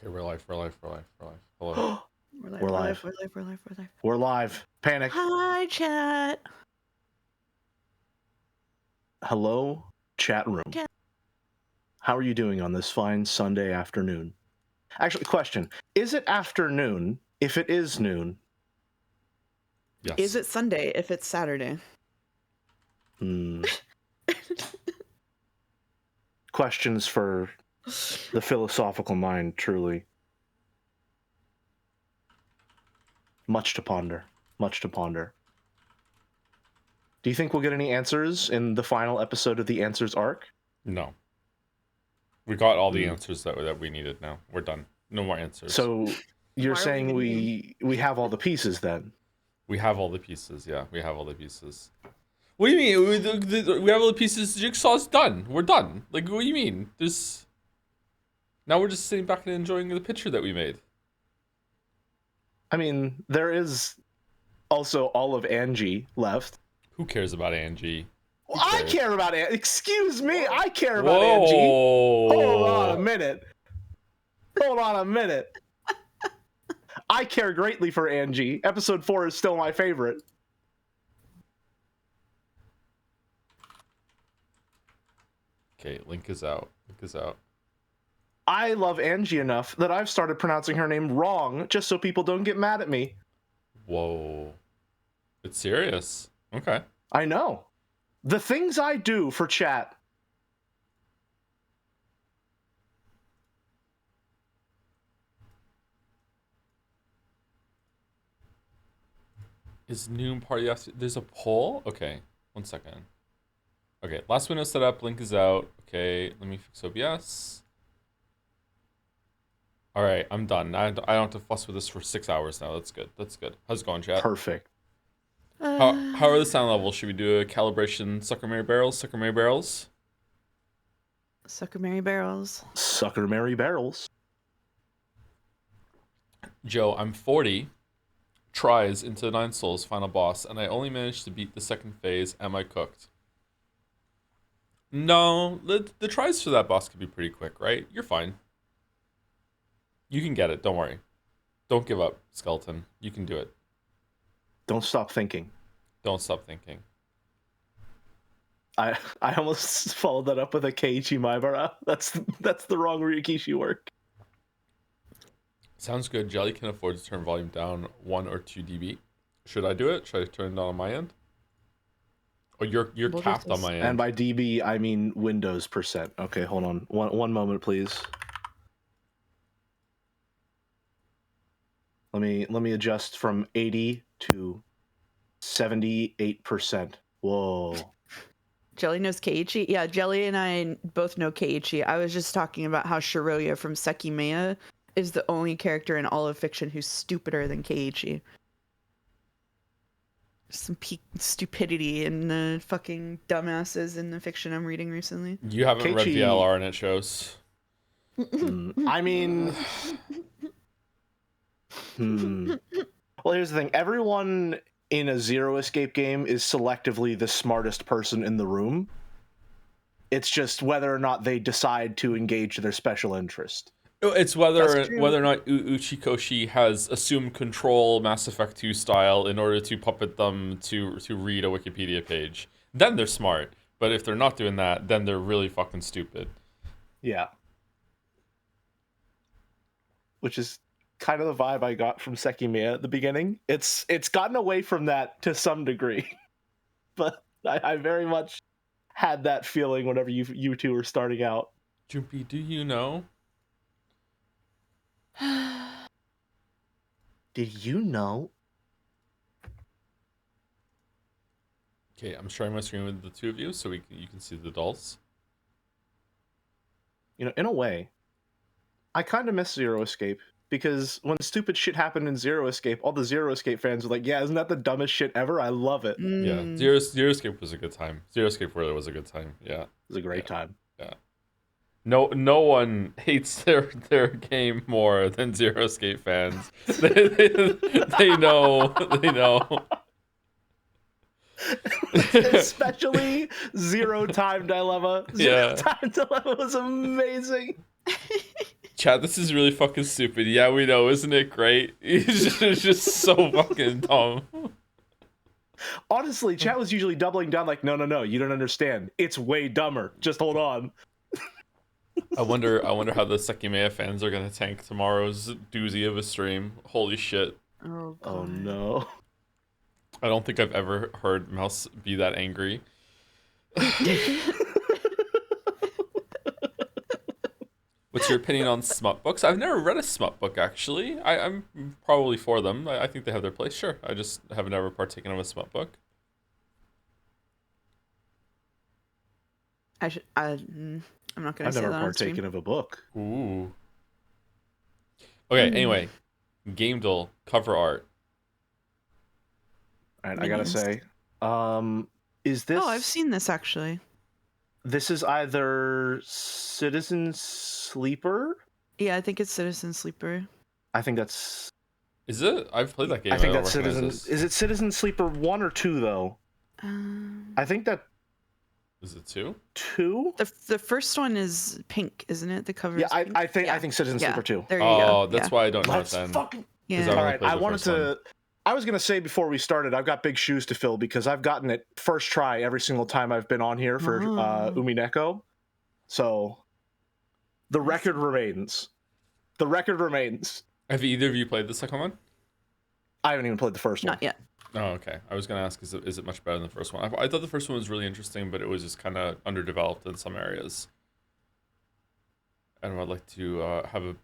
Okay, we're live. Hello. We're live. We're We're live. live. We're live. We're live. We're live. We're live. Panic. Hi, chat. Hello, chat room. Chat. How are you doing on this fine Sunday afternoon? Actually, question. Is it afternoon if it is noon? Yes. Is it Sunday if it's Saturday? Questions for the philosophical mind, truly. Much to ponder. Much to ponder. Do you think we'll get any answers in the final episode of the Answers arc? No. We got all the answers that we needed now. We're done. No more answers. So you're Why are saying we we have all the pieces then? We have all the pieces. Yeah, we have all the pieces. What do you mean? We have all the pieces. Jigsaw's done. We're done. Like, what do you mean? Now we're just sitting back and enjoying the picture that we made. I mean, there is also all of Angie left. Who cares about Angie? Well, I care about Angie. Excuse me, I care about Whoa. Angie. Hold on a minute. I care greatly for Angie. Episode 4 is still my favorite. Okay, Link is out. I love Angie enough that I've started pronouncing her name wrong just so people don't get mad at me. Whoa. It's serious. Okay. I know. The things I do for chat. Is noon party after? There's a poll? Okay, 1 second. Okay, last window set up. Link is out. Okay, let me fix OBS. All right, I'm done. I don't have to fuss with this for 6 hours now. That's good. How's it going, chat? Perfect. How are the sound levels? Should we do a calibration? Sucker Mary Barrels? Sucker Mary Barrels. Sucker Mary Barrels. Joe, I'm 40 tries into 9 Souls final boss, and I only managed to beat the second phase. Am I cooked? No, the tries for that boss could be pretty quick, right? You're fine. You can get it. Don't worry. Don't give up, Skeleton. You can do it. Don't stop thinking. Don't stop thinking. I almost followed that up with a Keiichi Maibara. That's the wrong Ryukishi work. Sounds good. Jelly can afford to turn volume down 1 or 2 dB. Should I do it? Should I turn it down on my end? Oh, you're capped on my end. And by dB, I mean Windows %. Okay, hold on. One moment, please. Let me adjust from 80 to 78%. Whoa. Jelly knows Keiichi. Yeah, Jelly and I both know Keiichi. I was just talking about how Shiroya from Sekimea is the only character in all of fiction who's stupider than Keiichi. Some peak stupidity in the fucking dumbasses in the fiction I'm reading recently. You haven't read Keiichi... VLR and it shows. I mean... Well, here's the thing. Everyone in a Zero Escape game is selectively the smartest person in the room. It's just whether or not they decide to engage their special interest. It's whether or not Uchikoshi has assumed control Mass Effect 2 style in order to puppet them to read a Wikipedia page. Then they're smart. But if they're not doing that, then they're really fucking stupid. Yeah. Which is kind of the vibe I got from Sekimea at the beginning. It's gotten away from that to some degree. But I very much had that feeling whenever you two were starting out. Jumpy, do you know? Did you know? Okay, I'm sharing my screen with the two of you so you can see the dolls. You know, in a way, I kind of miss Zero Escape. Because when stupid shit happened in Zero Escape, all the Zero Escape fans were like, yeah, isn't that the dumbest shit ever? I love it. Yeah, Zero Escape was a good time. Zero Escape really was a good time, yeah. It was a great time. Yeah. No one hates their game more than Zero Escape fans. They know. Especially Zero Time Dilemma. Zero Time Dilemma was amazing. Chat, this is really fucking stupid. Yeah, we know, isn't it great? It's just so fucking dumb. Honestly, chat was usually doubling down like, no, you don't understand. It's way dumber. Just hold on. I wonder how the Sekimea fans are gonna tank tomorrow's doozy of a stream. Holy shit. Oh, Oh God. no. I don't think I've ever heard Mouse be that angry. What's your opinion on smut books? I've never read a smut book, actually. I'm probably for them. I think they have their place. Sure. I just have never partaken of a smut book. I'm not gonna I've say never that on stream. partaken of a book. Ooh. Okay, anyway. Gamedle cover art. All right, I gotta say, is this? Oh, I've seen this actually. This is either Citizen Sleeper. Yeah, I think it's Citizen Sleeper. I think that's. Is it? I've played that game. I think don't that's recognize Citizen. this. Is it Citizen Sleeper 1 or 2 though? I think that Is it 2? 2. The first one is pink, isn't it? The cover. Yeah, is pink? I think Citizen Sleeper 2. There you go. Oh, that's why I don't know it Let's then. fucking. Yeah. I've All only right, played I the wanted first one. to. I was gonna say before we started, I've got big shoes to fill because I've gotten it first try every single time I've been on here for Umineko. So, the record remains. The record remains. Have either of you played the second one? I haven't even played the first one. Not yet. Oh, okay. I was gonna ask, is it much better than the first one? I thought the first one was really interesting, but it was just kind of underdeveloped in some areas. And I'd like to have a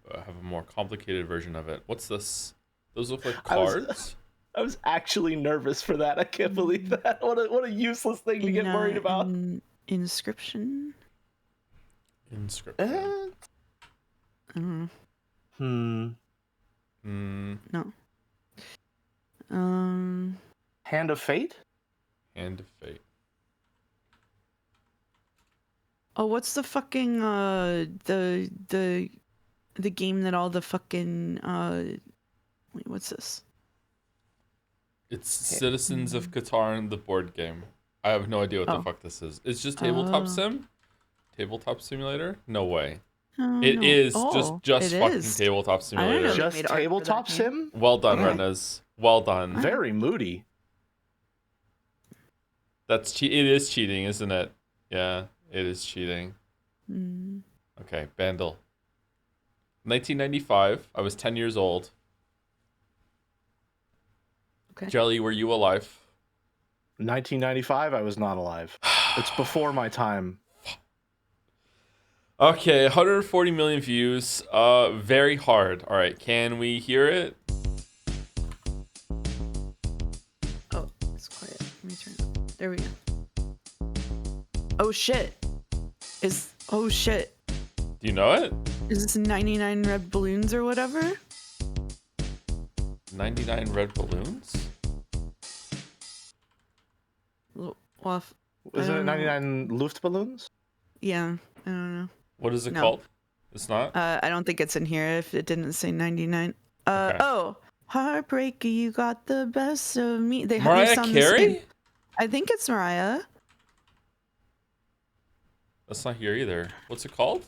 more complicated version of it. What's this? Those look like cards. I was actually nervous for that. I can't believe that. What a useless thing to get worried about. Inscription. Inscription. No. Hand of Fate? Hand of Fate. Oh, what's the fucking the game that all the fucking wait, what's this? It's Citizens of Catan, the board game. I have no idea what the fuck this is. It's just tabletop sim? Tabletop simulator? No way. It is just fucking tabletop simulator. Just tabletop sim? Well done, Renez. Well done. Very moody. It is cheating, isn't it? Yeah, it is cheating. Okay, Bandle. 1995. I was 10 years old. Okay. Jelly, were you alive? 1995, I was not alive. It's before my time. Okay, 140 million views. Very hard. All right, can we hear it? Oh, it's quiet. Let me turn it up. There we go. Oh shit. Oh shit. Do you know it? Is this 99 red balloons or whatever? 99 red balloons? Well, Isn't it 99 Luftballons? yeah, I don't know. What is it called? It's not? I don't think it's in here if it didn't say 99. Okay. Oh, Heartbreaker, you got the best of me. They Mariah sound Carey? I think it's Mariah. That's not here either. What's it called?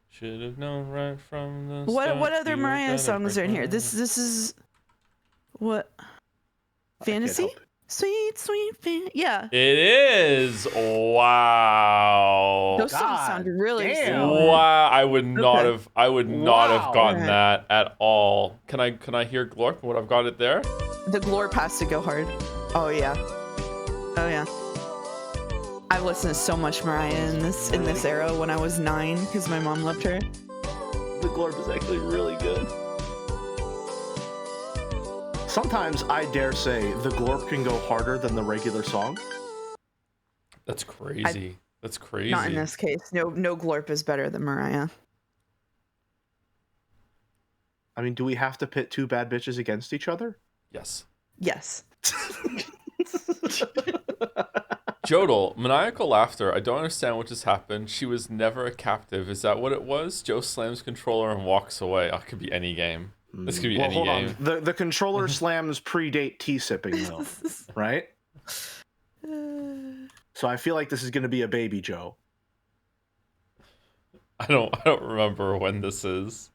Should have known right from the start. What other you were Mariah gonna songs are in break here? my This is what? I can't Fantasy? help it. Sweet yeah. It is. Wow. Those songs sound really damn. similar. Wow. I would not have gotten Wow. that at all. Can I hear Glorp? Would I've got it there? The Glorp has to go hard. Oh yeah. Oh yeah. I've listened to so much Mariah in this era when I was 9 because my mom loved her. The Glorp is actually really good. Sometimes I dare say the Glorp can go harder than the regular song. That's crazy. That's crazy. Not in this case. No Glorp is better than Mariah. I mean, do we have to pit two bad bitches against each other? Yes. Yes. Jodel, maniacal laughter. I don't understand what just happened. She was never a captive. Is that what it was? Joe slams controller and walks away. Oh, it could be any game. This could be any hold game. on. The controller slams predate tea sipping though, right? So I feel like this is going to be a baby Joe. I don't remember when this is.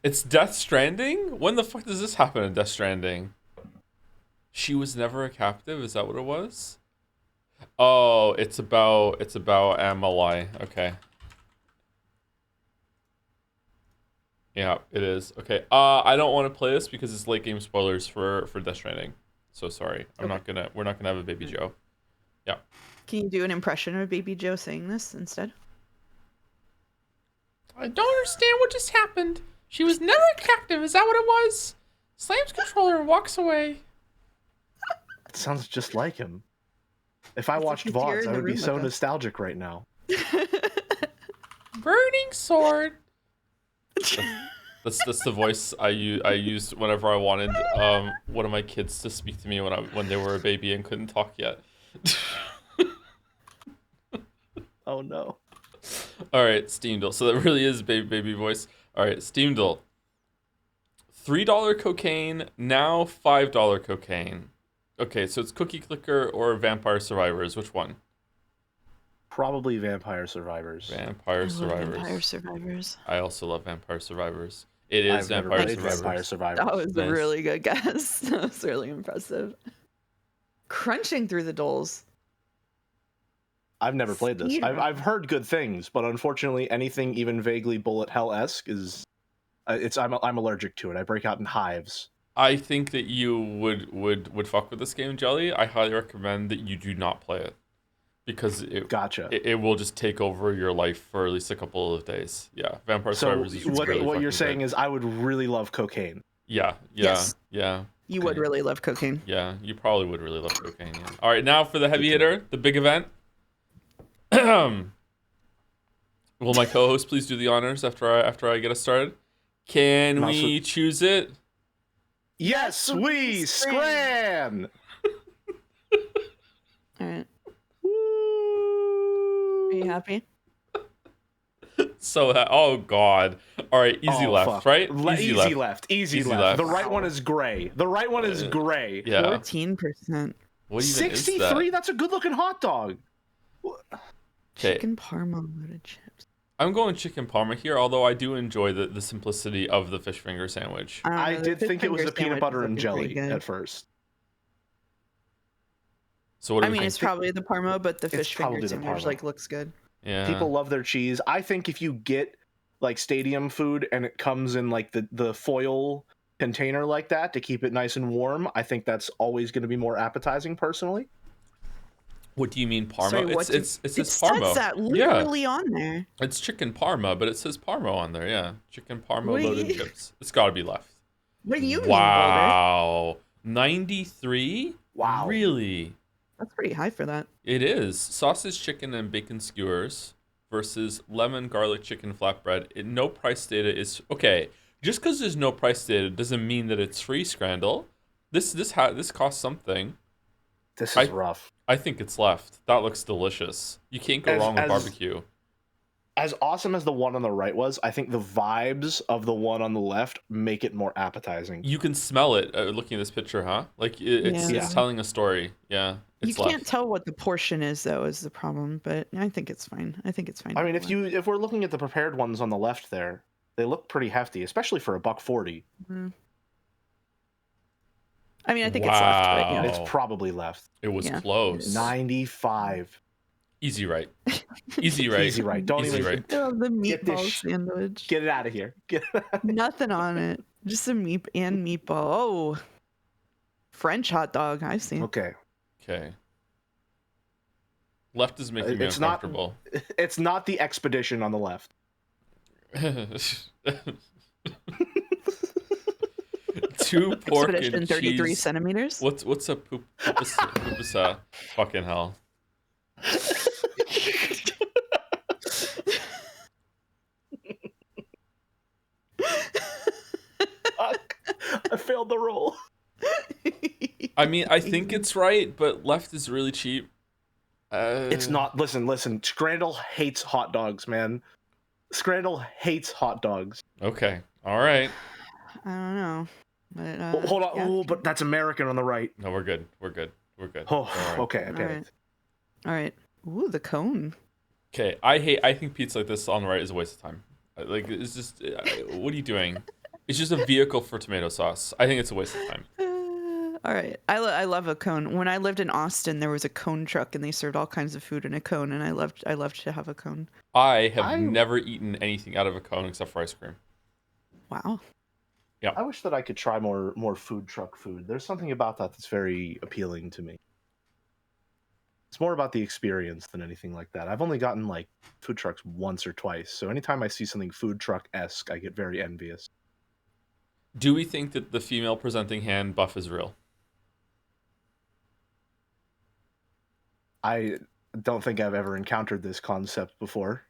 It's Death Stranding? When the fuck does this happen in Death Stranding? She was never a captive? Is that what it was? Oh, it's about Amalai. Okay. Yeah, it is. Okay. I don't want to play this because it's late game spoilers for Death Stranding. So sorry. We're not gonna have a Baby Joe. Yeah. Can you do an impression of Baby Joe saying this instead? I don't understand what just happened. She was never a captive. Is that what it was? Slams controller and walks away. It sounds just like him. If I watched like you're VODs, in I the would be room so with us. nostalgic right now. Burning sword. That's the voice I used whenever I wanted one of my kids to speak to me when they were a baby and couldn't talk yet. Oh no. All right, Steamdle. So that really is baby voice. All right, Steamdle. $3 cocaine, now $5 cocaine. Okay, so it's Cookie Clicker or Vampire Survivors. Which one? Probably Vampire Survivors. Vampire Survivors. Vampire Survivors. I also love Vampire Survivors. It is I've never Vampire played Survivors. Vampire Survivors. That was Nice. a really good guess. That was really impressive. Crunching through the doles. I've never played this. Speed I've heard good things, but unfortunately, anything even vaguely bullet hell-esque is, I'm allergic to it. I break out in hives. I think that you would fuck with this game, Jelly. I highly recommend that you do not play it because Gotcha. it will just take over your life for at least a couple of days. Yeah, Vampire So Survivors is really what you're fucking saying good. is I would really love cocaine. Yeah. Yes. You would Okay. really love cocaine. Yeah, you probably would really love cocaine. Yeah. All right, now for the heavy hitter, the big event. Will my co-host please do the honors after I get us started? Can Mouse we choose it? Yes, we scram! All right. Woo! Are you happy? So oh god. All right, easy left, fuck. right? Easy left. Easy left. The right one is gray. The right one is gray. Yeah. 14%. What even is 63? that? That's a good looking hot dog. Okay, Chicken parma loaded chips. I'm going chicken parma here, although I do enjoy the simplicity of the fish finger sandwich. don't know, I the did fish think it was finger a peanut sandwich butter is and looking pretty jelly good. at first. So what do I we mean, think? it's probably the parma, but the It's fish finger probably the sandwich parma. like looks good. Yeah. People love their cheese. I think if you get like stadium food and it comes in like the foil container like that to keep it nice and warm, I think that's always going to be more appetizing personally. What do you mean parma? Sorry, it says parma. says that Yeah. literally on there. It's chicken parma, but it says parma on there. Yeah, chicken parma What do loaded you- chips. It's got to be left. What do you mean, Boulder? Wow, 93. Wow. Really? That's pretty high for that. It is sausage, chicken, and bacon skewers versus lemon garlic chicken flatbread. No price data is okay. Just because there's no price data doesn't mean that it's free. Scrandle. This costs something. This is rough. I think it's left. That looks delicious. You can't go wrong with barbecue. As awesome as the one on the right was, I think the vibes of the one on the left make it more appetizing. You can smell it looking at this picture, huh? Like it's Yeah. telling a story. Yeah, You it's can't left. tell what the portion is, though, is the problem. But I think it's fine. I think it's fine. I mean, if we're looking at the prepared ones on the left there, they look pretty hefty, especially for $1.40. I mean, I think it's left, but yeah. Wow. It's probably left. It was Yeah. close. 95. Easy right. Easy right. Easy right. Don't Easy even right. Oh, the Get this meatball sandwich. get it out of here. Nothing on it. Just a meat and meatball. Oh, French hot dog. I've seen. Okay. Okay. Left is making me It's not- uncomfortable. It's not the expedition on the left. Two pork Expedition and 33 cheese. centimeters. What's a pupasa? Fucking hell. Fuck. I failed the roll. I mean, I think it's right, but left is really cheap. It's not. Listen. Scrandle hates hot dogs, man. Scrandle hates hot dogs. Okay. All right. I don't know. But, Hold on. yeah. Oh, but that's American on the right. No, we're good. We're good. We're good. Oh, All right. okay. I All get right. it. All right. Ooh, the cone. Okay, I think pizza like this on the right is a waste of time. Like, it's just, what are you doing? It's just a vehicle for tomato sauce. I think it's a waste of time. All right. I love a cone. When I lived in Austin, there was a cone truck and they served all kinds of food in a cone, and I loved to have a cone. I have never eaten anything out of a cone except for ice cream. Wow. Yeah. I wish that I could try more food truck food. There's something about that that's very appealing to me. It's more about the experience than anything like that. I've only gotten like food trucks once or twice, so anytime I see something food truck-esque, I get very envious. Do we think that the female presenting hand buff is real? I don't think I've ever encountered this concept before.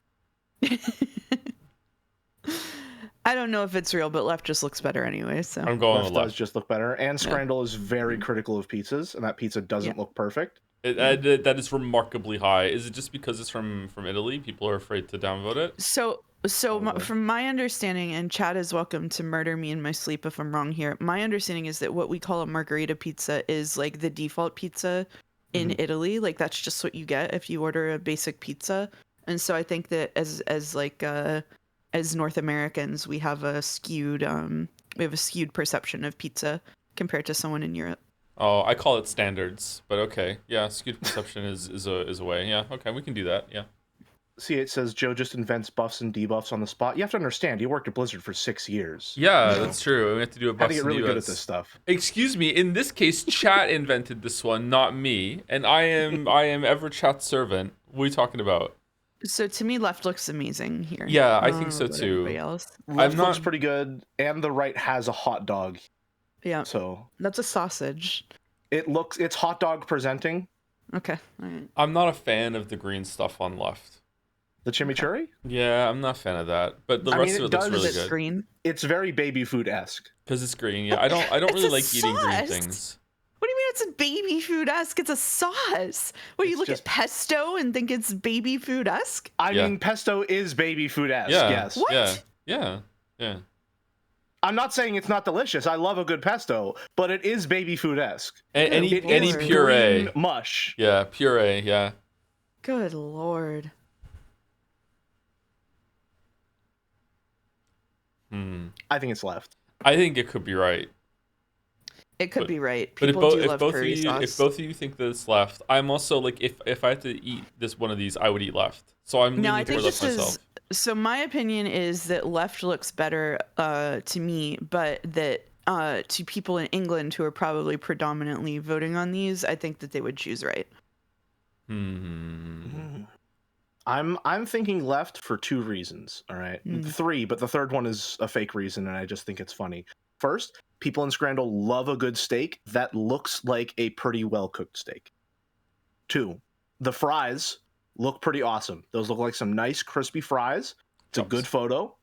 I don't know if it's real, but left just looks better anyway. So I'm going Left with left. does just look better, and Scrandle is very critical of pizzas, and that pizza doesn't look perfect. That is remarkably high. Is it just because it's from Italy? People are afraid to downvote it? From my understanding, and Chad is welcome to murder me in my sleep if I'm wrong here. My understanding is that what we call a margherita pizza is like the default pizza in Italy. Like that's just what you get if you order a basic pizza. And so I think that as North Americans, we have a skewed perception of pizza compared to someone in Europe. Oh, I call it standards, but okay. Yeah, skewed perception is a way. Yeah, okay, we can do that. Yeah. See, it says Joe just invents buffs and debuffs on the spot. You have to understand, he worked at Blizzard for 6 years. Yeah, that's true. We have to do a buffs Had to get and really debuffs. good at this stuff. Excuse me. In this case, chat invented this one, not me, and I am ever chat's servant. What are you talking about? So to me, left looks amazing here. Yeah, I think so too. Left looks pretty good, and the right has a hot dog. Yeah. So that's a sausage. It's hot dog presenting. Okay. All right. I'm not a fan of the green stuff on left. The chimichurri? Yeah, I'm not a fan of that. But the rest of it looks really good. Green. It's very baby food-esque. Because it's green. Yeah, I don't really like eating green things. What do you mean it's a baby food-esque? It's a sauce. What, you look at pesto and think it's baby food-esque? I mean, pesto is baby food-esque, yeah. yes. What? Yeah. I'm not saying it's not delicious. I love a good pesto, but it is baby food-esque. Any puree. Green mush. Yeah, puree, yeah. Good Lord. I think it's left. I think it could be right. It could be right. But People do if love both curry of you sauce. if both of you think that it's left, I'm also like if I had to eat one of these, I would eat left. So I'm leaning toward left myself. So my opinion is that left looks better to me, but that to people in England who are probably predominantly voting on these, I think that they would choose right. I'm thinking left for 2 reasons, all right? 3, but the third one is a fake reason, and I just think it's funny. First, people in Scrandle love a good steak that looks like a pretty well-cooked steak. 2, the fries look pretty awesome. Those look like some nice, crispy fries. It's a good photo.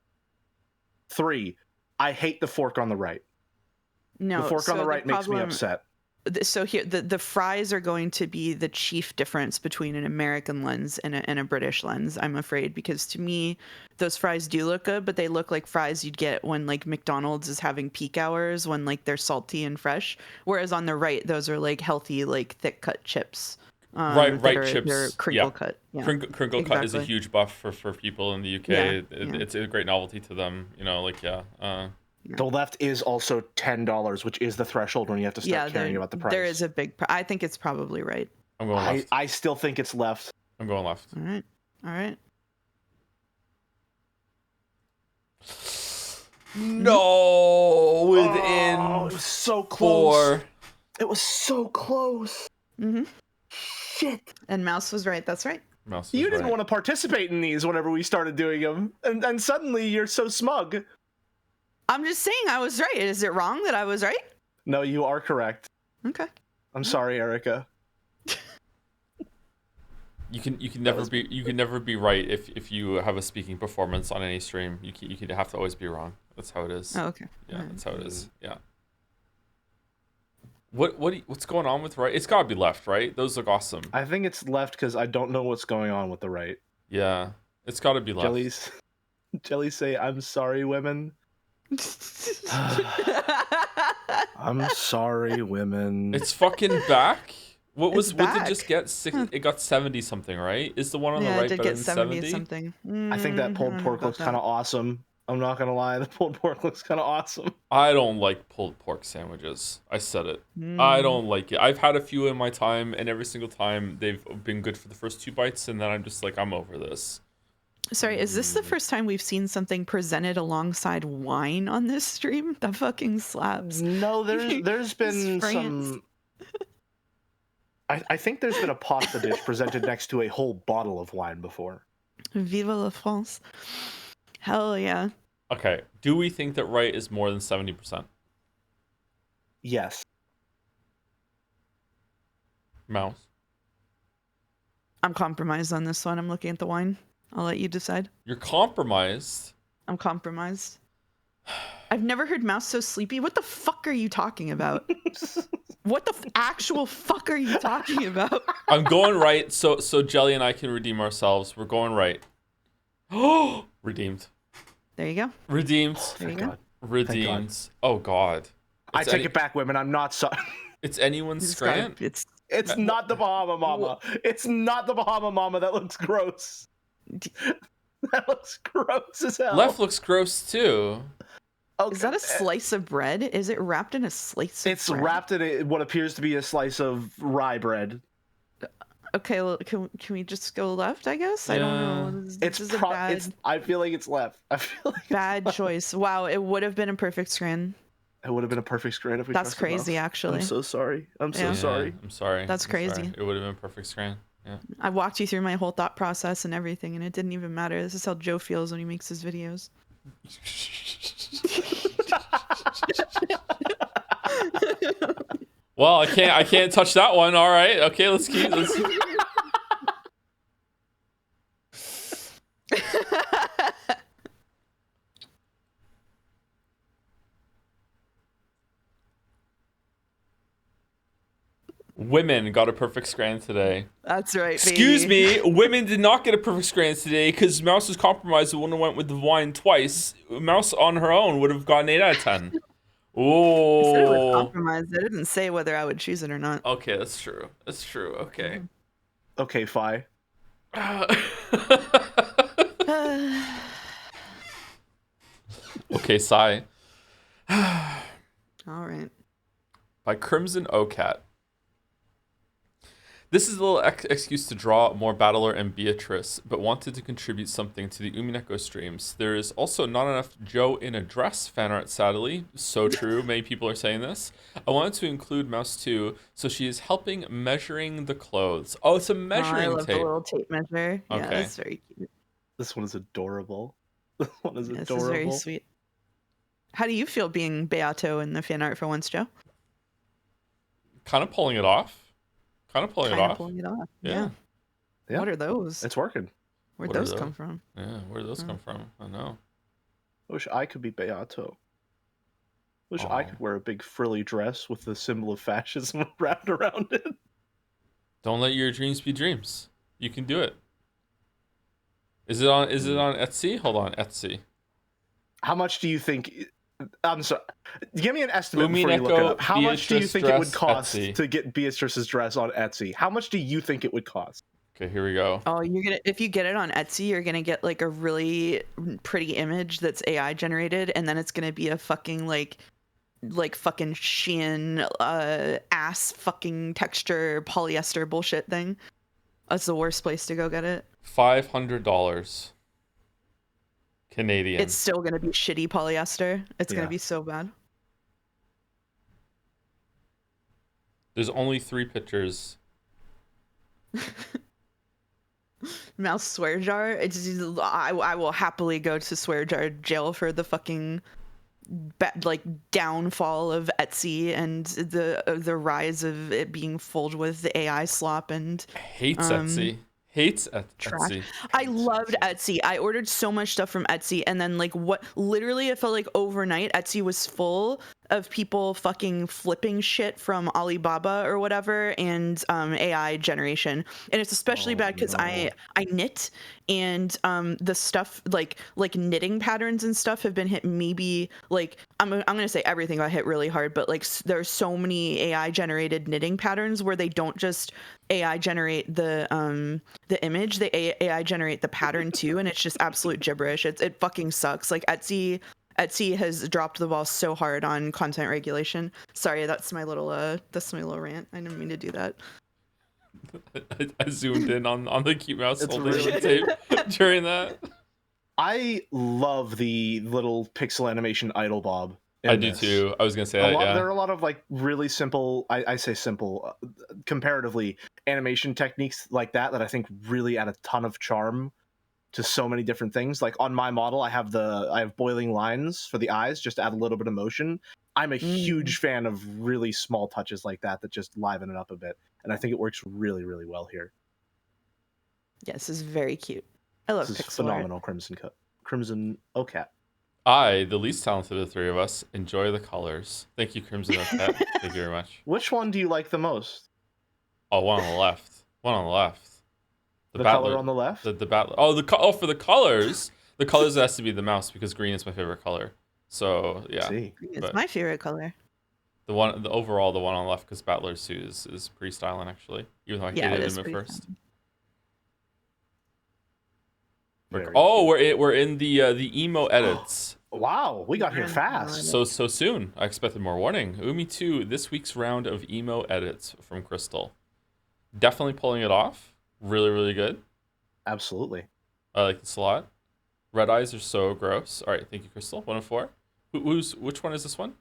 3, I hate the fork on the right. No, the fork on the right makes me upset. So here, the fries are going to be the chief difference between an American lens and a British lens, I'm afraid, because to me, those fries do look good, but they look like fries you'd get when like McDonald's is having peak hours when like they're salty and fresh. Whereas on the right, those are like healthy, like thick cut chips. Right chips. They're crinkle cut. Yeah. Crinkle cut is a huge buff for people in the UK. Yeah. It's a great novelty to them. You know, like The left is also $10, which is the threshold when you have to start caring about the price. There is a big. I think it's probably right. I'm going left. I still think it's left. I'm going left. All right. No, within it was so close. 4. It was so close. Mm-hmm. Shit. And Mouse was right. That's right. You didn't want to participate in these whenever we started doing them, and suddenly you're so smug. I'm just saying I was right. Is it wrong that I was right? No, you are correct. Okay. I'm sorry, Erica. You can never be right if you have a speaking performance on any stream. You can have to always be wrong. That's how it is. Oh, okay. Yeah, that's how it is. Yeah. What's going on with right? It's gotta be left, right? Those look awesome. I think it's left because I don't know what's going on with the right. Yeah, it's gotta be left. Jellies say, "I'm sorry, women." I'm sorry, women. It's fucking back. What It's did it back. just get? It got 70 something, right? Is the one on the Yeah, it right did better get than 70 70? something. I think that I pulled don't know pork about looks that. kind of awesome. I'm not gonna lie, the pulled pork looks kind of awesome. I don't like pulled pork sandwiches. I said it. I Mm. don't like it. I've had a few in my time, and every single time they've been good for the first 2 bites, and then I'm just like, I'm over this. Sorry, is this the first time we've seen something presented alongside wine on this stream? That fucking slaps. No, there's been France. some. I think there's been a pasta dish presented next to a whole bottle of wine before. Vive la France. Hell yeah. Okay, do we think that right is more than 70%? Yes. Mouse? I'm compromised on this one. I'm looking at the wine. I'll let you decide. You're compromised? I'm compromised. I've never heard Mouse so sleepy. What the fuck are you talking about? What the actual fuck are you talking about? I'm going right, so Jelly and I can redeem ourselves. We're going right. Oh, redeemed. There you go. Redeemed. There you Thank go. God. Redeemed. Oh God. I take it back, women. I'm not sorry. It's anyone's It's gotta- strand. It's not the Bahama Mama. It's not the Bahama Mama. That looks gross. That looks gross as hell. Left looks gross too. Okay. Is that a slice of bread? Is it wrapped in a slice of It's bread? wrapped in what appears to be a slice of rye bread. Okay, well, can we just go left, I guess? I don't know. This is a bad, I feel like it's left. I feel like bad choice. Wow, it would have been a perfect screen. it would have been a perfect screen if we That's trusted crazy, Mouse. actually. I'm so sorry. I'm so Yeah. sorry. I'm sorry. That's I'm sorry. crazy. It would have been a perfect screen. Yeah. I walked you through my whole thought process and everything, and it didn't even matter. This is how Joe feels when he makes his videos. Well, I can't touch that one. All right. Okay, let's keep this. Women got a perfect scran today. That's right, Excuse baby. me, women did not get a perfect scran today because Mouse was compromised and wouldn't have went with the wine twice. Mouse on her own would have gotten 8 out of 10. I said it was Oh. compromised. I didn't say whether I would choose it or not. Okay, that's true. That's true. Okay. Okay, Fi. Okay, Sigh. All right. By Crimson Ocat. This is a little excuse to draw more Battler and Beatrice, but wanted to contribute something to the Umineko streams. There is also not enough Joe in a dress fan art, sadly. So true, many people are saying this. I wanted to include Mouse too, so she is helping measuring the clothes. Oh, it's a measuring I love tape. the little tape measure. Yeah, Okay. that's very cute. This one is adorable. This one is This adorable. is very sweet. How do you feel being Beato in the fan art for once, Joe? Kind of pulling it off. Kind of pulling it off. Pulling it off. Yeah. Yeah. What are those? It's working. Where'd What are those those? come from? Yeah, where did those come from? I know. I wish I could be Beato. Wish I Aw. could wear a big frilly dress with the symbol of fascism wrapped around it. Don't let your dreams be dreams. You can do it. Is it on Etsy? Hold on, Etsy. How much do you think? I'm sorry. Give me an estimate before you look it Umineko up. How much do you Beatrice think it would dress cost Etsy. to get Beatrice's dress on Etsy? How much do you think it would cost? Okay, here we go. Oh, if you get it on Etsy, you're gonna get like a really pretty image that's AI generated, and then it's gonna be a fucking like fucking Shein ass fucking texture polyester bullshit thing. That's the worst place to go get it. $500 Canadian. It's still gonna be shitty polyester. It's Yeah. gonna be so bad. There's only 3 pictures. Mouse swear jar. I will happily go to swear jar jail for the fucking downfall of Etsy and the rise of it being filled with the AI slop and Hates Etsy. Hates Etsy. I loved Etsy. I ordered so much stuff from Etsy, and then literally it felt like overnight Etsy was full of people fucking flipping shit from Alibaba or whatever, and AI generation. And it's especially bad because I knit, and the stuff like knitting patterns and stuff have been hit. Maybe like I'm gonna say everything got hit really hard, but like there's so many AI generated knitting patterns where they don't just AI generate the image, they AI generate the pattern too, and it's just absolute gibberish. It fucking sucks. Like Etsy has dropped the ball so hard on content regulation. Sorry, that's my little rant. I didn't mean to do that. I zoomed in on the cute mouse It's holding really- the tape during that. I love the little pixel animation idle bob. I do too. I was gonna say that. Yeah. There are a lot of like really simple. I say simple, comparatively animation techniques like that I think really add a ton of charm to so many different things. Like on my model, I have boiling lines for the eyes just to add a little bit of motion. I'm a huge fan of really small touches like that just liven it up a bit, and I think it works really, really well here. Yeah, this is very cute. I love this is pixel phenomenal. art. Crimson OCat. I, the least talented of the three of us, enjoy the colors. Thank you, Crimson OCat. Thank you very much. Which one do you like the most? Oh, one on the left. One on the left. The color on the left? The battler. Oh, for the colors. The colors has to be the mouse because green is my favorite color. So yeah. See. It's my favorite color. The one on the left because Battler's suit is pretty styling actually. Even though I hated him at first. We're in the emo edits. Wow, we got here fast. So soon. I expected more. Warning. Umi 2, this week's round of emo edits from Crystal. Definitely pulling it off. Really, really good. Absolutely. I like this a lot. Red eyes are so gross. All right, thank you, Crystal. 1 of 4. Which one is this one?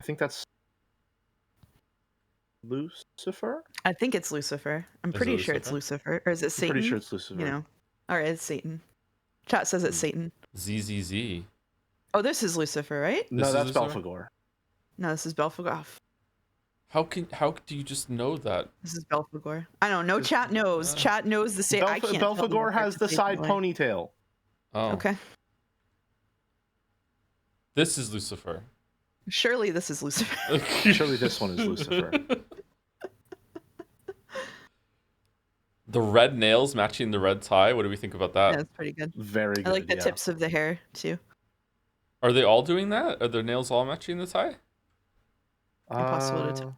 I think that's Lucifer. I think it's Lucifer. I'm pretty sure it's Lucifer. Or is it Satan? I'm pretty sure it's Lucifer. You know. All right, it's Satan. Chat says it's Satan. ZZZ. Oh, this is Lucifer, right? No, that's Belphegor. No, this is Belphegor. How do you just know that? This is Belphegor. I don't know. Chat knows. Chat knows the same. I can't. Belphegor has the side ponytail. Oh. Okay. This is Lucifer. Surely this is Lucifer. Surely this one is Lucifer. The red nails matching the red tie. What do we think about that? Yeah, that's pretty good. Very good. I like the tips of the hair too. Are they all doing that? Are their nails all matching the tie? Impossible to tell.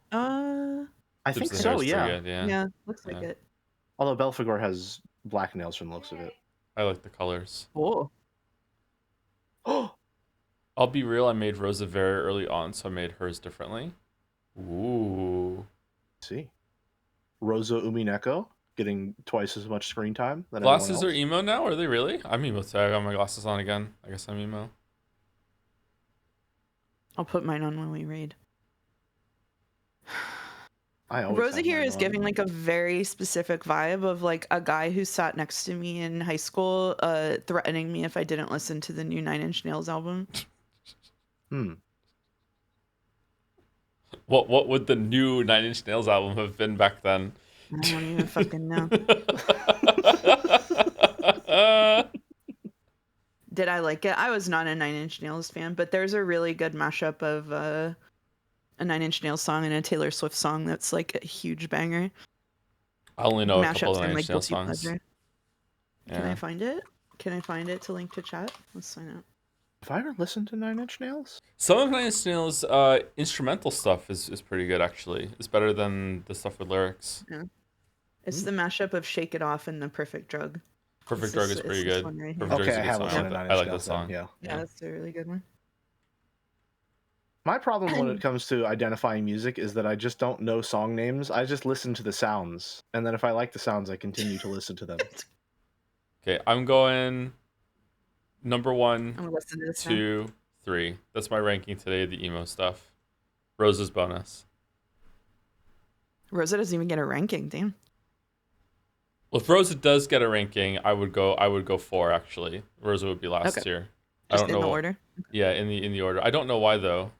I think so. Yeah. Good, yeah. Yeah, looks like it. Although Belphegor has black nails from the looks of it. I like the colors. Oh. I'll be real. I made Rosa very early on, so I made hers differently. Ooh. See, Rosa Umineko getting twice as much screen time than glasses are emo now. Are they really? I'm emo too. I got my glasses on again. I guess I'm emo. I'll put mine on when we read. Rosa here is giving like a very specific vibe of like a guy who sat next to me in high school, threatening me if I didn't listen to the new 9 Inch Nails album. What would the new 9 Inch Nails album have been back then? I don't even fucking know. Did I like it? I was not a 9 Inch Nails fan, but there's a really good mashup of a 9 Inch Nails song and a Taylor Swift song that's like a huge banger. I only know a couple of Mashups 9 Inch Nails songs. Yeah. Can I find it? Can I find it to link to chat? Let's sign up. Have I ever listened to 9 Inch Nails? Some of 9 Inch Nails instrumental stuff is pretty good actually. It's better than the stuff with lyrics. Yeah. It's the mashup of Shake It Off and The Perfect Drug. Perfect Drug is pretty good. Right, okay, I have listened to 9 Inch Nails. I like that song. Yeah, that's a really good one. My problem when it comes to identifying music is that I just don't know song names. I just listen to the sounds. And then if I like the sounds, I continue to listen to them. Okay, I'm going number 1, 2, 3. That's my ranking today, the emo stuff. Rosa's bonus. Rosa doesn't even get a ranking, damn. Well, if Rosa does get a ranking, I would go 4 actually. Rosa would be last here. Just I don't know the order? Yeah, in the order. I don't know why though.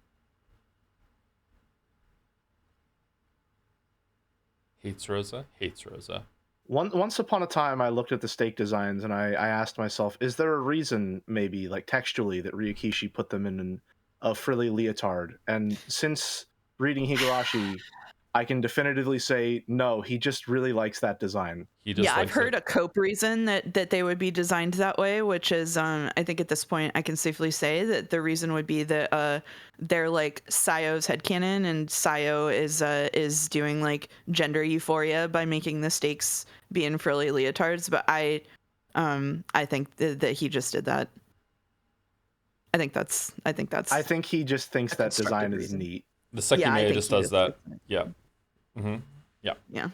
Hates Rosa. Once upon a time, I looked at the stake designs and I asked myself, is there a reason, maybe like textually, that Ryokishi put them in a frilly leotard. And since reading Higurashi, I can definitively say no, he just really likes that design. He just I've heard it. a cope reason that they would be designed that way, which is I think at this point I can safely say that the reason would be that they're like Sayo's headcanon, and Sayo is doing like gender euphoria by making the stakes be in frilly leotards, but I think that he just did that. I think he just thinks that design is neat. The Sekimea just does that. Yeah. Mm-hmm. Yeah. Yeah.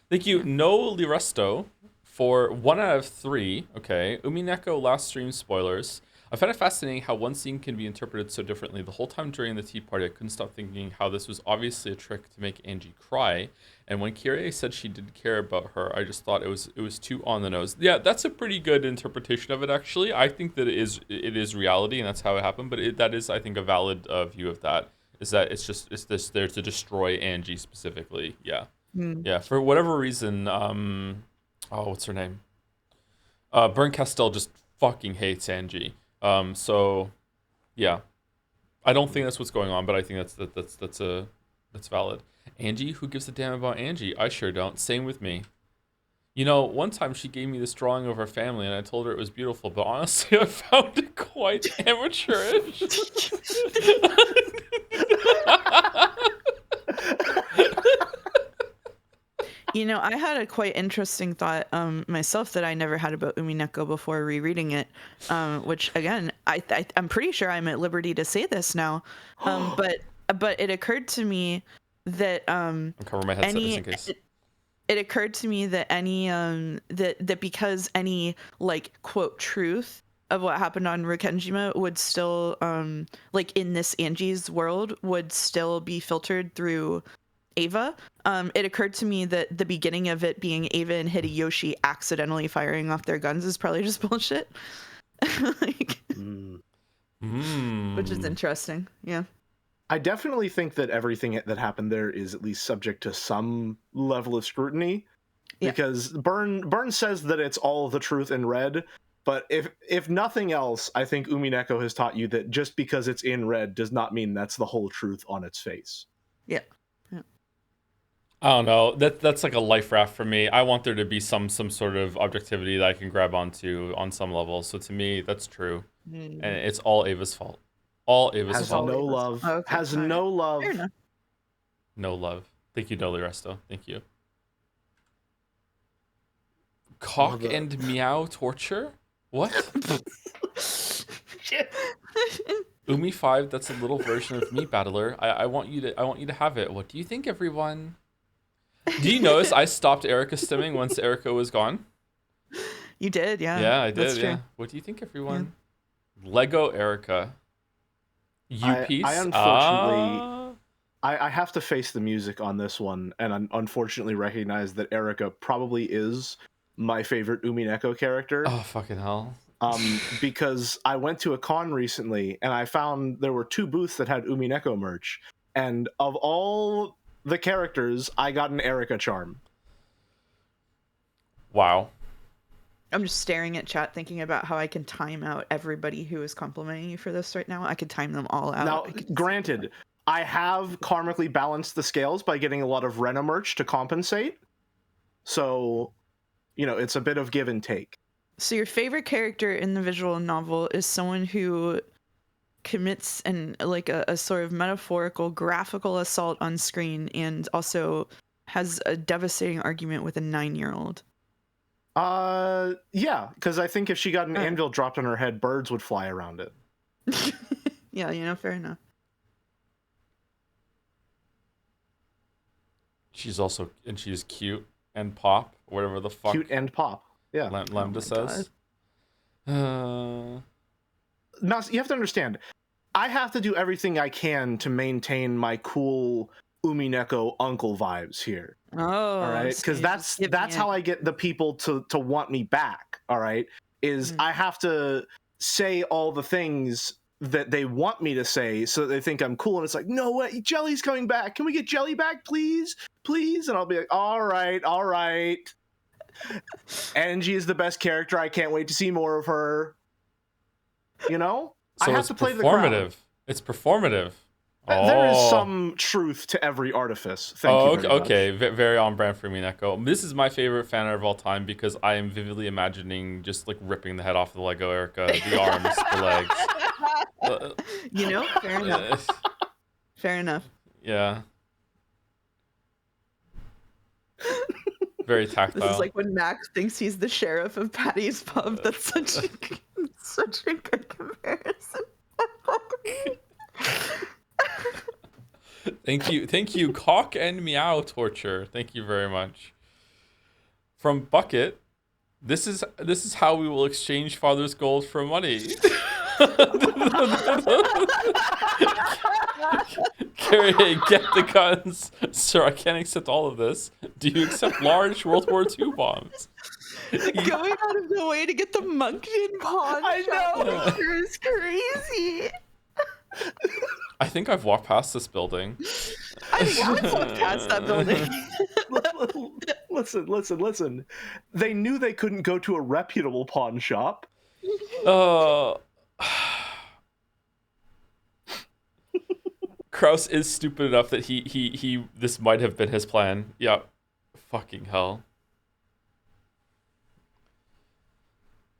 Thank you, No Liresto, for 1 out of 3. Okay. Umineko last stream spoilers. I found it fascinating how one scene can be interpreted so differently. The whole time during the tea party, I couldn't stop thinking how this was obviously a trick to make Angie cry. And when Kyrie said she didn't care about her, I just thought it was too on the nose. Yeah, that's a pretty good interpretation of it, actually. I think that it is reality, and that's how it happened. But that is, I think, a valid view of that. Is that it's this there to destroy Angie specifically. Yeah. Yeah, for whatever reason, what's her name? Bern Castell just fucking hates Angie. So, yeah, I don't think that's what's going on, but I think that's valid. Angie, who gives a damn about Angie? I sure don't. Same with me. You know, one time she gave me this drawing of her family, and I told her it was beautiful, but honestly, I found it quite amateurish. You know, I had a quite interesting thought myself that I never had about Umineko before rereading it, which again, I'm pretty sure I'm at liberty to say this now, but it occurred to me that I'll cover my headset just in case. It occurred to me that any that because any like quote truth of what happened on Rikkenjima would still like in this Angie's world would still be filtered through Ava. It occurred to me that the beginning of it being Ava and Hideyoshi accidentally firing off their guns is probably just bullshit. Like, which is interesting. Yeah. I definitely think that everything that happened there is at least subject to some level of scrutiny, because Byrne says that it's all the truth in red, but if nothing else, I think Umineko has taught you that just because it's in red does not mean that's the whole truth on its face. Yeah. I don't know. That's like a life raft for me. I want there to be some sort of objectivity that I can grab onto on some level. So to me, that's true, and it's all Ava's fault. All Ava's has fault. No love. Okay, has no love. No love. Thank you, Dolly Resto. Thank you. Cock and meow torture? What? Umi 5, that's a little version of me, Battler. I want you to have it. What do you think, everyone? Do you notice I stopped Erica stimming once Erica was gone? You did, yeah. Yeah, I did, yeah. What do you think, everyone? Yeah. Lego Erica. You-piece? I unfortunately... I have to face the music on this one, and unfortunately recognize that Erica probably is my favorite Umineko character. Oh, fucking hell. Because I went to a con recently, and I found there were 2 booths that had Umineko merch, and of all the characters, I got an Erica charm. Wow. I'm just staring at chat thinking about how I can time out everybody who is complimenting you for this right now. I could time them all out. Now, granted, I have karmically balanced the scales by getting a lot of Rena merch to compensate. So, you know, it's a bit of give and take. So your favorite character in the visual novel is someone who commits a sort of metaphorical graphical assault on screen and also has a devastating argument with a 9-year-old. Yeah, because I think if she got an anvil dropped on her head, birds would fly around it. Yeah, you know, fair enough. She's cute and pop, whatever the fuck. Cute and pop, yeah. Lambda says. Now, you have to understand, I have to do everything I can to maintain my cool Umineko uncle vibes here. Oh, all right, because that's how I get the people to want me back. All right, is I have to say all the things that they want me to say so that they think I'm cool, and it's like, no way, Jelly's coming back. Can we get Jelly back, please? Please? And I'll be like, all right. Angie is the best character. I can't wait to see more of her. You know, so I have it's to play performative. It's performative. There is Oh. some truth to every artifice. Thank you very much. Okay. Very on brand for Umineko. This is my favorite fan art of all time because I am vividly imagining just like ripping the head off of the Lego Erica, the arms, the legs. You know, fair enough. Fair enough. Yeah. Very tactile. This is like when Max thinks he's the sheriff of Patty's Pub. That's such a good comparison. Thank you, Cock and Meow Torture. Thank you very much. From Bucket, this is how we will exchange father's gold for money. Carrie, get the guns. Sir, I can't accept all of this. Do you accept large World War II bombs? Going out of the way to get the Moncton pawn shop is crazy. I think I've walked past this building. I think I've walked past that building. Listen. They knew they couldn't go to a reputable pawn shop. Kraus is stupid enough that he this might have been his plan. Yeah. Fucking hell.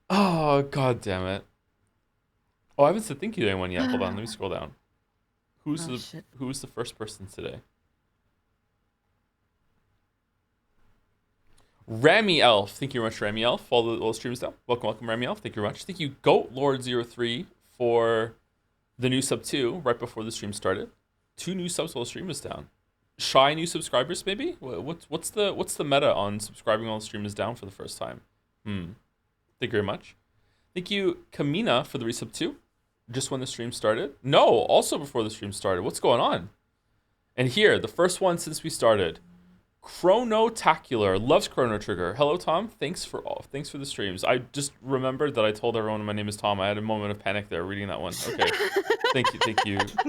Oh, god damn it. Oh, I haven't said thank you to anyone yet. Hold on, let me scroll down. Who's the first person today? Rami Elf. Thank you very much, Rami Elf. Follow the little streams down. Welcome, Rami Elf. Thank you very much. Thank you, Goat Lord 03 for the new sub 2 right before the stream started. 2 new subs while the stream was down. Shy new subscribers, maybe? What's the meta on subscribing while the stream is down for the first time? Thank you very much. Thank you, Kamina, for the resub 2. Just when the stream started? No, also before the stream started. What's going on? And here, the first one since we started. Chronotacular loves Chrono Trigger. Hello, Tom. Thanks for the streams. I just remembered that I told everyone my name is Tom. I had a moment of panic there reading that one. Okay. Thank you,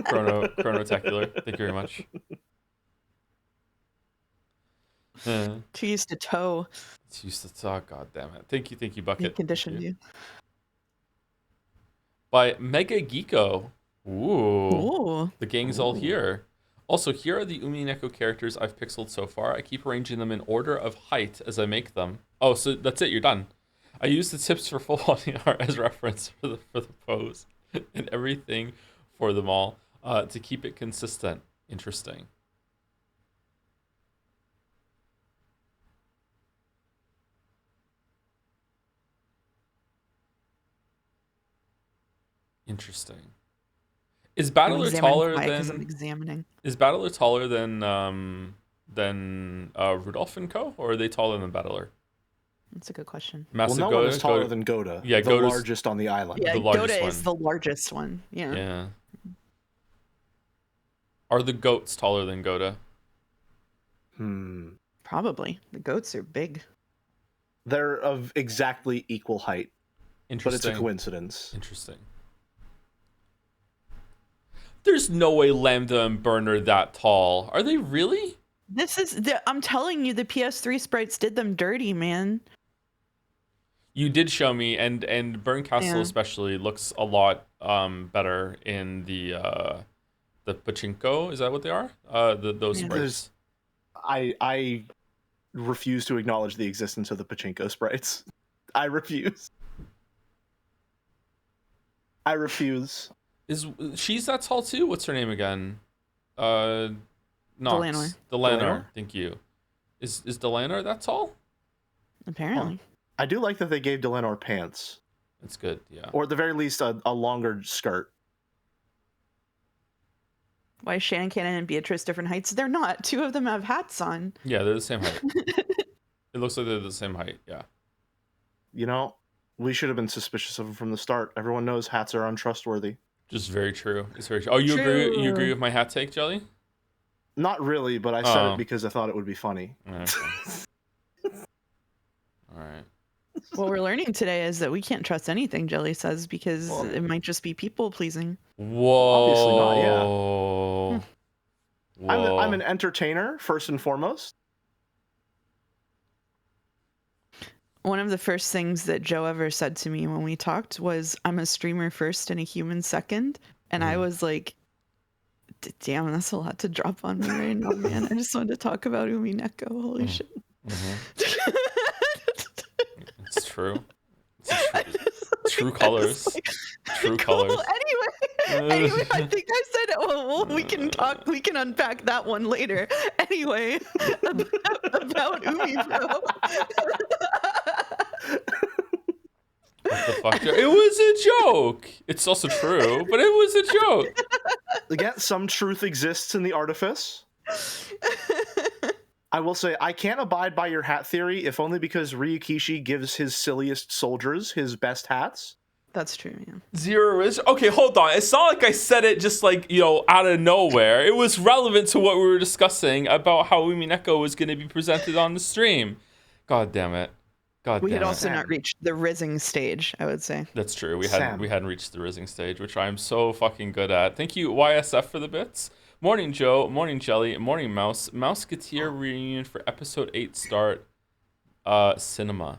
Chronotacular. Thank you very much. She used to tow. She used to talk. God damn it. Thank you, Bucket. He conditioned you. By Mega Geeko. Ooh. The gang's all here. Also, here are the Umineko characters I've pixeled so far. I keep arranging them in order of height as I make them. Oh, so that's it. You're done. I use the tips for full body art as reference for the pose and everything for them all to keep it consistent. Interesting. Is Battler taller than? I'm examining. Is Battler taller than Rudolph and Co, or are they taller than Battler? That's a good question. Massive no one is taller than Goda. Yeah, the largest on the island. Yeah, the Goda is the largest one. Yeah. Yeah. Are the goats taller than Goda? Probably. The goats are big. They're of exactly equal height. Interesting. But it's a coincidence. Interesting. There's no way Lambda and Burn are that tall. Are they really? I'm telling you, the PS3 sprites did them dirty, man. You did show me, and Burn Castle especially looks a lot better in the pachinko. Is that what they are? Those sprites. I refuse to acknowledge the existence of the pachinko sprites. I refuse. She's that tall too? What's her name again? Nox. Delanor. Thank you. Is Delanor that tall? Apparently. I do like that they gave Delanor pants. That's good, yeah. Or at the very least, a longer skirt. Why is Shannon Cannon and Beatrice different heights? They're not. 2 of them have hats on. Yeah, they're the same height. It looks like they're the same height, yeah. You know, we should have been suspicious of them from the start. Everyone knows hats are untrustworthy. Just very true. It's very true. Oh, you agree with my hat take, Jelly? Not really, but I said it because I thought it would be funny. Okay. All right. What we're learning today is that we can't trust anything Jelly says because it might just be people pleasing. Whoa. Obviously not, yeah. I'm an entertainer, first and foremost. One of the first things that Joe ever said to me when we talked was, I'm a streamer first and a human second. And I was like, damn, that's a lot to drop on me right now, man. I just wanted to talk about Umineko. Holy shit. It's true. True colors. True colors. Anyway, I think I said, well, we can talk, we can unpack that one later. Anyway, about Umi, bro. What the fuck? It was a joke. It's also true, but it was a joke. Again, some truth exists in the artifice. I will say, I can't abide by your hat theory, if only because Ryukishi gives his silliest soldiers his best hats. That's true, yeah. Zero is okay. Hold on. It's not like I said it just like out of nowhere. It was relevant to what we were discussing about how Umineko was going to be presented on the stream. God damn it. We had also not reached the rizzing stage, I would say. That's true. We hadn't reached the rizzing stage, which I'm so fucking good at. Thank you, YSF, for the bits. Morning, Joe. Morning, Jelly. Morning, Mouse. Mouseketeer reunion for episode 8 start. Cinema.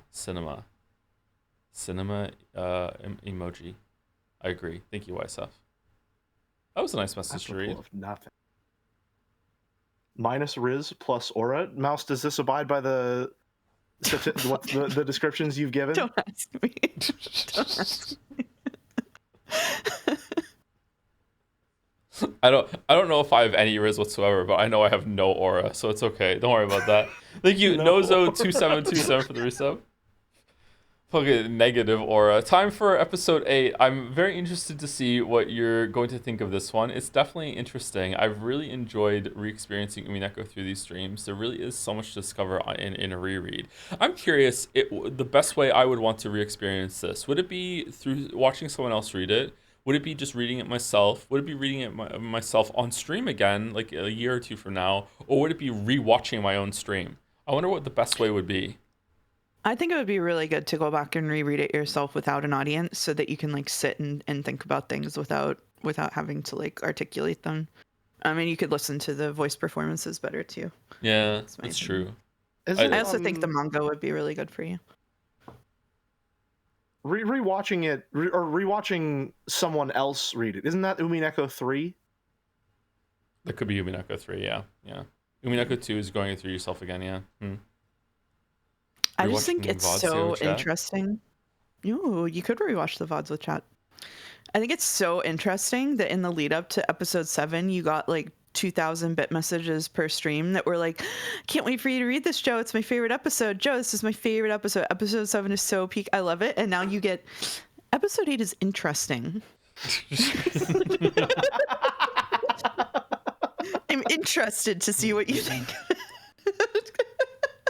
Emoji. I agree. Thank you, YSF. That was a nice message to read. Nothing. Minus Riz plus Aura. Mouse, does this abide by the descriptions you've given? Don't ask me. Don't ask me. I don't know if I have any Riz whatsoever, but I know I have no aura, so it's okay. Don't worry about that. Thank you, Nozo2727 for the resub. Fucking negative aura. Time for episode 8. I'm very interested to see what you're going to think of this one. It's definitely interesting. I've really enjoyed re-experiencing Umineko through these streams. There really is so much to discover in a reread. I'm curious, the best way I would want to re-experience this, would it be through watching someone else read it? Would it be just reading it myself? Would it be reading it myself on stream again, like a year or two from now? Or would it be re-watching my own stream? I wonder what the best way would be. I think it would be really good to go back and reread it yourself without an audience so that you can like sit and think about things without having to like articulate them. I mean, you could listen to the voice performances better too. Yeah, that's true. I also think the manga would be really good for you. Rewatching it or rewatching someone else read it. Isn't that Umineko 3? That could be Umineko 3, yeah. Umineko 2 is going through yourself again, yeah. I just think it's so interesting. Ooh, you could rewatch the VODs with chat. I think it's so interesting that in the lead up to episode 7, you got like 2,000 bit messages per stream that were like, can't wait for you to read this, Joe. It's my favorite episode. Joe, this is my favorite episode. Episode 7 is so peak. I love it. And now you get episode 8 is interesting. I'm interested to see what you think.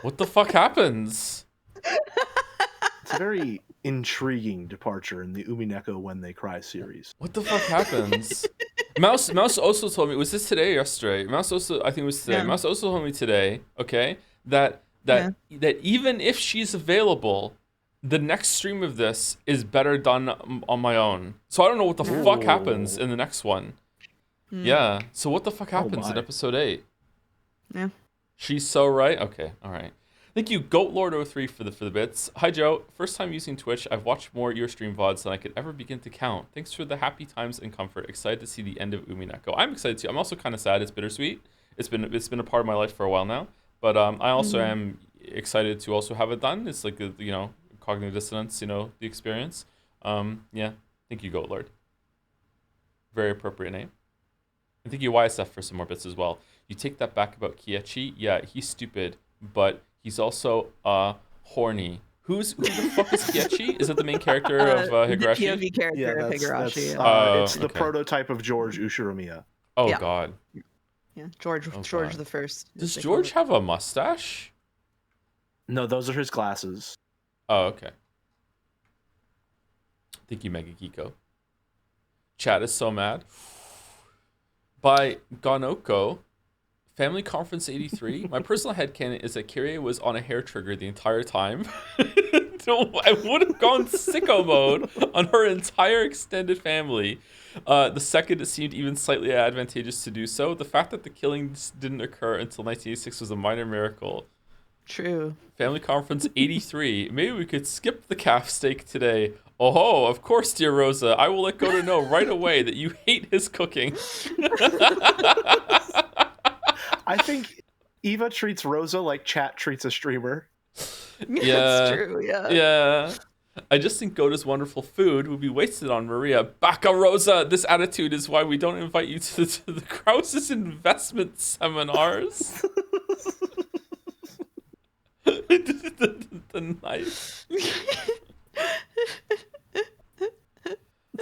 What the fuck happens? It's a very intriguing departure in the Umineko When They Cry series. What the fuck happens? Mouse also told me, was this today or yesterday? I think it was today. Yeah. Mouse also told me today, okay, that even if she's available, the next stream of this is better done on my own. So I don't know what the fuck happens in the next one. Yeah. So what the fuck happens in episode 8? Yeah. She's so right. Okay. All right. Thank you, GoatLord03 for the bits. Hi, Joe. First time using Twitch. I've watched more your stream VODs than I could ever begin to count. Thanks for the happy times and comfort. Excited to see the end of Umineko. I'm excited too. I'm also kind of sad. It's bittersweet. It's been a part of my life for a while now. But I also am excited to also have it done. It's like cognitive dissonance. The experience. Yeah. Thank you, GoatLord. Very appropriate name. And thank you, YSF, for some more bits as well. You take that back about Kiechi. Yeah, he's stupid, but he's also horny. Who the fuck is Kiechi? Is it the main character of Higurashi? The POV character of Higurashi. It's the prototype of George Ushiromiya. Oh, yeah. God. Yeah, George the First. Does George have a mustache? No, those are his glasses. Oh, okay. Thank you, Mega Geeko. Chat is so mad. By Ganoko, Family Conference 83. My personal headcanon is that Kyrie was on a hair trigger the entire time. I would have gone sicko mode on her entire extended family. The second it seemed even slightly advantageous to do so. The fact that the killings didn't occur until 1986 was a minor miracle. True. Family Conference 83. Maybe we could skip the calf steak today. Oh, of course, dear Rosa. I will let Goto know right away that you hate his cooking. I think Eva treats Rosa like chat treats a streamer. Yeah, That's true. Yeah. Yeah. I just think Goto's wonderful food would be wasted on Maria. Baka Rosa, this attitude is why we don't invite you to the Krause's investment seminars. the knife.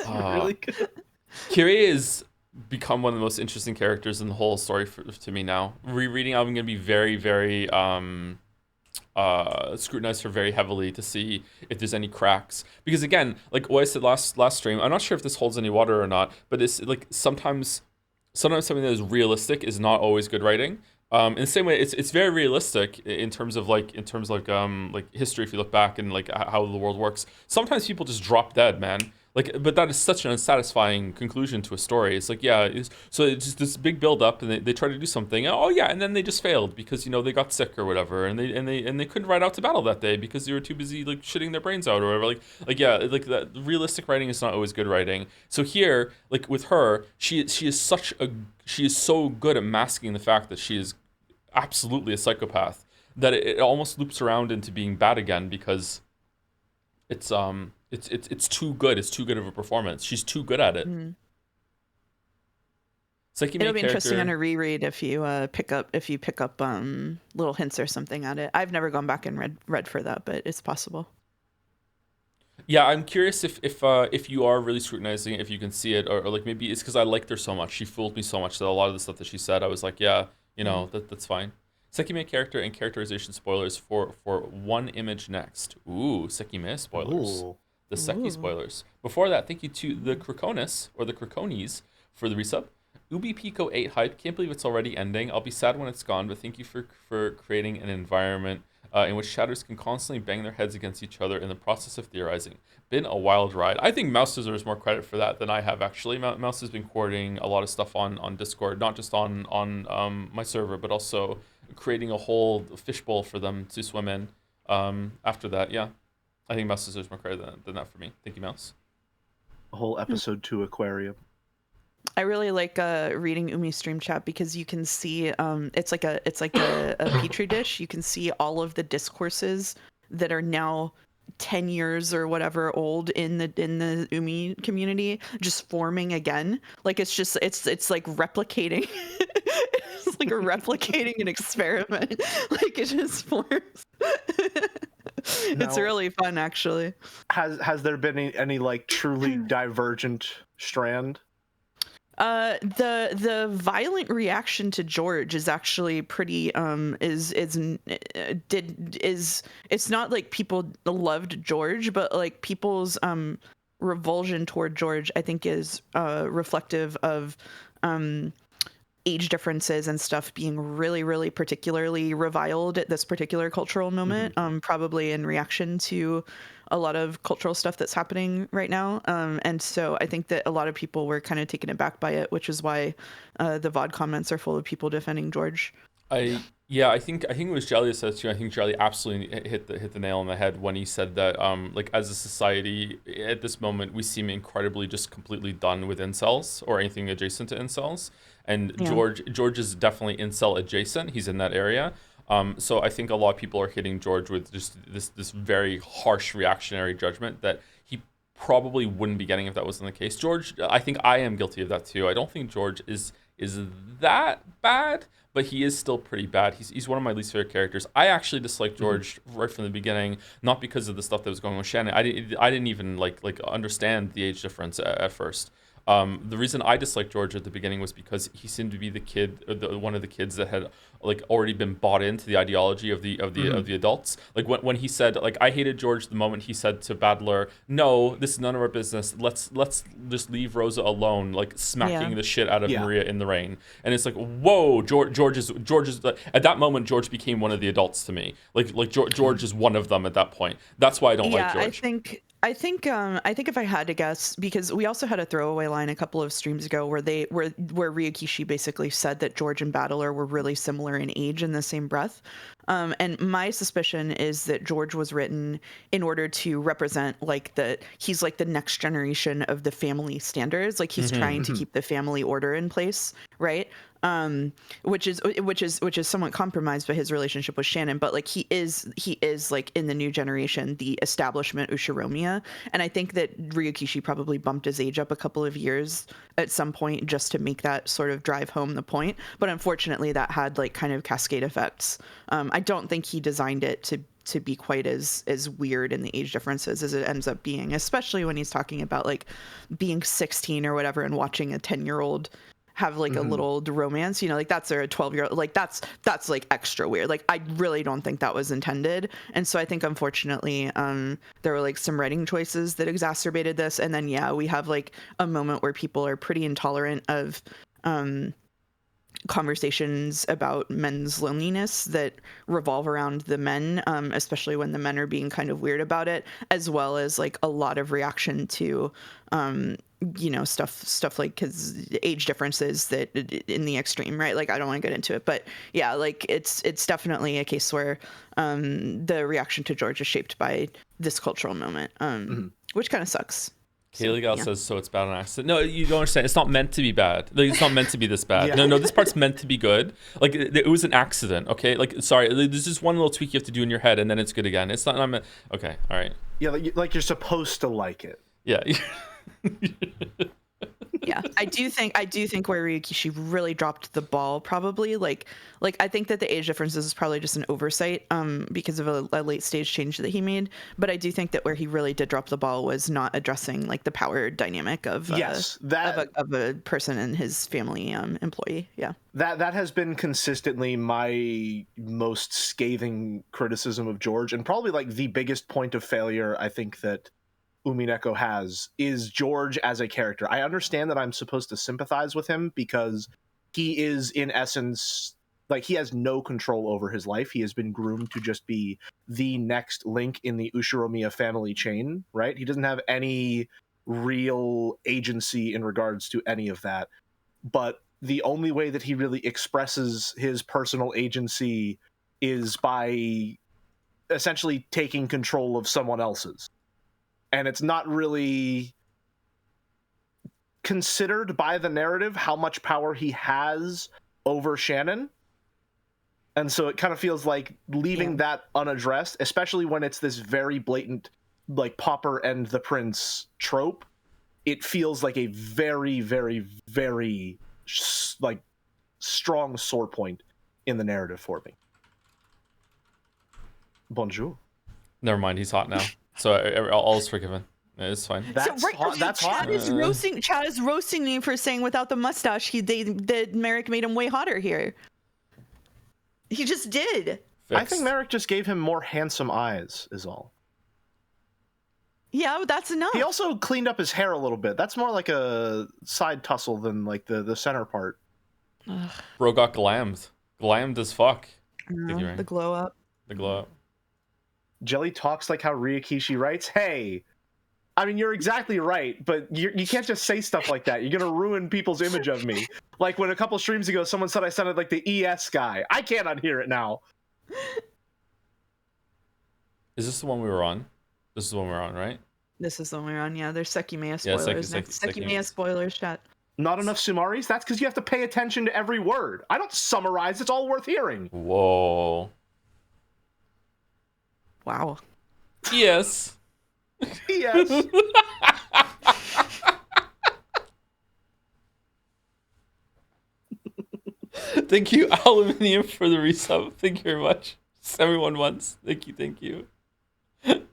Really good. Kyrie has become one of the most interesting characters in the whole story to me now. Rereading, I'm going to be very, very scrutinize her very heavily to see if there's any cracks, because again, like what I said last stream, I'm not sure if this holds any water or not, but it's like sometimes something that is realistic is not always good writing. In the same way, it's very realistic in terms of like history. If you look back and like how the world works, sometimes people just drop dead, man. Like, but that is such an unsatisfying conclusion to a story. It's like, yeah, so it's just this big build up, and they try to do something. Oh yeah, and then they just failed because they got sick or whatever, and they couldn't ride out to battle that day because they were too busy like shitting their brains out or whatever. Like yeah, like that realistic writing is not always good writing. So here, like with her, she is so good at masking the fact that she is absolutely a psychopath that it almost loops around into being bad again because it's too good. It's too good of a performance. She's too good at it. Mm-hmm. It'll be interesting on a reread if you pick up little hints or something at it. I've never gone back and read for that, but it's possible. Yeah, I'm curious if you are really scrutinizing it, if you can see it, or like maybe it's because I liked her so much. She fooled me so much that a lot of the stuff that she said, I was like, yeah, that's fine. Sekime character and characterization spoilers for one image next. Ooh, Sekime spoilers. Ooh. The Seki spoilers. Before that, thank you to the Krakonis, or the Krakonis, for the resub. Ubi Pico 8 hype. Can't believe it's already ending. I'll be sad when it's gone, but thank you for creating an environment in which shadows can constantly bang their heads against each other in the process of theorizing. Been a wild ride. I think Mouse deserves more credit for that than I have, actually. Mouse has been coordinating a lot of stuff on Discord, not just on my server, but also creating a whole fishbowl for them to swim in. After that, yeah. I think Mouse deserves more credit than that for me. Thank you, Mouse. A whole episode 2 aquarium. I really like reading Umi's stream chat because you can see it's like a petri dish. You can see all of the discourses that are now 10 years or whatever old in the Umi community just forming again. Like it's like replicating. It's like replicating an experiment. Like it just forms. It's really fun, actually. Has there been any like truly divergent strand? The violent reaction to George is actually pretty it's not like people loved George, but like people's revulsion toward George I think is reflective of age differences and stuff being really, really particularly reviled at this particular cultural moment, probably in reaction to a lot of cultural stuff that's happening right now. And so I think that a lot of people were kind of taken aback by it, which is why the VOD comments are full of people defending George. I think it was Jelly that said too. I think Jelly absolutely hit the nail on the head when he said that like as a society at this moment we seem incredibly just completely done with incels or anything adjacent to incels. And yeah. George is definitely incel adjacent. He's in that area. So I think a lot of people are hitting George with just this very harsh reactionary judgment that he probably wouldn't be getting if that wasn't the case. George, I think I am guilty of that too. I don't think George is that bad, but he is still pretty bad. He's one of my least favorite characters. I actually disliked George right from the beginning, not because of the stuff that was going on with Shannon. I didn't even like understand the age difference at first. The reason I disliked George at the beginning was because he seemed to be the kid, one of the kids that had like already been bought into the ideology of the adults. Like when he said, like, I hated George the moment he said to Battler, "No, this is none of our business. Let's just leave Rosa alone," like smacking the shit out of Maria in the rain. And it's like, whoa, George is at that moment George became one of the adults to me. Like George is one of them at that point. That's why I don't like George. I think if I had to guess, because we also had a throwaway line a couple of streams ago where Ryukishi basically said that George and Battler were really similar in age in the same breath. And my suspicion is that George was written in order to represent like he's like the next generation of the family standards. Like he's trying to keep the family order in place, right? Which is somewhat compromised by his relationship with Shannon. But like he is like in the new generation, the establishment Ushiromiya. And I think that Ryukishi probably bumped his age up a couple of years at some point just to make that sort of drive home the point. But unfortunately, that had like kind of cascade effects. I don't think he designed it to be quite as weird in the age differences as it ends up being, especially when he's talking about like being 16 or whatever and watching a 10-year-old have like a little romance, you know, like that's a 12-year-old, like that's like extra weird. Like I really don't think that was intended. And so I think unfortunately there were like some writing choices that exacerbated this. And then we have like a moment where people are pretty intolerant of conversations about men's loneliness that revolve around the men, especially when the men are being kind of weird about it, as well as like a lot of reaction to you know, stuff like his age differences that in the extreme, right? Like I don't want to get into it, but yeah, like it's definitely a case where the reaction to George is shaped by this cultural moment, which kind of sucks. Kaylee Gal says, so it's bad on accident. No, you don't understand. It's not meant to be bad. Like, it's not meant to be this bad. No, this part's meant to be good. Like, it was an accident, okay? Like, sorry, there's just one little tweak you have to do in your head, and then it's good again. It's not, okay, all right. Yeah, like you're supposed to like it. Yeah. Yeah, I do think where Ryukishi really dropped the ball, probably like I think that the age differences is probably just an oversight because of a late stage change that he made. But I do think that where he really did drop the ball was not addressing like the power dynamic of of a person and his family employee. Yeah, that has been consistently my most scathing criticism of George, and probably like the biggest point of failure I think that Umineko has is George as a character. I understand that I'm supposed to sympathize with him because he is in essence like he has no control over his life. He has been groomed to just be the next link in the Ushiromiya family chain, right? He doesn't have any real agency in regards to any of that. But the only way that he really expresses his personal agency is by essentially taking control of someone else's. And it's not really considered by the narrative how much power he has over Shannon. And so it kind of feels like leaving that unaddressed, especially when it's this very blatant, like, pauper and the prince trope. It feels like a very, very, very, like, strong sore point in the narrative for me. Bonjour. Never mind, he's hot now. So all is forgiven. It's fine. That's hot. That's Chad is roasting me for saying without the mustache, that Merrick made him way hotter here. He just did. Fixed. I think Merrick just gave him more handsome eyes, is all. Yeah, that's enough. He also cleaned up his hair a little bit. That's more like a side tussle than like the center part. Bro got glammed. Glammed as fuck. The glow up. The glow up. Jelly talks like how Ryukishi writes. Hey, I mean, you're exactly right, but you can't just say stuff like that. You're going to ruin people's image of me. Like when a couple streams ago, someone said I sounded like the ES guy. I can't unhear it now. Is this the one we were on? This is the one we're on, right? This is the one we're on, yeah. There's Sekimea spoilers. Sekimea spoilers, chat. Not enough Sumaris? That's because you have to pay attention to every word. I don't summarize. It's all worth hearing. Whoa. Wow. Yes. Yes. Thank you, Aluminium, for the resub. Thank you very much. Everyone once. Thank you.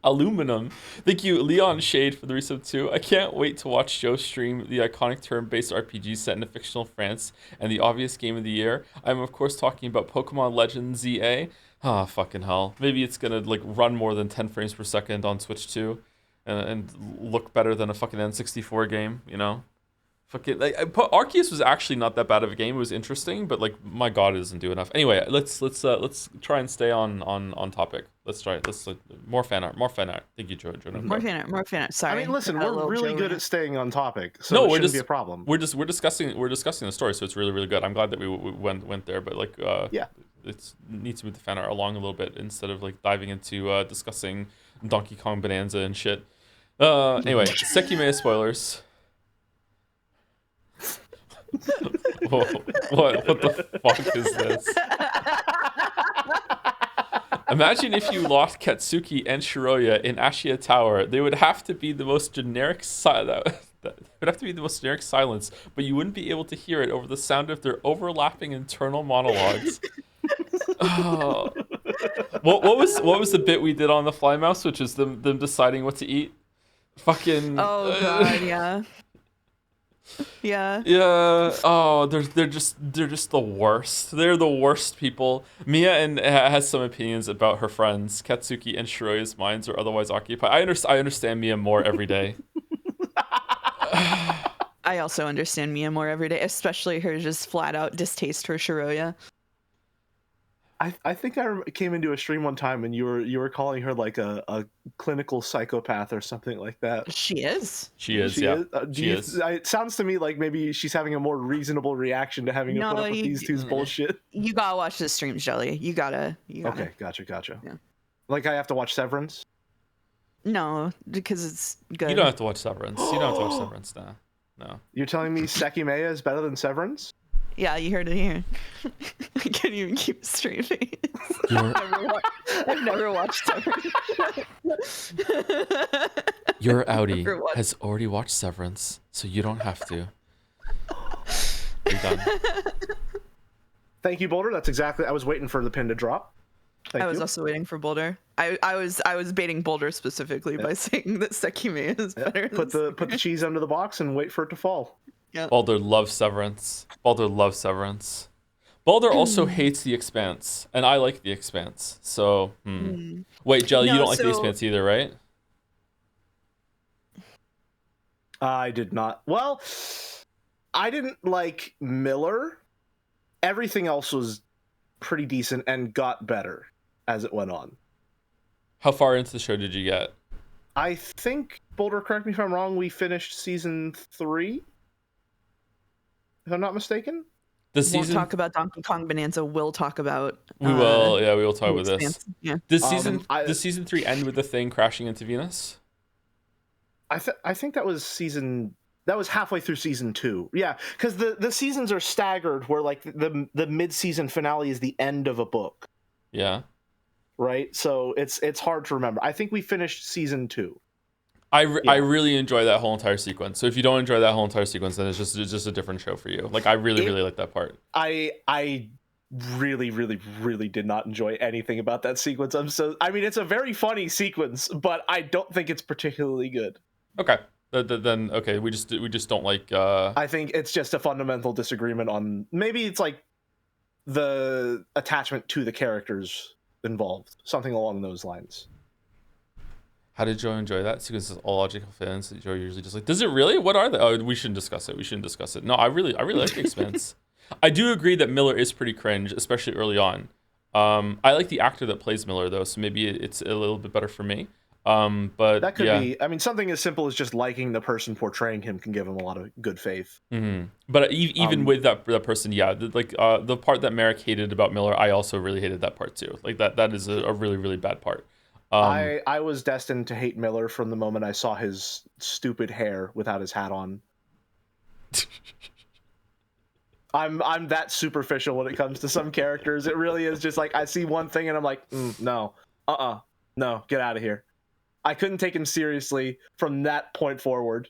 Aluminum. Thank you, Leon Shade, for the resub too. I can't wait to watch Joe stream the iconic turn-based RPG set in a fictional France and the obvious game of the year. I'm of course talking about Pokemon Legends ZA. Ah, fucking hell. Maybe it's gonna like run more than 10 frames per second on Switch 2 and look better than a fucking N64 game, you know? Fucking like Arceus was actually not that bad of a game. It was interesting, but like my god, it doesn't do enough. Anyway, let's try and stay on topic. Let's try it. More fan art. Thank you, Jonah. More fan art. Sorry. I mean, listen, we're really good at staying on topic, so it shouldn't be a problem. We're discussing the story, so it's really, really good. I'm glad that we went there, but like yeah. it needs to move the fan art along a little bit instead of like diving into discussing Donkey Kong Bonanza and shit. Anyway, Sekime spoilers. Whoa, what the fuck is this? Imagine if you lost Katsuki and Shiroya in Ashiya Tower. They would have to be the most generic that would have to be the most generic silence, but you wouldn't be able to hear it over the sound of their overlapping internal monologues. Oh. What was the bit we did on the Fly Mouse, which is them deciding what to eat? Fucking. Oh god, yeah. Yeah. Yeah. Oh, they're just the worst. They're the worst people. Mia has some opinions about her friends. Katsuki and Shiroya's minds are otherwise occupied. I understand Mia more every day. I also understand Mia more every day, especially her just flat out distaste for Shiroya. I think I came into a stream one time and you were calling her like a clinical psychopath or something like that. She is. She is. Yeah. She is. It sounds to me like maybe she's having a more reasonable reaction to having to put up with these two's bullshit. You gotta watch the streams, Jelly. You gotta. Okay, gotcha. Yeah. Like I have to watch Severance? No, because it's good. You don't have to watch Severance. You don't have to watch Severance now. No. You're telling me Sekimea is better than Severance? Yeah, you heard it here. I can't even keep a straight face. I've never watched Severance. Your Audi has already watched Severance, so you don't have to. You're done. Thank you, Boulder. That's exactly. I was waiting for the pin to drop. I was also waiting for Boulder. I was baiting Boulder specifically by saying that Sekime is better. Put the cheese under the box and wait for it to fall. Yeah. Baldur loves Severance. Baldur also hates The Expanse, and I like The Expanse. So, Wait, Jelly, you don't like The Expanse either, right? I did not. Well, I didn't like Miller. Everything else was pretty decent and got better as it went on. How far into the show did you get? I think, Boulder, correct me if I'm wrong, we finished season 3? If I'm not mistaken? Won't talk about Donkey Kong Bonanza. We'll talk about. We will. Yeah, we will talk about this. Yeah. Does season 3 end with the thing crashing into Venus? I think that was halfway through season 2. Yeah, because the seasons are staggered, where like the mid-season finale is the end of a book. Yeah. Right. So it's hard to remember. I think we finished season 2. I really enjoy that whole entire sequence. So if you don't enjoy that whole entire sequence, then it's just a different show for you. Like I really like that part. I really did not enjoy anything about that sequence. I mean, it's a very funny sequence, but I don't think it's particularly good. Okay. Then okay, we just don't like. I think it's just a fundamental disagreement on maybe it's like the attachment to the characters involved, something along those lines. How did Joe enjoy that? Because it's all logical fans. Joe usually just like, does it really? What are they? Oh, we shouldn't discuss it. No, I really like The Expanse. I do agree that Miller is pretty cringe, especially early on. I like the actor that plays Miller though, so maybe it's a little bit better for me. But that could be. I mean, something as simple as just liking the person portraying him can give him a lot of good faith. Mm-hmm. But even with that person, the part that Merrick hated about Miller, I also really hated that part too. Like that is a really bad part. I was destined to hate Miller from the moment I saw his stupid hair without his hat on. I'm that superficial when it comes to some characters. It really is just like I see one thing and I'm like, no, no, get out of here. I couldn't take him seriously from that point forward.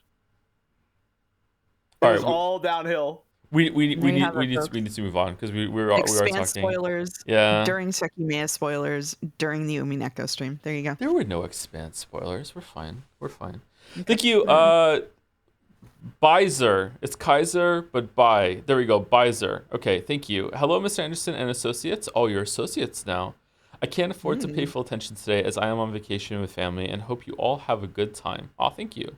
It was all downhill. We need to move on because we were talking spoilers. Yeah. During Sekimea spoilers during the Umineko stream. There you go. There were no Expanse spoilers. We're fine. Okay. Thank you. Bizer. It's Kaiser, but bye. There we go. Bizer. Okay. Thank you. Hello, Mr. Anderson and associates. Oh, you're associates now. I can't afford to pay full attention today as I am on vacation with family and hope you all have a good time. Oh, thank you.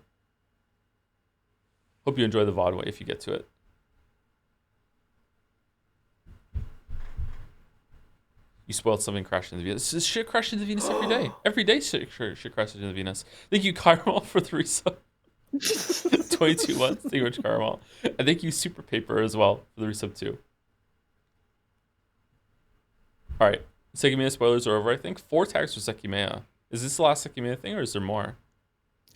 Hope you enjoy the VOD if you get to it. You spoiled something, crashed into Venus. This shit crashed into Venus every day. Every day shit crashes into Venus. Thank you, Caramel, for the resub. 22 months. Thank you much, Caramel. And thank you, Super Paper, as well, for the resub too. All right. Sekimea spoilers are over, I think. 4 tags for Sekimea. Is this the last Sekimea thing, or is there more?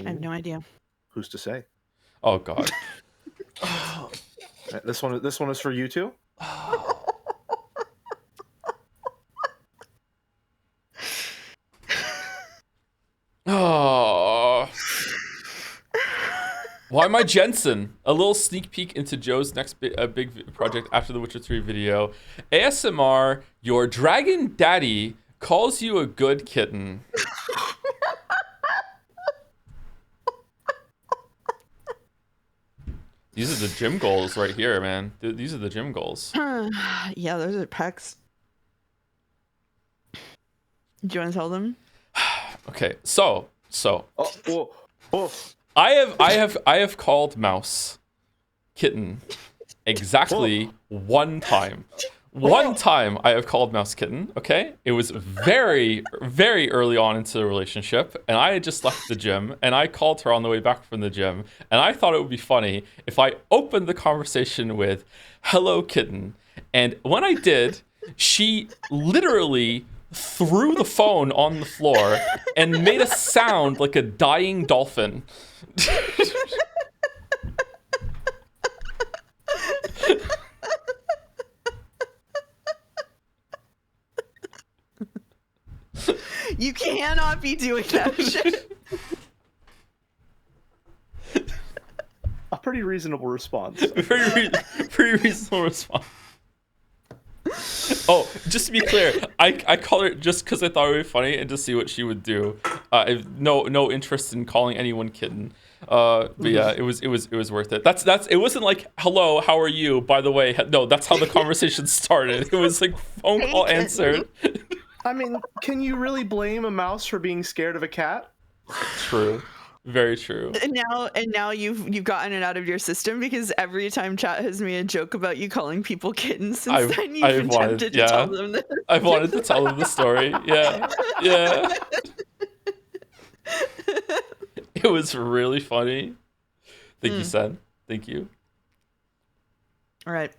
I have no idea. Who's to say? Oh, God. This one is for you too? Oh. Why am I Jensen? A little sneak peek into Joe's next big project after the Witcher 3 video. ASMR, your dragon daddy calls you a good kitten. These are the gym goals right here, man. These are the gym goals. Yeah, those are pecs. Do you want to tell them? Okay, so. Oh. I have called Mouse kitten exactly one time. One time I have called Mouse kitten, okay? It was very, very early on into the relationship, and I had just left the gym, and I called her on the way back from the gym, and I thought it would be funny if I opened the conversation with, "Hello, kitten." And when I did, she literally threw the phone on the floor and made a sound like a dying dolphin. You cannot be doing that shit. A pretty reasonable response. Pretty reasonable response. Oh, just to be clear, I called her just because I thought it would be funny and to see what she would do. I have no interest in calling anyone kitten. But yeah, it was worth it. That's it wasn't like, "Hello, how are you? By the way," no, that's how the conversation started. It was like phone call answered. I mean, can you really blame a mouse for being scared of a cat? True. Very true. And now you've gotten it out of your system, because every time chat has made a joke about you calling people kittens since then, you've been tempted to tell them this. I've wanted to tell them the story. Yeah. It was really funny. Thank you, Sen. Thank you. All right.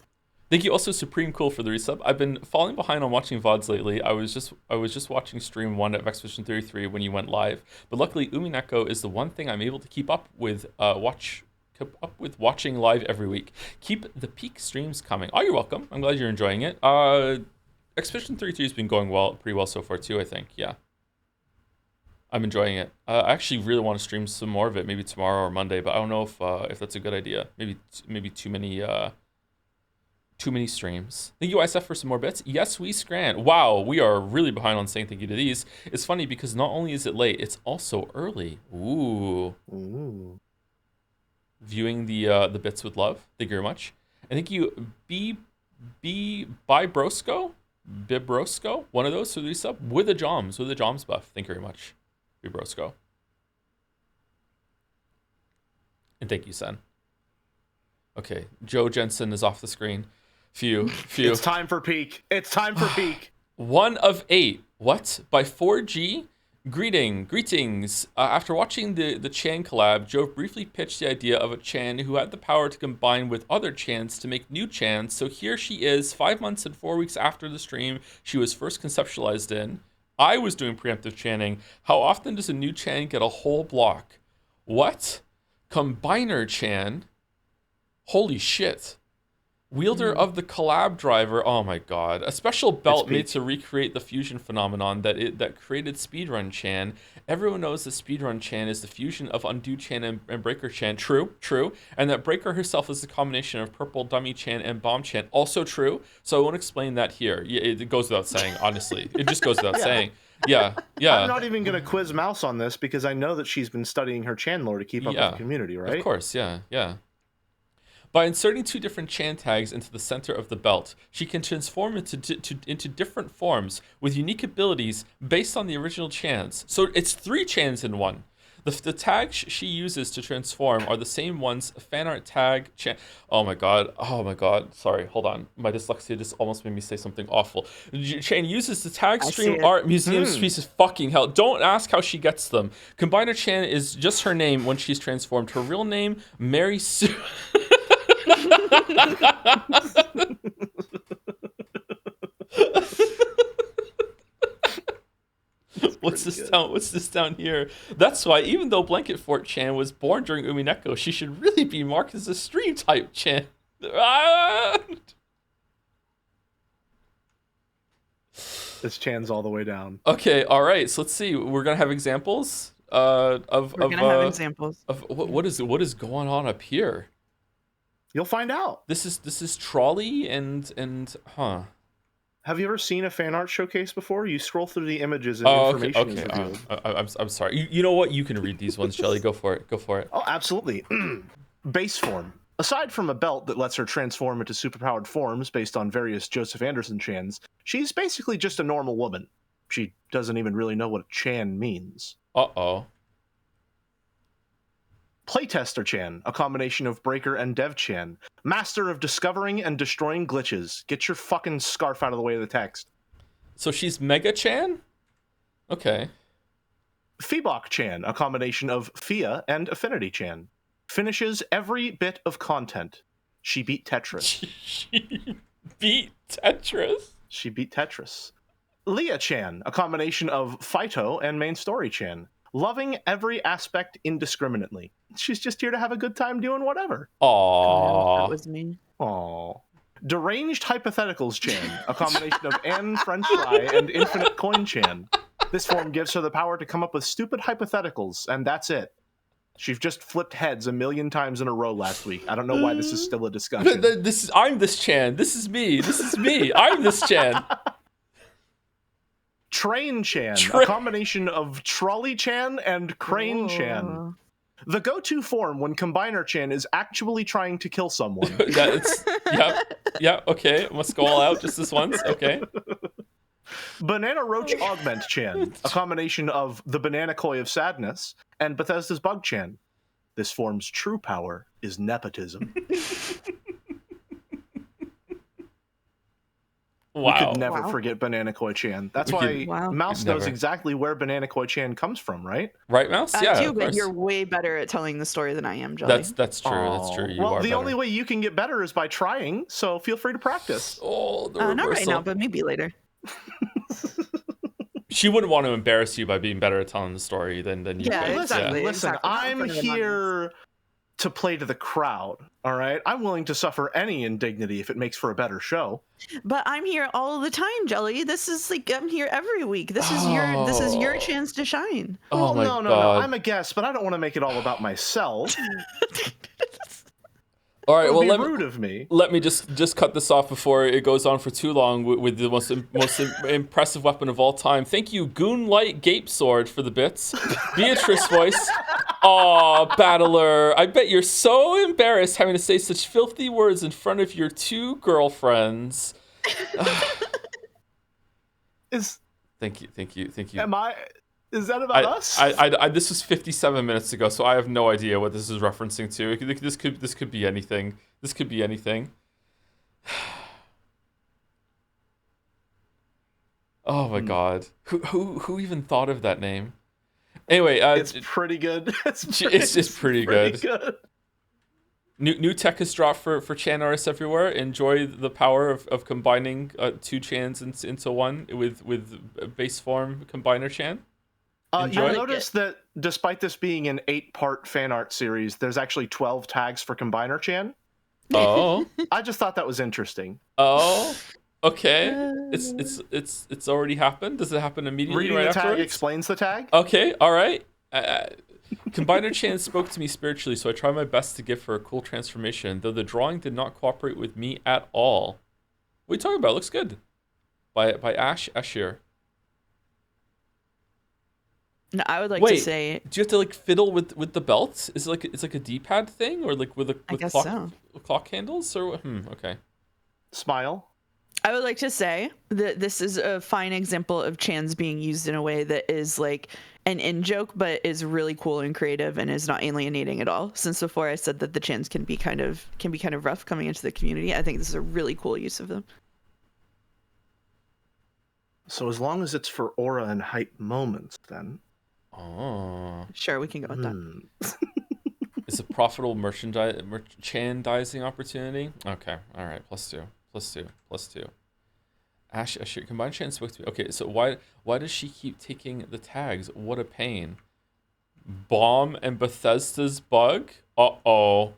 Thank you also, Supreme Cool, for the resub. I've been falling behind on watching VODs lately. I was just watching stream 1 of Expedition 33 when you went live. But luckily, Umineko is the one thing I'm able to keep up with watching live every week. Keep the peak streams coming. Oh, you're welcome. I'm glad you're enjoying it. Expedition 33 has been going pretty well so far too, I think. Yeah. I'm enjoying it. I actually really want to stream some more of it, maybe tomorrow or Monday, but I don't know if that's a good idea. Maybe too many streams. Thank you, ISF, for some more bits. Yes, we scran. Wow, we are really behind on saying thank you to these. It's funny because not only is it late, it's also early. Ooh. Viewing the bits with love. Thank you very much. And thank you, Bibrosco, one of those for the resub with a Joms buff. Thank you very much, Bibrosco. And thank you, Sen. Okay, Joe Jensen is off the screen. Phew. It's time for peak. 1 of 8. What? By 4G? Greetings. After watching the Chan collab, Joe briefly pitched the idea of a Chan who had the power to combine with other Chans to make new Chans. So here she is, 5 months and 4 weeks after the stream she was first conceptualized in. I was doing preemptive chanting. How often does a new Chan get a whole block? What? Combiner Chan? Holy shit. Wielder of the collab driver. Oh my god. A special belt made to recreate the fusion phenomenon that created Speedrun Chan. Everyone knows that Speedrun Chan is the fusion of Undo Chan and Breaker Chan. True. And that Breaker herself is the combination of Purple Dummy Chan and Bomb Chan. Also true. So I won't explain that here. It goes without saying, honestly. It just goes without saying. Yeah. I'm not even going to quiz Mouse on this because I know that she's been studying her Chan lore to keep up with the community, right? Of course, yeah. By inserting 2 different Chan tags into the center of the belt, she can transform into different forms with unique abilities based on the original Chans. So it's 3 Chans in one. The tags she uses to transform are the same ones fan art tag Chan. Oh my god. Sorry, hold on. My dyslexia just almost made me say something awful. Chan uses the tag stream art museum pieces. Fucking hell. Don't ask how she gets them. Combiner Chan is just her name when she's transformed. Her real name, Mary Sue. What's this down here? That's why, even though Blanket Fort Chan was born during Umineko, she should really be marked as a stream type Chan. Ah! This Chan's all the way down. Okay, all right. So let's see. We're gonna have examples of examples of what is going on up here. You'll find out. This is Trolley and huh. Have you ever seen a fan art showcase before? You scroll through the images and information is revealed. I'm sorry. You know what? You can read these ones, Shelly. Go for it. Oh, absolutely. Base form. Aside from a belt that lets her transform into superpowered forms based on various Joseph Anderson Chans, she's basically just a normal woman. She doesn't even really know what a Chan means. Uh-oh. Playtester Chan, a combination of Breaker and Dev Chan. Master of discovering and destroying glitches. Get your fucking scarf out of the way of the text. So she's Mega Chan? Okay. Feebok Chan, a combination of Fia and Affinity Chan. Finishes every bit of content. She beat Tetris. She beat Tetris? She beat Tetris. Leah Chan, a combination of Phyto and Main Story Chan. Loving every aspect indiscriminately. She's just here to have a good time doing whatever. Aww. That was me. Aww. Deranged Hypotheticals Chan, a combination of Anne French Fry and Infinite Coin Chan. This form gives her the power to come up with stupid hypotheticals, and that's it. She's just flipped heads a million times in a row last week. I don't know why this is still a discussion. I'm this Chan. This is me. I'm this Chan. Train Chan, a combination of Trolley Chan and Crane Chan. The go-to form when Combiner Chan is actually trying to kill someone. Yeah, okay. Must go all out just this once. Okay. Banana Roach Augment Chan, a combination of the Banana Koi of Sadness and Bethesda's Bug Chan. This form's true power is nepotism. Wow. We could never forget Banana Koi Chan. That's why Mouse knows exactly where Banana Koi Chan comes from, right? Right, Mouse? Yeah. I do, but you're way better at telling the story than I am, Jelly. That's true. That's true. Well, the only way you can get better is by trying, so feel free to practice. Oh, the reversal. Not right now, but maybe later. She wouldn't want to embarrass you by being better at telling the story than you. Yeah, exactly. Listen, I'm here to play to the crowd, all right? I'm willing to suffer any indignity if it makes for a better show. But I'm here all the time, Jelly. This is like I'm here every week. This is your chance to shine. Oh my no. I'm a guest, but I don't want to make it all about myself. All right, well, let me just cut this off before it goes on for too long with the most impressive weapon of all time. Thank you, Goonlight Gape Sword, for the bits. Beatrice voice. Aw, Battler, I bet you're so embarrassed having to say such filthy words in front of your two girlfriends. Thank you. Is that about us? This was 57 minutes ago, so I have no idea what this is referencing to. This could be anything. This could be anything. Oh my god. Who even thought of that name? Anyway, it's pretty good. It's just pretty good. New tech is dropped for Chan artists everywhere. Enjoy the power of combining two Chans into one with base form Combiner Chan. You'll notice that despite this being an 8-part fan art series, there's actually 12 tags for Combiner Chan. Oh. I just thought that was interesting. Oh. Okay. It's already happened. Does it happen immediately? Reading right the tag afterwards? explains the tag. Okay. All right. Combiner Chan spoke to me spiritually, so I tried my best to give her a cool transformation, though the drawing did not cooperate with me at all. What are you talking about? It looks good. By Ash Ashir. No, I would like to say. Do you have to like fiddle with the belts? Is it it's like a D-pad thing, or like with clock handles, or okay. Smile. I would like to say that this is a fine example of Chans being used in a way that is like an in-joke, but is really cool and creative and is not alienating at all. Since before I said that the Chans can be kind of rough coming into the community, I think this is a really cool use of them. So as long as it's for aura and hype moments, then. Oh. Sure, we can go with that. It's a profitable merchandising opportunity. Okay, all right. +2. Ash, combined chant spoke to me. Okay, so why does she keep taking the tags? What a pain. Bomb and Bethesda's bug? Uh-oh.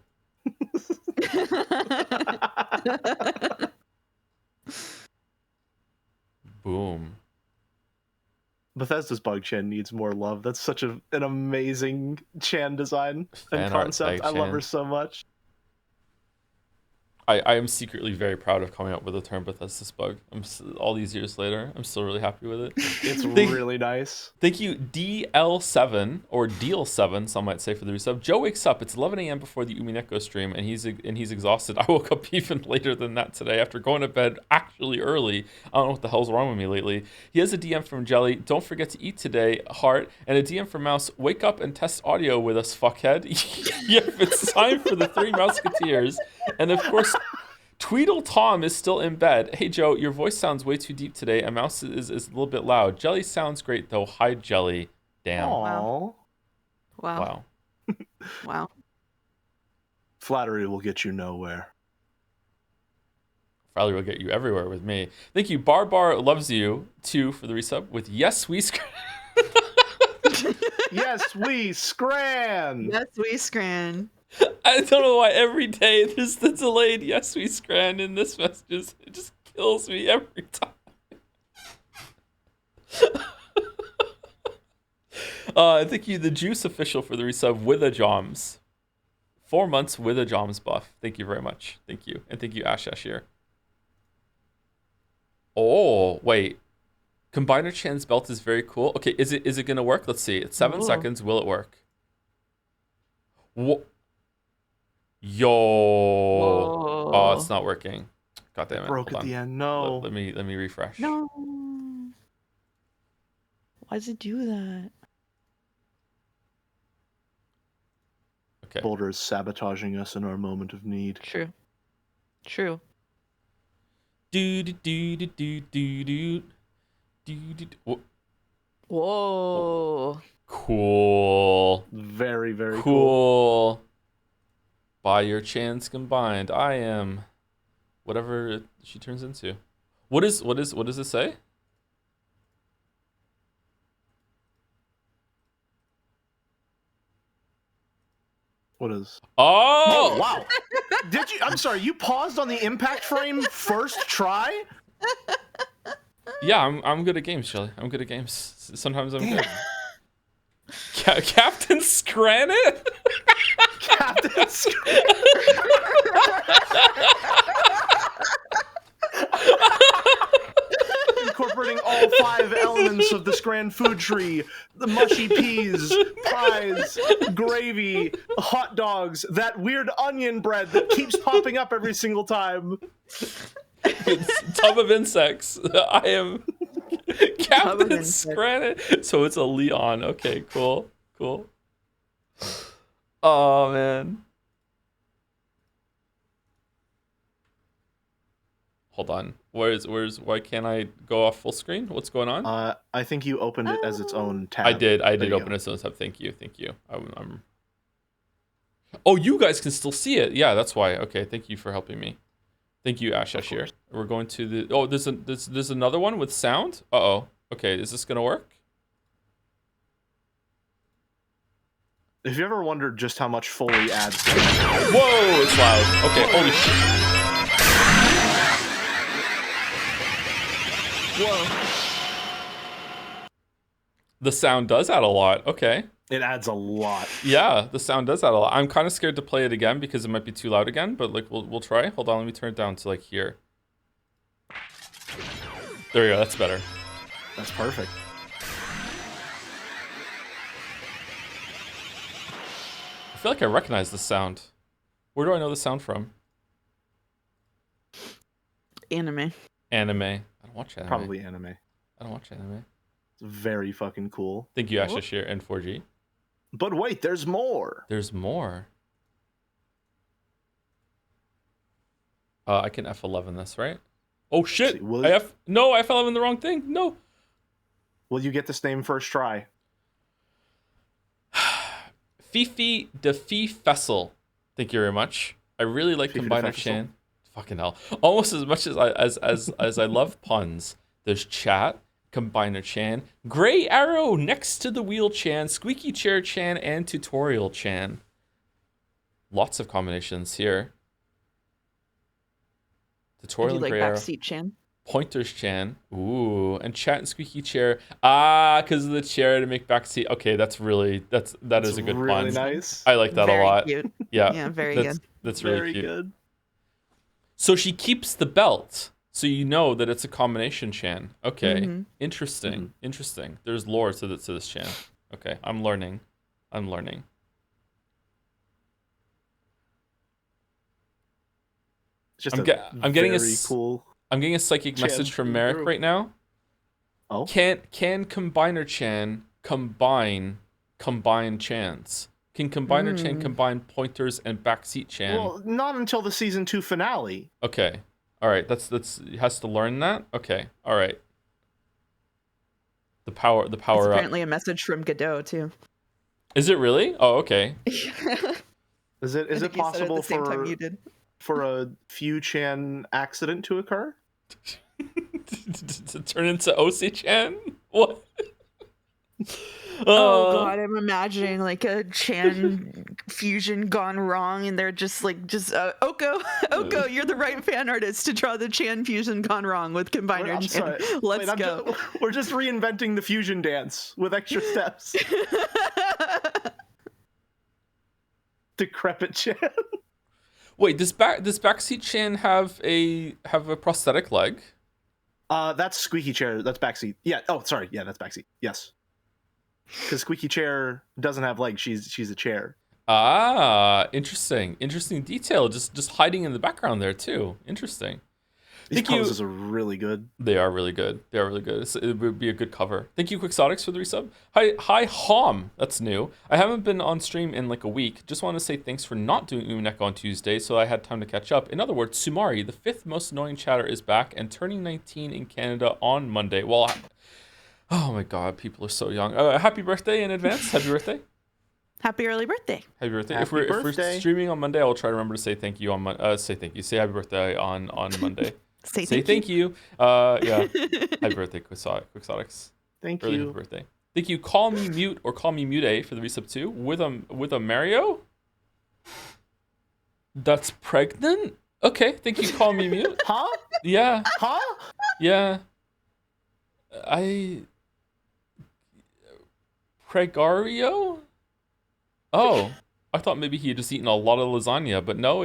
Boom. Bethesda's Bug Chan needs more love. That's such an amazing Chan design and Fan art concept. by I love her Chan. so much. I am secretly very proud of coming up with the term Bethesda's bug. All these years later, I'm still really happy with it. It's really nice. Thank you, DL7 or Deal7, some might say, for the resub. Joe wakes up. It's 11 a.m. before the Umineko stream, and he's exhausted. I woke up even later than that today after going to bed actually early. I don't know what the hell's wrong with me lately. He has a DM from Jelly. Don't forget to eat today, heart, and a DM from Mouse. Wake up and test audio with us, fuckhead. Yep, it's time for the Three Mouseketeers, and of course. Tweedle Tom is still in bed. Hey, Joe, your voice sounds way too deep today. A mouse is a little bit loud. Jelly sounds great, though. Hi, Jelly. Damn. Aww. Wow. Wow. Flattery will get you nowhere. Flattery will get you everywhere with me. Thank you. Bar loves you, too, for the resub with Yes, We Yes, we scran! Yes, we scran. I don't know why every day there's the delayed Yes, We scran in this messages. It just kills me every time. Thank you, the Juice official, for the resub with a Joms. 4 months with a Joms buff. Thank you very much. Thank you. And thank you, Ash Ashir. Oh, wait. Combiner Chan's belt is very cool. Okay, is it gonna work? Let's see. It's 7 seconds. Will it work? Whoa. Yo. Whoa. Oh, it's not working. God damn it. Broke at the end. No. Let me refresh. No. Why does it do that? Okay. Boulder is sabotaging us in our moment of need. True. Do do do do do do do do. Whoa. Cool. Very, very cool. By your chance combined, I am whatever she turns into. What does it say? What is? Oh, wow! Did you? I'm sorry. You paused on the impact frame first try. Yeah, I'm good at games, Shelly. I'm good at games. Sometimes I'm good. Captain Scranit? Captain Scranit. Incorporating all 5 elements of the Scran food tree: the mushy peas, pies, gravy, hot dogs, that weird onion bread that keeps popping up every single time. Tub of insects. I am Captain Scranit. So it's a Leon. Okay, cool. Oh man. Hold on. Why can't I go off full screen? What's going on? I think you opened it as its own tab. I did open it as its own tab. Thank you. Oh, you guys can still see it. Yeah, that's why. Okay, thank you for helping me. Thank you, Ash Ashir. We're going to the... Oh, there's another one with sound? Uh-oh. Okay, is this going to work? If you ever wondered just how much Foley adds to Whoa, it's loud. Okay, holy shit. Whoa. The sound does add a lot. Okay. It adds a lot. Yeah, the sound does add a lot. I'm kind of scared to play it again because it might be too loud again, but like we'll try. Hold on, let me turn it down to like here. There we go, that's better. That's perfect. I feel like I recognize this sound. Where do I know the sound from? Anime. I don't watch anime. Probably anime. I don't watch anime. It's very fucking cool. Thank you, Ash Ashir and 4G. But wait, there's more. There's more. I can F11 this, right? Oh shit! I F11 the wrong thing. No. Will you get this name first try? Fifi de Fi Fessel. Thank you very much. I really like Combiner Chan. Fucking hell. Almost as much as I love puns, there's chat, Combiner Chan, Gray Arrow next to the wheel Chan, Squeaky Chair Chan, and Tutorial Chan. Lots of combinations here. Tutorial and like Gray Arrow. backseat Chan. Pointers Chan. Ooh, and Chat and Squeaky Chair. Ah, because of the chair to make backseat. Okay, that is a good really pun. nice. I like that Very a lot. cute. Yeah. Yeah, very that's, good. That's really Very cute. good. So she keeps the belt, so you know that it's a combination Chan. Okay, interesting. Interesting. There's lore to this Chan. Okay, I'm learning. It's just I'm getting very cool. I'm getting a psychic Chan message from through Merrick group. right now. Oh, Can Combiner Chan combine Chans? Can Combiner Chan combine Pointers and Backseat Chan? well, not until the season 2 finale. Okay. All right. That's he has to learn that. Okay. All right. The power It's up. apparently a message from Godot too. Is it really? Oh, okay. Is it possible at the same time you did. for a Few Chan accident to occur? To turn into OC Chan? What? Oh god, I'm imagining like a Chan fusion gone wrong, and they're just Oko, you're the right fan artist to draw the Chan fusion gone wrong with Combiner I'm Chan. sorry. Let's go. We're just reinventing the fusion dance with extra steps. Decrepit Chan. Wait, does Backseat Chan have a prosthetic leg? That's Squeaky Chair. That's Backseat. Yeah. Oh, sorry. Yeah, that's Backseat. Yes. Because Squeaky Chair doesn't have legs. She's a chair. Ah, interesting detail. Just hiding in the background there too. Interesting. These poses are really good. They are really good. It would be a good cover. Thank you, Quixotics, for the resub. Hi, Hom. That's new. I haven't been on stream in like a week. Just want to say thanks for not doing Umineko on Tuesday, so I had time to catch up. In other words, Sumari, the 5th most annoying chatter, is back and turning 19 in Canada on Monday. Well, oh my God, people are so young. Happy birthday in advance. Happy birthday. Happy early birthday. Happy birthday. Happy If we're birthday. streaming on Monday, I will try to remember to say thank you on say happy birthday on Monday. Say thank you. Yeah. Happy birthday, Quixotics. Thank Early you. birthday. Thank you. Call me mute or call me mute for the resub too. With a Mario. That's pregnant. Okay. Thank you. Call me mute. Huh? Yeah. Huh? Yeah. Pregario? Oh. I thought maybe he had just eaten a lot of lasagna, but no,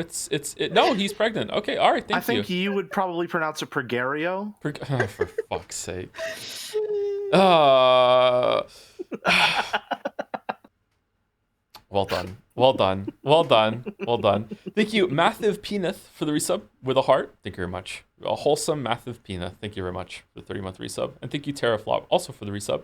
no, he's pregnant. Okay, all right, I think you would probably pronounce it Pregario. Oh, for fuck's sake. Well done. Thank you, Mathiv Peanut, for the resub with a heart. Thank you very much. A wholesome Mathiv Peanut. Thank you very much for the 30-month resub. And thank you, Terraflop, also for the resub.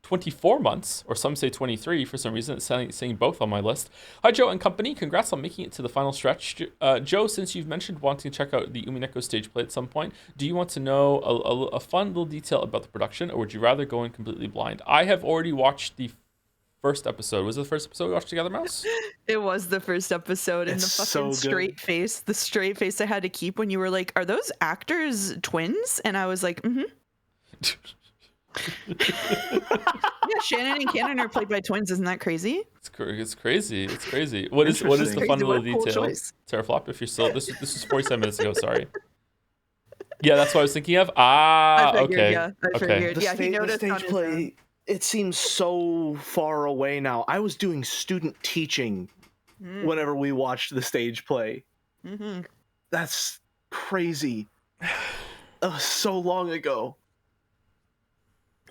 24 months, or some say 23 for some reason. It's saying both on my list. Hi, Joe and company. Congrats on making it to the final stretch. Joe, since you've mentioned wanting to check out the Umineko stage play at some point, do you want to know a fun little detail about the production, or would you rather go in completely blind? I have already watched the first episode. Was it the first episode we watched together, Mouse? It was the first episode, and It's the fucking so straight face I had to keep when you were like, are those actors twins? And I was like, Yeah, Shannon and Cannon are played by twins. Isn't that crazy? It's crazy. What is the fun little Cool detail? choice. Terraflop, if you're still this is 47 minutes ago, sorry. Yeah, that's what I was thinking of. I figured, Okay. Yeah, I Okay. figured. The Yeah, he noticed stage on his play. own. It seems so far away now. I was doing student teaching whenever we watched the stage play. Mm-hmm. That's crazy. So long ago.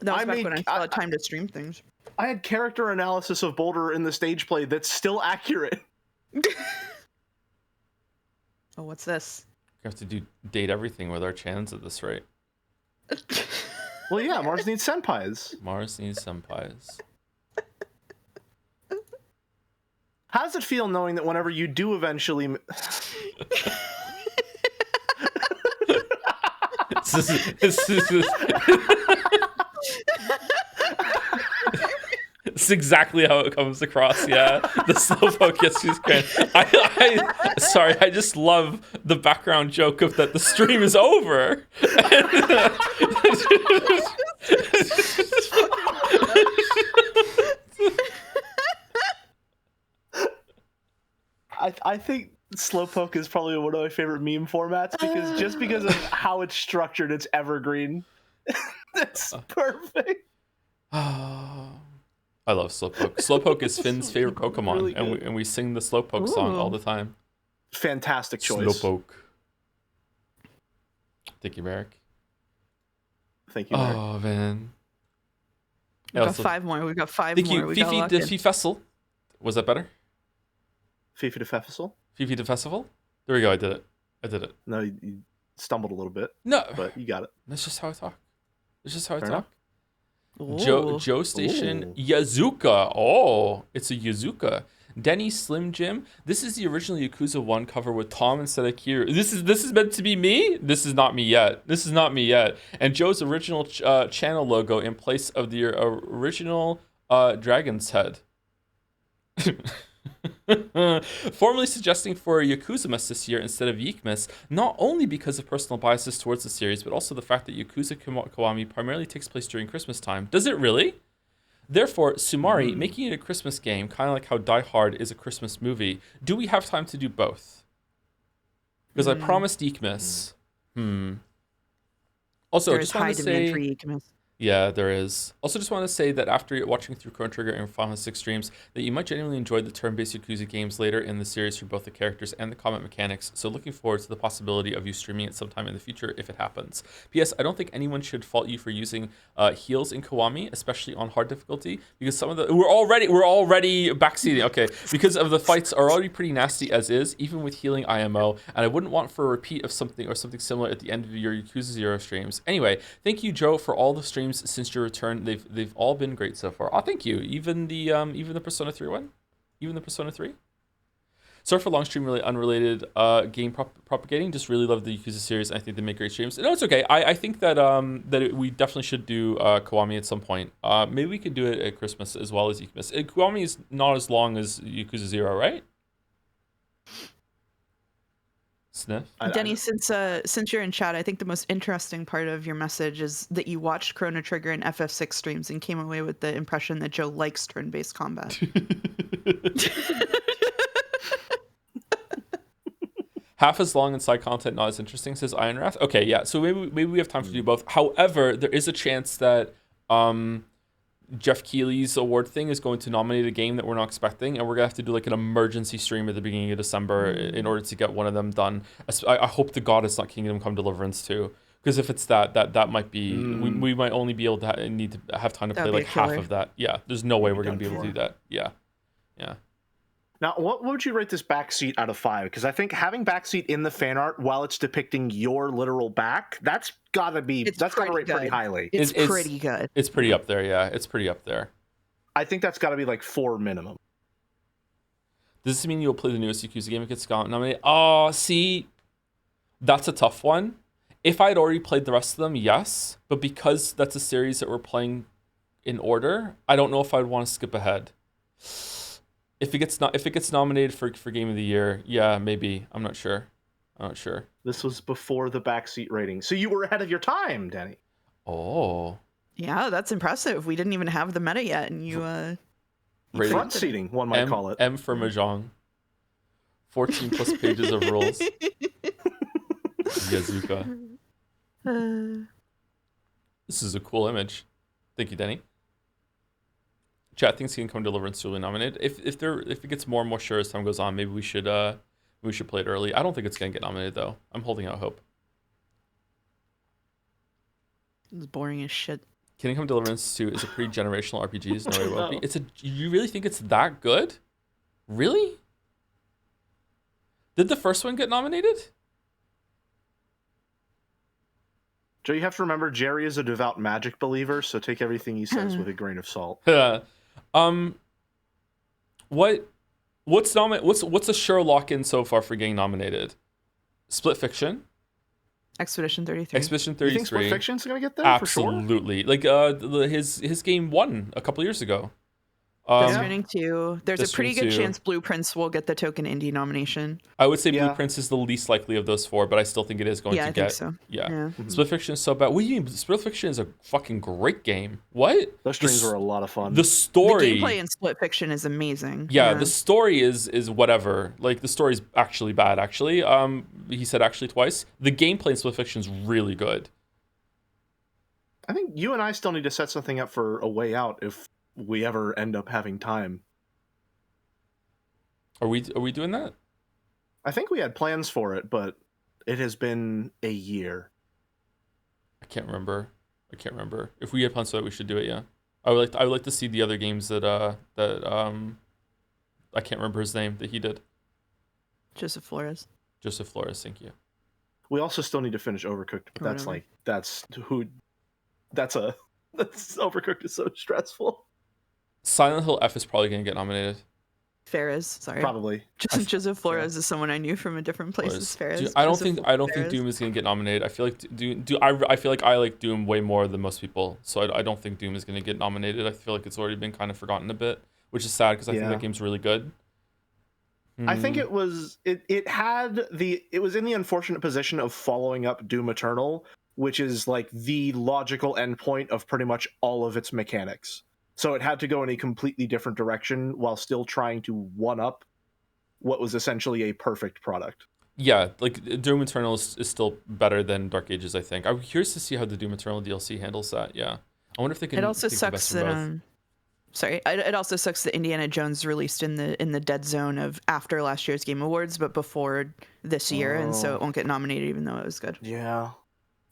That was I back mean, when I still had time to stream things. I had character analysis of Boulder in the stage play that's still accurate. Oh, what's this? We have to date everything with our Chans at this rate. Well, yeah, Mars needs senpais. Mars needs senpais. How does it feel knowing that whenever you do eventually... It's exactly how it comes across. Yeah, the slowpoke. Yes, she's great. Sorry, I just love the background joke of that the stream is over. I think slowpoke is probably one of my favorite meme formats because of how it's structured, it's evergreen. It's perfect. I love Slowpoke. Slowpoke is Finn's favorite Pokemon, really and we sing the Slowpoke song all the time. Fantastic choice. Slowpoke. Thank you, Merrick. Thank you, Merrick. Oh, man. We've got 5 more. We've got 5 Thank more. you. Fifi de Festival. Was that better? Fifi de Festival? Fifi de Festival? There we go. I did it. No, you stumbled a little bit. No. But you got it. That's just how I talk. It's just how I Fair talk. Enough. Joe Station Yazuka. Oh, it's a Yazuka. Denny Slim Jim. This is the original Yakuza 1 cover with Tom instead of Kiryu. This is meant to be me? This is not me yet. And Joe's original channel logo in place of the original dragon's head. Formally suggesting for a Yakuza-mas this year instead of Yeekmas, not only because of personal biases towards the series, but also the fact that Yakuza Kiwami primarily takes place during Christmas time. Does it really? Therefore, Sumari, making it a Christmas game, kind of like how Die Hard is a Christmas movie, do we have time to do both? Because I promised Yeekmas. Also, There's just want to say... for Yeekmas. Yeah, there is. Also, just want to say that after watching through Chrono Trigger and Final 6 streams, that you might genuinely enjoy the turn-based Yakuza games later in the series for both the characters and the combat mechanics, so looking forward to the possibility of you streaming it sometime in the future if it happens. P.S. I don't think anyone should fault you for using heals in Kiwami, especially on hard difficulty, because some of the... We're already backseating. Okay, because of the fights are already pretty nasty as is, even with healing IMO, and I wouldn't want for a repeat of something similar at the end of your Yakuza 0 streams. Anyway, thank you, Joe, for all the streams since your return. They've all been great so far. Oh, thank you. Even the Persona 3 one, even the Persona 3. Sorry for long stream, really unrelated game propagating. Just really love the Yakuza series. And I think they make great streams. No, it's okay. I think that we definitely should do Kiwami at some point. Maybe we could do it at Christmas as well as Yakuza. Kiwami is not as long as Yakuza 0, right? Sniff. Denny, since you're in chat, I think the most interesting part of your message is that you watched Chrono Trigger and FF6 streams and came away with the impression that Joe likes turn-based combat. Half as long and side content not as interesting, says Ironwrath. Okay, yeah. So maybe we have time to do both. However, there is a chance that Jeff Keighley's award thing is going to nominate a game that we're not expecting, and we're gonna have to do like an emergency stream at the beginning of December in order to get one of them done. I hope to God it's not Kingdom Come Deliverance 2, because if it's that might be we might only be able to need to have time to play like half of that. Yeah, there's no way we're gonna be able to do that. Yeah. Now, what would you rate this backseat out of 5? Because I think having backseat in the fan art while it's depicting your literal back, that's gotta rate pretty highly. It's pretty good. It's pretty up there, yeah. It's pretty up there. I think that's gotta be like 4 minimum. Does this mean you'll play the newest Yakuza game if it gets nominated? Oh, see, that's a tough one. If I'd already played the rest of them, yes. But because that's a series that we're playing in order, I don't know if I'd want to skip ahead. If it gets nominated for Game of the Year, yeah, maybe. I'm not sure. This was before the backseat rating, so you were ahead of your time, Danny. Oh. Yeah, that's impressive. We didn't even have the meta yet, and you front seating, one might call it. M for Mahjong. 14 plus pages of rules. Yazuka. This is a cool image. Thank you, Denny. Chat thinks Kingdom Come Deliverance duly nominated. If it gets more and more sure as time goes on, maybe we should play it early. I don't think it's gonna get nominated though. I'm holding out hope. It's boring as shit. Kingdom Come Deliverance 2 is a pretty generational RPG. No way it will be. You really think it's that good? Really? Did the first one get nominated? Joe, you have to remember Jerry is a devout magic believer, so take everything he says with a grain of salt. What's a sure lock-in so far for getting nominated? Split Fiction. Expedition 33. Expedition 33. You think Split Fiction's gonna get there? Absolutely. For sure? Like his game won a couple years ago. Death Stranding 2. There's Death a pretty Stranding good 2. chance Blueprints will get the token indie nomination. I would say Blueprints is the least likely of those 4, but I still think it is going to I get. think so. Yeah. Mm-hmm. Split Fiction is so bad. What do you mean? Split Fiction is a fucking great game. What? Those streams were a lot of fun. The story. The gameplay in Split Fiction is amazing. Yeah, the story is whatever. Like, the story's actually bad, actually. He said actually twice. The gameplay in Split Fiction is really good. I think you and I still need to set something up for A Way Out if we ever end up having time. Are we doing that? I think we had plans for it, but it has been a year. I can't remember. If we had plans for it, we should do it. Yeah, I would like to see the other games that I can't remember his name that he did. Joseph Flores. Thank you. We also still need to finish Overcooked, but that's Overcooked is so stressful. Silent Hill F is probably gonna get nominated. Fares, sorry. Probably. Joseph Flores is someone I knew from a different place as Fares. Dude, I don't think Doom is gonna get nominated. I feel like I feel like I like Doom way more than most people, so I don't think Doom is gonna get nominated. I feel like it's already been kind of forgotten a bit, which is sad because I think that game's really good. I think it was in the unfortunate position of following up Doom Eternal, which is like the logical endpoint of pretty much all of its mechanics. So it had to go in a completely different direction while still trying to one-up what was essentially a perfect product. Yeah, like Doom Eternal is still better than Dark Ages, I think. I'm curious to see how the Doom Eternal DLC handles that. Yeah, I wonder if they can. It also sucks that it also sucks that Indiana Jones released in the dead zone of after last year's Game Awards, but before this year, and so it won't get nominated even though it was good. Yeah,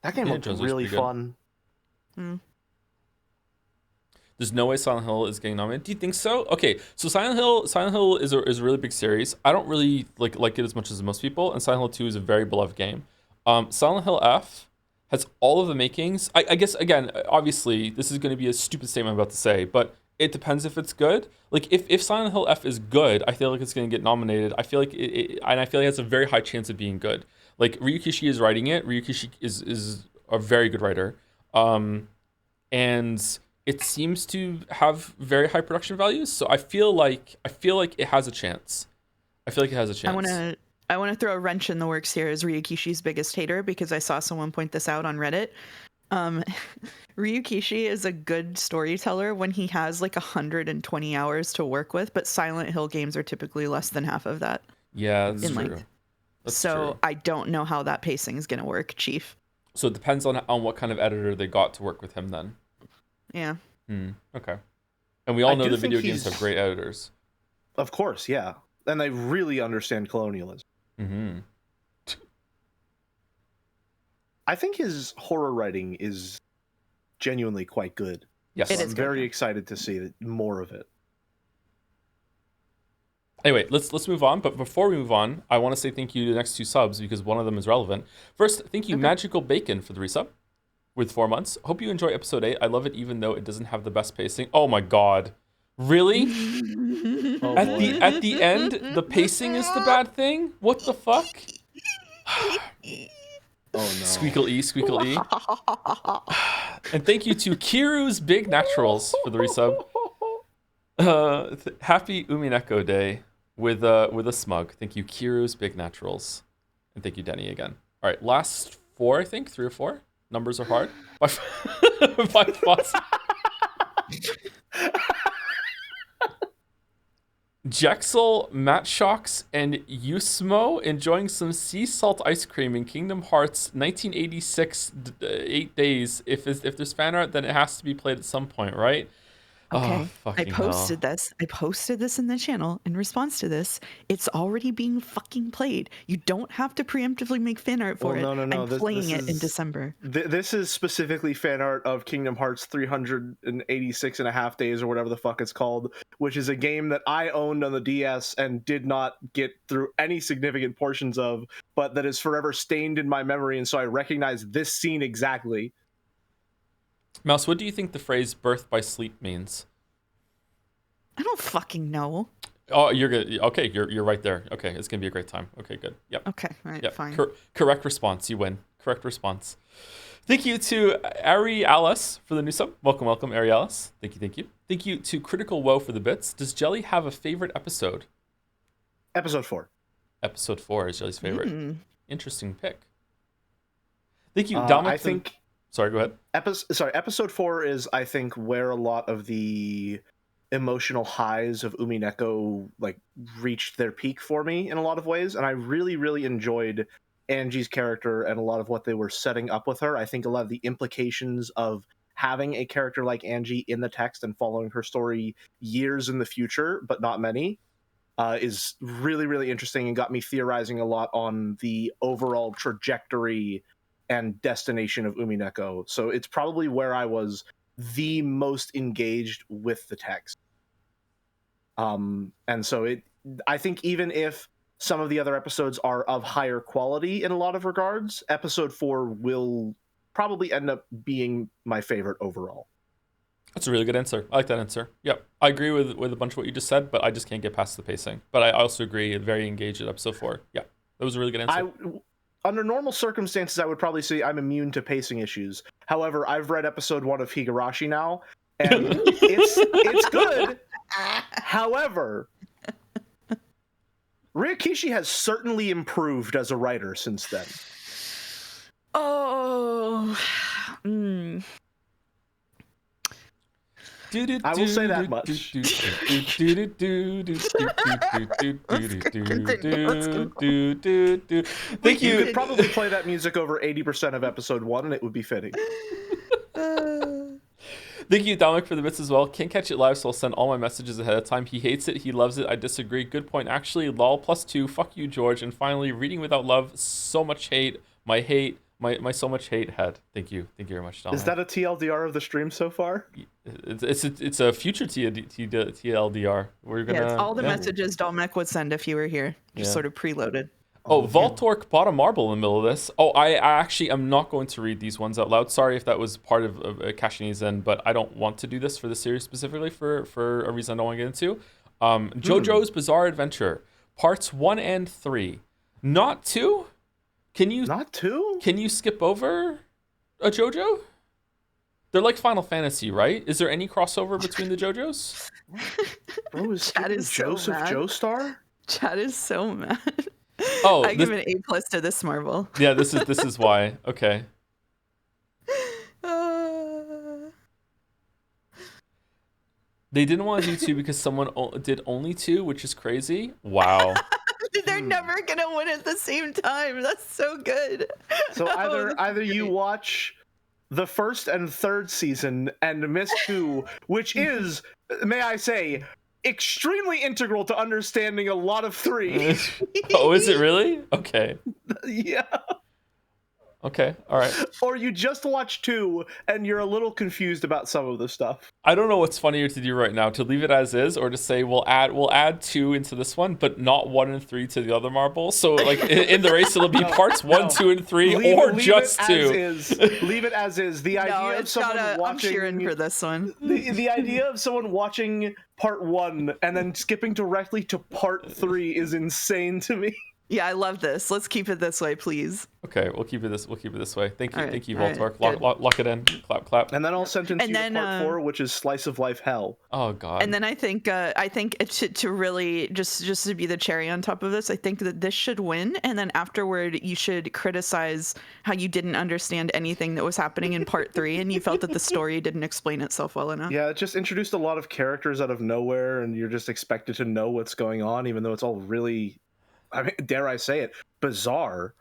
that game looked really fun. There's no way Silent Hill is getting nominated. Do you think so? Okay, so Silent Hill is a really big series. I don't really like it as much as most people, and Silent Hill 2 is a very beloved game. Silent Hill F has all of the makings. I guess, again, obviously, this is going to be a stupid statement I'm about to say, but it depends if it's good. Like, if Silent Hill F is good, I feel like it's going to get nominated. I feel like it has a very high chance of being good. Like, Ryukishi is writing it. Ryukishi is a very good writer. And it seems to have very high production values, so I feel like it has a chance. I want to throw a wrench in the works here as Ryukishi's biggest hater, because I saw someone point this out on Reddit. Ryukishi is a good storyteller when he has like 120 hours to work with, but Silent Hill games are typically less than half of that. Yeah, that's true. That's true. I don't know how that pacing is going to work, Chief. So it depends on what kind of editor they got to work with him then. Yeah. Okay. And we all know that video games have great editors. Of course, yeah. And they really understand colonialism. Mm-hmm. I think his horror writing is genuinely quite good. Yes. I'm very excited to see more of it. Anyway, let's move on. But before we move on, I want to say thank you to the next 2 subs because one of them is relevant. First, thank you, Magical Bacon, for the resub with 4 months. Hope you enjoy episode 8. I love it even though it doesn't have the best pacing. Oh my god. Really? At the end, the pacing is the bad thing? What the fuck? Oh no. Squeakle E. And thank you to Kiru's Big Naturals for the resub. Happy Umineko Day with a smug. Thank you, Kiru's Big Naturals. And thank you, Denny, again. All right, last 4, I think. 3 or 4. Numbers are hard. By Foss. Jexel, Matshocks, and Usmo enjoying some sea salt ice cream in Kingdom Hearts 1986 8 days. If there's fan art, then it has to be played at some point, right? Okay, I posted this. I posted this in the channel in response to this. It's already being fucking played. You don't have to preemptively make fan art for it. No. I'm playing it in December. This is specifically fan art of Kingdom Hearts 386 and a half days, or whatever the fuck it's called, which is a game that I owned on the DS and did not get through any significant portions of, but that is forever stained in my memory, and so I recognize this scene exactly. Mouse, what do you think the phrase "birth by sleep" means? I don't fucking know. Oh, you're good. Okay, you're right there. Okay, it's gonna be a great time. Okay, good. Yep. Okay, all right, yep. fine. Correct response. You win. Correct response. Thank you to Ari Alice for the new sub. Welcome, Ari Alice. Thank you. Thank you to Critical Woe for the bits. Does Jelly have a favorite episode? Episode 4. Episode 4 is Jelly's favorite. Interesting pick. Thank you, Dominic. Sorry, go ahead. Episode 4 is, I think, where a lot of the emotional highs of Umineko like reached their peak for me in a lot of ways, and I really enjoyed Angie's character and a lot of what they were setting up with her. I think a lot of the implications of having a character like Angie in the text and following her story years in the future, but not many, is really interesting and got me theorizing a lot on the overall trajectory and destination of Umineko. So it's probably where I was the most engaged with the text. And so I think even if some of the other episodes are of higher quality in a lot of regards, episode 4 will probably end up being my favorite overall. That's a really good answer. I like that answer. Yep. I agree with a bunch of what you just said, but I just can't get past the pacing. But I also agree, very engaged at episode 4. Yeah, that was a really good answer. Under normal circumstances, I would probably say I'm immune to pacing issues. However, I've read episode 1 of Higurashi now, and it's good. However, Ryokishi has certainly improved as a writer since then. Oh. I will say that much. Thank you. You could probably play that music over 80% of episode 1 and it would be fitting. Thank you, Dominic, for the bits as well. Can't catch it live, so I'll send all my messages ahead of time. He hates it. He loves it. I disagree. Good point. Actually, lol, +2. Fuck you, George. And finally, reading without love. So much hate. My so much hate head. Thank you. Thank you very much, Dominic. Is that a TLDR of the stream so far? It's a future TLDR. We're gonna. Yeah, it's all the messages Dominic would send if you were here, just sort of preloaded. Oh, Voltork bought a marble in the middle of this. Oh, I actually am not going to read these ones out loud. Sorry if that was part of cashing these in, but I don't want to do this for the series specifically for a reason I don't want to get into. JoJo's Bizarre Adventure, parts 1 and 3, not 2. Can you not 2? Can you skip over a JoJo? They're like Final Fantasy, right? Is there any crossover between the JoJos? Bro, is Joseph Joestar? Chad is so mad. Oh, I give an A+ to this marble. Yeah, this is why. Okay. They didn't want to do 2 because someone did only 2, which is crazy. Wow. They're never gonna win at the same time. That's so good. So either you watch the first and third season and miss 2, which is, may I say, extremely integral to understanding a lot of 3. Oh, is it really? Okay. Yeah. Okay, all right. Or you just watch 2 and you're a little confused about some of the stuff. I don't know what's funnier to do right now, to leave it as is or to say we'll add 2 into this one, but not 1 and 3 to the other marble. So like in the race it'll be parts 1, 2, and 3, or just 2. Leave it as is. The idea of someone watching. I'm cheering for this one. The idea of someone watching part 1 and then skipping directly to part 3 is insane to me. Yeah, I love this. Let's keep it this way, please. Okay, we'll keep it this way. Thank you, right, Voltork. Right, lock it in. Clap. And then I'll sentence you to part 4, which is slice of life hell. Oh God. And then I think to really just to be the cherry on top of this, I think that this should win. And then afterward, you should criticize how you didn't understand anything that was happening in part 3, and you felt that the story didn't explain itself well enough. Yeah, it just introduced a lot of characters out of nowhere, and you're just expected to know what's going on, even though it's all really, I mean, dare I say it, bizarre.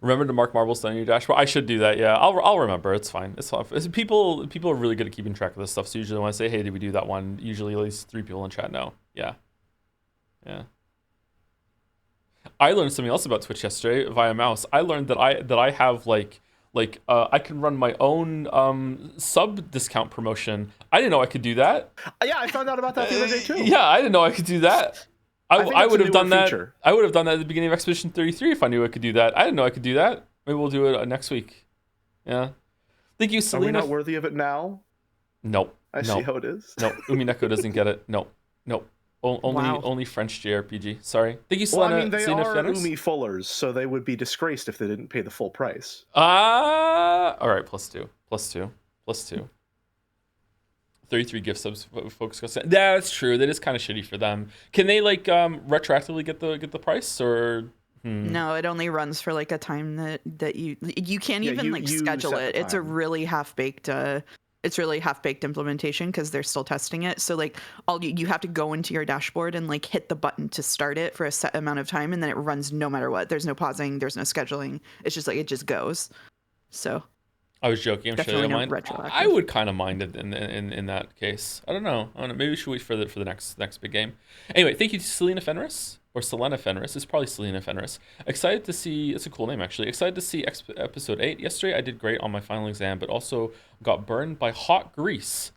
Remember to mark marbles on your dashboard. I should do that. Yeah, I'll remember. It's fine. It's fine. People are really good at keeping track of this stuff. So usually when I say, "Hey, did we do that one?" Usually at least 3 people in chat know. Yeah. I learned something else about Twitch yesterday via mouse. I learned that I have I can run my own sub discount promotion. I didn't know I could do that. Yeah, I found out about that the other day too. Yeah, I didn't know I could do that. I would have done that. Feature. I would have done that at the beginning of Expedition 33 if I knew I could do that. I didn't know I could do that. Maybe we'll do it next week. Yeah. Thank you, Selena. Are we not worthy of it now? Nope. I see how it is. No, Umineko doesn't get it. No. Only French JRPG. Sorry. Thank you, Well, Selena. I mean, they Selena are Fenris. Umi Fullers, so they would be disgraced if they didn't pay the full price. All right, +2. +2. 33 gift subs. Folks go. Yeah, that's true. That is kind of shitty for them. Can they like retroactively get the price or? No, it only runs for like a time that you can't even like you schedule set it. the It's a time. really half-baked implementation because they're still testing it. So like you have to go into your dashboard and like hit the button to start it for a set amount of time, and then it runs no matter what. There's no pausing, there's no scheduling. It's just like it just goes. So I was joking. I'm sure they don't mind. Retroactive. I would kind of mind it in that case. I don't know. Maybe we should wait for the next big game. Anyway, thank you to Selena Fenris or Selena Fenris. It's probably Selena Fenris. Excited to see. It's a cool name actually. Excited to see episode 8. Yesterday I did great on my final exam, but also got burned by hot grease.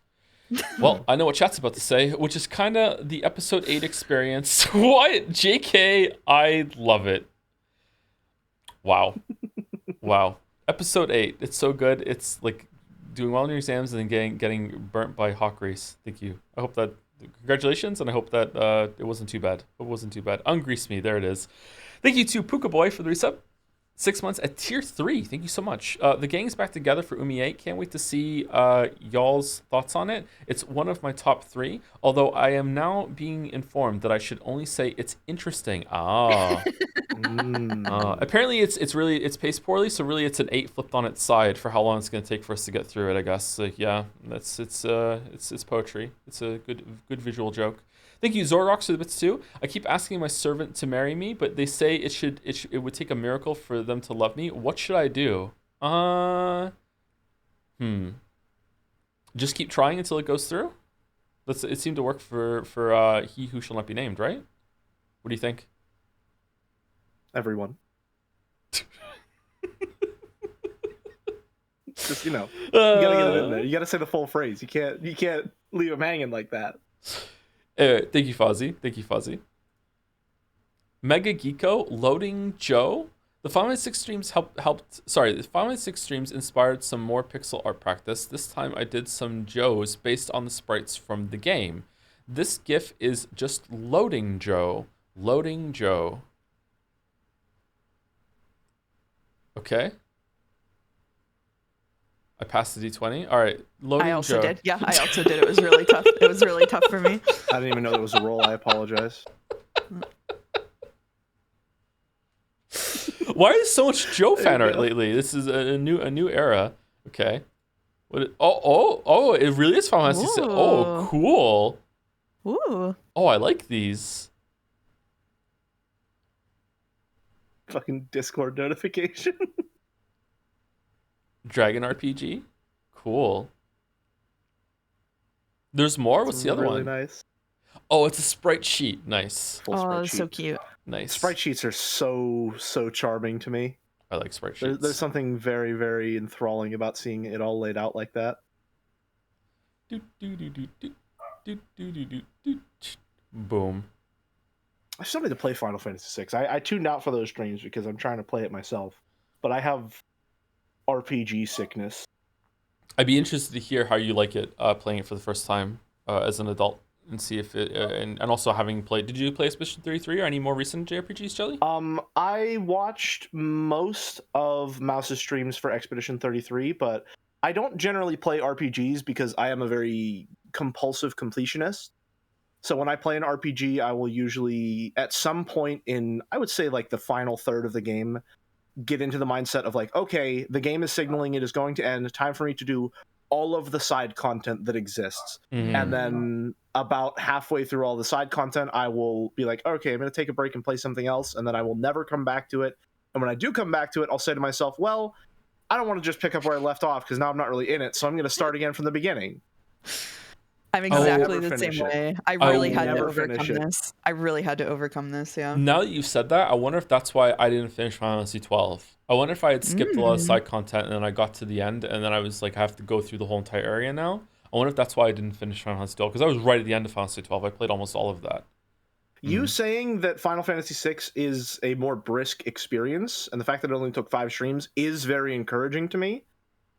Well, I know what chat's about to say, which is kind of the episode 8 experience. What? JK, I love it. Wow. Episode 8. It's so good. It's like doing well in your exams and then getting burnt by hot grease. Thank you. I hope that congratulations, and I hope that it wasn't too bad. Ungrease me. There it is. Thank you to Puka Boy for the resub. 6 months at tier 3. Thank you so much. The gang's back together for Umi 8. Can't wait to see y'all's thoughts on it. It's one of my top 3, although I am now being informed that I should only say it's interesting. Apparently it's paced poorly, so really it's an 8 flipped on its side for how long it's going to take for us to get through it, I guess. Yeah, it's poetry. It's a good visual joke. Thank you, Zorox, for the bits too. I keep asking my servant to marry me, but they say it would take a miracle for them to love me. What should I do? Just keep trying until it goes through. It seemed to work for he who shall not be named, right? What do you think? Everyone. Just you gotta get it in there. You gotta say the full phrase. You can't leave them hanging like that. Thank you, Fozzie. Mega Geeko loading Joe. The 516 streams the 516 streams inspired some more pixel art practice. This time I did some Joes based on the sprites from the game. This GIF is just loading Joe. Okay. I passed the D20. All right, loading I also Joe. did. Yeah, I also did. It was really tough. It was really tough for me. I didn't even know there was a roll. I apologize. Why is so much Joe fan art lately? This is a new era. Okay. Oh! It really is Final Fantasy 6. Oh, cool. Ooh. Oh, I like these. Fucking Discord notification. Dragon RPG. Cool. There's more. What's the other really one? Nice. Oh, it's a sprite sheet. Nice. Full sprite so sheet. cute. Nice. Sprite sheets are so charming to me. I like sprite sheets. There's something very, very enthralling about seeing it all laid out like that. Boom. I still need to play Final Fantasy VI. I tuned out for those streams because I'm trying to play it myself. But I have RPG sickness. I'd be interested to hear how you like it playing it for the first time as an adult, and see if it and also having played. Did you play Expedition 33 or any more recent JRPGs, Jelly? I watched most of Mouse's streams for Expedition 33, but I don't generally play RPGs because I am a very compulsive completionist. So when I play an RPG, I will usually, at some point in, I would say like the final third of the game, get into the mindset of like, okay, the game is signaling it is going to end. Time for me to do all of the side content that exists. Mm-hmm. And then about halfway through all the side content, I will be like, okay, I'm going to take a break and play something else. And then I will never come back to it. And when I do come back to it, I'll say to myself, well, I don't want to just pick up where I left off because now I'm not really in it. So I'm going to start again from the beginning. I'm exactly the same way. I really had to overcome this. I really had to overcome this, yeah. Now that you've said that, I wonder if that's why I didn't finish Final Fantasy 12. I wonder if I had skipped a lot of side content and then I got to the end and then I was like, I have to go through the whole entire area now. I wonder if that's why I didn't finish Final Fantasy 12, because I was right at the end of Final Fantasy 12. I played almost all of that. You saying that Final Fantasy VI is a more brisk experience, and the fact that it only took 5 streams is very encouraging to me.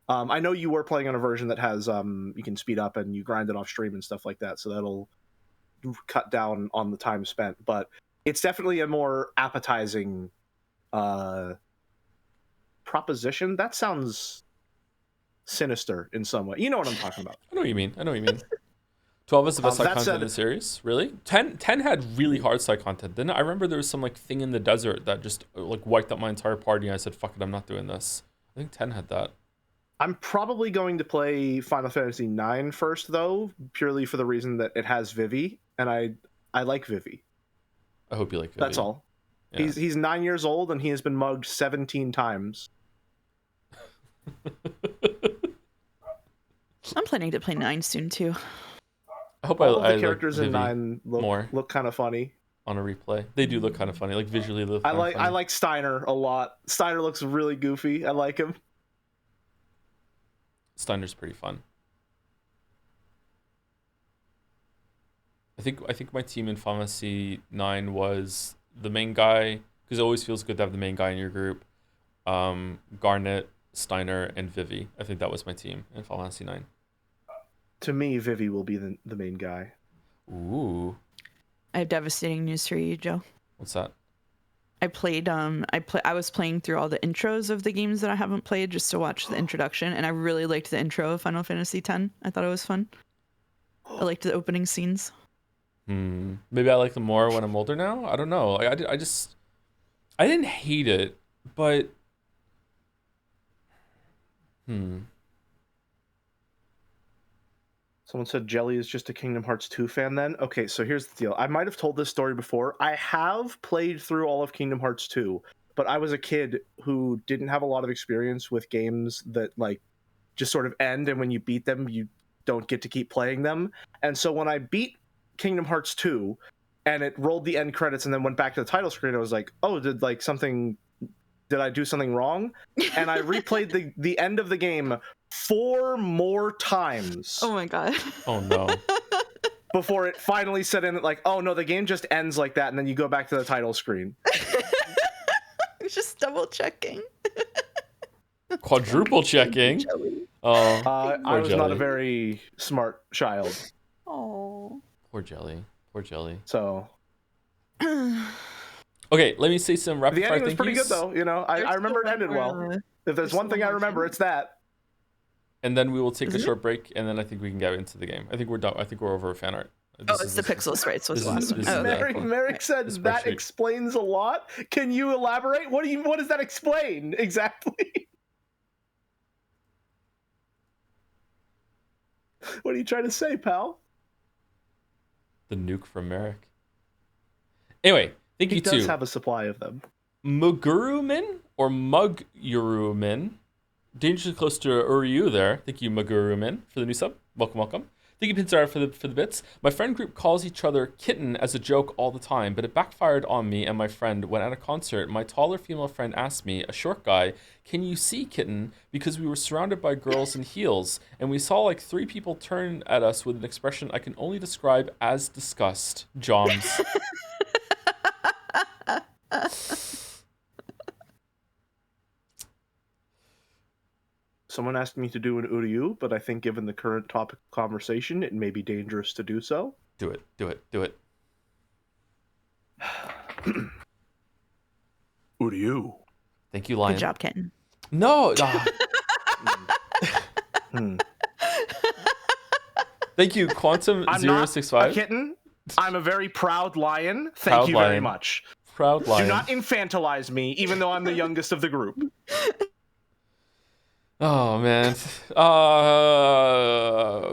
I know you were playing on a version that has you can speed up and you grind it off stream and stuff like that, so cut down on the time spent, but it's definitely a more appetizing proposition. That sounds sinister in some way. You know what I'm talking about. I know what you mean. 12 is the best side content in the series. Really? 10 had really hard side content. Then I remember there was some like thing in the desert that just like wiped out my entire party, and I said, fuck it, I'm not doing this. I think 10 had that. I'm probably going to play Final Fantasy IX first, though, purely for the reason that it has Vivi, and I like Vivi. I hope you like Vivi. That's all. Yeah. He's 9 years old, and he has been mugged 17 times. I'm planning to play 9 soon, too. I hope all I the characters like in 9 look kind of funny on a replay. They do look kind of funny, like visually. I like Steiner a lot. Steiner looks really goofy. I like him. Steiner's pretty fun. I think my team in Final Fantasy 9 was the main guy, because it always feels good to have the main guy in your group. Garnet, Steiner, and Vivi. I think that was my team in Final Fantasy 9. To me, Vivi will be the main guy. Ooh. I have devastating news for you, Joe. What's that? I was playing through all the intros of the games that I haven't played just to watch the introduction, and I really liked the intro of Final Fantasy X. I thought it was fun. I liked the opening scenes. Maybe I like them more when I'm older now. I don't know. I didn't hate it, but Someone said Jelly is just a Kingdom Hearts 2 fan then? Okay, so here's the deal. I might have told this story before. I have played through all of Kingdom Hearts 2, but I was a kid who didn't have a lot of experience with games that like just sort of end, and when you beat them, you don't get to keep playing them. And so when I beat Kingdom Hearts 2 and it rolled the end credits and then went back to the title screen, I was like, oh, did I do something wrong? And I replayed the end of the game 4 more times. Oh my god. Oh no. Before it finally set in like, oh no, the game just ends like that, and then you go back to the title screen. Just double checking. Quadruple checking. Oh, I was not a very smart child. Oh. Poor Jelly. So. Okay, let me say some rapid fire. The ending was pretty good though. You know, I remember it ended well. If there's one thing I remember, it's that. And then we will take a short break, and then I think we can get into the game. I think we're done. I think we're over fan art. It's the Pixels, right? So it's the last one. Merrick said that explains a lot. Can you elaborate? What does that explain exactly? What are you trying to say, pal? The nuke from Merrick. Anyway, thank you too. He does have a supply of them. Mugurumin or Mugurumin. Dangerously close to Uryu there. Thank you, Mugurumin, for the new sub. Welcome. Thank you, Pinzara, for the bits. My friend group calls each other kitten as a joke all the time, but it backfired on me and my friend when at a concert, my taller female friend asked me, a short guy, can you see kitten? Because we were surrounded by girls in heels, and we saw like 3 people turn at us with an expression I can only describe as disgust. Joms. Someone asked me to do an Uryu, but I think given the current topic of conversation, it may be dangerous to do so. Do it. Uryu. Thank you, Lion. Good job, kitten. No. Thank you, Quantum 065. I'm not a kitten. I'm a very proud lion. Thank you very much. Proud lion. Do not infantilize me, even though I'm the youngest of the group. Oh man.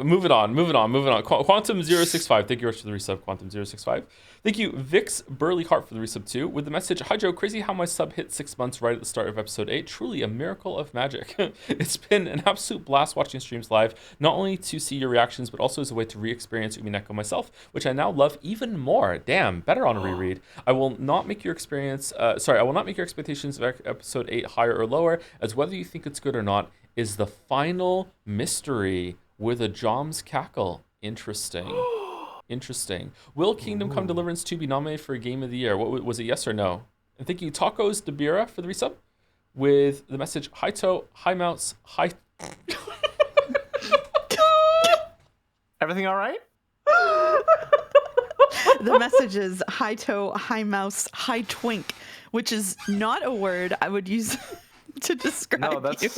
Moving on. Quantum 065. Thank you very much for the resub, Quantum 065. Thank you, Vix Burley Hart, for the resub too, with the message, hi Joe, crazy how my sub hit 6 months right at the start of episode 8. Truly a miracle of magic. It's been an absolute blast watching streams live, not only to see your reactions, but also as a way to re-experience Umineko myself, which I now love even more. Damn, better on a reread. I will not make your expectations of episode 8 higher or lower, as whether you think it's good or not is the final mystery with a Jom's cackle. Interesting. Will Kingdom Come Deliverance 2 be nominated for a Game of the Year? What was it, yes or no? And thank you, Tacos Debira, for the resub with the message, hi toe, hi mouse, hi. Everything all right? The message is high toe, high mouse, high twink, which is not a word I would use to describe you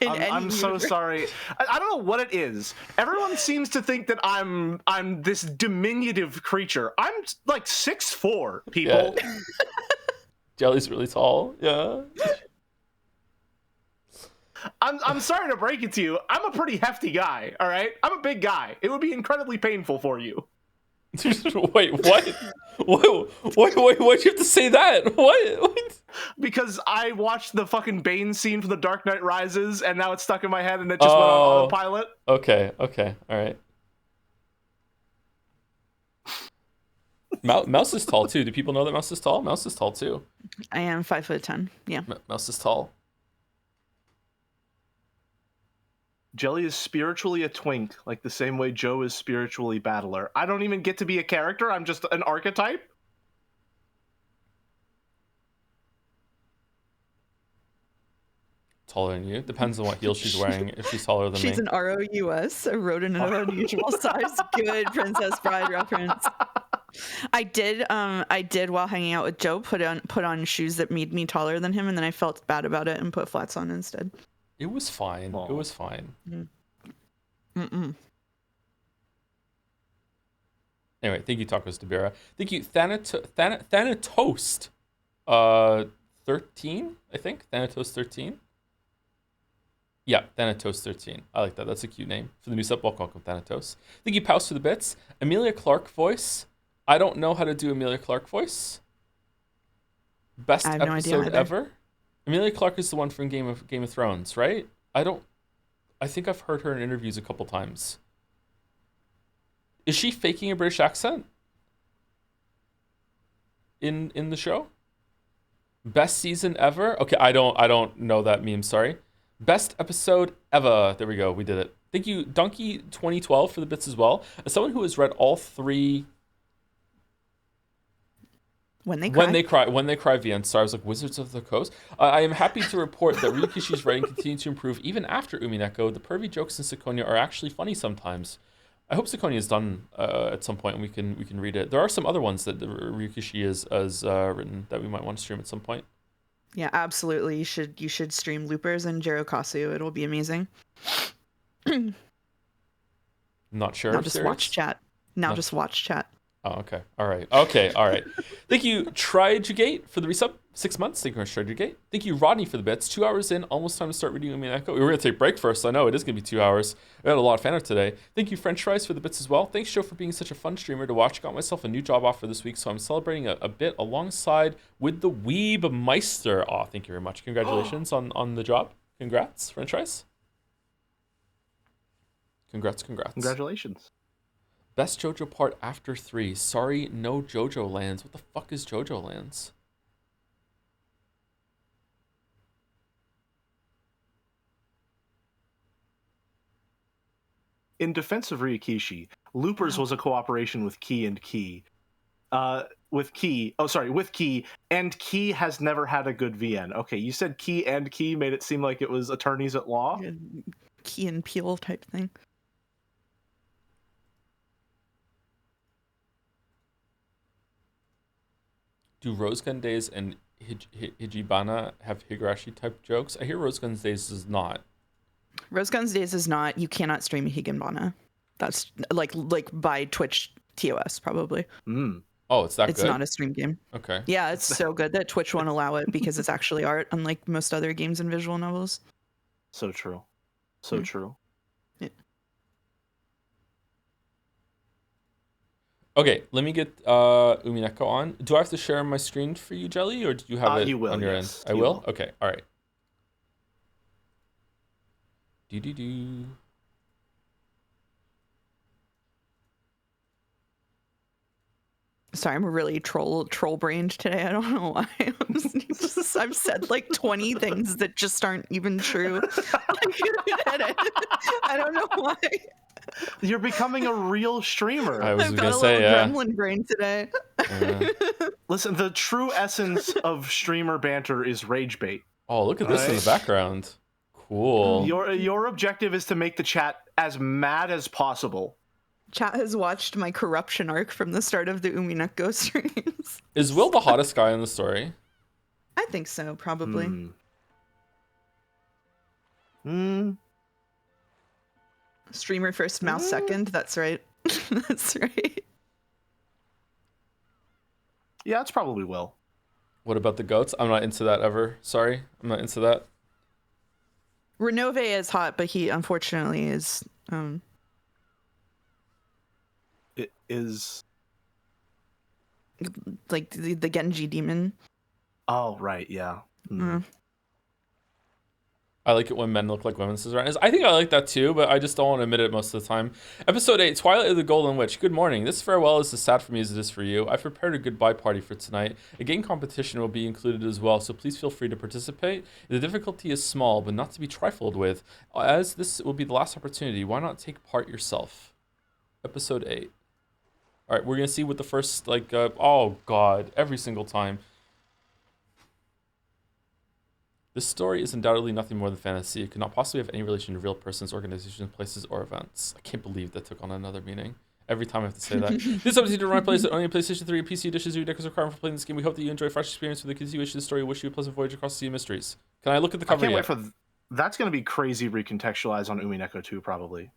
in any I'm so universe. sorry. I don't know what it is. Everyone seems to think that I'm this diminutive creature. I'm like 6'4", people. Yeah. Jelly's really tall. Yeah. I'm sorry to break it to you. I'm a pretty hefty guy, all right? I'm a big guy. It would be incredibly painful for you. Wait, what? Wait, why'd you have to say that? What? Because I watched the fucking Bane scene from The Dark Knight Rises, and now it's stuck in my head, and it just went on autopilot. Okay, all right. Mouse is tall too. Do people know that Mouse is tall? Mouse is tall too. I am 5'10". Yeah. Mouse is tall. Jelly is spiritually a twink, like the same way Joe is spiritually battler. I don't even get to be a character. I'm just an archetype. Taller than you. Depends on what heel she's wearing. If she's taller than She's me. an ROUS, a rodent of unusual size. Good Princess Bride reference. I did while hanging out with Joe put on shoes that made me taller than him, and then I felt bad about it and put flats on instead. It was fine. Aww. It was fine. Mm-mm. Anyway, thank you, Tacos Debira. Thank you, Thanatoast. 13, I think. Thanatos 13. Yeah, Thanatos 13. I like that. That's a cute name for the new sub. Welcome, Thanatos. Thank you, Pouse, for the bits. Amelia Clark voice. I don't know how to do Amelia Clark voice. Best episode ever. Amelia Clark is the one from Game of Thrones, right? I think I've heard her in interviews a couple times. Is she faking a British accent in the show? Best season ever? Okay, I don't know that meme, sorry. Best episode ever. There we go. We did it. Thank you, Donkey 2012, for the bits as well. As someone who has read all three When They Cry VN stars like Wizards of the Coast, I am happy to report that Ryukishi's writing continues to improve even after Umineko. The pervy jokes in Sekonia are actually funny sometimes. I hope Sekonia is done at some point and we can read it. There are some other ones that Ryukishi has written that we might want to stream at some point. Yeah, absolutely. You should stream Loopers and Jirokasu. It'll be amazing. Not sure. Now just watch chat. Just watch chat. Oh, okay. All right. Thank you, Trijugate, for the resub. 6 months. Thank you very much, Trijugate. Thank you, Rodney, for the bits. 2 hours in, almost time to start reading Umineko. We were going to take a break first. I know it is going to be 2 hours. We had a lot of fan art today. Thank you, French Fries, for the bits as well. Thanks, Joe, for being such a fun streamer to watch. Got myself a new job offer this week, so I'm celebrating a bit alongside with the Weeb Meister. Oh, thank you very much. Congratulations on the job. Congrats, French Fries. Congrats. Congratulations. Best JoJo part after 3. Sorry, no JoJo lands. What the fuck is JoJo lands? In defense of Ryukishi, Loopers was a cooperation with Key and Key. With Key, and Key has never had a good VN. Okay, you said Key and Key made it seem like it was attorneys at law. Key and Peele type thing. Do Rosegun Days and Hijibana have Higurashi type jokes? I hear Rosegun Days does not. Rosegun Days is not. You cannot stream Higanbana. That's like by Twitch TOS probably. Oh, it's that it's good? It's not a stream game. Okay. Yeah, it's so good that Twitch won't allow it because it's actually art, unlike most other games and visual novels. So true. So true. Yeah. Okay, let me get Umineko on. Do I have to share my screen for you, Jelly, or do you have it you will, on your yes. end? I will? Okay, all right. Do. Sorry, I'm really troll-brained today. I don't know why. I've said like 20 things that just aren't even true. I don't know why. You're becoming a real streamer. I was I've gonna got say, a little gremlin brain today. Listen, the true essence of streamer banter is rage bait. Oh, look at this in the background. Cool. Your objective is to make the chat as mad as possible. Chat has watched my corruption arc from the start of the Umineko streams. Is Will the hottest guy in the story? I think so, probably. Streamer first, mouse second. That's right. That's right. Yeah, it's probably Will. What about the goats? I'm not into that ever. Sorry, I'm not into that. Renove is hot, but he unfortunately is. It is like the Genji demon. Oh right, yeah. I like it when men look like women, says Ryan. I think I like that too, but I just don't want to admit it most of the time. Episode 8, Twilight of the Golden Witch. Good morning. This farewell is as sad for me as it is for you. I've prepared a goodbye party for tonight. A game competition will be included as well, so please feel free to participate. The difficulty is small, but not to be trifled with. As this will be the last opportunity, why not take part yourself? Episode 8. All right, we're going to see what the first, oh God, every single time. This story is undoubtedly nothing more than fantasy. It could not possibly have any relation to real persons, organizations, places, or events. I can't believe that took on another meaning. Every time I have to say that. This episode to run place only PlayStation 3 and PC editions. Umineko is required for playing this game. We hope that you enjoy a fresh experience with the continuation of the story. Wish you a pleasant voyage across the sea of mysteries. Can I look at the cover I can't yet? wait for that's going to be crazy recontextualized on Umineko 2, probably.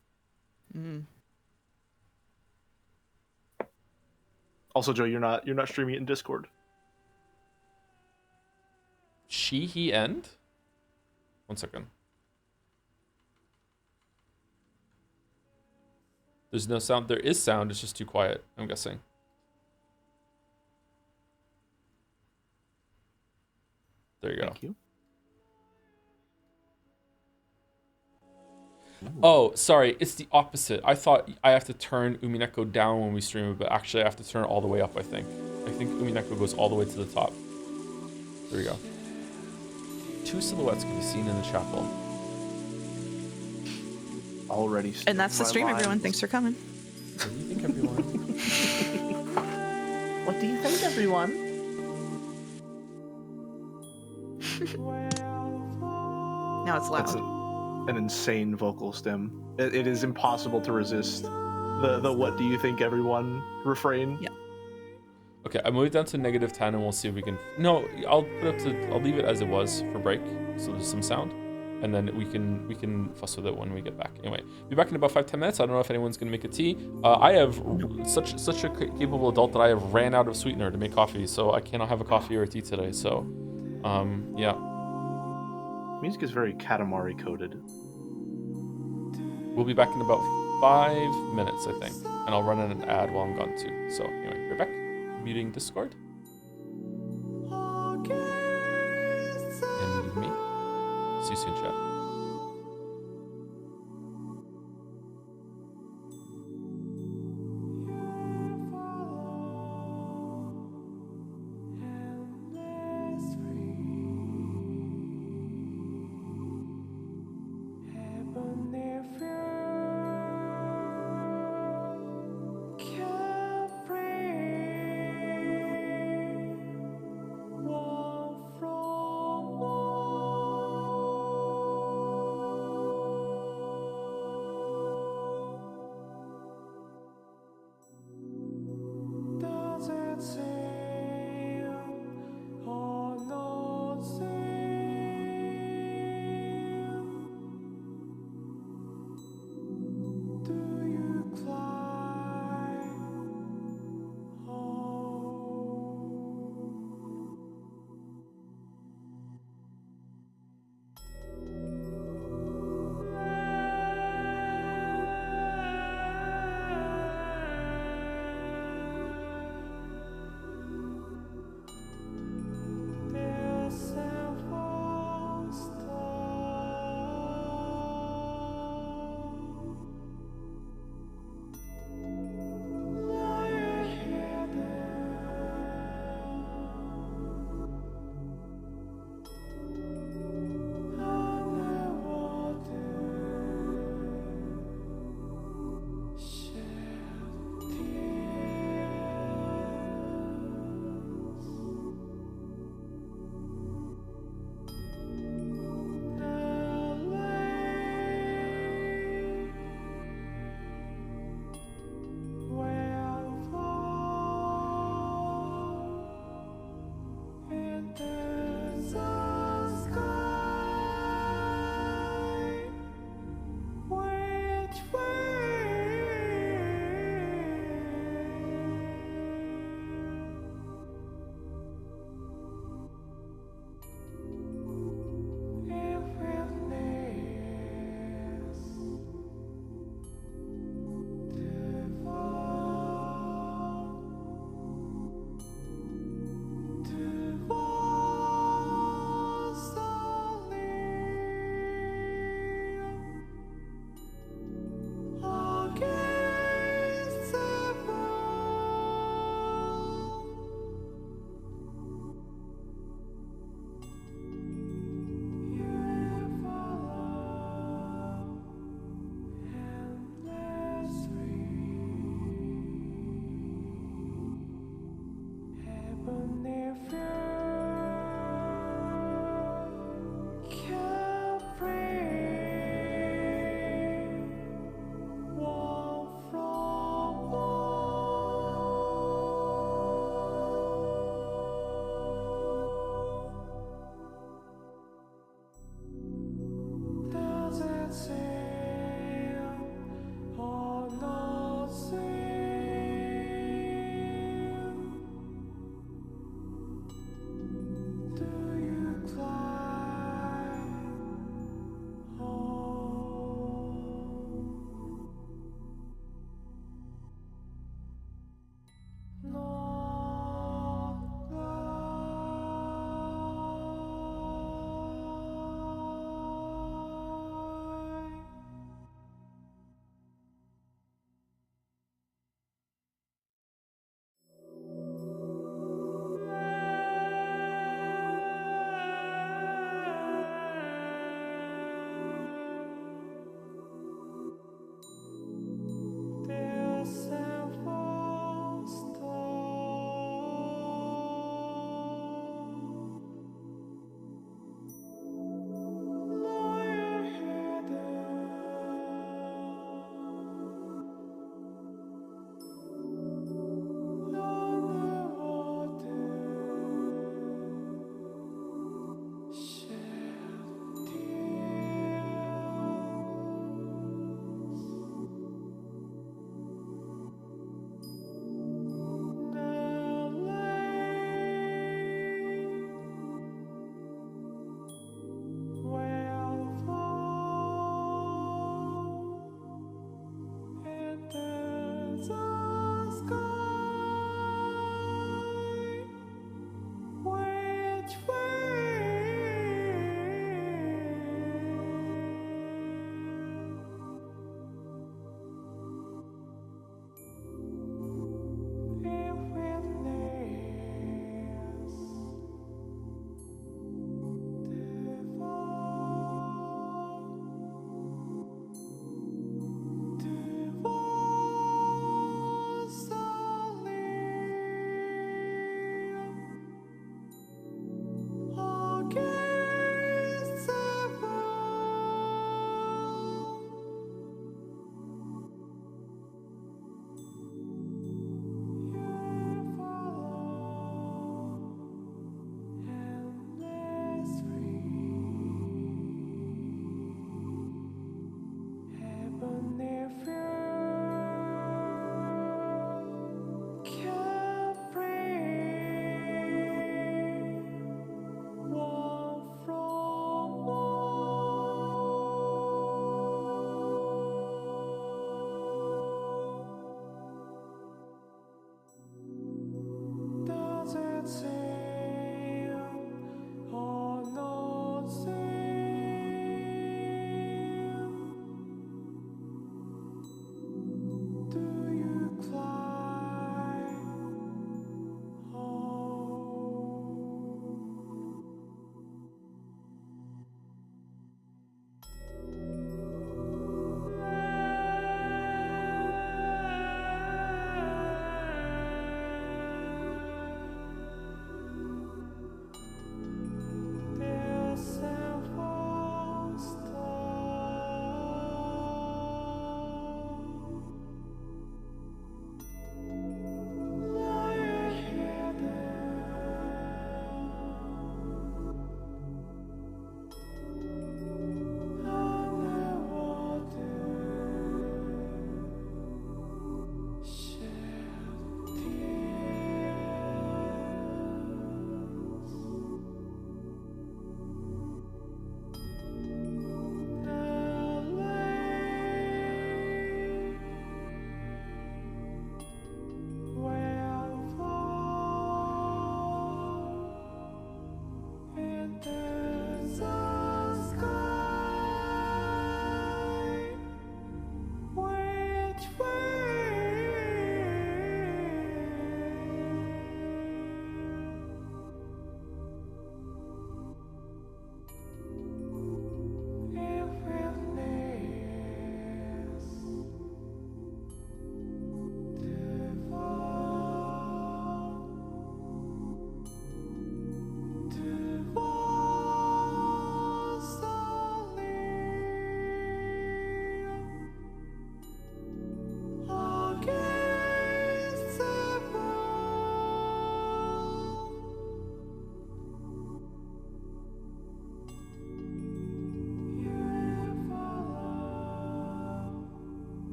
Also, Joe, you're not streaming it in Discord. She, he, end? 1 second. There's no sound. There is sound. It's just too quiet, I'm guessing. There you go. Thank you. Oh, sorry. It's the opposite. I thought I have to turn Umineko down when we stream it, but actually I have to turn it all the way up, I think. I think Umineko goes all the way to the top. There we go. 2 silhouettes can be seen in the chapel. Already. And that's the stream, everyone. Thanks for coming. What do you think, everyone? What do you think, everyone? Now it's loud. That's an insane vocal stem. It is impossible to resist the "What do you think, everyone" refrain. Yeah. Okay, I moved down to -10 and we'll see if we can. No, I'll leave it as it was for break, so there's some sound, and then we can fuss with it when we get back. Anyway, be back in about 5-10 minutes. I don't know if anyone's gonna make a tea. I have such a capable adult that I have ran out of sweetener to make coffee, so I cannot have a coffee or a tea today. So, yeah. Music is very Katamari coded. We'll be back in about 5 minutes, I think, and I'll run in an ad while I'm gone too. So anyway, we're back. Muting Discord. And muting me. See you soon, chat.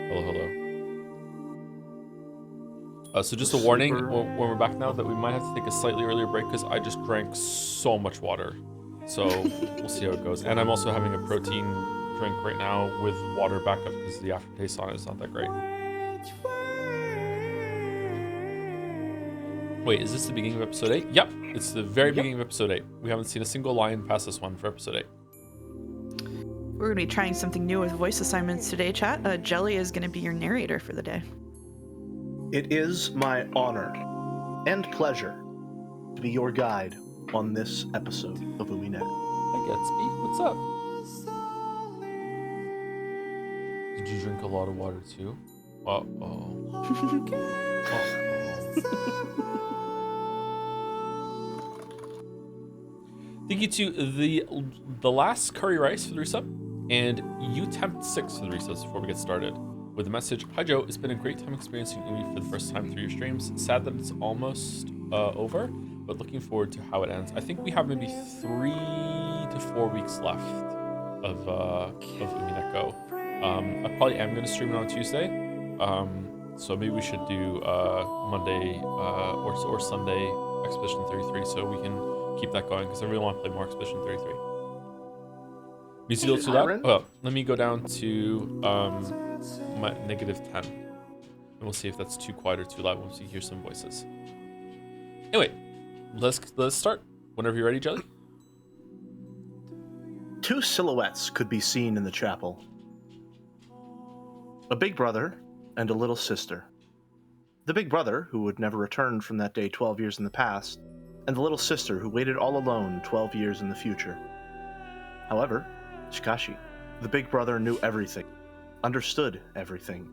Hello, hello. So just a warning, when we're back now, that we might have to take a slightly earlier break because I just drank so much water. So we'll see how it goes. And I'm also having a protein drink right now with water backup because the aftertaste on it is not that great. Wait, is this the beginning of episode 8? Yep, it's the very beginning of episode 8. We haven't seen a single line past this one for episode 8. We're going to be trying something new with voice assignments today, chat. Jelly is going to be your narrator for the day. It is my honor and pleasure to be your guide on this episode of Umineko. Hi, Gatsby. What's up? Did you drink a lot of water too? Uh-oh. Thank you to the last curry rice for the resub, and you tempt 6 for the resubs before we get started. With the message, "Hi Joe, it's been a great time experiencing Umi for the first time through your streams. Sad that it's almost over, but looking forward to how it ends." I think we have maybe 3 to 4 weeks left of Umineko. I probably am going to stream it on Tuesday, so maybe we should do Monday or Sunday Expedition 33 so we can keep that going because I really want to play more Expedition 33. Is it too loud? Oh, let me go down to my -10, and we'll see if that's too quiet or too loud once we hear some voices. Anyway, let's start. Whenever you're ready, Jelly. 2 silhouettes could be seen in the chapel. A big brother and a little sister. The big brother, who would never return from that day 12 years in the past, and the little sister who waited all alone 12 years in the future. However, Shikashi, the big brother knew everything, understood everything,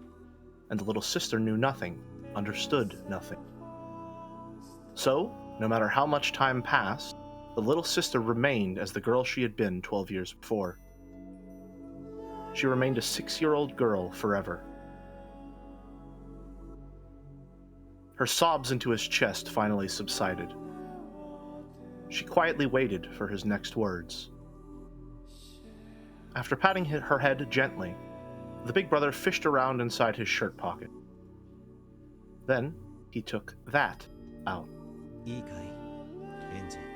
and the little sister knew nothing, understood nothing. So, no matter how much time passed, the little sister remained as the girl she had been 12 years before. She remained a 6-year-old girl forever. Her sobs into his chest finally subsided. She quietly waited for his next words. After patting her head gently, the big brother fished around inside his shirt pocket. Then, he took that out.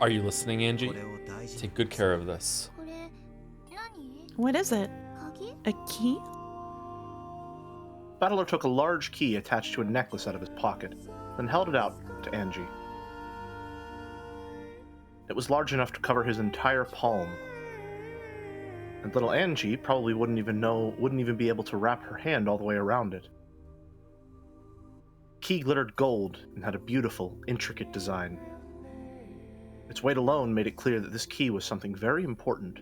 Are you listening, Angie? Take good care of this. What is it? A key? Battler took a large key attached to a necklace out of his pocket, then held it out to Angie. It was large enough to cover his entire palm. And little Angie probably wouldn't even be able to wrap her hand all the way around it. Key glittered gold and had a beautiful, intricate design. Its weight alone made it clear that this key was something very important.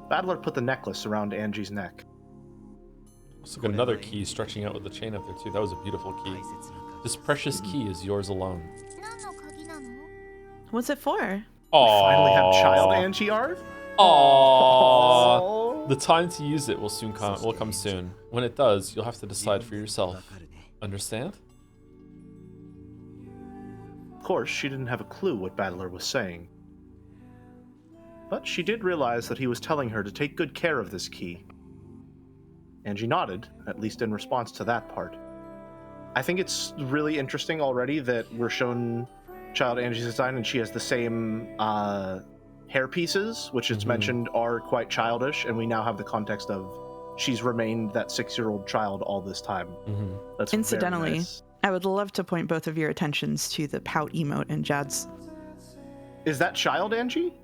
Battler put the necklace around Angie's neck. Also got another key stretching out with the chain up there too. That was a beautiful key. This precious key is yours alone. What's it for? We finally have child Angie art? Aww. The time to use it will come soon. When it does, you'll have to decide for yourself. Understand? Of course, she didn't have a clue what Battler was saying. But she did realize that he was telling her to take good care of this key. Angie nodded, at least in response to that part. I think it's really interesting already that we're shown child Angie's design and she has the same hair pieces, which it's mentioned are quite childish, and we now have the context of she's remained that 6-year-old child all this time. That's incidentally very nice. I would love to point both of your attentions to the pout emote in Jad's. Is that child Angie?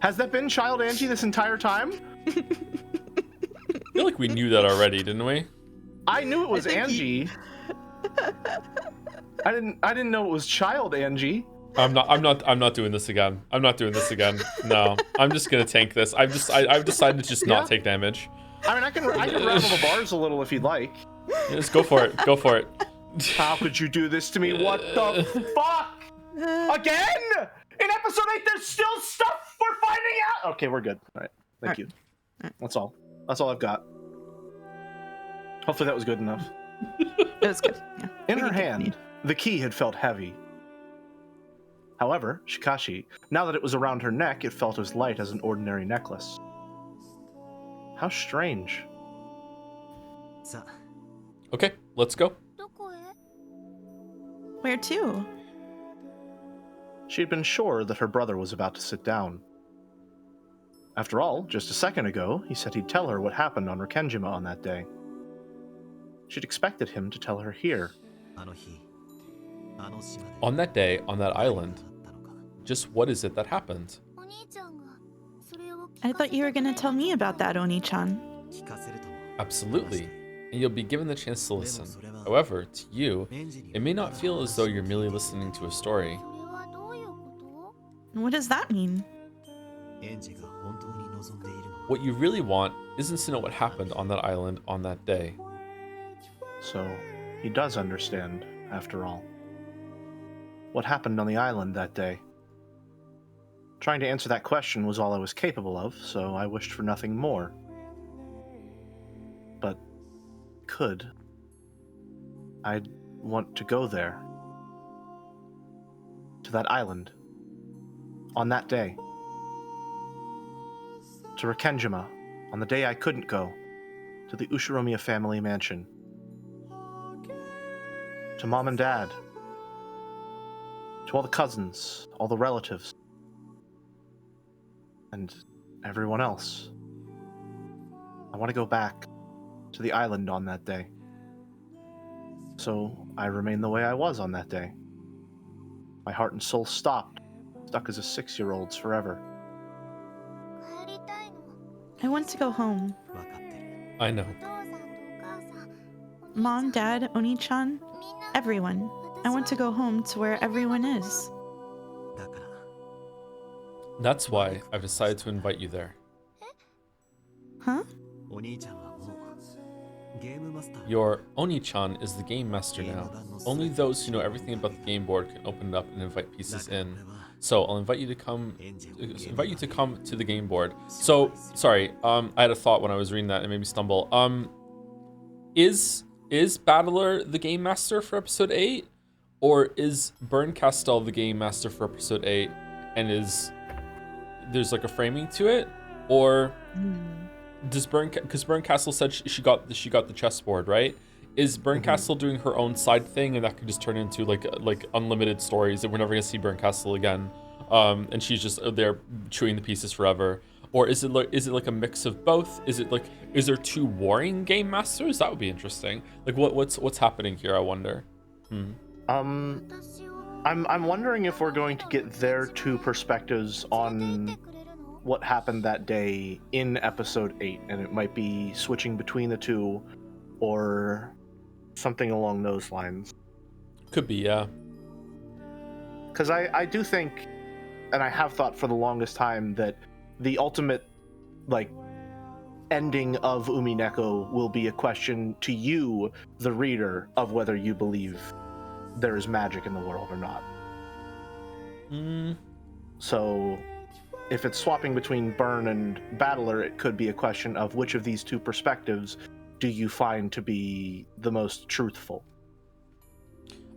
Has that been child Angie this entire time? I feel like we knew that already, didn't we? I knew it was Angie. I didn't know it was child Angie. I'm not doing this again. I'm not doing this again. No, I'm just gonna tank this. I've decided to just not take damage. I mean, I can rattle the bars a little if you'd like. Just go for it. Go for it. How could you do this to me? What the fuck? Again? In episode 8, there's still stuff we're finding out. Okay, we're good. All right. Thank you. That's all. That's all I've got. Hopefully that was good enough. It was good. Yeah. In her hand, the key had felt heavy. However, Shikashi, now that it was around her neck, it felt as light as an ordinary necklace. How strange. Okay, let's go. Where to? She had been sure that her brother was about to sit down. After all, just a second ago, he said he'd tell her what happened on Rikenjima on that day. She'd expected him to tell her here. On that day, on that island, just what is it that happened? I thought you were going to tell me about that, Oni-chan. Absolutely, and you'll be given the chance to listen. However, to you, it may not feel as though you're merely listening to a story. What does that mean? What you really want isn't to know what happened on that island on that day. So, he does understand, after all. What happened on the island that day? Trying to answer that question was all I was capable of, so I wished for nothing more. But I'd want to go there. To that island. On that day. To Rikenjima, on the day I couldn't go. To the Ushiromiya family mansion. To Mom and Dad. To all the cousins, all the relatives. And everyone else. I want to go back to the island on that day. So I remain the way I was on that day. My heart and soul stopped, stuck as a 6-year-old's forever. I want to go home. I know. Mom, Dad, Oni-chan, everyone. I want to go home to where everyone is. That's why I've decided to invite you there. Huh? Your Oni-chan is the game master now. Only those who know everything about the game board can open it up and invite pieces in. So I'll invite you to come to the game board. So sorry, I had a thought when I was reading that and made me stumble. Is Battler the game master for episode 8? Or is Berncastel the game master for episode 8 and there's like a framing to it? Or does because Berncastel said she got the chessboard, right? Is Berncastel doing her own side thing, and that could just turn into like unlimited stories that we're never gonna see Berncastel again, and she's just there chewing the pieces forever? Or is it like a mix of both? Is there 2 warring game masters? That would be interesting. Like what's happening here? I wonder. I'm wondering if we're going to get their 2 perspectives on what happened that day in episode 8, and it might be switching between the 2 or something along those lines. Could be, yeah. Because I do think, and I have thought for the longest time, that the ultimate ending of Umineko will be a question to you, the reader, of whether you believe there is magic in the world or not. So if it's swapping between Burn and Battler, it could be a question of which of these 2 perspectives do you find to be the most truthful.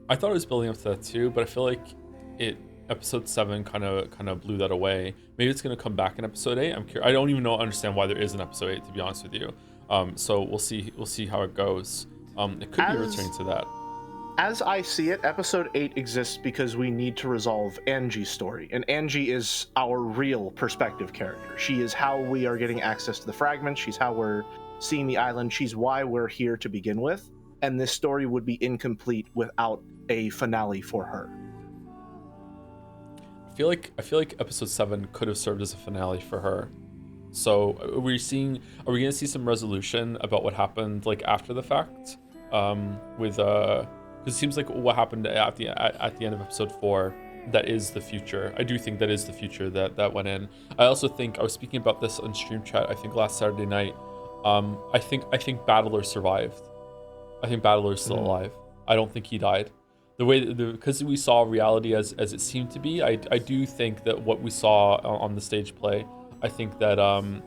I thought it was building up to that too, but I feel like episode 7 kind of blew that away. Maybe it's going to come back in episode 8. I'm curious. I don't even understand why there is an episode 8, to be honest with you. So we'll see how it goes. It could be returning to that. As I see it, episode 8 exists because we need to resolve Angie's story, and Angie is our real perspective character. She is how we are getting access to the fragments. She's how we're seeing the island. She's why we're here to begin with, and this story would be incomplete without a finale for her. I feel like episode 7 could have served as a finale for her. So are we going to see some resolution about what happened after the fact? Because it seems like what happened at the end of episode 4, that is the future. I do think that is the future that went in. I also think, I was speaking about this on stream chat, I think last Saturday night. I think Battler survived. I think Battler is still alive. I don't think he died. Because we saw reality as it seemed to be, I do think that what we saw on the stage play, I think that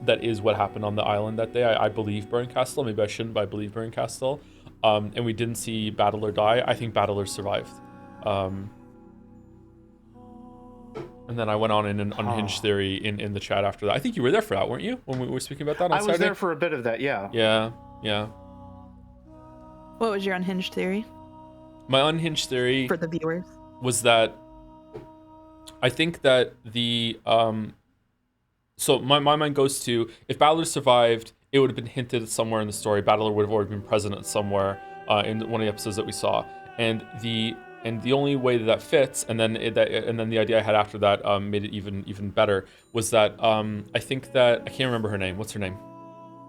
that is what happened on the island that day. I believe Berncastel. Maybe I shouldn't, but I believe Berncastel. And we didn't see Battler die. I think Battler survived. And then I went on in an unhinged theory in the chat after that. I think you were there for that, weren't you? When we were speaking about that on Saturday? I was there for a bit of that, yeah. Yeah. What was your unhinged theory? My unhinged theory for the viewers was that I think that the so my mind goes to, if Battler survived, it would have been hinted somewhere in the story. Battler would have already been present somewhere in one of the episodes that we saw, and the only way that fits, and then the idea I had after that made it even better, was that I think that I can't remember her name. What's her name?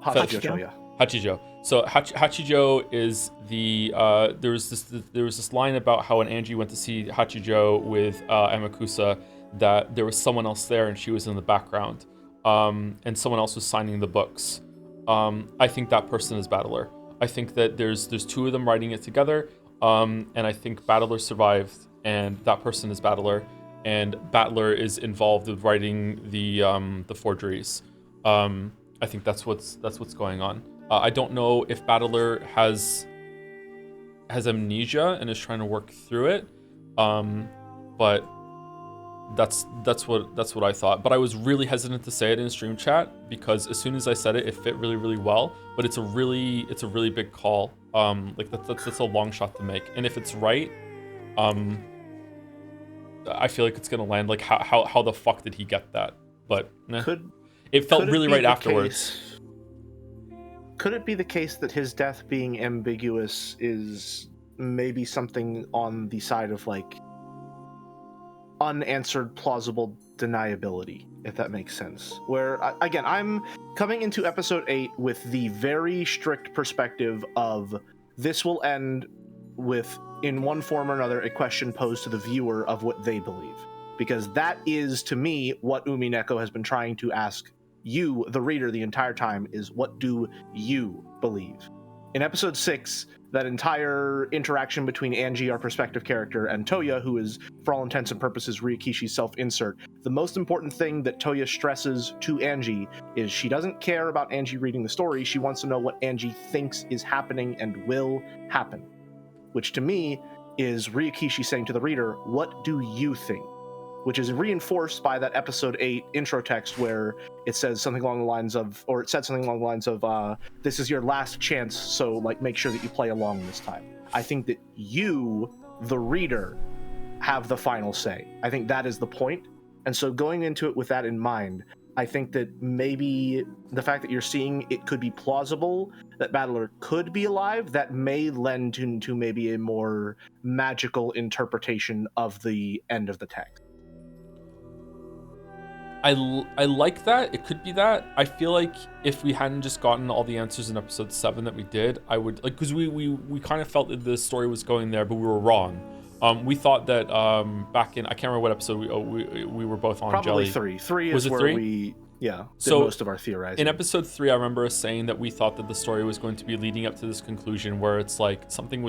Hachijo. Hachijo. So Hachijo is the there was this line about how when Angie went to see Hachijo with Amakusa, that there was someone else there and she was in the background, and someone else was signing the books. I think that person is Battler. I think that there's two of them writing it together, and I think Battler survived, and that person is Battler, and Battler is involved with writing the forgeries. I think that's what's going on. I don't know if Battler has amnesia and is trying to work through it, but that's what I thought. But I was really hesitant to say it in stream chat because as soon as I said it, it fit really well. But it's a really big call. Like that's a long shot to make, and if it's right, I feel like it's gonna land. Like how the fuck did he get that? But it felt really right afterwards. Could it be the case that his death being ambiguous is maybe something on the side of like unanswered plausible deniability, if that makes sense? Where, again, I'm coming into episode 8 with the very strict perspective of this will end with, in one form or another, a question posed to the viewer of what they believe. Because that is, to me, what Umineko has been trying to ask you, the reader, the entire time, is what do you believe? In episode 6, that entire interaction between Angie, our perspective character, and Toya, who is, for all intents and purposes, Ryukishi's self-insert, the most important thing that Toya stresses to Angie is she doesn't care about Angie reading the story, she wants to know what Angie thinks is happening and will happen. Which to me is Ryukishi saying to the reader, what do you think? Which is reinforced by that episode 8 intro text where it says something along the lines of, or it said something along the lines of, this is your last chance, so like make sure that you play along this time. I think that you, the reader, have the final say. I think that is the point. And so going into it with that in mind, I think that maybe the fact that you're seeing it could be plausible that Battler could be alive, that may lend to maybe a more magical interpretation of the end of the text. I like that. It could be that. I feel like if we hadn't just gotten all the answers in episode 7 that we did, I would like, because we kind of felt that the story was going there, but we were wrong. We thought that back in, I can't remember what episode we were both on. Probably Jelly. 3 was is it where 3? we did most of our theorizing. In episode 3, I remember us saying that we thought that the story was going to be leading up to this conclusion where it's like something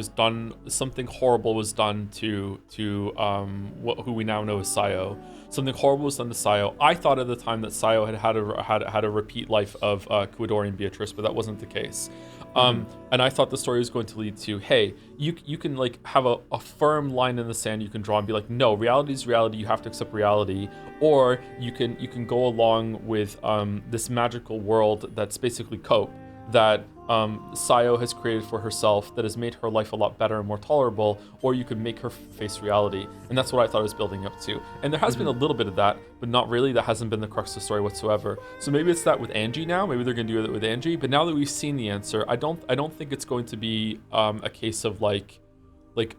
horrible was done to who we now know as Sayo. Something horrible was done to Sayo. I thought at the time that Sayo had a repeat life of Kuidori and Beatrice, but that wasn't the case. And I thought the story was going to lead to, hey, you can like have a firm line in the sand you can draw and be like, no, reality is reality, you have to accept reality. Or you can go along with this magical world that's basically cope, that Sayo has created for herself, that has made her life a lot better and more tolerable, or you could make her face reality. And that's what I thought it was building up to. And there has been a little bit of that, but not really. That hasn't been the crux of the story whatsoever. So maybe it's that with Angie now. Maybe they're going to do it with Angie. But now that we've seen the answer, I don't think it's going to be a case of like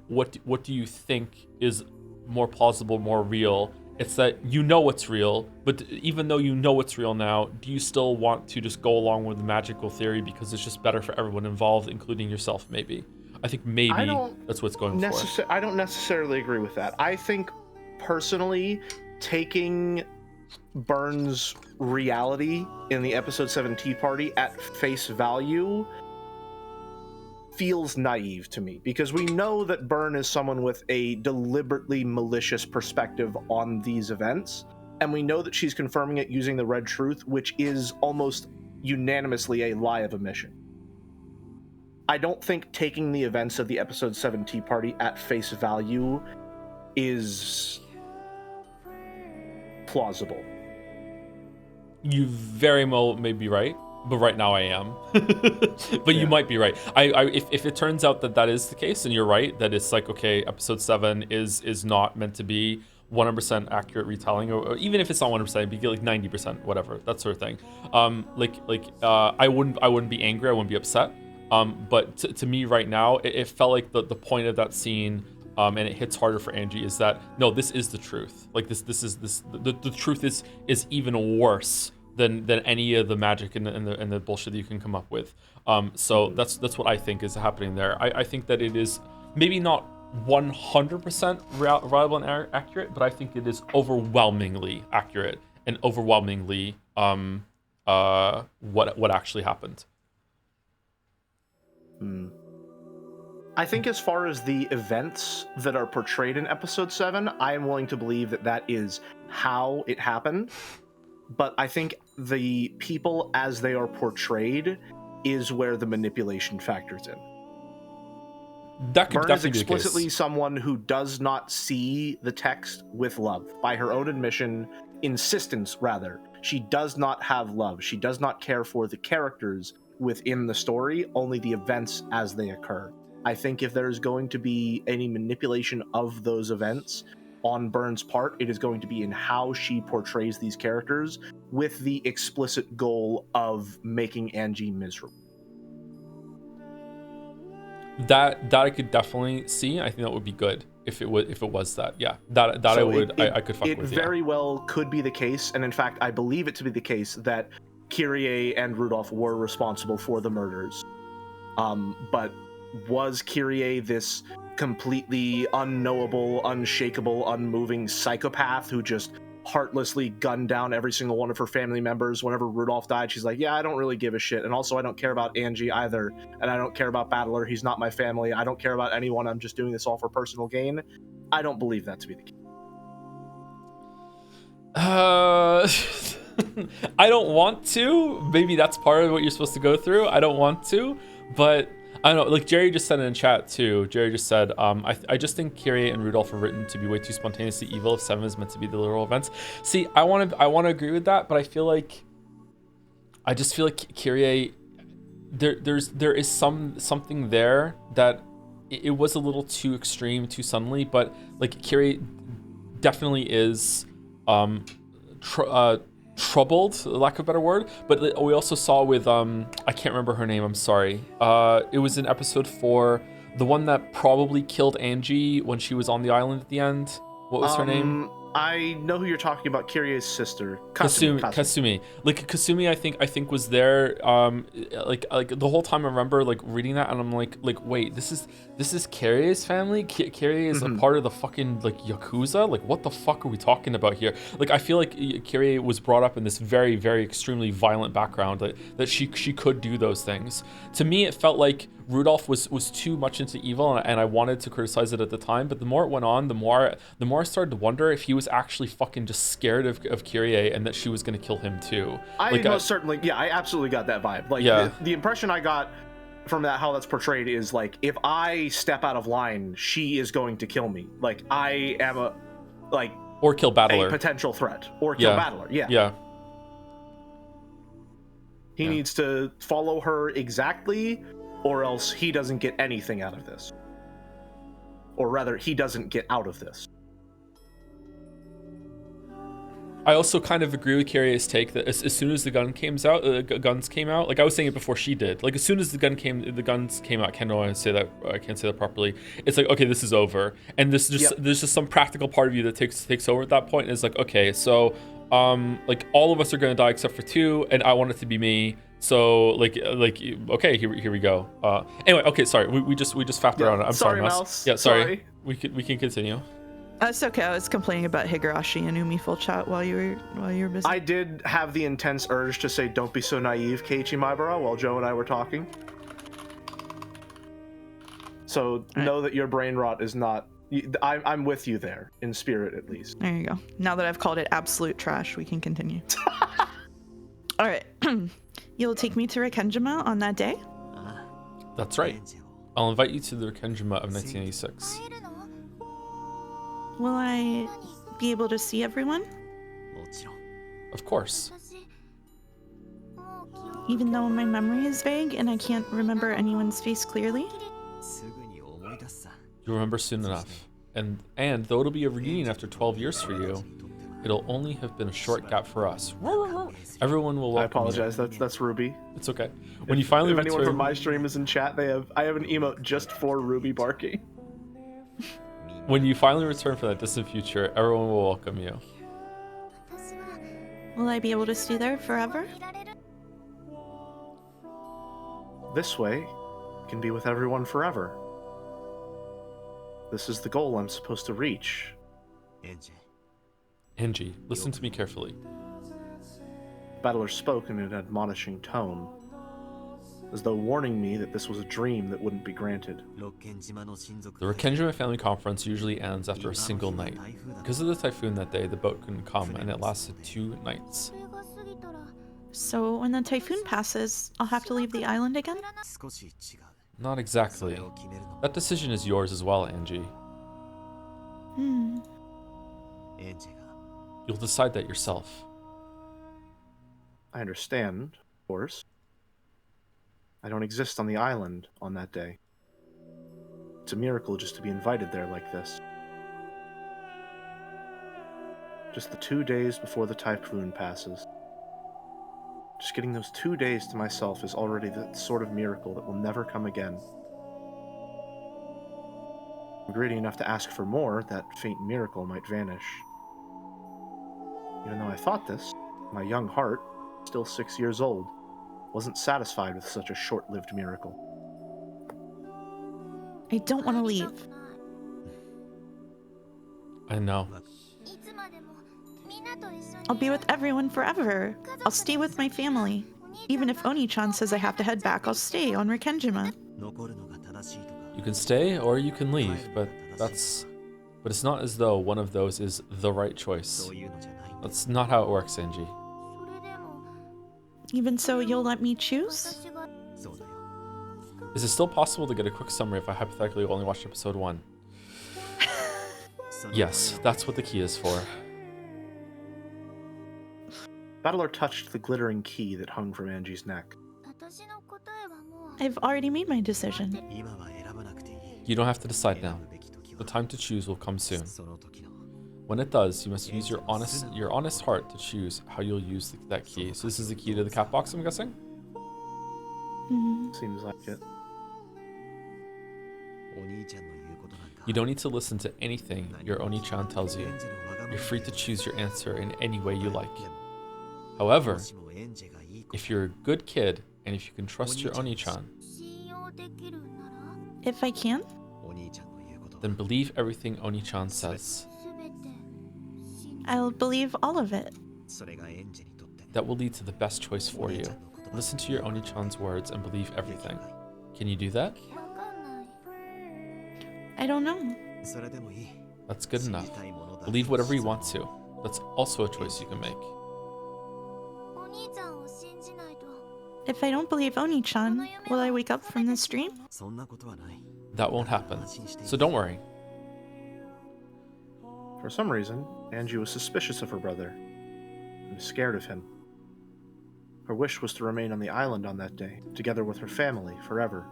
what do you think is more plausible, more real? It's that you know what's real, but even though you know what's real now, do you still want to just go along with the magical theory because it's just better for everyone involved, including yourself, maybe? I think maybe that's what's going for. I don't necessarily agree with that. I think, personally, taking Byrne's reality in the episode 7 Tea Party at face value feels naive to me, because we know that Byrne is someone with a deliberately malicious perspective on these events, and we know that she's confirming it using the red truth, which is almost unanimously a lie of omission. I don't think taking the events of the episode 7 Tea Party at face value is plausible. You very well may be right, but right now I am. But you might be right. If it turns out that that is the case, and you're right, that it's like, okay, episode 7 is not meant to be 100% accurate retelling, or even if it's not 100%, it'd be like 90%, whatever, that sort of thing. I wouldn't be angry, I wouldn't be upset. But to me right now, it felt like the point of that scene, and it hits harder for Angie, is that no, this is the truth. Like the truth is even worse than any of the magic and the bullshit that you can come up with. So that's what I think is happening there. I think that it is maybe not 100% reliable and accurate, but I think it is overwhelmingly accurate and overwhelmingly what actually happened. I think as far as the events that are portrayed in episode 7, I am willing to believe that that is how it happened. But I think the people as they are portrayed is where the manipulation factors in. That could Byrne is definitely be the explicitly case. someone who does not see the text with love. By her own insistence rather, she does not have love. She does not care for the characters within the story, only the events as they occur. I think if there's going to be any manipulation of those events on Byrne's part, it is going to be in how she portrays these characters with the explicit goal of making Angie miserable. That I could definitely see. I think that would be good if it was that. Yeah, that so I could fuck with. It very well could be the case, and in fact, I believe it to be the case that Kyrie and Rudolph were responsible for the murders. But was Kyrie this completely unknowable, unshakable, unmoving psychopath who just heartlessly gunned down every single one of her family members? Whenever Rudolph died, she's like, yeah, I don't really give a shit, and also I don't care about Angie either, and I don't care about Battler, he's not my family, I don't care about anyone, I'm just doing this all for personal gain. I don't believe that to be the case. I don't want to. Maybe that's part of what you're supposed to go through. I don't want to, but I don't know. Like Jerry just said in chat too. Jerry just said, I just think Kyrie and Rudolph are written to be way too spontaneously evil if 7 is meant to be the literal events. See, I want to agree with that, but I just feel like Kyrie, there is something there that it was a little too extreme, too suddenly, but like Kyrie definitely is troubled, lack of a better word, but we also saw with I can't remember her name, I'm sorry, it was in episode 4, the one that probably killed Angie when she was on the island at the end. What was her name? I know who you're talking about. Kirie's sister, Kasumi. Like Kasumi, I think was there. Like the whole time I remember like reading that, and I'm like, wait, this is Kirie's family. Kirie is a part of the fucking like Yakuza. Like, what the fuck are we talking about here? Like, I feel like Kyrie was brought up in this very, very extremely violent background that she could do those things. To me, it felt like Rudolph was too much into evil, and I wanted to criticize it at the time, but the more it went on, the more I started to wonder if he was actually fucking just scared of Kyrie and that she was gonna kill him too. I absolutely got that vibe. Like, the impression I got from that, how that's portrayed, is like, if I step out of line, she is going to kill me. Like, I am or kill Battler, a potential threat, or kill Battler. He needs to follow her exactly, or else he doesn't get anything out of this. Or rather, he doesn't get out of this. I also kind of agree with Kyrie's take that as soon as the guns came out, like I was saying it before she did, like as soon as the guns came out, I can't say that properly. It's like, okay, this is over, and there's just some practical part of you that takes over at that point, and it's like, okay, so like all of us are gonna die except for 2, and I want it to be me. So like okay, here we go. Anyway, okay, sorry, we just faffed around. I'm sorry, Mouse. Yeah, sorry. We can continue. It's okay. I was complaining about Higurashi and Umi full chat while you were busy. I did have the intense urge to say, "Don't be so naive, Keiichi Maibara," while Joe and I were talking. So know that your brain rot is not. I'm with you there, in spirit at least. There you go. Now that I've called it absolute trash, we can continue. All right. You'll take me to Rekenjima on that day? That's right. I'll invite you to the Rekenjima of 1986. Will I be able to see everyone? Of course. even though my memory is vague and I can't remember anyone's face clearly? You'll remember soon enough. And though it'll be a reunion after 12 years for you, it'll only have been a short gap for us. Everyone will welcome I apologize. you. That's Ruby. It's okay. When you finally if return, anyone from my stream is in chat, I have an emote just for Ruby barking. When you finally return from that distant future, everyone will welcome you. Will I be able to stay there forever? This way, I can be with everyone forever. This is the goal I'm supposed to reach. Angie, listen to me carefully. Battler spoke in an admonishing tone, as though warning me that this was a dream that wouldn't be granted. The Rekenjima family conference usually ends after a single night. Because of the typhoon that day, the boat couldn't come, and it lasted 2 nights. So when the typhoon passes, I'll have to leave the island again? Not exactly. That decision is yours as well, Angie. You'll decide that yourself. I understand, of course. I don't exist on the island on that day. It's a miracle just to be invited there like this. Just the 2 days before the typhoon passes. Just getting those 2 days to myself is already the sort of miracle that will never come again. I'm greedy enough to ask for more, that faint miracle might vanish. Even though I thought this, my young heart, still 6 years old, wasn't satisfied with such a short-lived miracle. I don't want to leave. I know. I'll be with everyone forever. I'll stay with my family. Even if Oni-chan says I have to head back, I'll stay on Rekenjima. You can stay or you can leave, but it's not as though one of those is the right choice. That's not how it works, Angie. Even so, you'll let me choose? Is it still possible to get a quick summary if I hypothetically only watched episode 1? Yes, that's what the key is for. Battler touched the glittering key that hung from Angie's neck. I've already made my decision. You don't have to decide now. The time to choose will come soon. When it does, you must use your honest heart to choose how you'll use that key. So this is the key to the cat box, I'm guessing? Seems like it. You don't need to listen to anything your Oni-chan tells you. You're free to choose your answer in any way you like. However, if you're a good kid and if you can trust your Oni-chan, If I can? then believe everything Oni-chan says. I'll believe all of it. That will lead to the best choice for you. Listen to your Oni-chan's words and believe everything. Can you do that? I don't know. That's good enough. Believe whatever you want to. That's also a choice you can make. If I don't believe Oni-chan, will I wake up from this dream? That won't happen. So don't worry. For some reason, Angie was suspicious of her brother and scared of him. Her wish was to remain on the island on that day, together with her family, forever.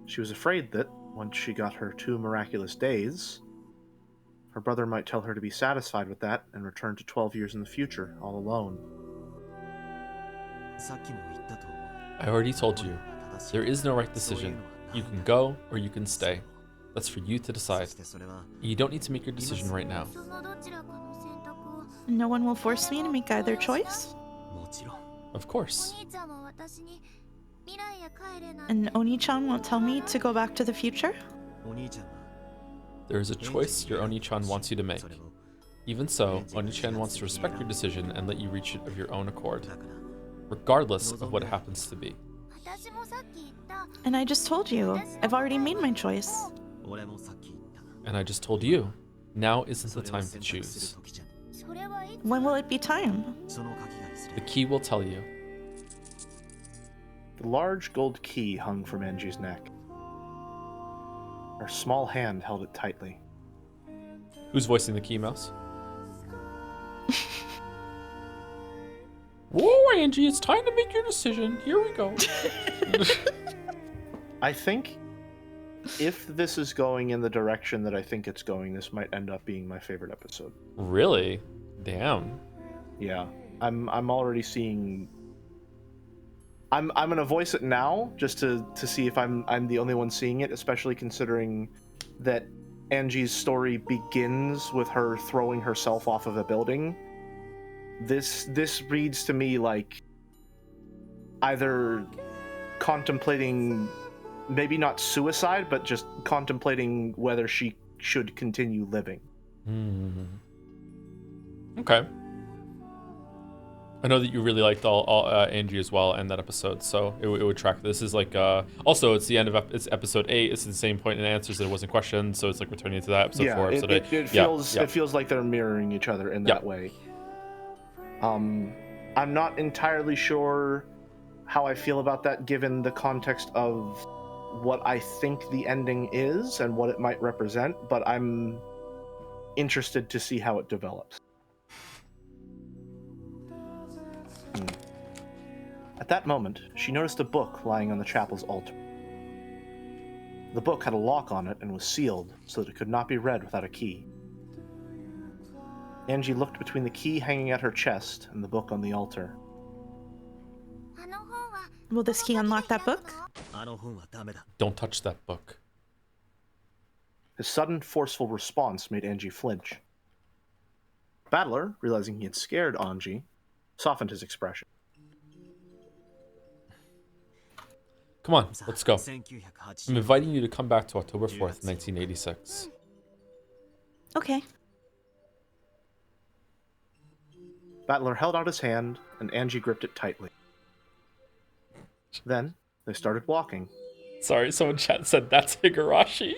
She was afraid that, once she got her 2 miraculous days, her brother might tell her to be satisfied with that and return to 12 years in the future, all alone. I already told you. There is no right decision. You can go or you can stay. That's for you to decide. You don't need to make your decision right now. No one will force me to make either choice? Of course. And Oni-chan won't tell me to go back to the future? There is a choice your Oni-chan wants you to make. Even so, Oni-chan wants to respect your decision and let you reach it of your own accord, regardless of what it happens to be. And I just told you, I've already made my choice. And I just told you, now isn't the time to choose. When will it be time? The key will tell you. The large gold key hung from Angie's neck. Her small hand held it tightly. Who's voicing the key mouse? Woo! Angie, it's time to make your decision. Here we go. I think if this is going in the direction that I think it's going, this might end up being my favorite episode. Really? Damn. Yeah. I'm already seeing. I'm gonna voice it now just to see if I'm the only one seeing it, especially considering that Angie's story begins with her throwing herself off of a building. This reads to me like either contemplating, maybe not suicide, but just contemplating whether she should continue living. Okay. I know that you really liked all Angie as well and that episode, so it would track. This is like also it's the end of it's episode 8. It's the same point in answers that it wasn't questioned, so it's like returning to that episode 4, episode 8. It feels like they're mirroring each other in that way. I'm not entirely sure how I feel about that, given the context of what I think the ending is and what it might represent, but I'm interested to see how it develops. At that moment, she noticed a book lying on the chapel's altar. The book had a lock on it and was sealed so that it could not be read without a key. Angie looked between the key hanging at her chest and the book on the altar. Will this key unlock that book? Don't touch that book. His sudden, forceful response made Angie flinch. Battler, realizing he had scared Angie, softened his expression. Come on, let's go. I'm inviting you to come back to October 4th, 1986. Okay. Battler held out his hand, and Angie gripped it tightly. Then, they started walking. Sorry, someone chat said, that's Higurashi.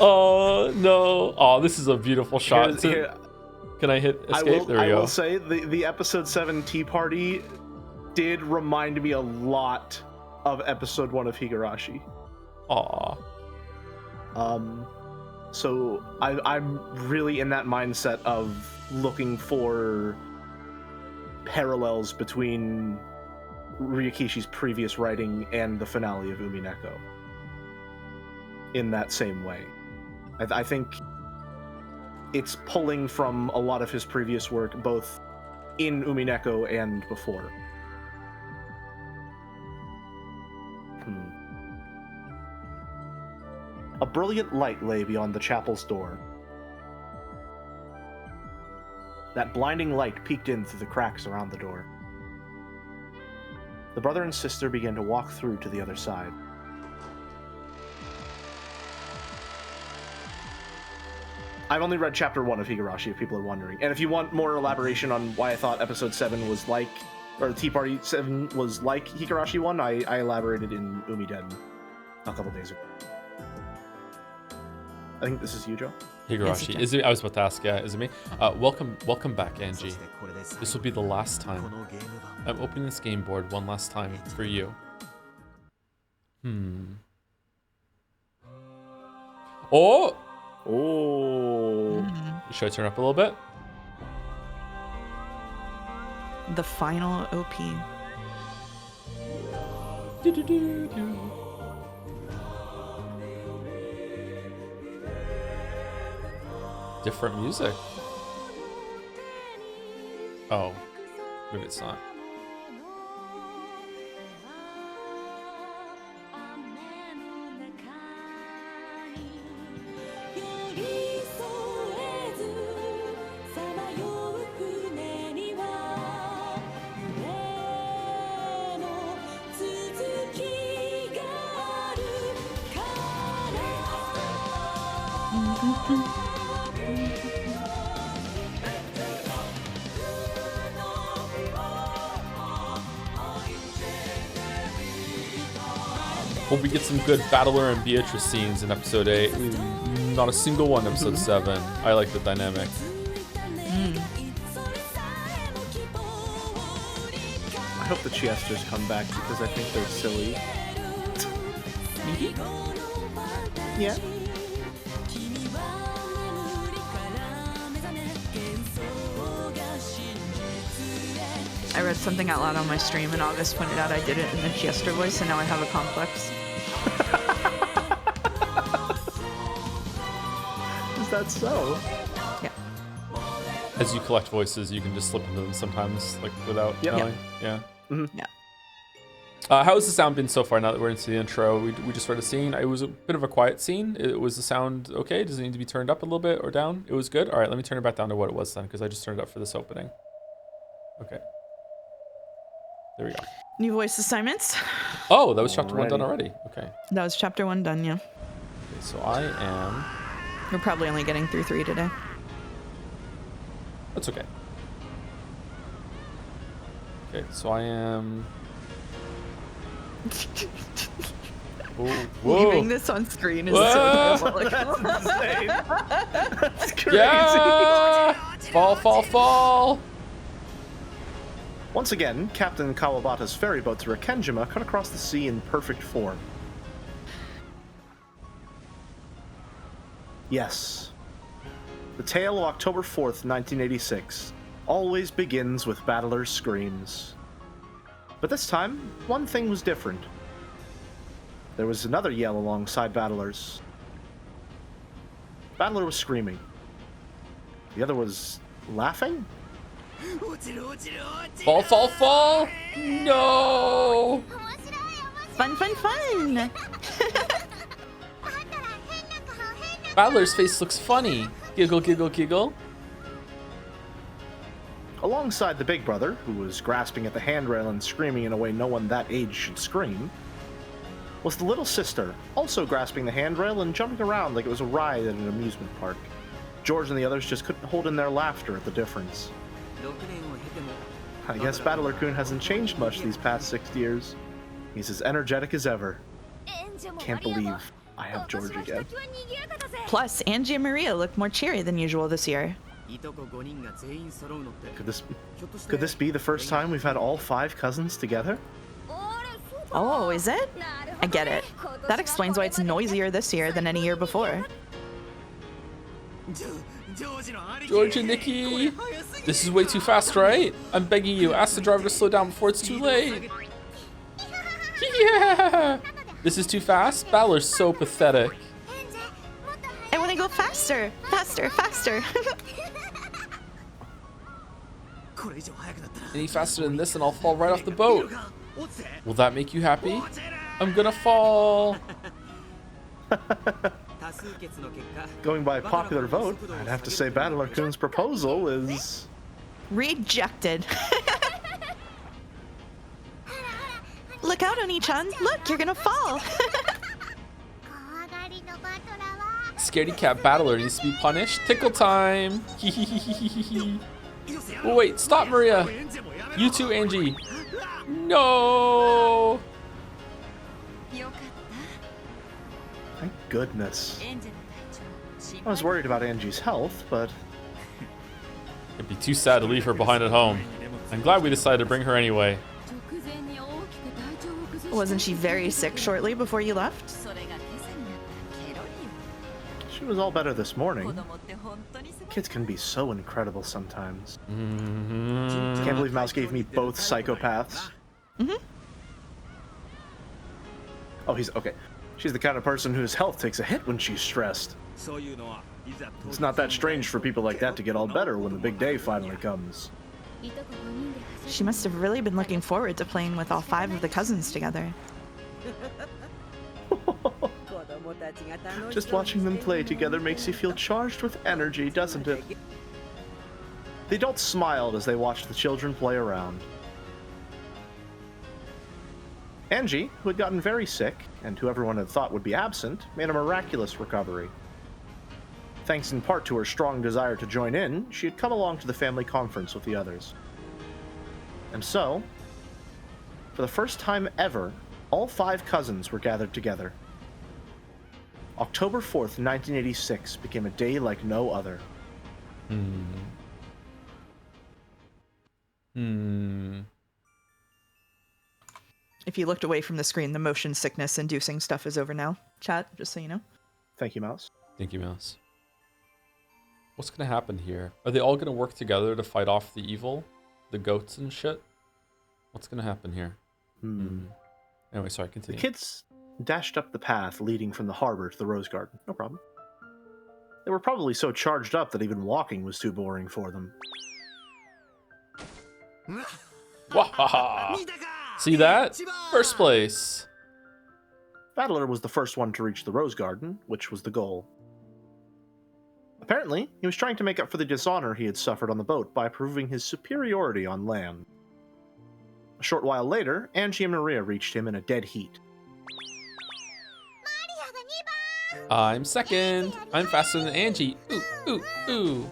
Oh, no. Oh, this is a beautiful shot. Can I hit escape? There we go. I will say, the episode 7 Tea Party did remind me a lot of episode 1 of Higurashi. Aw. So I'm really in that mindset of looking for parallels between Ryukishi's previous writing and the finale of Umineko. In that same way. I think it's pulling from a lot of his previous work, both in Umineko and before. A brilliant light lay beyond the chapel's door. That blinding light peeked in through the cracks around the door. The brother and sister began to walk through to the other side. I've only read chapter 1 of Higurashi, if people are wondering. And if you want more elaboration on why I thought episode 7 was like, or Tea Party 7 was like Higurashi 1, I elaborated in Umiden a couple days ago. I think this is you, Joe. Higurashi. Is it? I was about to ask. Yeah, is it me? Welcome back, Angie. This will be the last time. I'm opening this game board one last time for you. Oh. Should I turn up a little bit? The final OP. Different music. Oh, maybe it's not. Hope we get some good Battler and Beatrice scenes in episode 8. Not a single one in episode 7. I like the dynamic. I hope the Chiesters come back because I think they're silly. Maybe? Yeah. I read something out loud on my stream, and August pointed out I did it in the Jester voice, and now I have a complex. Is that so? Yeah. As you collect voices, you can just slip into them sometimes, like without knowing. Yeah. Mm-hmm. Yeah. How has the sound been so far now that we're into the intro? We just started seeing. It was a bit of a quiet scene. Was the sound okay? Does it need to be turned up a little bit or down? It was good? All right, let me turn it back down to what it was then, because I just turned it up for this opening. Okay. There we go. New voice assignments. Oh, that was chapter 1 done already. Okay. That was chapter 1 done, yeah. Okay, so I am... We're probably only getting through 3 today. That's okay. Okay, so I am... Whoa. Leaving this on screen is so diabolical. That's insane. That's crazy. Yeah! Fall, fall, fall! Once again, Captain Kawabata's ferry boat to Rekenjima cut across the sea in perfect form. Yes. The tale of October 4th, 1986 always begins with Battler's screams. But this time, one thing was different. There was another yell alongside Battler's. Battler was screaming. The other was laughing? Fall, fall, fall! No! Fun, fun, fun! Battler's face looks funny. Giggle, giggle, giggle. Alongside the big brother, who was grasping at the handrail and screaming in a way no one that age should scream, was the little sister, also grasping the handrail and jumping around like it was a ride at an amusement park. George and the others just couldn't hold in their laughter at the difference. I guess Battler-kun hasn't changed much these past 6 years. He's as energetic as ever. Can't believe I have George again. Plus, Angie and Maria look more cheery than usual this year. Could this be the first time we've had all 5 cousins together? Oh, is it? I get it. That explains why it's noisier this year than any year before. George and Nikki! This is way too fast, right? I'm begging you, ask the driver to slow down before it's too late. Yeah! This is too fast? Battler's so pathetic. I want to go faster! Faster, faster! Any faster than this and I'll fall right off the boat. Will that make you happy? I'm gonna fall. Going by popular vote, I'd have to say Battler-kun's proposal is... Rejected. Look out, Oni-chan. Look, you're gonna fall. Scaredy cat battler needs to be punished. Tickle time. Oh, wait, stop, Maria. You too, Angie. No. Thank goodness. I was worried about Angie's health, but... It'd be too sad to leave her behind at home. I'm glad we decided to bring her anyway. Wasn't she very sick shortly before you left? She was all better this morning. Kids can be so incredible sometimes. Can't believe Mouse gave me both psychopaths. Oh, he's okay. She's the kind of person whose health takes a hit when she's stressed. It's not that strange for people like that to get all better when the big day finally comes. She must have really been looking forward to playing with all 5 of the cousins together. Just watching them play together makes you feel charged with energy, doesn't it? The adults smiled as they watched the children play around. Angie, who had gotten very sick, and who everyone had thought would be absent, made a miraculous recovery. Thanks in part to her strong desire to join in, she had come along to the family conference with the others. And so, for the first time ever, all 5 cousins were gathered together. October 4th, 1986 became a day like no other. If you looked away from the screen, the motion sickness inducing stuff is over now. Chat, just so you know. Thank you, Mouse. Thank you, Mouse. What's gonna happen here? Are they all gonna work together to fight off the evil? The goats and shit? What's gonna happen here? Anyway, sorry, The continue. kids dashed up the path leading from the harbor to the rose garden. No problem. They were probably so charged up that even walking was too boring for them. Wahaha! See that? First place. Battler was the first one to reach the rose garden, which was the goal. Apparently, he was trying to make up for the dishonor he had suffered on the boat by proving his superiority on land. A short while later, Angie and Maria reached him in a dead heat. I'm second. I'm faster than Angie. Ooh, ooh, ooh.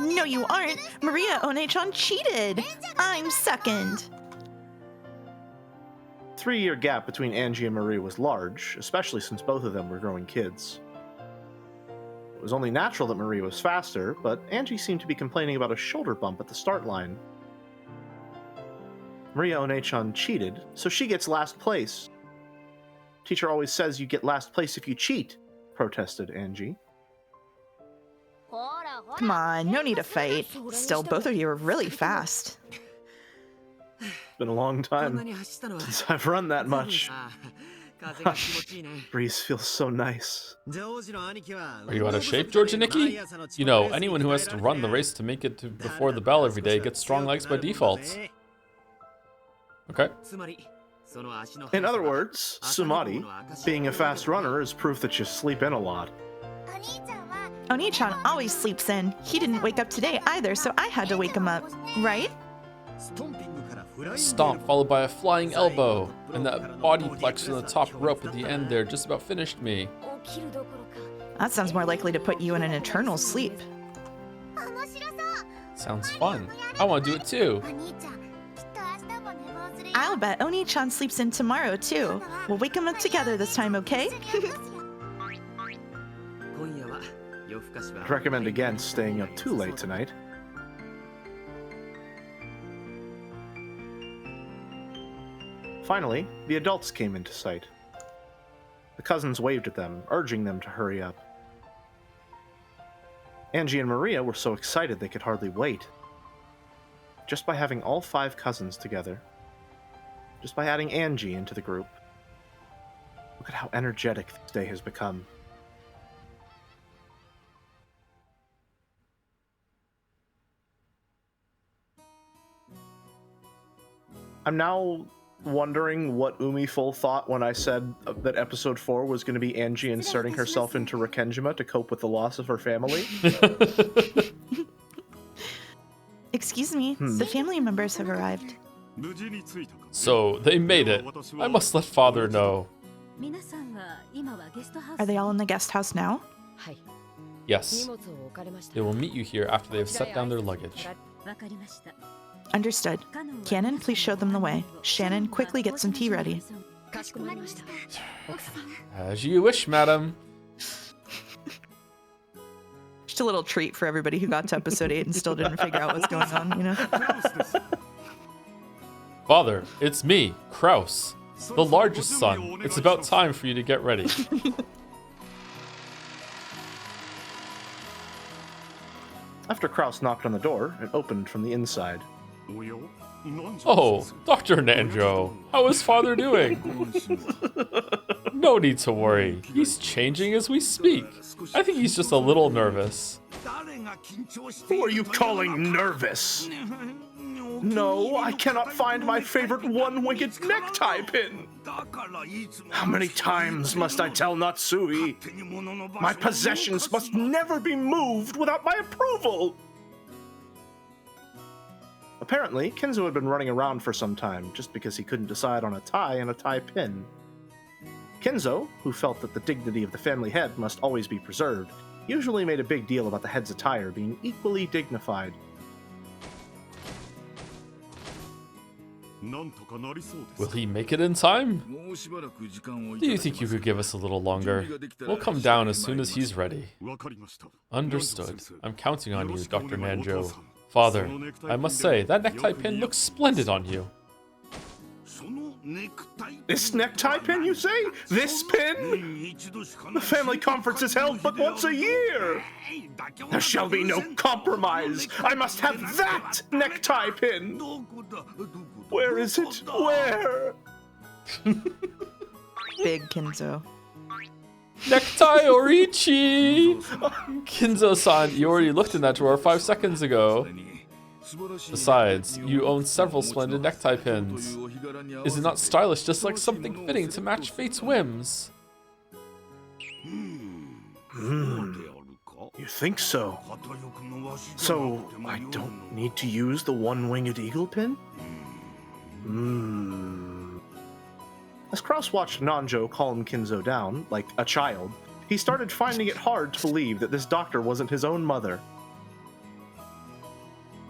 No, you aren't. Maria One-chan cheated. I'm second. 3-year gap between Angie and Maria was large, especially since both of them were growing kids. It was only natural that Maria was faster, but Angie seemed to be complaining about a shoulder bump at the start line. Maria One-chan cheated, so she gets last place. Teacher always says you get last place if you cheat, protested Angie. Come on, no need to fight. Still, both of you are really fast. It's been a long time since I've run that much. Breeze feels so nice. Are you out of shape, George and Nikki? You know, anyone who has to run the race to make it to before the bell every day gets strong legs by default. Okay. In other words, Sumari, being a fast runner is proof that you sleep in a lot. Oni-chan always sleeps in. He didn't wake up today either, so I had to wake him up. Right? Stomp followed by a flying elbow, and that body flex on the top rope at the end there just about finished me. That sounds more likely to put you in an eternal sleep. Sounds fun. I want to do it too. I'll bet Oni-chan sleeps in tomorrow too. We'll wake him up together this time, okay? I'd recommend against staying up too late tonight. Finally, the adults came into sight. The cousins waved at them, urging them to hurry up. Angie and Maria were so excited they could hardly wait. Just by having all 5 cousins together, just by adding Angie into the group, look at how energetic this day has become. I'm now wondering what Umiful thought when I said that episode 4 was going to be Angie inserting herself into Rekenjima to cope with the loss of her family. Excuse me, the family members have arrived. So, they made it. I must let father know. Are they all in the guest house now? Yes. They will meet you here after they have set down their luggage. Understood. Cannon, please show them the way. Shannon, quickly get some tea ready. As you wish, madam. Just a little treat for everybody who got to episode 8 and still didn't figure out what's going on, you know? Father, it's me, Kraus, the largest son. It's about time for you to get ready. After Kraus knocked on the door, it opened from the inside. Oh, Dr. Nanjo, how is father doing? No need to worry. He's changing as we speak. I think he's just a little nervous. Who are you calling nervous? No, I cannot find my favorite one-winged necktie pin. How many times must I tell Natsui? My possessions must never be moved without my approval. Apparently, Kenzo had been running around for some time just because he couldn't decide on a tie and a tie pin. Kenzo, who felt that the dignity of the family head must always be preserved, usually made a big deal about the head's attire being equally dignified. Will he make it in time? Do you think you could give us a little longer? We'll come down as soon as he's ready. Understood. I'm counting on you, Dr. Nanjo. Father, I must say, that necktie pin looks splendid on you. This necktie pin, you say? This pin? The family conference is held but once a year. There shall be no compromise. I must have that necktie pin. Where is it? Where? Big Kinzo. Necktie Orichi! Kinzo-san, you already looked in that drawer 5 seconds ago. Besides, you own several splendid necktie pins. Is it not stylish, just like something fitting to match fate's whims? You think so? So, I don't need to use the one-winged eagle pin? As Kraus watched Nanjo calm Kinzo down, like a child, he started finding it hard to believe that this doctor wasn't his own mother.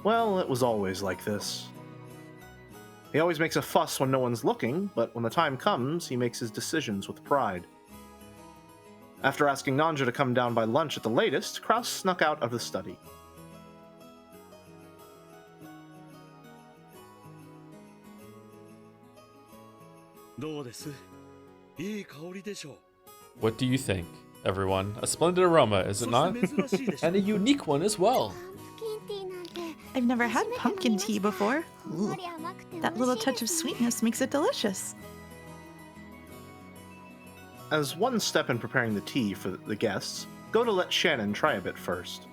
Well, it was always like this. He always makes a fuss when no one's looking, but when the time comes, he makes his decisions with pride. After asking Nanjo to come down by lunch at the latest, Kraus snuck out of the study. What do you think, everyone? A splendid aroma, is it not? And a unique one as well. I've never had pumpkin tea before. Ooh. That little touch of sweetness makes it delicious. As one step in preparing the tea for the guests, Goda let Shannon try a bit first.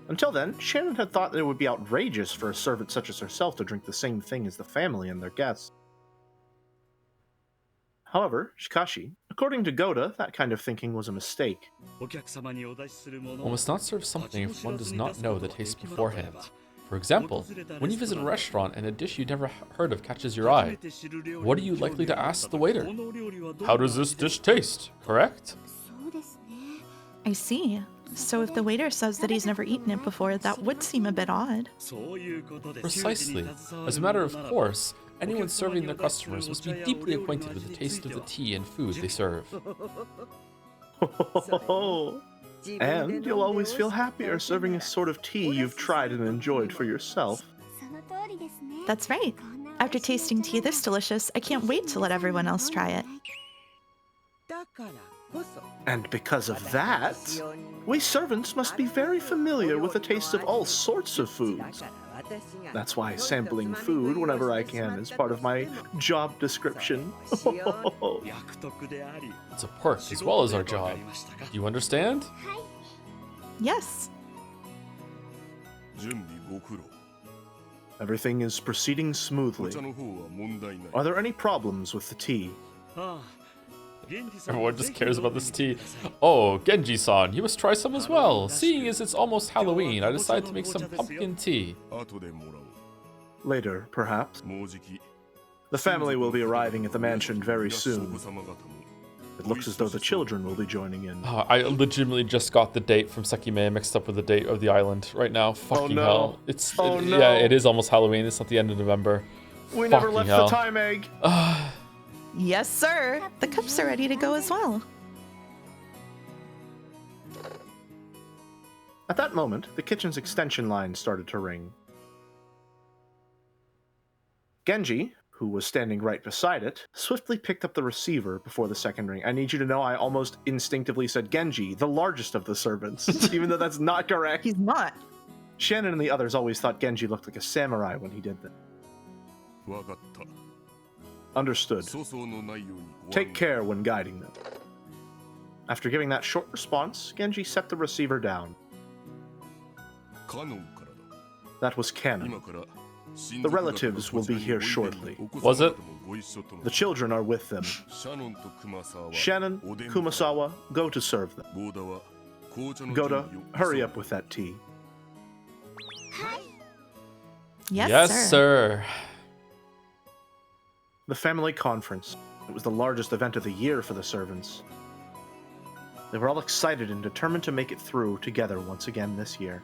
Until then, Shannon had thought that it would be outrageous for a servant such as herself to drink the same thing as the family and their guests. However, Shikashi, according to Goda, that kind of thinking was a mistake. One must not serve something if one does not know the taste beforehand. For example, when you visit a restaurant and a dish you never heard of catches your eye, what are you likely to ask the waiter? How does this dish taste, correct? I see. So if the waiter says that he's never eaten it before, that would seem a bit odd. Precisely. As a matter of course, anyone serving their customers must be deeply acquainted with the taste of the tea and food they serve. And you'll always feel happier serving a sort of tea you've tried and enjoyed for yourself. That's right. After tasting tea this delicious, I can't wait to let everyone else try it. And because of that, we servants must be very familiar with the taste of all sorts of foods. That's why sampling food whenever I can is part of my job description. It's a perk as well as our job. Do you understand? Yes. Everything is proceeding smoothly. Are there any problems with the tea? Everyone just cares about this tea. Oh, Genji-san, you must try some as well. Seeing as it's almost Halloween, I decided to make some pumpkin tea. Later, perhaps. The family will be arriving at the mansion very soon. It looks as though the children will be joining in. Oh, I legitimately just got the date from Sekime mixed up with the date of the island right now. Fucking hell. No. Yeah, it is almost Halloween. It's not the end of November. We never left the time egg. Yes, sir. The cups are ready to go as well. At that moment, the kitchen's extension line started to ring. Genji, who was standing right beside it, swiftly picked up the receiver before the second ring. I need you to know I almost instinctively said Genji, the largest of the servants, even though that's not correct. He's not. Shannon and the others always thought Genji looked like a samurai when he did that. Understood. Take care when guiding them. After giving that short response, Genji set the receiver down. That was canon. The relatives will be here shortly. Was it? The children are with them. Shannon, Kumasawa, go to serve them. Goda, hurry up with that tea. Yes, sir. The family conference. It was the largest event of the year for the servants. They were all excited and determined to make it through together once again this year.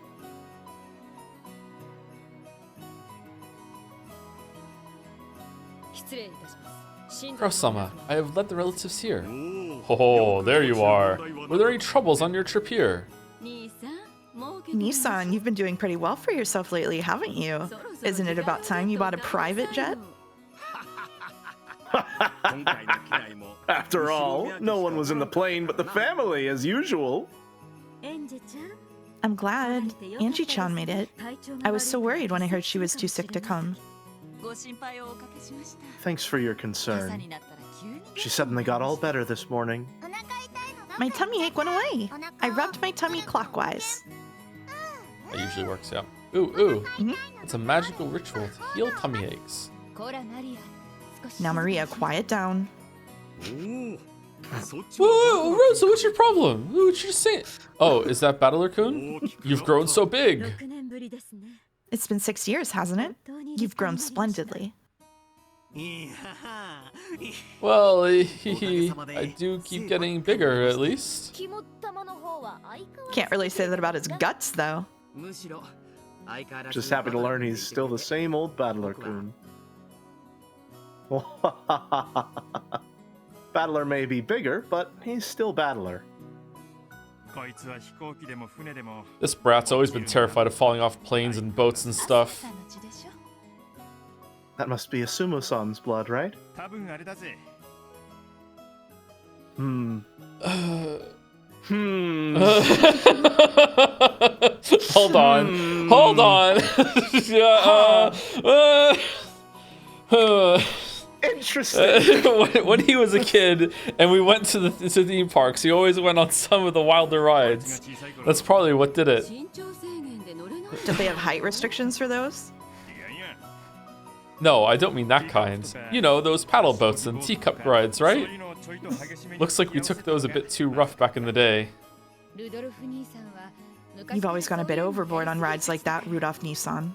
Kurosama, I have led the relatives here. Oh, there you are. Were there any troubles on your trip here? Nissan, you've been doing pretty well for yourself lately, haven't you? Isn't it about time you bought a private jet? After all, no one was in the plane but the family, as usual. I'm glad Angie-chan made it. I was so worried when I heard she was too sick to come. Thanks for your concern. She suddenly got all better this morning. My tummy ache went away. I rubbed my tummy clockwise. That usually works out. Ooh. It's a magical ritual to heal tummy aches. Now, Maria, quiet down. Whoa, Rosa, what's your problem? What you just saying? Oh, is that Battler-kun? You've grown so big. It's been 6 years, hasn't it? You've grown splendidly. Well, I do keep getting bigger, at least. Can't really say that about his guts, though. Just happy to learn he's still the same old Battler-kun. Battler may be bigger, but he's still Battler. This brat's always been terrified of falling off planes and boats and stuff. That must be a Sumo-san's blood, right? Hold on. Interesting. When he was a kid and we went to the theme parks, he always went on some of the wilder rides. That's probably what did it. Did they have height restrictions for those? No, I don't mean that kind. You know, those paddle boats and teacup rides, right? Looks like we took those a bit too rough back in the day. You've always gone a bit overboard on rides like that, Rudolph Nissan.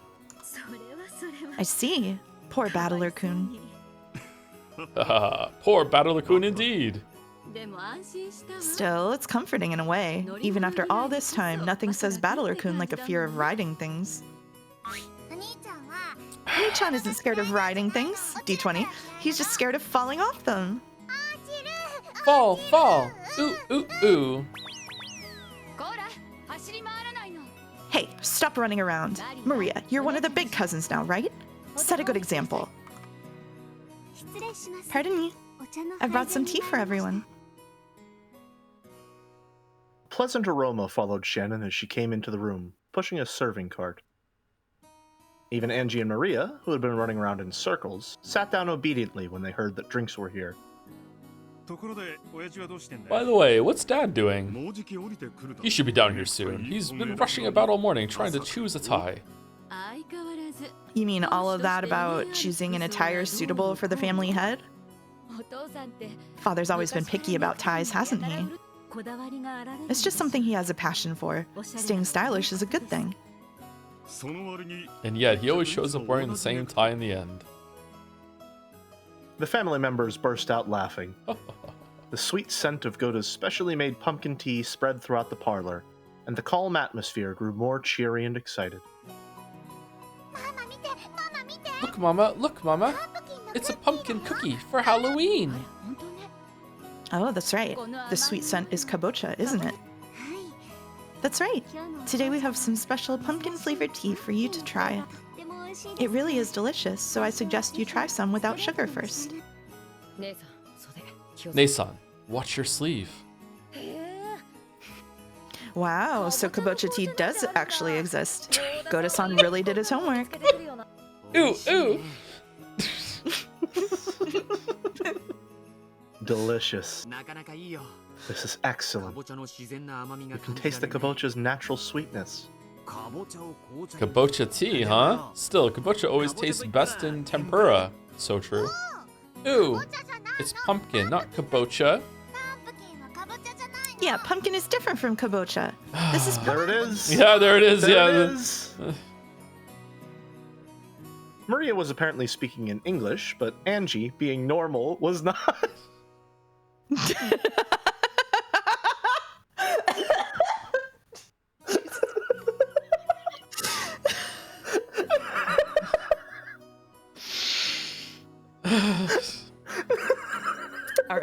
I see. Poor Battler-kun. Poor Battler-kun indeed. Still, it's comforting in a way. Even after all this time, nothing says Battler-kun like a fear of riding things. Oni-chan isn't scared of riding things, D20. He's just scared of falling off them. Fall. Ooh. Hey, stop running around. Maria, you're one of the big cousins now, right? Set a good example. Pardon me. I brought some tea for everyone. A pleasant aroma followed Shannon as she came into the room, pushing a serving cart. Even Angie and Maria, who had been running around in circles, sat down obediently when they heard that drinks were here. By the way, what's Dad doing? He should be down here soon. He's been rushing about all morning trying to choose a tie. You mean all of that about choosing an attire suitable for the family head? Father's always been picky about ties, hasn't he? It's just something he has a passion for. Staying stylish is a good thing. And yet, he always shows up wearing the same tie in the end. The family members burst out laughing. The sweet scent of Goda's specially made pumpkin tea spread throughout the parlor, and the calm atmosphere grew more cheery and excited. Look, Mama. It's a pumpkin cookie for Halloween. Oh, that's right. The sweet scent is kabocha, isn't it? That's right. Today we have some special pumpkin-flavored tea for you to try. It really is delicious, so I suggest you try some without sugar first. Nason, watch your sleeve. Wow, so kabocha tea does actually exist. Goda-san really did his homework. Ooh. Delicious. This is excellent. You can taste the kabocha's natural sweetness. Kabocha tea, huh? Still, kabocha always tastes best in tempura. So true. Ooh, it's pumpkin, not kabocha. Yeah, pumpkin is different from kabocha. This is There it is. Yeah, there it is. There it is. Maria was apparently speaking in English, but Angie, being normal, was not. All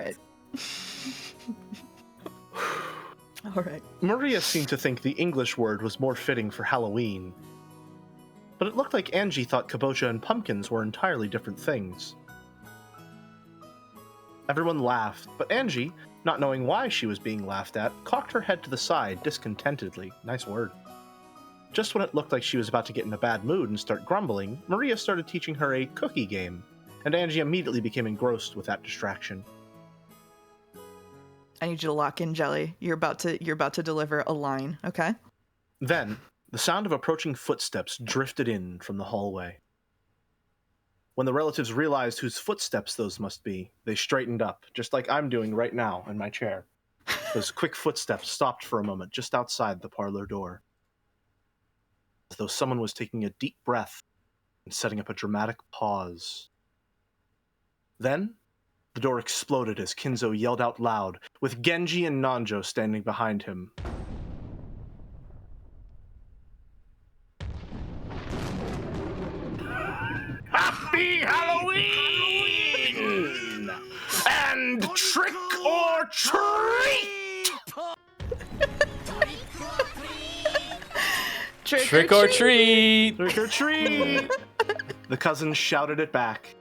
right. Maria seemed to think the English word was more fitting for Halloween. But it looked like Angie thought kabocha and pumpkins were entirely different things. Everyone laughed, but Angie, not knowing why she was being laughed at, cocked her head to the side discontentedly. Nice word. Just when it looked like she was about to get in a bad mood and start grumbling, Maria started teaching her a cookie game, and Angie immediately became engrossed with that distraction. I need you to lock in, Jelly. You're about to deliver a line, okay? Then, the sound of approaching footsteps drifted in from the hallway. When the relatives realized whose footsteps those must be, they straightened up, just like I'm doing right now in my chair. Those quick footsteps stopped for a moment just outside the parlor door, as though someone was taking a deep breath and setting up a dramatic pause. Then, the door exploded as Kinzo yelled out loud, with Genji and Nanjo standing behind him. Happy Halloween! And trick or treat! Trick or treat! Trick or treat! The cousins shouted it back.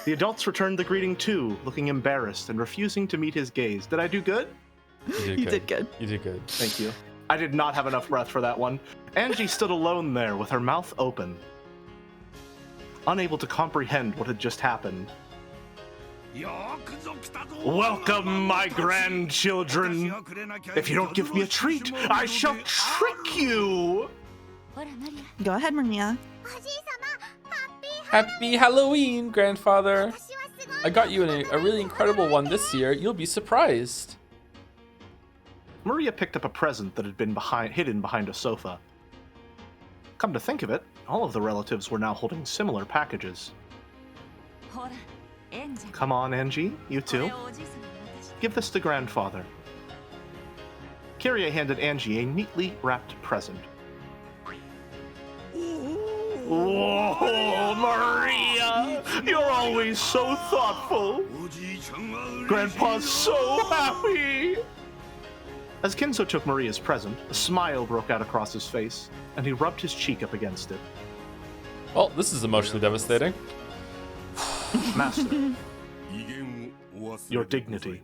The adults returned the greeting too, looking embarrassed and refusing to meet his gaze. Did I do good? You did good. You did good. Thank you. I did not have enough breath for that one. Angie stood alone there with her mouth open, unable to comprehend what had just happened. Welcome, my grandchildren. If you don't give me a treat, I shall trick you. Go ahead, Maria. Happy Halloween, grandfather. I got you a really incredible one this year. You'll be surprised. Maria picked up a present that had been hidden behind a sofa. Come to think of it, all of the relatives were now holding similar packages. Come on, Angie, you too. Give this to grandfather. Kyrie handed Angie a neatly wrapped present. Whoa, Maria! You're always so thoughtful! Grandpa's so happy! As Kinzo took Maria's present, a smile broke out across his face, and he rubbed his cheek up against it. Well, this is emotionally devastating. Master, your dignity.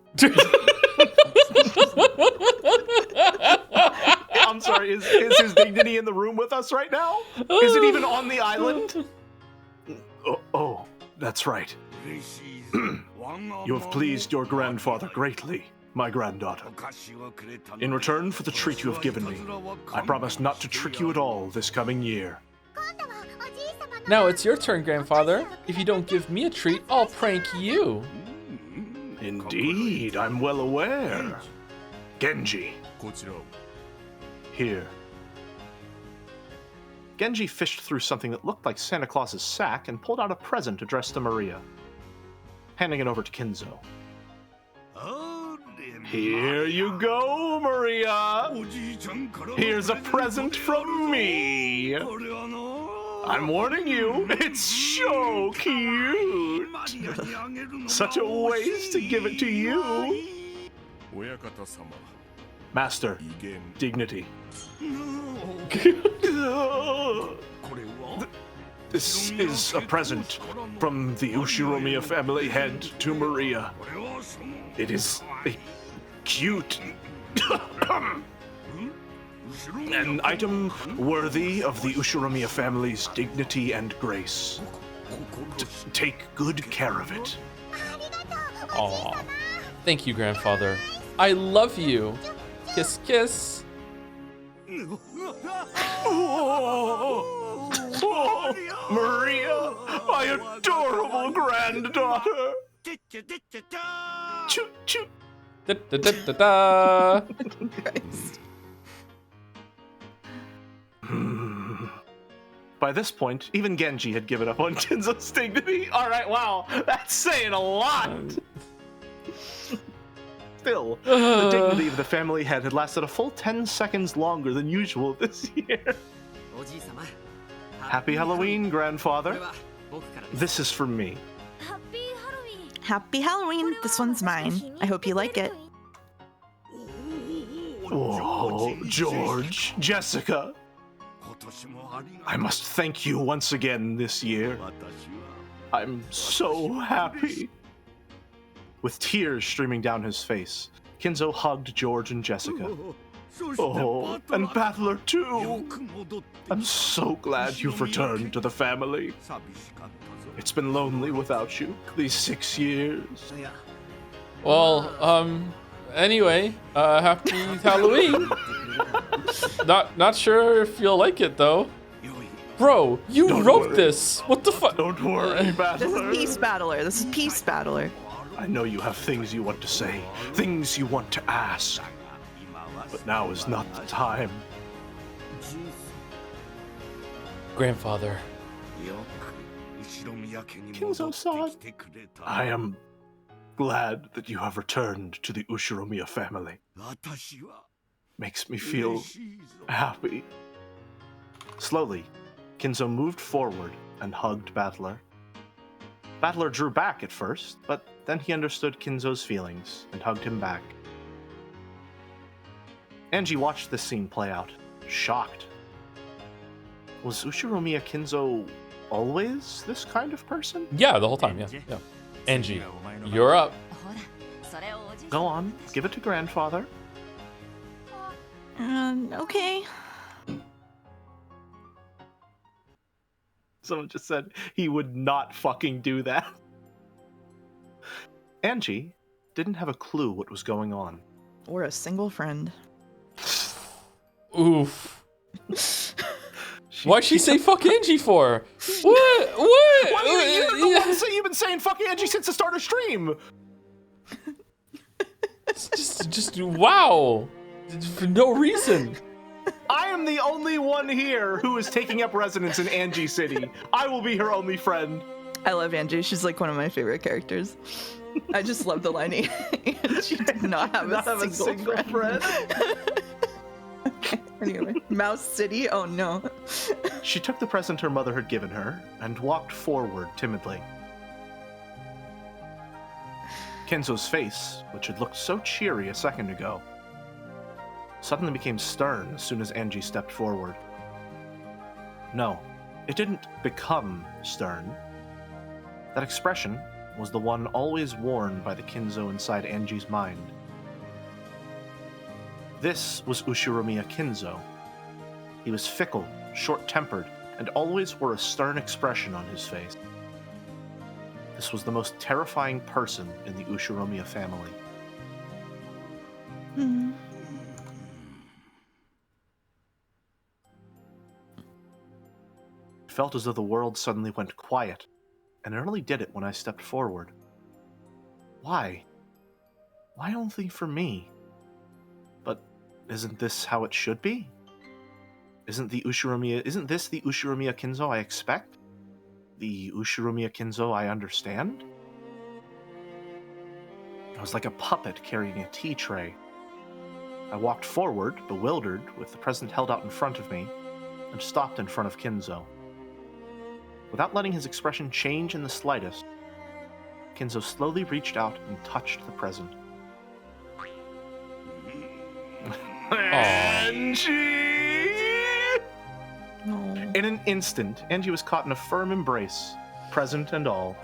I'm sorry, is his dignity in the room with us right now? Is it even on the island? Oh, that's right. You have pleased your grandfather greatly, my granddaughter. In return for the treat you have given me, I promise not to trick you at all this coming year. Now it's your turn, grandfather. If you don't give me a treat, I'll prank you. Indeed, I'm well aware. Genji. Here. Genji fished through something that looked like Santa Claus's sack and pulled out a present addressed to Maria, handing it over to Kinzo. Here you go, Maria! Here's a present from me! I'm warning you, it's so cute! Such a waste to give it to you! Master, dignity. This is a present from the Ushiromiya family head to Maria. It is a cute an item worthy of the Ushiromiya family's dignity and grace. Take good care of it. Aw. Thank you, grandfather. I love you. Kiss, kiss. Oh, Maria, my adorable granddaughter. Choo choo. Da, da, da, da, da. Christ. By this point, even Genji had given up on Kinzo's dignity. All right, wow, that's saying a lot. Still, the dignity of the family head had lasted a full 10 seconds longer than usual this year. Happy Halloween, grandfather. This is from me. Happy Halloween. This one's mine. I hope you like it. Oh, George, Jessica. I must thank you once again this year. I'm so happy. With tears streaming down his face, Kinzo hugged George and Jessica. Oh, and Battler too! I'm so glad you've returned to the family. It's been lonely without you these 6 years. Well, anyway, happy Halloween. Not sure if you'll like it though. Bro, you Don't wrote worry. this. What the fuck? Don't worry, Battler. This is Peace Battler. I know you have things you want to say, things you want to ask. But now is not the time. Grandfather. Kinzo-san, I am glad that you have returned to the Ushiromiya family. Makes me feel happy. Slowly, Kinzo moved forward and hugged Battler. Battler drew back at first, but then he understood Kinzo's feelings and hugged him back. Angie watched this scene play out, shocked. Was Ushiromiya Kinzo always this kind of person? Yeah, the whole time, yeah. Angie, you're up. Go on, give it to grandfather. Okay. Someone just said he would not fucking do that. Angie didn't have a clue what was going on. Or a single friend. Oof. Why'd she say fuck Angie for? What? You've been saying fuck Angie since the start of stream. Just wow. For no reason. I am the only one here who is taking up residence in Angie City. I will be her only friend. I love Angie. She's like one of my favorite characters. I just love the line. She did not have a single friend. Okay, anyway, Mouse City? Oh no. She took the present her mother had given her and walked forward timidly. Kenzo's face, which had looked so cheery a second ago, suddenly became stern as soon as Angie stepped forward. No, it didn't become stern. That expression was the one always worn by the Kinzo inside Angie's mind. This was Ushiromiya Kinzo. He was fickle, short-tempered, and always wore a stern expression on his face. This was the most terrifying person in the Ushiromiya family. Hmm. It felt as though the world suddenly went quiet, and it only did it when I stepped forward. Why? Why only for me? But isn't this how it should be? Isn't this the Ushiromiya Kinzo I expect? The Ushiromiya Kinzo I understand? I was like a puppet carrying a tea tray. I walked forward, bewildered, with the present held out in front of me, and stopped in front of Kinzo. Without letting his expression change in the slightest, Kinzo slowly reached out and touched the present. Angie! No. In an instant, Angie was caught in a firm embrace, present and all.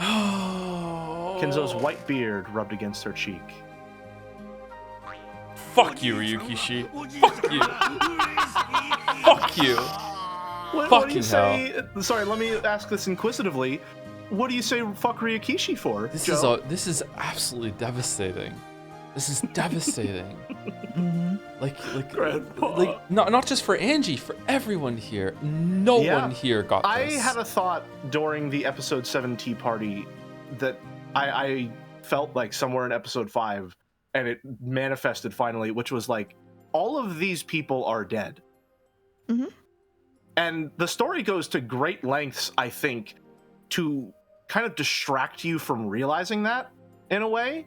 Kinzo's white beard rubbed against her cheek. Fuck you, Ryukishi. Fuck you. Fuck you. What do you say? Sorry, let me ask this inquisitively. What do you say fuck Ryukishi for, Joe? This is absolutely devastating. This is devastating. Mm-hmm. Like not just for Angie, for everyone here. No one here got this. I had a thought during the episode 7 tea party that I felt like somewhere in episode 5, and it manifested finally, which was like, all of these people are dead. Mm-hmm. And the story goes to great lengths, I think, to kind of distract you from realizing that, in a way.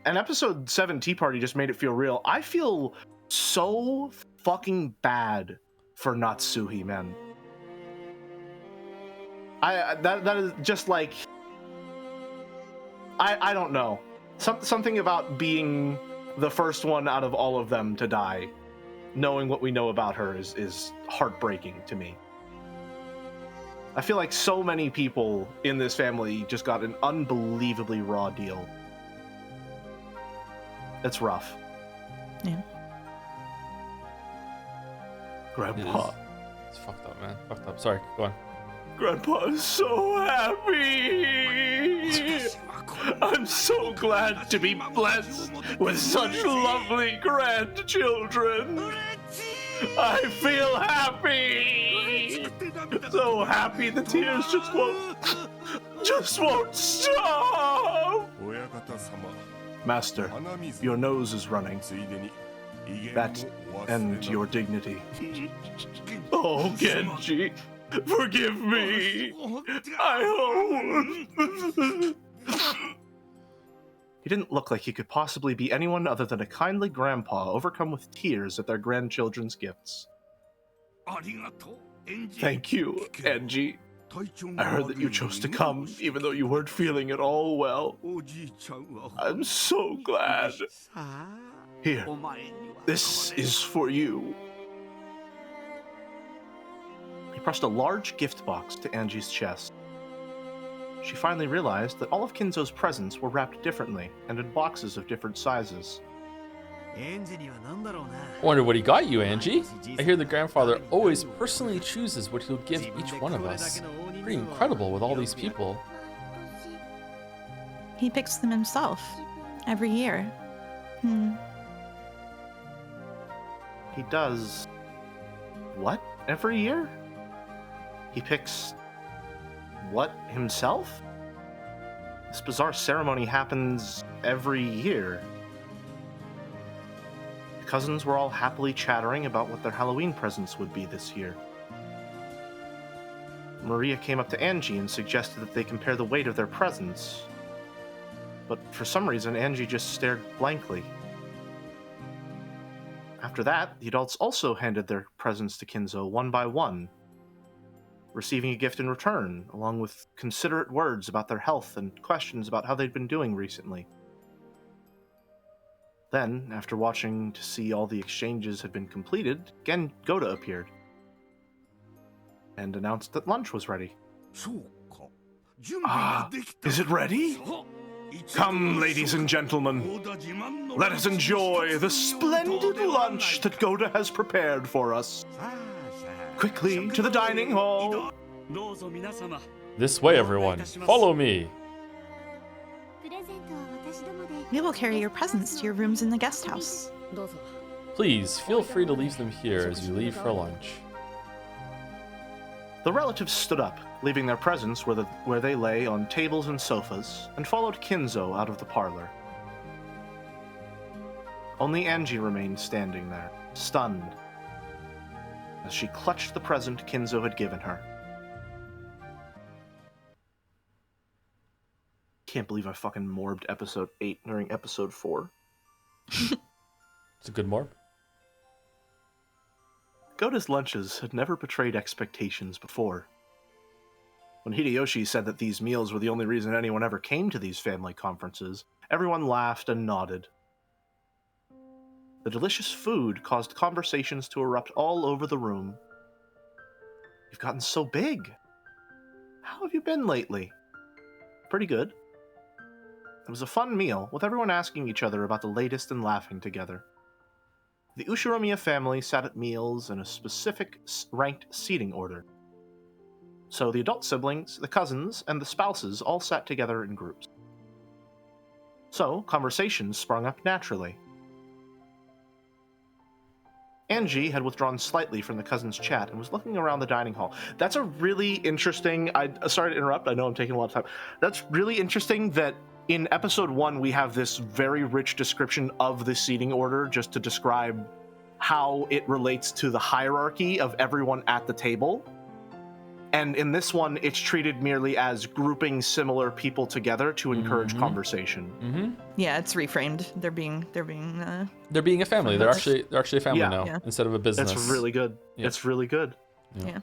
And episode 7 Tea Party just made it feel real. I feel so fucking bad for Natsuhi, man. That is just like, I don't know. Something about being the first one out of all of them to die, knowing what we know about her is heartbreaking to me. I feel like so many people in this family just got an unbelievably raw deal. It's rough. Yeah. Grandpa. It's fucked up, man. Fucked up. Sorry, go on. Grandpa is so happy. I'm so glad to be blessed with such lovely grandchildren. I feel happy. So happy the tears just won't stop. Master, your nose is running. That and your dignity. Oh, Genji, forgive me. I hope. He didn't look like he could possibly be anyone other than a kindly grandpa overcome with tears at their grandchildren's gifts. Thank you, Genji. I heard that you chose to come, even though you weren't feeling at all well. I'm so glad. Here, this is for you. He pressed a large gift box to Angie's chest. She finally realized that all of Kinzo's presents were wrapped differently and in boxes of different sizes. I wonder what he got you, Angie. I hear the grandfather always personally chooses what he'll give each one of us. Pretty incredible with all these people. He picks them himself every year. He does... what? Every year? He picks... what himself? This bizarre ceremony happens every year. The cousins were all happily chattering about what their Halloween presents would be this year. Maria came up to Angie and suggested that they compare the weight of their presents. But for some reason, Angie just stared blankly. After that, the adults also handed their presents to Kinzo one by one, receiving a gift in return, along with considerate words about their health and questions about how they'd been doing recently. Then, after watching to see all the exchanges had been completed, again Goda appeared and announced that lunch was ready. Is it ready? Come, ladies and gentlemen, let us enjoy the splendid lunch that Goda has prepared for us. Quickly to the dining hall. This way, everyone. Follow me. We will carry your presents to your rooms in the guest house. Please, feel free to leave them here as you leave for lunch. The relatives stood up, leaving their presents where they lay on tables and sofas, and followed Kinzo out of the parlor. Only Angie remained standing there, stunned, as she clutched the present Kinzo had given her. Can't believe I fucking morbed episode 8 during episode 4. It's a good morb. Goda's lunches had never betrayed expectations before. When Hideyoshi said that these meals were the only reason anyone ever came to these family conferences, everyone laughed and nodded. The delicious food caused conversations to erupt all over the room. You've gotten so big. How have you been lately? Pretty good. It was a fun meal, with everyone asking each other about the latest and laughing together. The Ushiromiya family sat at meals in a specific ranked seating order. So the adult siblings, the cousins, and the spouses all sat together in groups. So conversations sprung up naturally. Angie had withdrawn slightly from the cousins' chat and was looking around the dining hall. That's a really interesting... sorry to interrupt, I know I'm taking a lot of time. That's really interesting that in episode 1 we have this very rich description of the seating order just to describe how it relates to the hierarchy of everyone at the table. And in this one, it's treated merely as grouping similar people together to encourage conversation. Mm-hmm. Yeah, it's reframed. They're being a family. They're actually a family now instead of a business. That's really good. Yeah. It's really good. Yeah.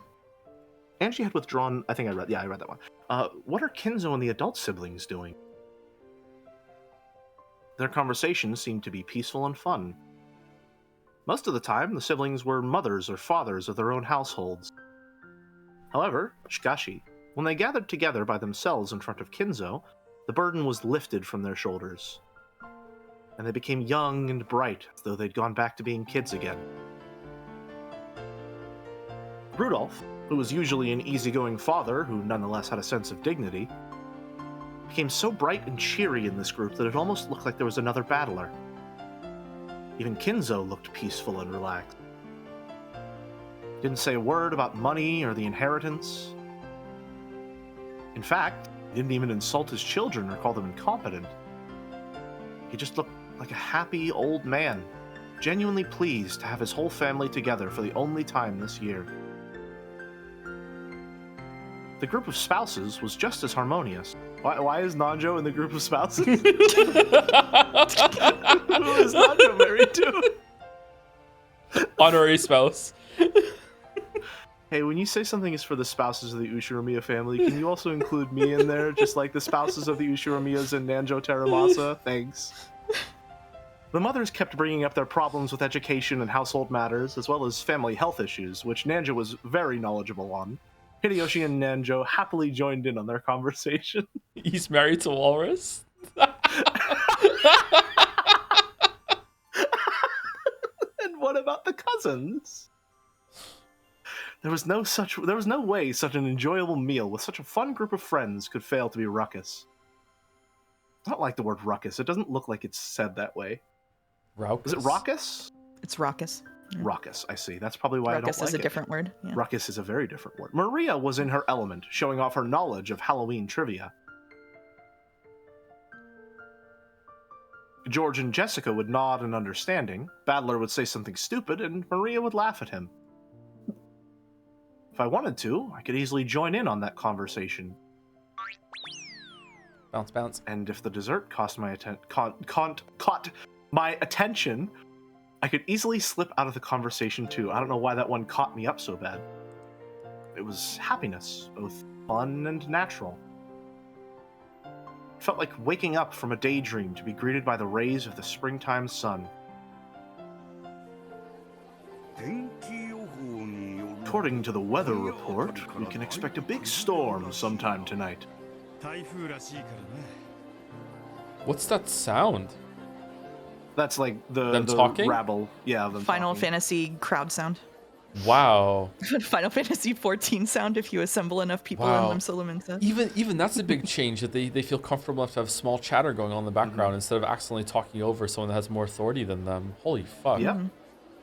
Angie had withdrawn. I read that one. What are Kinzo and the adult siblings doing? Their conversations seemed to be peaceful and fun. Most of the time, the siblings were mothers or fathers of their own households. However, shikashi, when they gathered together by themselves in front of Kinzo, the burden was lifted from their shoulders, and they became young and bright, as though they'd gone back to being kids again. Rudolph, who was usually an easygoing father who nonetheless had a sense of dignity, became so bright and cheery in this group that it almost looked like there was another battler. Even Kinzo looked peaceful and relaxed. Didn't say a word about money or the inheritance. In fact, he didn't even insult his children or call them incompetent. He just looked like a happy old man, genuinely pleased to have his whole family together for the only time this year. The group of spouses was just as harmonious. Why is Nanjo in the group of spouses? Who is Nanjo married to? Honorary spouse. Hey, when you say something is for the spouses of the Ushiromiya family, can you also include me in there, just like the spouses of the Ushiromiyas and Nanjo Teramasa? Thanks. The mothers kept bringing up their problems with education and household matters, as well as family health issues, which Nanjo was very knowledgeable on. Hideyoshi and Nanjo happily joined in on their conversation. He's married to Walrus? And what about the cousins? There was no way such an enjoyable meal with such a fun group of friends could fail to be ruckus. I don't like the word ruckus. It doesn't look like it's said that way. Raucus? Is it raucous? It's raucous. Yeah. Raucous, I see. That's probably why Ruckus I don't like it. is a different word. Yeah. Ruckus is a very different word. Maria was in her element, showing off her knowledge of Halloween trivia. George and Jessica would nod in understanding. Battler would say something stupid, and Maria would laugh at him. If I wanted to, I could easily join in on that conversation. Bounce, bounce. And if the dessert caught my attention, I could easily slip out of the conversation too. I don't know why that one caught me up so bad. It was happiness, both fun and natural. It felt like waking up from a daydream to be greeted by the rays of the springtime sun. According to the weather report, we can expect a big storm sometime tonight. What's that sound? That's like the talking? rabble. Yeah, them Final talking. Fantasy crowd sound. Wow. Final Fantasy 14 sound if you assemble enough people in Wow. Lim Solomon said. Even that's a big change, that they feel comfortable enough to have small chatter going on in the background instead of accidentally talking over someone that has more authority than them. Holy fuck. Yep.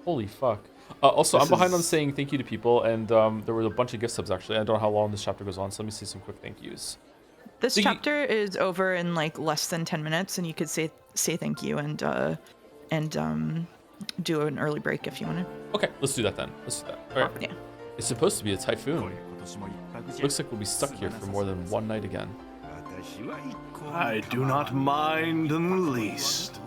Holy fuck. Also, This I'm behind on is- saying thank you to people, and there were a bunch of gift subs actually. I don't know how long this chapter goes on, so let me see some quick thank yous. This Thank you- chapter is over in like less than 10 minutes, and you could say thank you and do an early break if you want to. Okay, let's do that then. Let's do that. All right. Yeah. It's supposed to be a typhoon. Looks like we'll be stuck here for more than one night again. I do not mind in the least.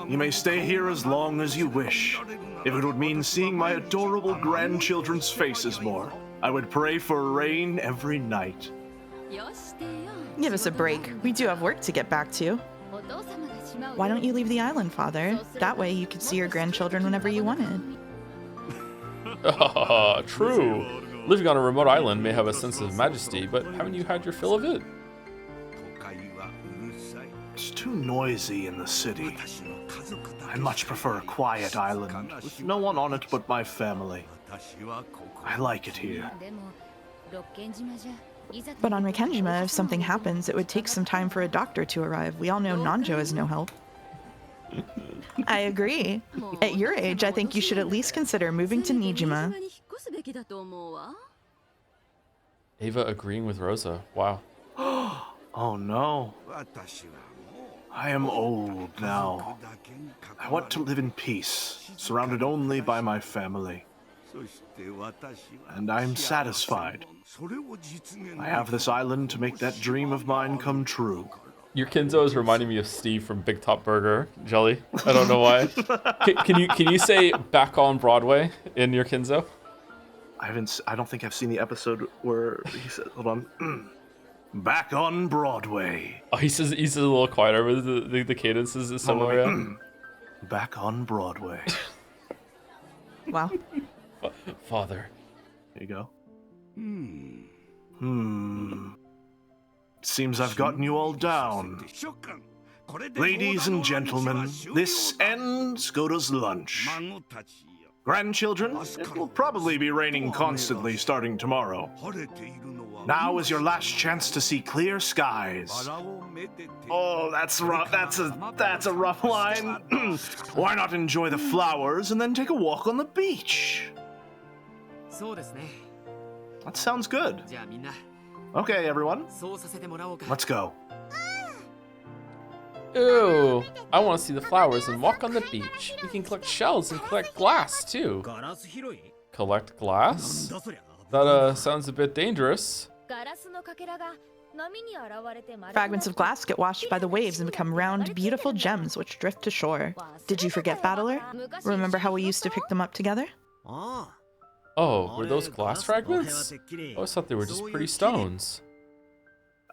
You may stay here as long as you wish. If it would mean seeing my adorable grandchildren's faces more, I would pray for rain every night. Give us a break. We do have work to get back to. Why don't you leave the island, Father? That way you could see your grandchildren whenever you wanted. True. Living on a remote island may have a sense of majesty, but haven't you had your fill of it? It's too noisy in the city. I much prefer a quiet island, with no one on it but my family. I like it here. But on Rikkenjima, if something happens, it would take some time for a doctor to arrive. We all know Nanjo is no help. I agree. At your age, I think you should at least consider moving to Nijima. Ava agreeing with Rosa. Wow. Oh no. I am old now. I want to live in peace, surrounded only by my family. And I'm satisfied. I have this island to make that dream of mine come true. Your Kinzo is reminding me of Steve from Big Top Burger Jelly. I don't know why. Can you say back on Broadway in your Kinzo? I don't think I've seen the episode where he said, hold on. Back on Broadway. Oh, he says a little quieter, but the cadence is similar. Yeah? Back on Broadway. Wow. Father. There you go. Seems I've gotten you all down. Ladies and gentlemen, this ends Skoda's lunch. Grandchildren, it will probably be raining constantly starting tomorrow. Now is your last chance to see clear skies. Oh, that's rough. That's a rough line. Why not enjoy the flowers and then take a walk on the beach? That sounds good. Okay, everyone. Let's go. Ooh, I want to see the flowers and walk on the beach. We can collect shells and collect glass, too. Collect glass? That, sounds a bit dangerous. Fragments of glass get washed by the waves and become round, beautiful gems which drift to shore. Did you forget, Battler? Remember how we used to pick them up together? Oh, were those glass fragments? I always thought they were just pretty stones.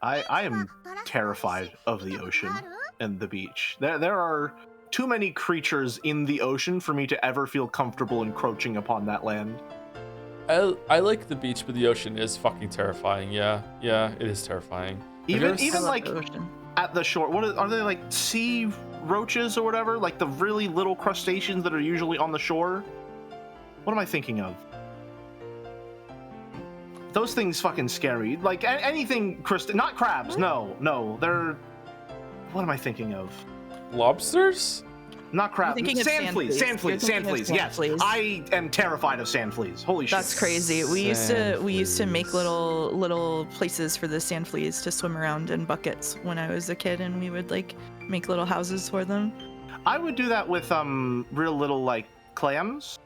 I am terrified of the ocean and the beach. There are too many creatures in the ocean for me to ever feel comfortable encroaching upon that land. I like the beach, but the ocean is fucking terrifying. Yeah, it is terrifying. Even like at the shore, are they, like sea roaches or whatever? Like the really little crustaceans that are usually on the shore? What am I thinking of? Those things fucking scary. Like anything not crabs. No, they're. What am I thinking of? Lobsters? Not crabs. Sand fleas. Yes, I am terrified of sand fleas. Holy shit. That's crazy. We used to make little places for the sand fleas to swim around in buckets when I was a kid, and we would like make little houses for them. I would do that with real little like clams,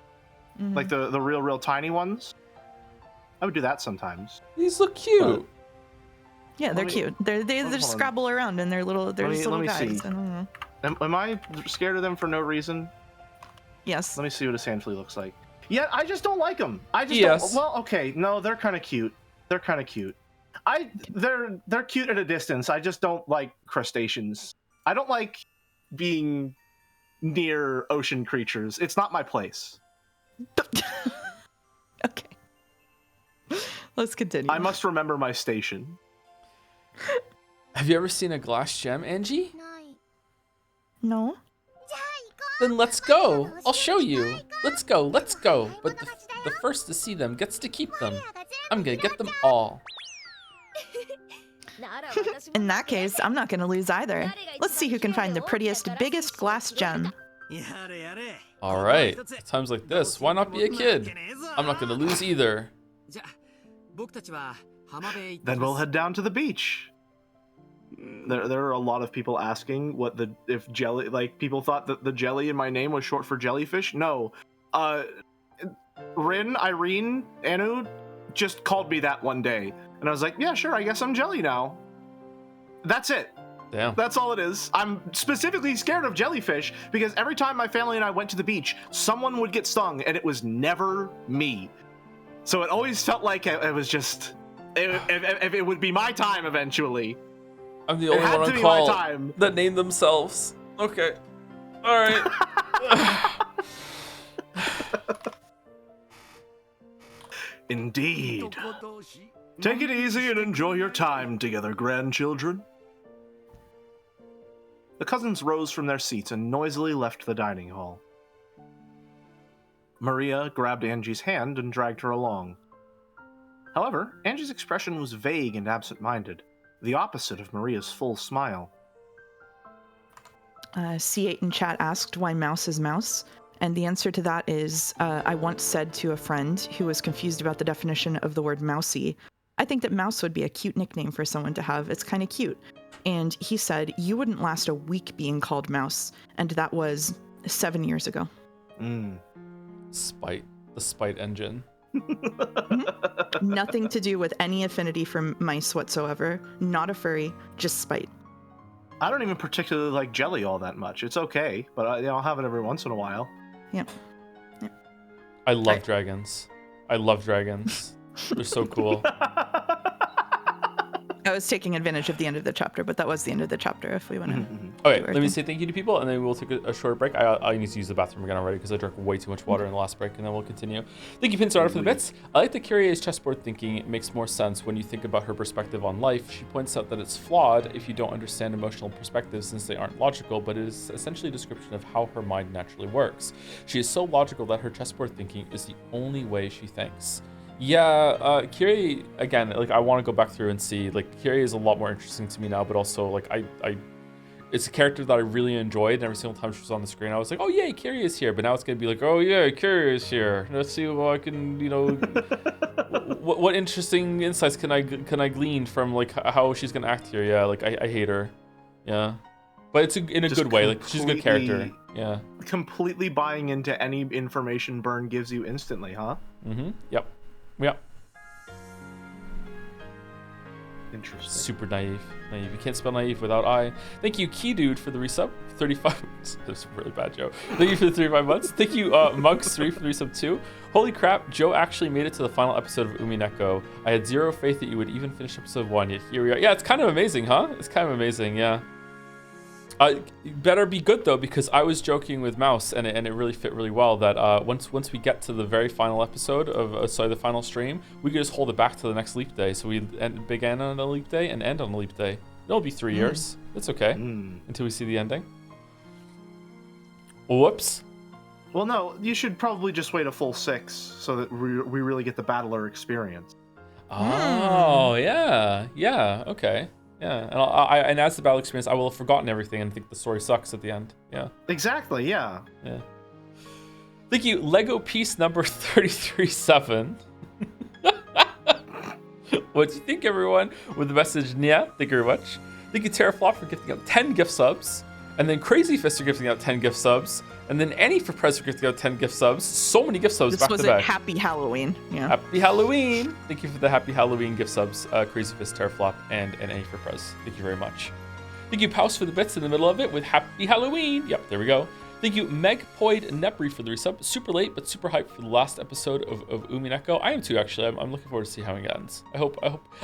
like the real tiny ones. I would do that sometimes. These look cute. Yeah, they're cute. They just scrabble around and they're little guys. See. I don't know. Am I scared of them for no reason? Yes. Let me see what a sand flea looks like. Yeah, I just don't like them. Don't. Well, okay, no, they're kind of cute. They're cute at a distance. I just don't like crustaceans. I don't like being near ocean creatures. It's not my place. Okay. Let's continue. I must remember my station. Have you ever seen a glass gem, Angie? No. Then let's go. I'll show you. Let's go. But the first to see them gets to keep them. I'm gonna get them all. In that case, I'm not gonna lose either. Let's see who can find the prettiest, biggest glass gem. Alright, times like this, why not be a kid? I'm not gonna lose either. Then we'll head down to the beach. There are a lot of people asking if jelly, like people thought that the jelly in my name was short for jellyfish. No, Irene, Anu just called me that one day, and I was like, yeah, sure, I guess I'm Jelly now. That's it. Damn. That's all it is. I'm specifically scared of jellyfish because every time my family and I went to the beach, someone would get stung, and it was never me. So it always felt like it was just, if it would be my time eventually. I'm the only one on call that named themselves. Okay. All right. Indeed. Take it easy and enjoy your time together, grandchildren. The cousins rose from their seats and noisily left the dining hall. Maria grabbed Angie's hand and dragged her along. However, Angie's expression was vague and absent-minded, the opposite of Maria's full smile. C8 in chat asked why mouse is mouse, and the answer to that is I once said to a friend who was confused about the definition of the word mousy, I think that mouse would be a cute nickname for someone to have. It's kind of cute. And he said, you wouldn't last a week being called mouse, and that was 7 years ago. Spite. The spite engine. Nothing to do with any affinity for mice whatsoever. Not a furry, just spite. I don't even particularly like jelly all that much. It's okay, but I'll have it every once in a while. Yeah. I love dragons. They're so cool. I was taking advantage of the end of the chapter, but that was the end of the chapter if we want to. Okay, let me say thank you to people, and then we'll take a short break. I need to use the bathroom again already because I drank way too much water in the last break, and then we'll continue. Thank you, Pinstarter, for the bits. I like that Kyrie's chessboard thinking makes more sense when you think about her perspective on life. She points out that it's flawed if you don't understand emotional perspectives since they aren't logical, but it is essentially a description of how her mind naturally works. She is so logical that her chessboard thinking is the only way she thinks. Yeah, Kyrie, again, like, I want to go back through and see, like, Kyrie is a lot more interesting to me now, but also, like, it's a character that I really enjoyed, and every single time she was on the screen, I was like, oh, yay, Kyrie is here, but now it's going to be like, oh, yeah, Kyrie is here. Let's see what I can, you know, what interesting insights can I glean from, like, how she's going to act here. Yeah, like, I hate her. Yeah. But it's in a good way, like, she's a good character. Yeah. Completely buying into any information Burn gives you instantly, huh? Mm-hmm, yep. Yep. Interesting. Super naive. You can't spell naive without I. Thank you, Key Dude, for the resub. 35. That's a really bad joke. Thank you for the 35 months. Thank you, Mugs3 for the resub 2. Holy crap, Joe actually made it to the final episode of Umineko. I had zero faith that you would even finish episode 1, yet here we are. Yeah, it's kind of amazing, huh? It's kind of amazing, yeah. Better be good though, because I was joking with Mouse, and it really fit really well that once we get to the very final episode of the final stream, we could just hold it back to the next leap day. So we begin on a leap day and end on a leap day. It'll be 3 years. It's okay until we see the ending. Whoops. Well, no, you should probably just wait a full 6 so that we really get the battler experience. Oh yeah, okay. Yeah, and as the battle experience, I will have forgotten everything and think the story sucks at the end. Yeah. Exactly, yeah. Yeah. Thank you, Lego piece number 33-7. What do you think, everyone? With the message, yeah, thank you very much. Thank you, Terraflop, for gifting out 10 gift subs. And then Crazy Fist for gifting out 10 gift subs. And then Annie for Prez for gifting out 10 gift subs. So many gift subs back to back. This was a Happy Halloween. Yeah. Happy Halloween. Thank you for the Happy Halloween gift subs, Crazy Fist, Terraflop, and Annie for Prez. Thank you very much. Thank you, Pouse, for the bits in the middle of it with Happy Halloween. Yep, there we go. Thank you, Megpoid Nepri, for the resub. Super late, but super hyped for the last episode of Umineko. I am too, actually. I'm looking forward to see how it ends. I hope.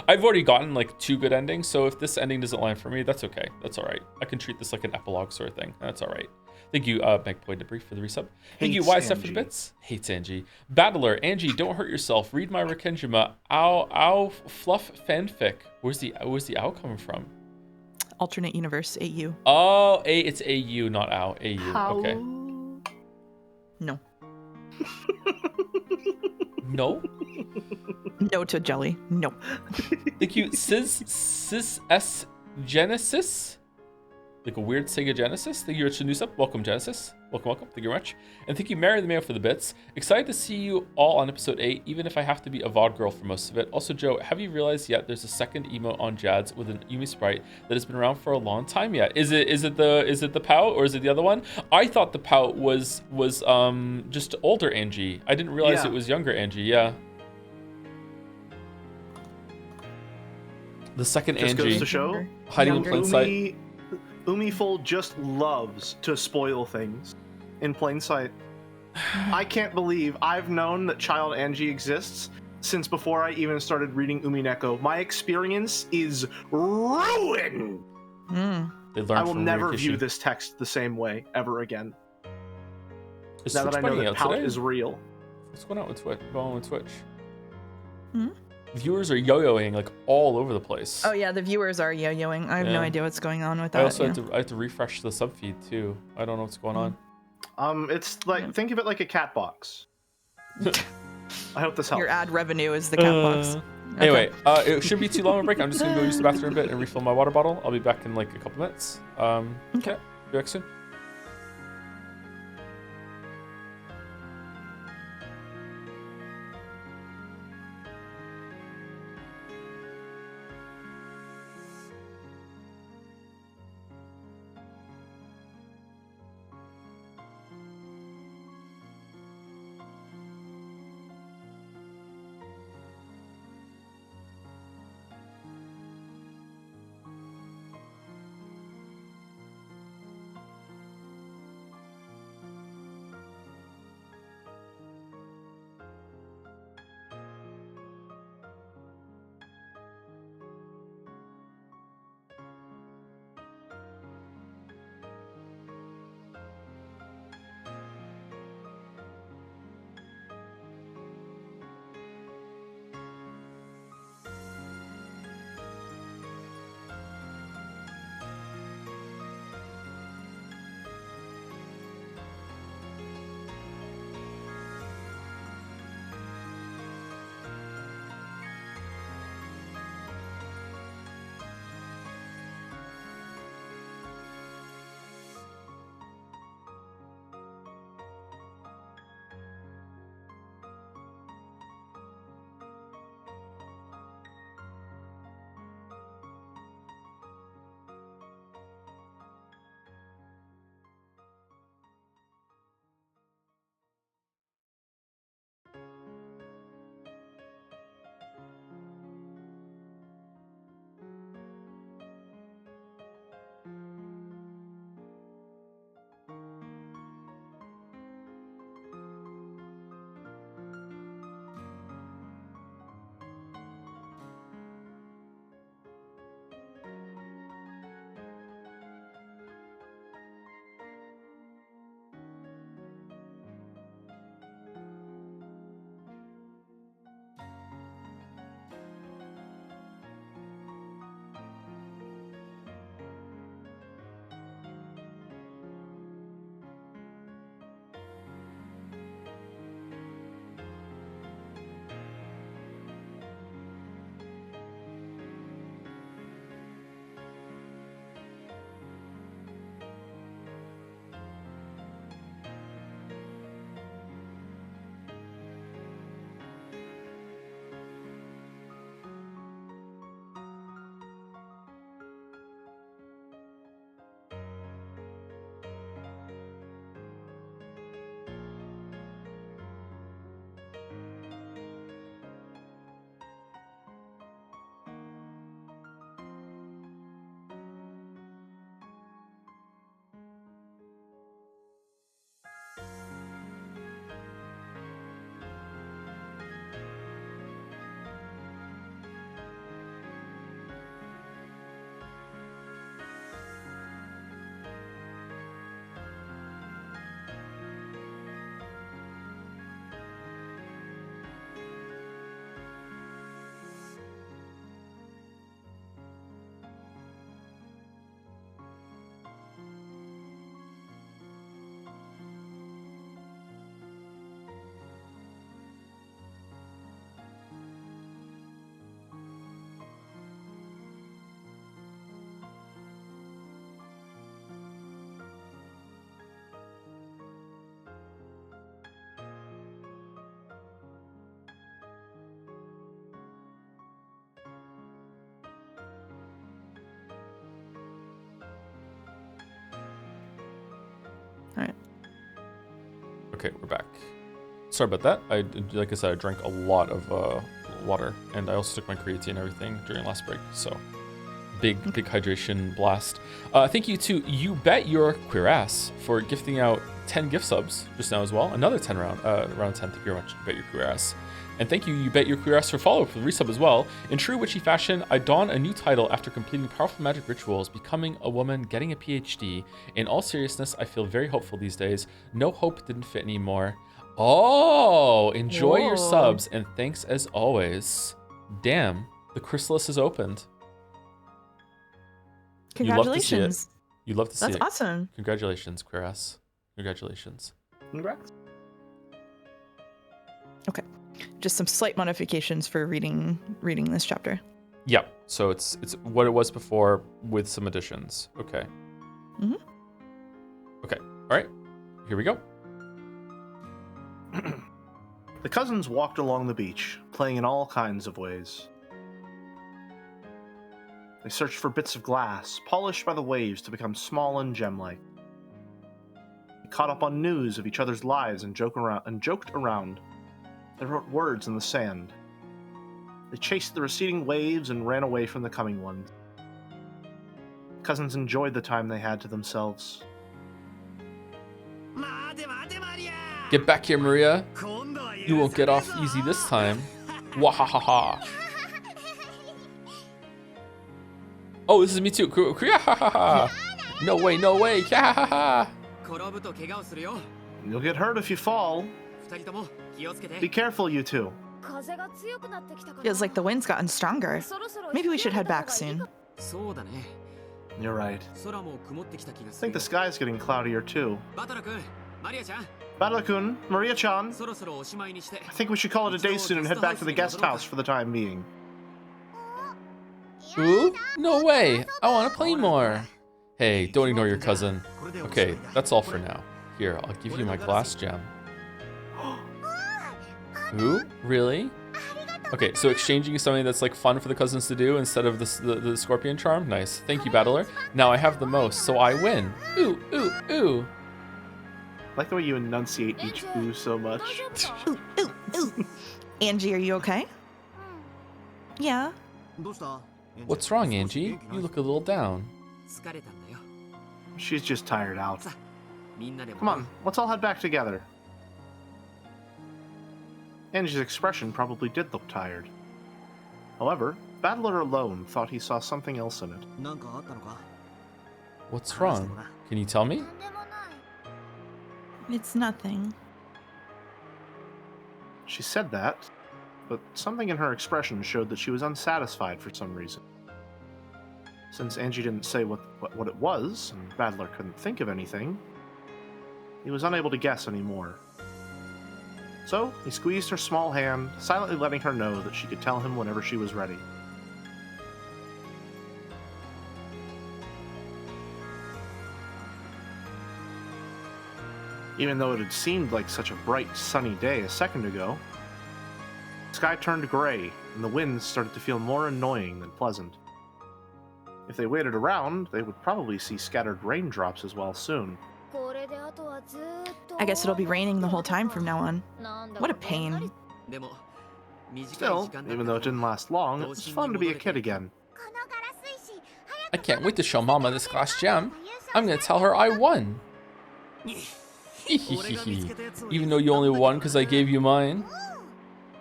I've already gotten like 2 good endings, so if this ending doesn't land for me, that's okay. That's all right. I can treat this like an epilogue sort of thing. That's all right. Thank you, Megpoid Nepri, for the resub. Thank you, YSF, for the bits. Hates Angie. Battler, Angie, don't hurt yourself. Read my Rikenjima. Ow, fluff fanfic. Where's the ow coming from? Alternate universe, AU. Oh, it's AU, not OW. AU. How? Okay. No. No? No to jelly. No. Thank you, Sis S Genesis. Like a weird Sega Genesis. Thank you, Richard Newsup. Welcome, Genesis. Welcome. Thank you very much. And thank you, Mary the Mayo, for the bits. Excited to see you all on episode 8, even if I have to be a VOD girl for most of it. Also, Joe, have you realized yet there's a second emote on Jads with an Yumi sprite that has been around for a long time yet? Is it the pout or is it the other one? I thought the pout was just older Angie. I didn't realize it was younger Angie. Yeah. The second just Angie. Goes to show, hiding in plain sight. Umiful just loves to spoil things in plain sight. I can't believe I've known that Child Angie exists since before I even started reading Umineko. My experience is ruined! I will never view this text the same way ever again. Is now Twitch that I know that Pout today? is real. What's going on with Twitch? Viewers are yo-yoing like all over the place. Oh yeah, the viewers are yo-yoing. I have no idea what's going on with that. I also have to refresh the sub feed too. I don't know what's going on. It's like, think of it like a cat box. I hope this helps. Your ad revenue is the cat box. Okay. Anyway, it shouldn't be too long of a break. I'm just gonna go use the bathroom a bit and refill my water bottle. I'll be back in like a couple minutes. Okay. Be back soon. Okay, we're back. Sorry about that. Like I said, I drank a lot of water, and I also took my creatine and everything during last break. So big hydration blast. Thank you to You Bet Your Queer Ass for gifting out 10 gift subs just now as well. Another 10 round 10. Thank you very much, You Bet Your Queer Ass. And thank you, You Bet Your Queer Ass, for follow-up for the resub as well. In true witchy fashion, I don a new title after completing powerful magic rituals, becoming a woman, getting a PhD. In all seriousness, I feel very hopeful these days. No hope didn't fit anymore. Oh, enjoy your subs, and thanks as always. Damn, the chrysalis is opened. Congratulations. You love to see it. That's awesome. Congratulations, Queer Ass. Congratulations. Congrats. Okay. Just some slight modifications for reading this chapter. Yeah. So it's what it was before with some additions. Okay. Mm-hmm. Okay. All right. Here we go. The cousins walked along the beach, playing in all kinds of ways. They searched for bits of glass, polished by the waves to become small and gem-like. They caught up on news of each other's lives and joked around. They wrote words in the sand. They chased the receding waves and ran away from the coming ones. The cousins enjoyed the time they had to themselves. Get back here, Maria. You won't get off easy this time. Wahahaha. Oh, this is me too. No way, no way. You'll get hurt if you fall. Be careful, you two. Feels like the wind's gotten stronger. Maybe we should head back soon. You're right. I think the sky's getting cloudier too. Batala-kun, Maria-chan, I think we should call it a day soon and head back to the guest house for the time being. Ooh? No way! I want to play more! Hey, don't ignore your cousin. Okay, that's all for now. Here, I'll give you my glass gem. Ooh? Really? Okay, so exchanging is something that's like fun for the cousins to do instead of the scorpion charm? Nice. Thank you, Battler. Now I have the most, so I win. Ooh, ooh, ooh. I like the way you enunciate each ooh so much. Ooh, ooh, ooh. Angie, are you okay? Yeah. What's wrong, Angie? You look a little down. She's just tired out. Come on, let's all head back together. Angie's expression probably did look tired. However, Battler alone thought he saw something else in it. What's wrong? Can you tell me? It's nothing. She said that, but something in her expression showed that she was unsatisfied for some reason. Since Angie didn't say what it was, and Battler couldn't think of anything, he was unable to guess anymore. So, he squeezed her small hand, silently letting her know that she could tell him whenever she was ready. Even though it had seemed like such a bright, sunny day a second ago, the sky turned gray, and the winds started to feel more annoying than pleasant. If they waited around, they would probably see scattered raindrops as well soon. I guess it'll be raining the whole time from now on. What a pain. Still, even though it didn't last long, it was fun to be a kid again. I can't wait to show Mama this glass gem. I'm gonna tell her I won. Even though you only won because I gave you mine.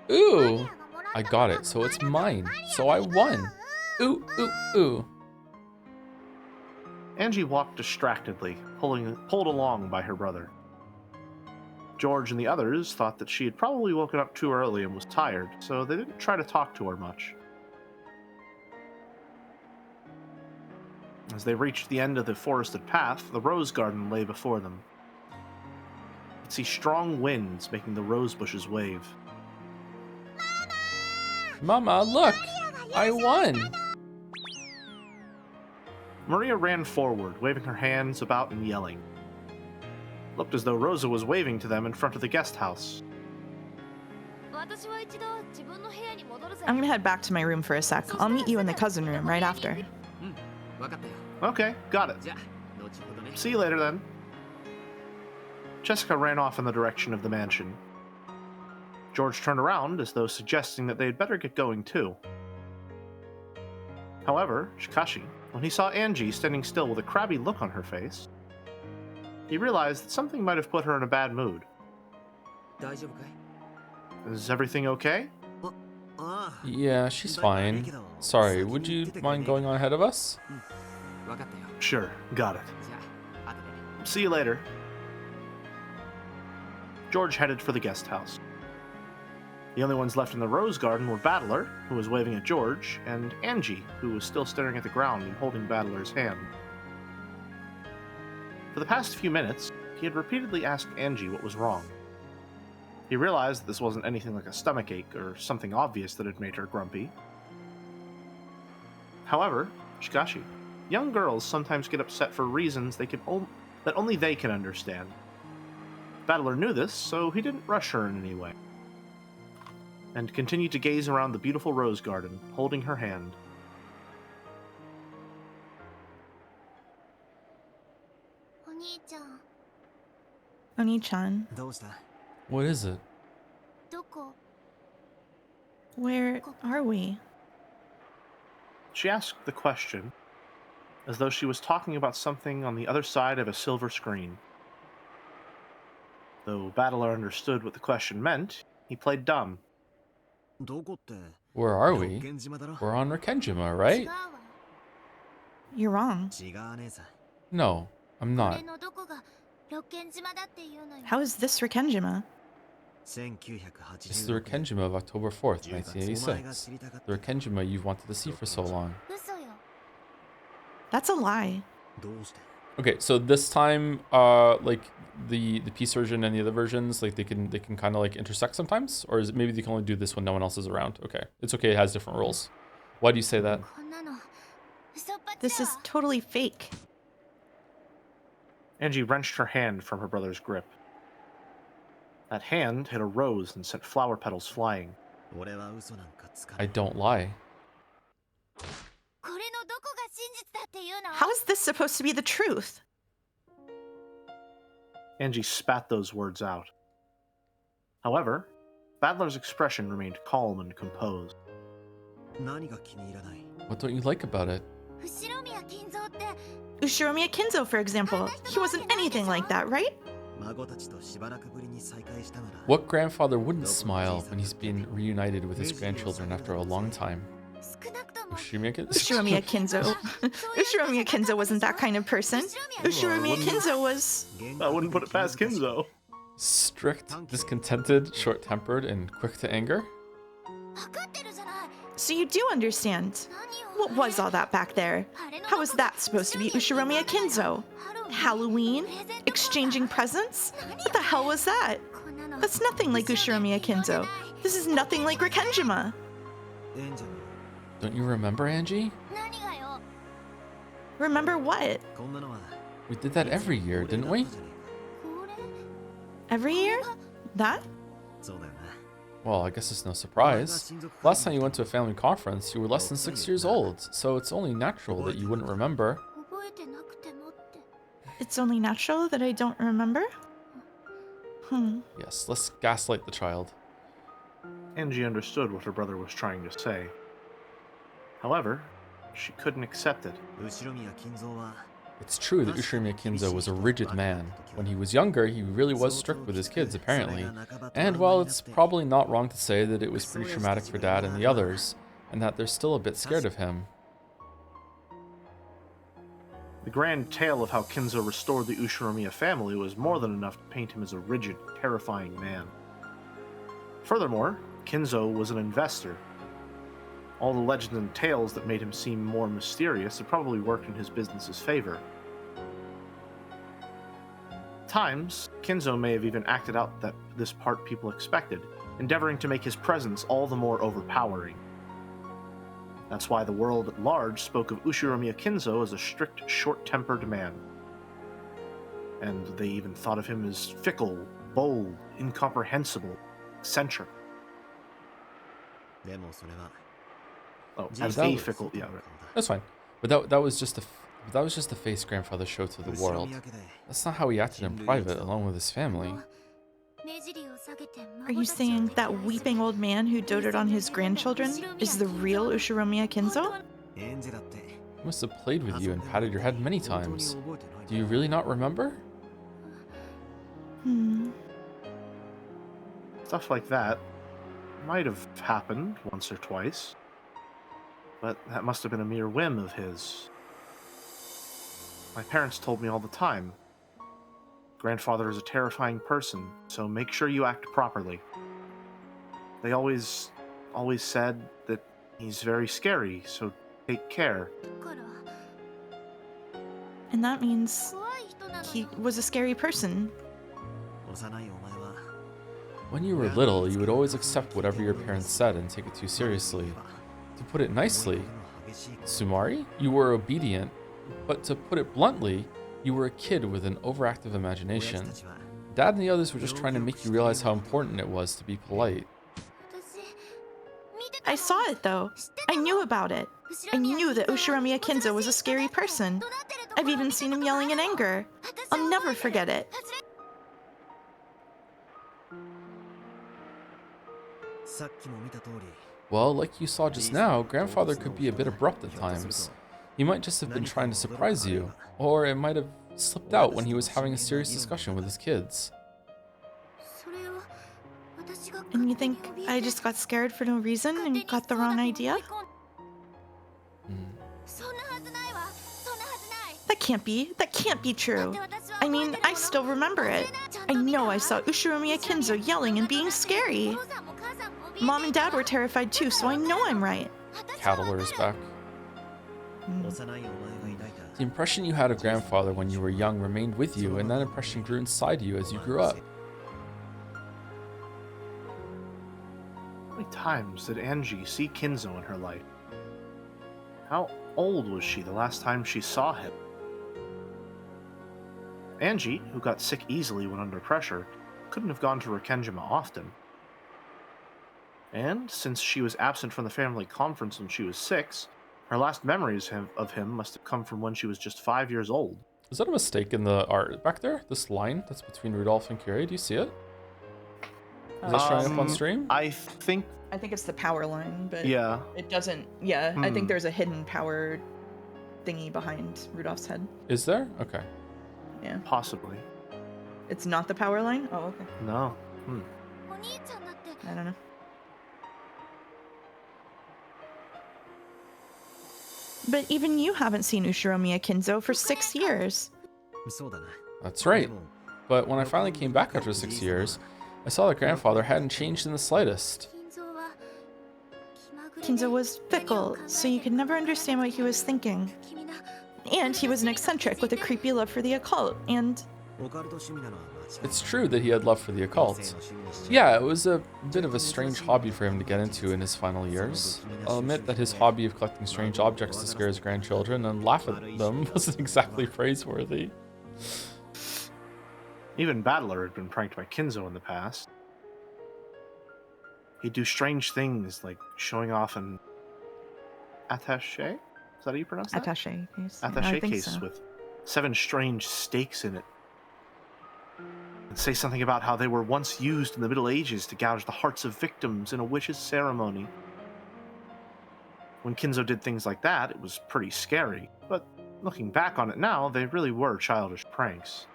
Ooh, I got it, so it's mine. So I won. Ooh, ooh, ooh. Angie walked distractedly, pulled along by her brother. George and the others thought that she had probably woken up too early and was tired, so they didn't try to talk to her much. As they reached the end of the forested path, the rose garden lay before them. They could see strong winds making the rose bushes wave. Mama, look! I won! Maria ran forward, waving her hands about and yelling. Looked as though Rosa was waving to them in front of the guest house. I'm gonna head back to my room for a sec. I'll meet you in the cousin room right after. Okay, got it. See you later then. Jessica ran off in the direction of the mansion. George turned around as though suggesting that they had better get going too. However, Shikashi, when he saw Angie standing still with a crabby look on her face, he realized that something might have put her in a bad mood. Is everything okay? Yeah, she's fine. Sorry, would you mind going on ahead of us? Sure, got it. See you later. George headed for the guest house. The only ones left in the rose garden were Battler, who was waving at George, and Angie, who was still staring at the ground and holding Battler's hand. For the past few minutes, he had repeatedly asked Angie what was wrong. He realized that this wasn't anything like a stomachache or something obvious that had made her grumpy. However, Shikashi, young girls sometimes get upset for reasons that only they can understand. Battler knew this, so he didn't rush her in any way, and continued to gaze around the beautiful rose garden, holding her hand. Oni-chan, What is it? where are we? She asked the question as though she was talking about something on the other side of a silver screen. Though Battler understood what the question meant, he played dumb. Where are we? We're on Rikenjima, right? You're wrong. No, I'm not. How is this Rikenjima? This is the Rikenjima of October 4th, 1986. The Rikenjima you've wanted to see for so long. That's a lie. Okay, so this time, like the PC version and the other versions, like they can kind of like intersect sometimes, or is it maybe they can only do this when no one else is around? Okay, it's okay. It has different rules. Why do you say that? This is totally fake. Angie wrenched her hand from her brother's grip. That hand hit a rose and sent flower petals flying. I don't lie. How is this supposed to be the truth? Angie spat those words out. However, Battler's expression remained calm and composed. What don't you like about it? Ushiromiya Kinzo, for example. He wasn't anything like that, right? What grandfather wouldn't smile when he's been reunited with his grandchildren after a long time? Ushiromiya Kinzo. Ushiromiya Kinzo wasn't that kind of person. Ushiromiya Kinzo was... I wouldn't put it past Kinzo. Strict, discontented, short-tempered, and quick to anger? So you do understand. What was all that back there? How was that supposed to be Ushiromiya Kinzo? Halloween? Exchanging presents? What the hell was that? That's nothing like Ushiromiya Kinzo. This is nothing like Rikenjima. Don't you remember, Angie? Remember what? We did that every year, didn't we? Every year? That? Well, I guess it's no surprise. Last time you went to a family conference, you were less than 6 years old, so it's only natural that you wouldn't remember. It's only natural that I don't remember? Yes, let's gaslight the child. Angie understood what her brother was trying to say. However, she couldn't accept it. It's true that Ushiromiya Kinzo was a rigid man. When he was younger, he really was strict with his kids, apparently. And while it's probably not wrong to say that it was pretty traumatic for Dad and the others, and that they're still a bit scared of him. The grand tale of how Kinzo restored the Ushiromiya family was more than enough to paint him as a rigid, terrifying man. Furthermore, Kinzo was an investor. All the legends and tales that made him seem more mysterious had probably worked in his business's favor. At times, Kinzo may have even acted out this part people expected, endeavoring to make his presence all the more overpowering. That's why the world at large spoke of Ushiromiya Kinzo as a strict, short-tempered man. And they even thought of him as fickle, bold, incomprehensible, eccentric. Oh, as a fickle, yeah. That's fine. But that was just But that was just the face grandfather showed to the world. That's not how he acted in private, along with his family. Are you saying that weeping old man who doted on his grandchildren is the real Ushiromiya Kinzo? He must have played with you and patted your head many times. Do you really not remember? Stuff like that might have happened once or twice, but that must have been a mere whim of his. My parents told me all the time, grandfather is a terrifying person, so make sure you act properly. They always said that he's very scary, so take care. And that means he was a scary person. When you were little, you would always accept whatever your parents said and take it too seriously. To put it nicely, Sumari, you were obedient, but to put it bluntly, you were a kid with an overactive imagination. Dad and the others were just trying to make you realize how important it was to be polite. I saw it though. I knew about it. I knew that Ushiromiya Kinzo was a scary person. I've even seen him yelling in anger. I'll never forget it. Well, like you saw just now, grandfather could be a bit abrupt at times. He might just have been trying to surprise you, or it might have slipped out when he was having a serious discussion with his kids. And you think I just got scared for no reason and got the wrong idea? That can't be true. I mean, I still remember it. I know I saw Ushiromiya Kinzo yelling and being scary. Mom and Dad were terrified too, so I know I'm right. Cattler is back. The impression you had of grandfather when you were young remained with you, and that impression grew inside you as you grew up. How many times did Angie see Kinzo in her life? How old was she the last time she saw him? Angie, who got sick easily when under pressure, couldn't have gone to Rikenjima often. And since she was absent from the family conference when she was 6, her last memories of him must have come from when she was just 5 years old. Is that a mistake in the art back there? This line that's between Rudolph and Kyrie? Do you see it? Is that showing up on stream? I think it's the power line, but yeah, it doesn't. Yeah, I think there's a hidden power thingy behind Rudolph's head. Is there? Okay. Yeah. Possibly. It's not the power line? Oh, okay. No. I don't know. But even you haven't seen Ushiromiya Kinzo for 6 years. That's right. But when I finally came back after 6 years, I saw that grandfather hadn't changed in the slightest. Kinzo was fickle, so you could never understand what he was thinking. And he was an eccentric with a creepy love for the occult, and... It's true that he had love for the occult. Yeah, it was a bit of a strange hobby for him to get into in his final years. I'll admit that his hobby of collecting strange objects to scare his grandchildren and laugh at them wasn't exactly praiseworthy. Even Battler had been pranked by Kinzo in the past. He'd do strange things like showing off an attaché? Is that how you pronounce that? Attaché case. Attaché case with 7 strange stakes in it. And say something about how they were once used in the Middle Ages to gouge the hearts of victims in a witch's ceremony. When Kinzo did things like that, it was pretty scary, but looking back on it now, they really were childish pranks.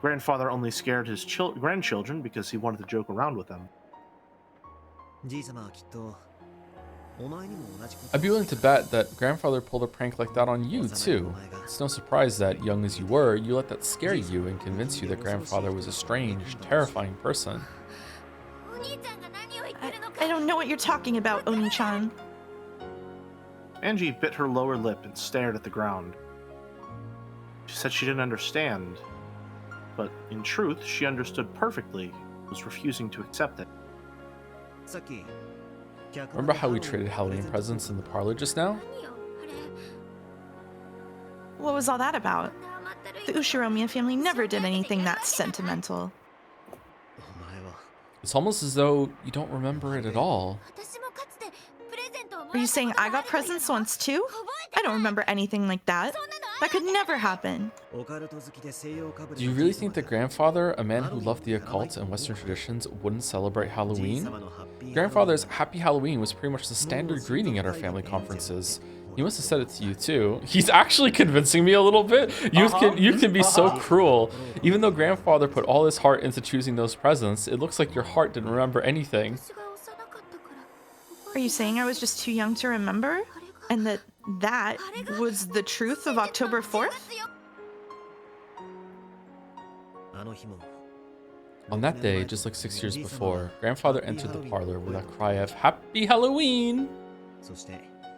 Grandfather only scared his grandchildren because he wanted to joke around with them. I'd be willing to bet that grandfather pulled a prank like that on you, too. It's no surprise that, young as you were, you let that scare you and convince you that grandfather was a strange, terrifying person. I don't know what you're talking about, Oni-chan. Angie bit her lower lip and stared at the ground. She said she didn't understand, but in truth, she understood perfectly, was refusing to accept it. Remember how we traded Halloween presents in the parlor just now? What was all that about? The Ushiromiya family never did anything that sentimental. It's almost as though you don't remember it at all. Are you saying I got presents once too? I don't remember anything like that. That could never happen. Do you really think that grandfather, a man who loved the occult and Western traditions, wouldn't celebrate Halloween? Grandfather's Happy Halloween was pretty much the standard greeting at our family conferences. He must have said it to you too. He's actually convincing me a little bit. You can be so cruel. Even though grandfather put all his heart into choosing those presents, it looks like your heart didn't remember anything. Are you saying I was just too young to remember? And that was the truth of October 4th? On that day, just like 6 years before, grandfather entered the parlor with a cry of Happy Halloween!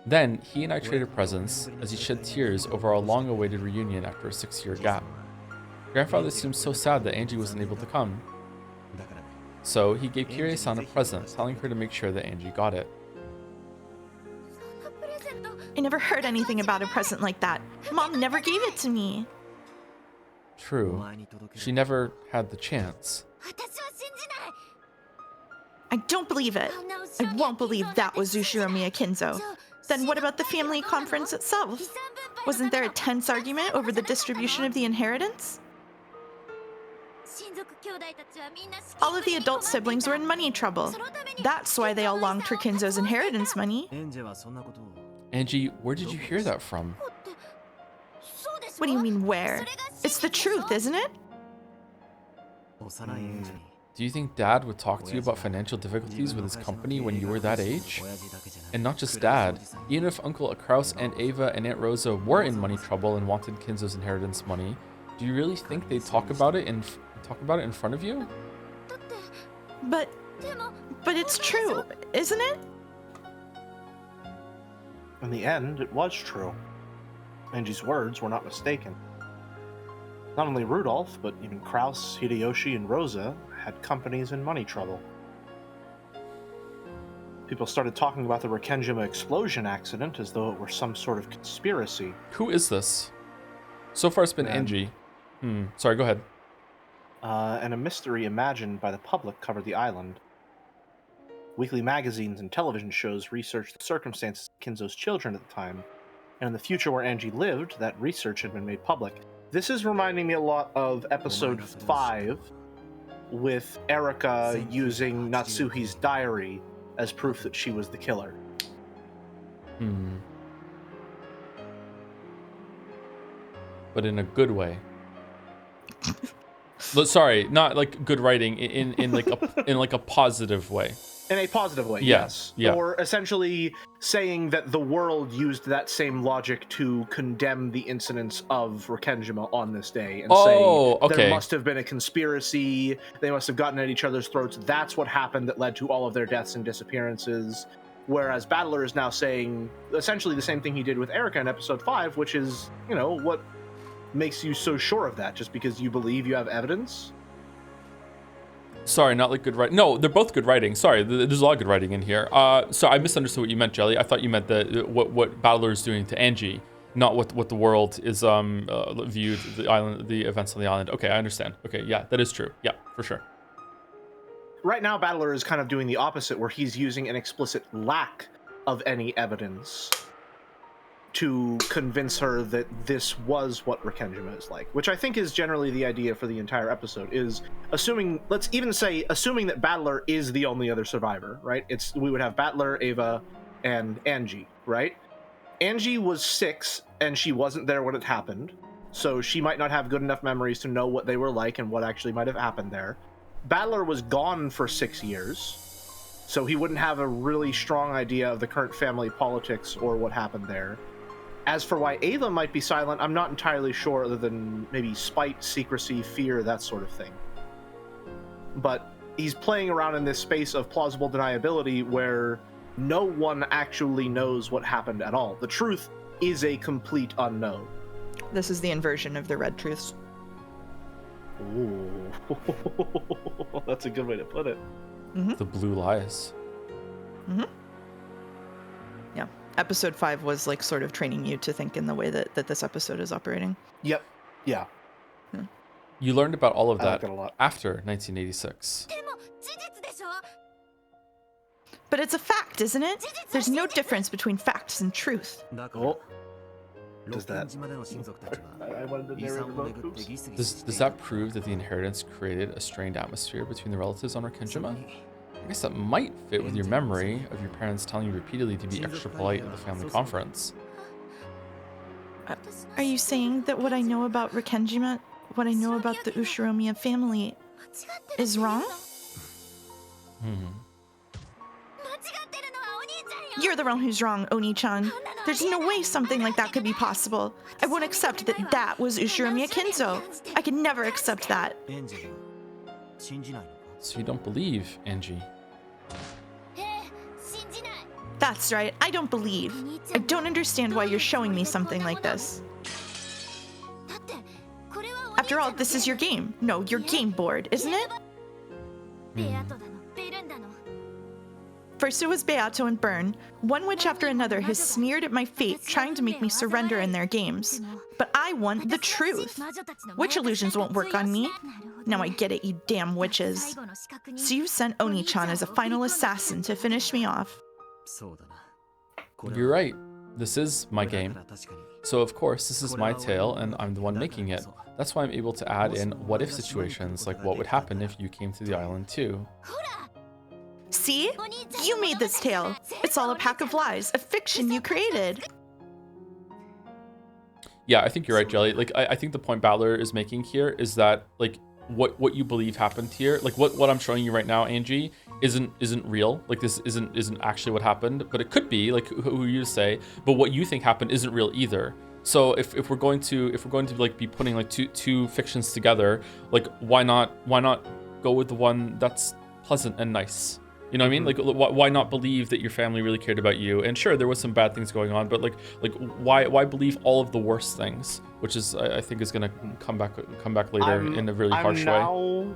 Then, he and I traded presents as he shed tears over our long-awaited reunion after a 6-year gap. Grandfather seemed so sad that Angie wasn't able to come. So, he gave Kirie-san a present, telling her to make sure that Angie got it. I never heard anything about a present like that. Mom never gave it to me. True. She never had the chance. I don't believe it. I won't believe that was Ushiromiya Kinzo. Then what about the family conference itself? Wasn't there a tense argument over the distribution of the inheritance? All of the adult siblings were in money trouble. That's why they all longed for Kinzo's inheritance money. Angie, where did you hear that from? What do you mean where? It's the truth, isn't it? Do you think Dad would talk to you about financial difficulties with his company when you were that age? And not just Dad, even if Uncle Kraus, Aunt Ava, and Aunt Rosa were in money trouble and wanted Kinzo's inheritance money, do you really think they'd talk about it in front of you? But it's true, isn't it? In the end, it was true. Angie's words were not mistaken. Not only Rudolph, but even Kraus, Hideyoshi, and Rosa had companies in money trouble. People started talking about the Rekenjima explosion accident as though it were some sort of conspiracy. Who is this? So far it's been Angie. Sorry, go ahead. And a mystery imagined by the public covered the island. Weekly magazines and television shows researched the circumstances of Kinzo's children at the time, and in the future where Angie lived, that research had been made public. This is reminding me a lot of episode 5, with Erika using Natsuhi's diary as proof that she was the killer. But in a good way. Sorry, not like good writing, in like a positive way. In a positive way, yes. Yeah. Or essentially saying that the world used that same logic to condemn the incidents of Rekenjima on this day and say there must have been a conspiracy, they must have gotten at each other's throats, that's what happened that led to all of their deaths and disappearances. Whereas Battler is now saying essentially the same thing he did with Erika in episode 5, which is, what makes you so sure of that? Just because you believe you have evidence? Sorry, not like good writing. No, they're both good writing. Sorry, there's a lot of good writing in here. So I misunderstood what you meant, Jelly. I thought you meant what Battler is doing to Angie, not what the world is viewed the events on the island. Okay, I understand. Okay, yeah, that is true. Yeah, for sure. Right now, Battler is kind of doing the opposite, where he's using an explicit lack of any evidence to convince her that this was what Rekenjima is like, which I think is generally the idea for the entire episode, is assuming that Battler is the only other survivor, right? We would have Battler, Ava, and Angie, right? Angie was 6, and she wasn't there when it happened, so she might not have good enough memories to know what they were like and what actually might have happened there. Battler was gone for 6 years, so he wouldn't have a really strong idea of the current family politics or what happened there. As for why Ava might be silent, I'm not entirely sure, other than maybe spite, secrecy, fear, that sort of thing. But he's playing around in this space of plausible deniability where no one actually knows what happened at all. The truth is a complete unknown. This is the inversion of the red truths. Ooh. That's a good way to put it. The blue lies. Yeah. Episode 5 was like sort of training you to think in the way that this episode is operating. Yep. Yeah. You learned about all of that a lot. after 1986. But it's a fact, isn't it? There's no difference between facts and truth. Oh. Does that... I wanted to narrate about oops. Does that prove that the inheritance created a strained atmosphere between the relatives on Rakengima? I guess that might fit with your memory of your parents telling you repeatedly to be extra polite at the family conference. Are you saying that what I know about Rakengima, what I know about the Ushiromiya family, is wrong? You're the one who's wrong, Oni-chan. There's no way something like that could be possible. I won't accept that that was Ushiromiya Kinzo. I can never accept that. So you don't believe, Angie? That's right, I don't believe. I don't understand why you're showing me something like this. After all, this is your game. No, your game board, isn't it? First it was Beato and Burn. One witch after another has sneered at my fate, trying to make me surrender in their games. But I want the truth. Witch illusions won't work on me. Now I get it, you damn witches. So you sent Oni-chan as a final assassin to finish me off. You're right. This is my game. So of course, this is my tale, and I'm the one making it. That's why I'm able to add in what-if situations, like what would happen if you came to the island too. See? You made this tale. It's all a pack of lies, a fiction you created. Yeah, I think you're right, Jelly. Like, I think the point Battler is making here is that, like, what you believe happened here, like what I'm showing you right now, Angie, isn't real. Like, this isn't actually what happened, but it could be, like, who you say. But what you think happened isn't real either. So if we're going to like be putting like two fictions together, like why not go with the one that's pleasant and nice? You know what I mean? Like, why not believe that your family really cared about you? And sure, there was some bad things going on, but like why believe all of the worst things? Which is, I think, is gonna come back later in a really harsh way. I'm now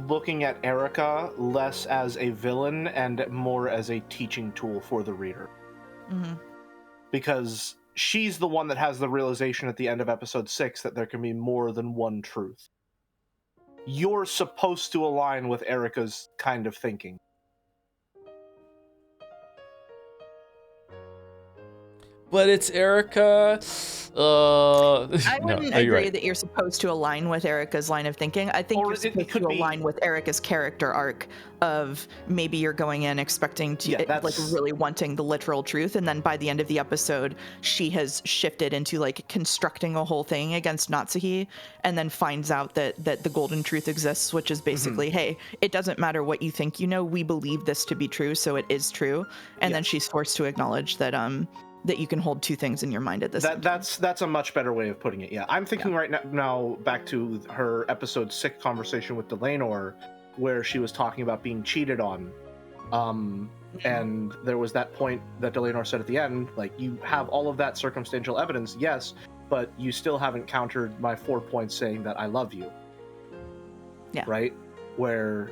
looking at Erica less as a villain and more as a teaching tool for the reader, because she's the one that has the realization at the end of episode 6 that there can be more than one truth. You're supposed to align with Erica's kind of thinking. But it's Erica. I wouldn't agree right. that you're supposed to align with Erica's line of thinking. I think you're supposed to align with Erica's character arc of maybe you're going in expecting to, like, really wanting the literal truth, and then by the end of the episode, she has shifted into, like, constructing a whole thing against Natsuhi, and then finds out that the golden truth exists, which is basically, hey, it doesn't matter what you think you know, we believe this to be true, so it is true. And then she's forced to acknowledge that that you can hold two things in your mind at this time. That's a much better way of putting it. Yeah, I'm thinking right now back to her episode 6 conversation with Delanor, where she was talking about being cheated on, and there was that point that Delanor said at the end, like, you have all of that circumstantial evidence, yes, but you still haven't countered my 4 points saying that I love you. Yeah. Right? Where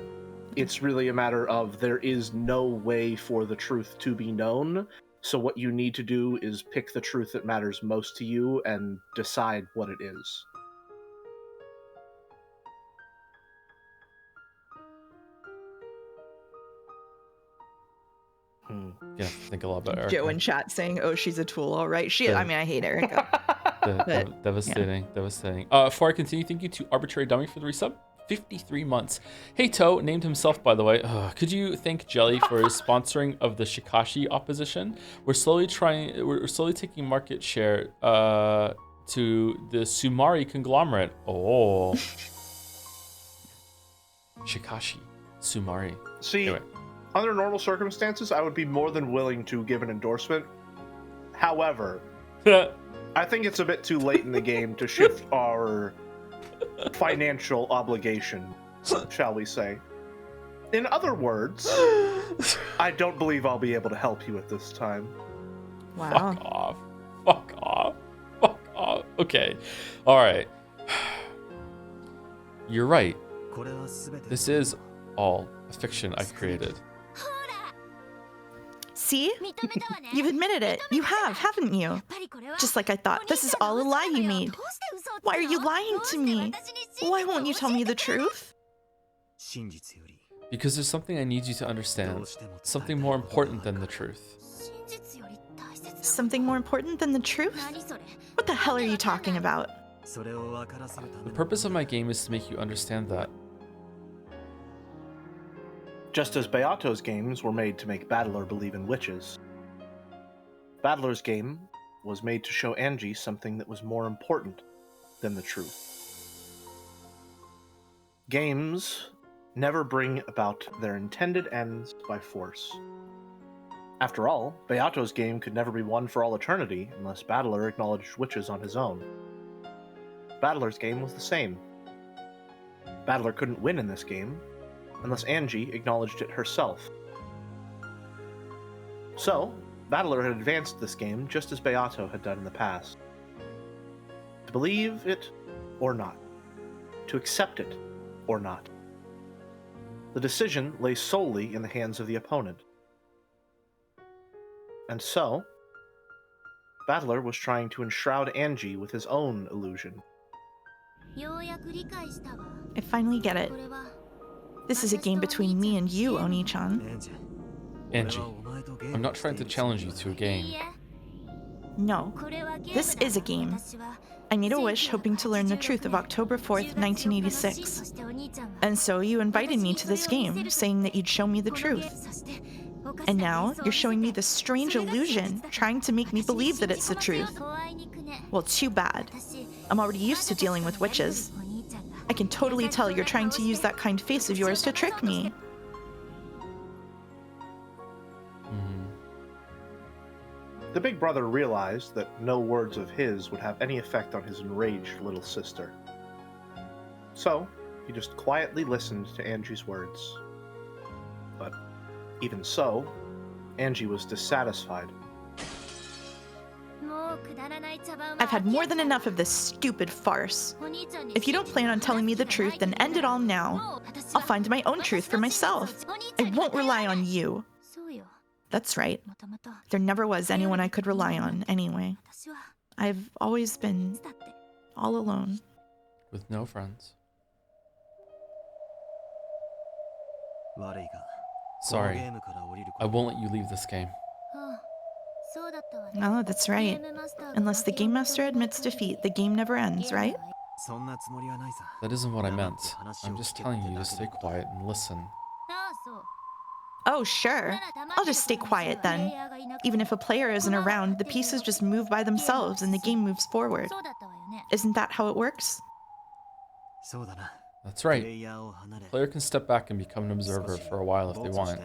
it's really a matter of there is no way for the truth to be known. So what you need to do is pick the truth that matters most to you and decide what it is. Yeah, think a lot about Erica. Joe in chat saying, "Oh, she's a tool." All right, I mean, I hate Erica. Devastating. Before I continue, thank you to Arbitrary Dummy for the resub. 53 months. Hey To named himself, by the way. Could you thank Jelly for his sponsoring of the Shikashi opposition? We're slowly taking market share to the Sumari conglomerate. Oh. Shikashi, Sumari. See, anyway. Under normal circumstances, I would be more than willing to give an endorsement. However, I think it's a bit too late in the game to shift our financial obligation, shall we say. In other words, I don't believe I'll be able to help you at this time. Wow. Fuck off. Okay. All right. You're right. This is all a fiction I created. See? You've admitted it. You have, haven't you? Just like I thought. This is all a lie you made. Why are you lying to me? Why won't you tell me the truth? Because there's something I need you to understand. Something more important than the truth. Something more important than the truth? What the hell are you talking about? The purpose of my game is to make you understand that. Just as Beato's games were made to make Battler believe in witches, Battler's game was made to show Angie something that was more important than the truth. Games never bring about their intended ends by force. After all, Beato's game could never be won for all eternity unless Battler acknowledged witches on his own. Battler's game was the same. Battler couldn't win in this game unless Angie acknowledged it herself. So, Battler had advanced this game just as Beato had done in the past. To believe it or not. To accept it or not. The decision lay solely in the hands of the opponent. And so, Battler was trying to enshroud Angie with his own illusion. I finally get it. This is a game between me and you, Oni-chan. Angie, I'm not trying to challenge you to a game. No, this is a game. I made a wish hoping to learn the truth of October 4th, 1986. And so you invited me to this game, saying that you'd show me the truth. And now you're showing me this strange illusion, trying to make me believe that it's the truth. Well, too bad. I'm already used to dealing with witches. I can totally tell you're trying to use that kind face of yours to trick me. The big brother realized that no words of his would have any effect on his enraged little sister. So, he just quietly listened to Angie's words. But even so, Angie was dissatisfied. I've had more than enough of this stupid farce. If you don't plan on telling me the truth, then end it all now. I'll find my own truth for myself. I won't rely on you. That's right. There never was anyone I could rely on, anyway. I've always been all alone. With no friends. Sorry, I won't let you leave this game. Oh, that's right. Unless the Game Master admits defeat, the game never ends, right? That isn't what I meant. I'm just telling you to stay quiet and listen. Oh, sure. I'll just stay quiet then. Even if a player isn't around, the pieces just move by themselves and the game moves forward. Isn't that how it works? That's right. The player can step back and become an observer for a while if they want,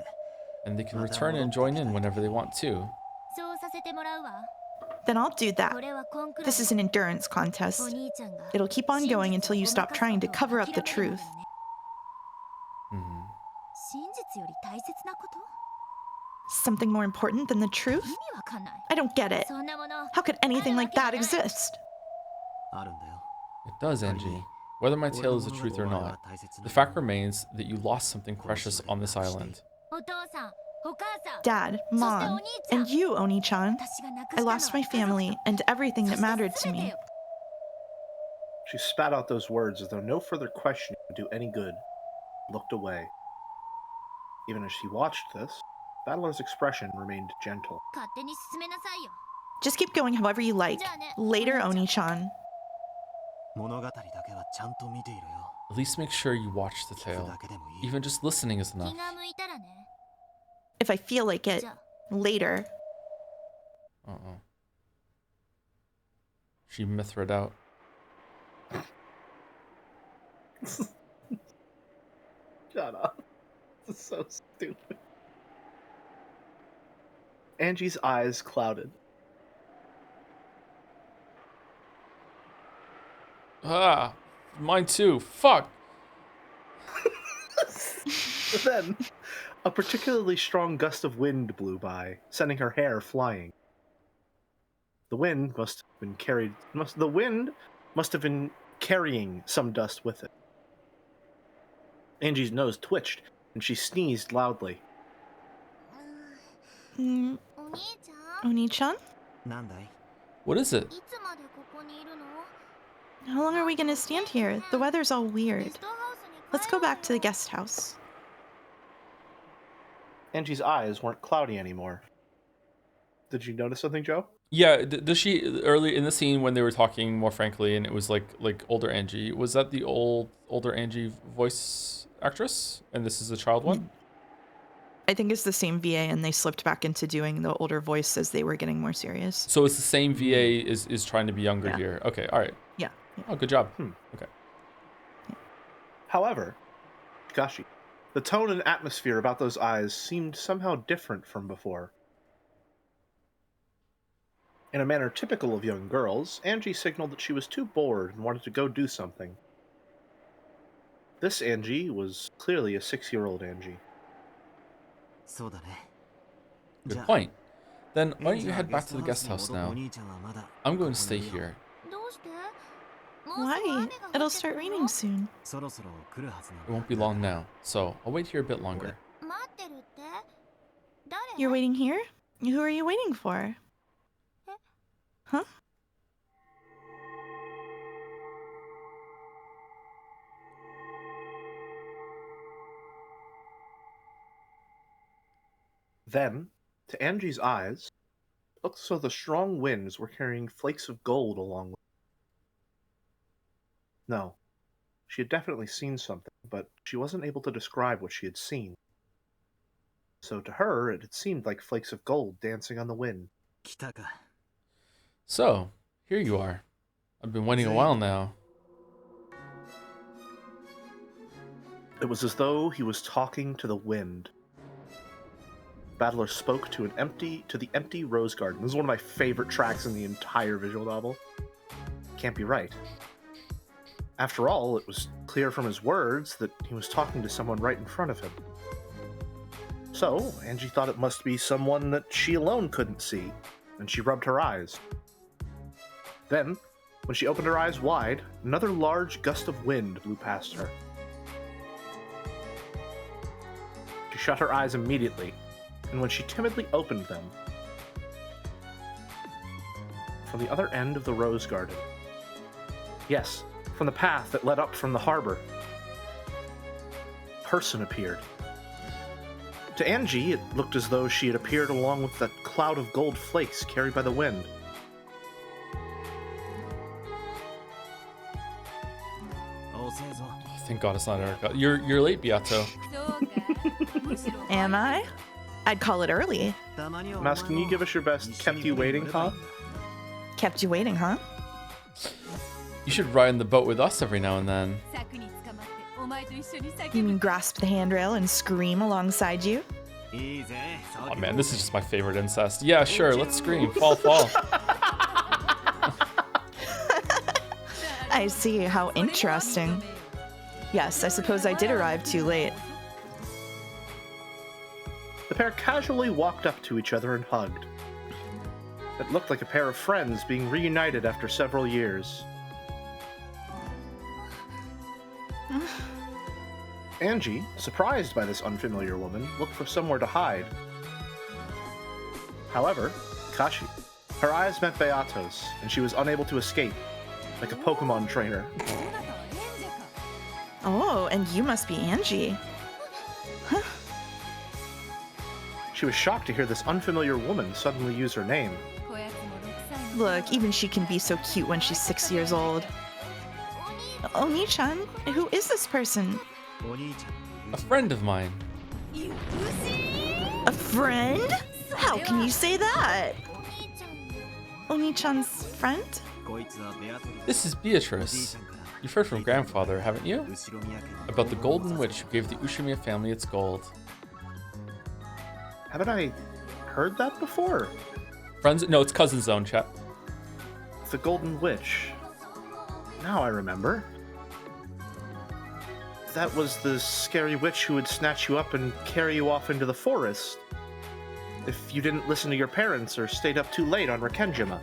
and they can return and join in whenever they want to. Then I'll do that. This is an endurance contest. It'll keep on going until you stop trying to cover up the truth. Something more important than the truth? I don't get it. How could anything like that exist? It does, Angie. Whether my tale is the truth or not, the fact remains that you lost something precious on this island. Dad, Mom, and you, Oni-chan. I lost my family and everything that mattered to me. She spat out those words as though no further questioning would do any good, and looked away. Even as she watched this, Battler's expression remained gentle. Just keep going however you like. Later, Oni-chan. At least make sure you watch the tale. Even just listening is enough. If I feel like it. Later. Uh-oh. She Mithrid out. Shut up. This is so stupid. Angie's eyes clouded. Ah, mine too. Fuck. Then, a particularly strong gust of wind blew by, sending her hair flying. The wind must have been carrying some dust with it. Angie's nose twitched, and she sneezed loudly. Oni-chan? What is it? How long are we gonna stand here? The weather's all weird. Let's go back to the guest house. Angie's eyes weren't cloudy anymore. Did you notice something, Joe? Yeah, does she early in the scene when they were talking more frankly and it was like older Angie, was that the older Angie voice actress and this is the child one? I think it's the same VA and they slipped back into doing the older voice as they were getting more serious. So it's the same VA is trying to be younger here. Okay, all right. Yeah. Oh, good job. Okay. Yeah. However, Gashi, the tone and atmosphere about those eyes seemed somehow different from before. In a manner typical of young girls, Angie signaled that she was too bored and wanted to go do something. This Angie was clearly a 6-year-old Angie. Good point. Then why don't you head back to the guest house now? I'm going to stay here. Why? It'll start raining soon. It won't be long now, so I'll wait here a bit longer. You're waiting here? Who are you waiting for? Huh? Then, to Angie's eyes, it looked as though the strong winds were carrying flakes of gold along with them. No, she had definitely seen something, but she wasn't able to describe what she had seen. So to her, it had seemed like flakes of gold dancing on the wind. So, here you are. I've been waiting a while now. It was as though he was talking to the wind. Battler spoke to the empty rose garden. This is one of my favorite tracks in the entire visual novel. Can't be right. After all, it was clear from his words that he was talking to someone right in front of him. So, Angie thought it must be someone that she alone couldn't see, and she rubbed her eyes. Then, when she opened her eyes wide, another large gust of wind blew past her. She shut her eyes immediately, and when she timidly opened them, from the other end of the rose garden, yes, from the path that led up from the harbor, a person appeared. To Angie, it looked as though she had appeared along with that cloud of gold flakes carried by the wind. Thank God it's not Erica. You're late, Beato. Am I? I'd call it early. Mouse, can you give us your best kept you waiting, huh? Kept you waiting, huh? You should ride in the boat with us every now and then. You mean grasp the handrail and scream alongside you? Oh man, this is just my favorite incest. Yeah, sure, let's scream. Fall, fall. I see, how interesting. Yes, I suppose I did arrive too late. The pair casually walked up to each other and hugged. It looked like a pair of friends being reunited after several years. Angie, surprised by this unfamiliar woman, looked for somewhere to hide. However, Kashi, her eyes met Beato's, and she was unable to escape, like a Pokemon trainer. Oh, and you must be Angie. Huh? She was shocked to hear this unfamiliar woman suddenly use her name. Look, even she can be so cute when she's 6 years old. Oni-chan, who is this person? A friend of mine. A friend? How can you say that? Oni-chan's friend? This is Beatrice. You've heard from grandfather, haven't you? About the golden witch who gave the Ushimiya family its gold. Haven't I heard that before? Friends? No, it's Cousin Zone, chat. The Golden Witch. Now I remember. That was the scary witch who would snatch you up and carry you off into the forest if you didn't listen to your parents or stayed up too late on Rikenjima.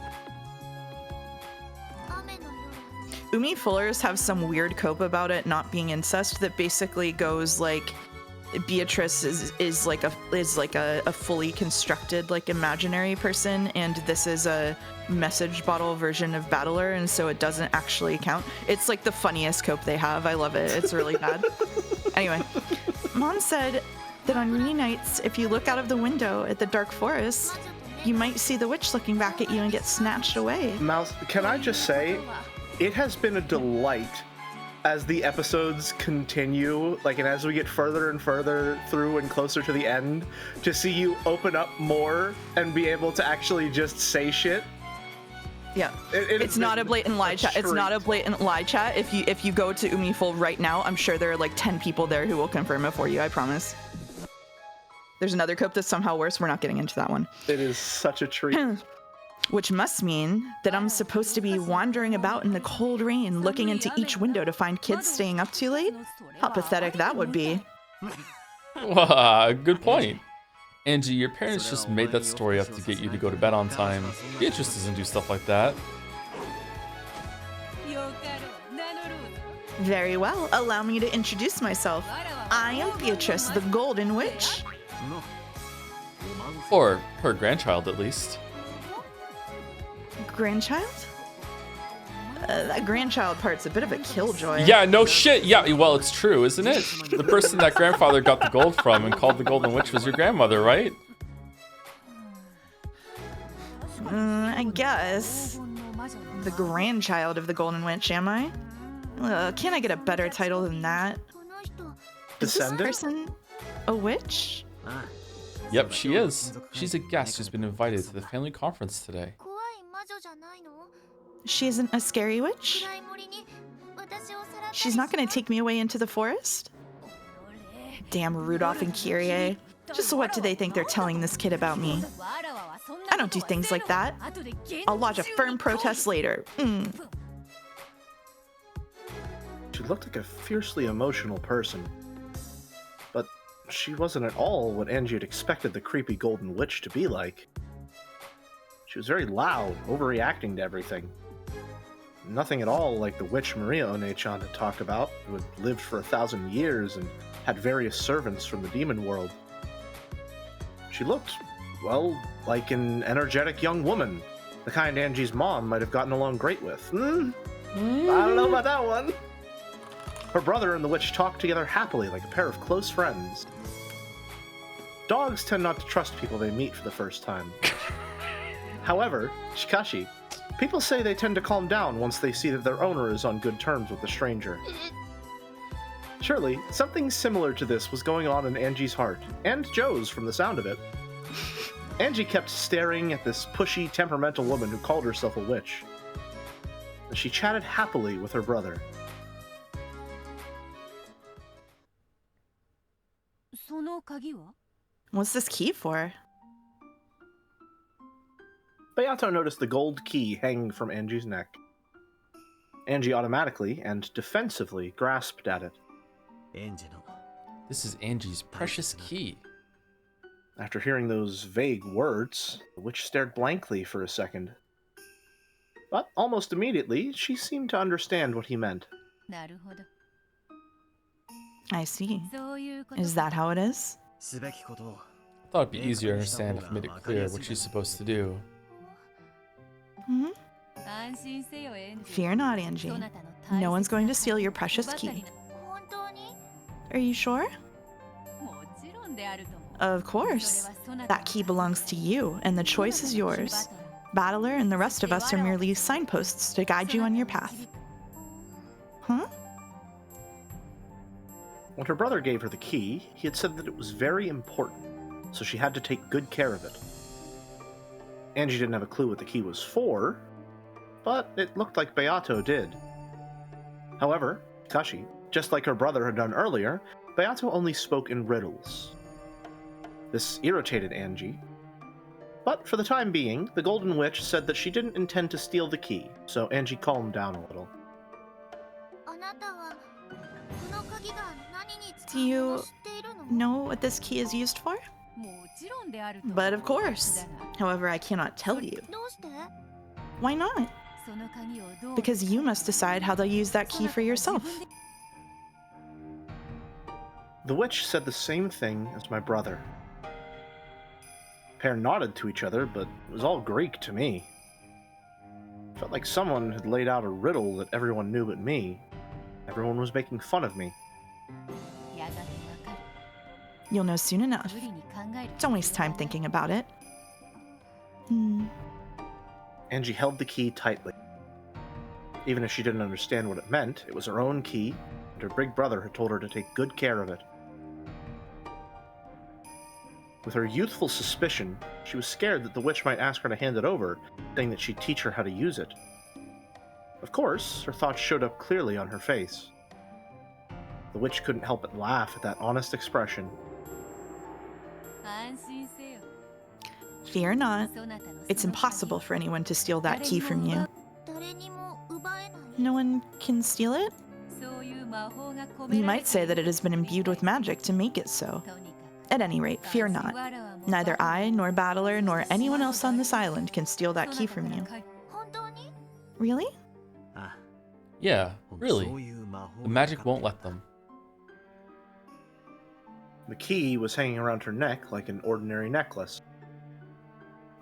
Umi Fullers have some weird cope about it not being incest that basically goes like Beatrice is like a fully constructed like imaginary person, and this is a message bottle version of Battler, and so it doesn't actually count. It's like the funniest cope they have. I love it. It's really bad. Anyway, Mom said that on rainy nights, if you look out of the window at the dark forest, you might see the witch looking back at you and get snatched away. Mouse, can I just say, it has been a delight as the episodes continue, like, and as we get further and further through and closer to the end, to see you open up more and be able to actually just say shit. Yeah, it's not a blatant lie chat. It's not a blatant lie chat. If you go to Umiful right now, I'm sure there are like 10 people there who will confirm it for you. I promise. There's another cope that's somehow worse. We're not getting into that one. It is such a treat. Which must mean that I'm supposed to be wandering about in the cold rain, looking into each window to find kids staying up too late? How pathetic that would be. Good point. Angie, your parents just made that story up to get you to go to bed on time. Beatrice doesn't do stuff like that. Very well. Allow me to introduce myself. I am Beatrice, the Golden Witch. Or her grandchild, at least. Grandchild? That grandchild part's a bit of a killjoy. Yeah, no shit. Yeah, well, it's true, isn't it? The person that grandfather got the gold from and called the Golden Witch was your grandmother, right? I guess. The grandchild of the Golden Witch, am I? Can't I get a better title than that? Descendant? Is this person a witch? Yep, she is. She's a guest who's been invited to the family conference today. She isn't a scary witch? She's not going to take me away into the forest? Damn Rudolph and Kyrie. Just what do they think they're telling this kid about me? I don't do things like that. I'll lodge a firm protest later. She looked like a fiercely emotional person. But she wasn't at all what Angie had expected the creepy Golden Witch to be like. She was very loud, overreacting to everything. Nothing at all like the witch Maria One-chan had talked about, who had lived for 1,000 years and had various servants from the demon world. She looked, well, like an energetic young woman, the kind Angie's mom might have gotten along great with. I don't know about that one. Her brother and the witch talked together happily like a pair of close friends. Dogs tend not to trust people they meet for the first time. However, Shikashi, people say they tend to calm down once they see that their owner is on good terms with the stranger. Surely, something similar to this was going on in Angie's heart, and Joe's from the sound of it. Angie kept staring at this pushy, temperamental woman who called herself a witch. She chatted happily with her brother. What's this key for? Beato noticed the gold key hanging from Angie's neck. Angie automatically and defensively grasped at it. This is Angie's precious key. After hearing those vague words, the witch stared blankly for a second. But almost immediately, she seemed to understand what he meant. I see. Is that how it is? I thought it'd be easier to understand if I made it clear what she's supposed to do. Fear not, Angie. No one's going to steal your precious key. Are you sure? Of course. That key belongs to you, and the choice is yours. Battler and the rest of us are merely signposts to guide you on your path. Huh? When her brother gave her the key, he had said that it was very important, so she had to take good care of it. Angie didn't have a clue what the key was for, but it looked like Beato did. However, Kashi, just like her brother had done earlier, Beato only spoke in riddles. This irritated Angie, but for the time being, the Golden Witch said that she didn't intend to steal the key, so Angie calmed down a little. Do you know what this key is used for? But of course. However, I cannot tell you. Why not? Because you must decide how to use that key for yourself. The witch said the same thing as my brother. The pair nodded to each other, but it was all Greek to me. It felt like someone had laid out a riddle that everyone knew but me. Everyone was making fun of me. You'll know soon enough. Don't waste time thinking about it. Angie held the key tightly. Even if she didn't understand what it meant, it was her own key, and her big brother had told her to take good care of it. With her youthful suspicion, she was scared that the witch might ask her to hand it over, saying that she'd teach her how to use it. Of course, her thoughts showed up clearly on her face. The witch couldn't help but laugh at that honest expression. Fear not. It's impossible for anyone to steal that key from you. No one can steal it? You might say that it has been imbued with magic to make it so. At any rate, fear not. Neither I, nor Battler, nor anyone else on this island can steal that key from you. Really? Yeah, really. The magic won't let them. The key was hanging around her neck like an ordinary necklace.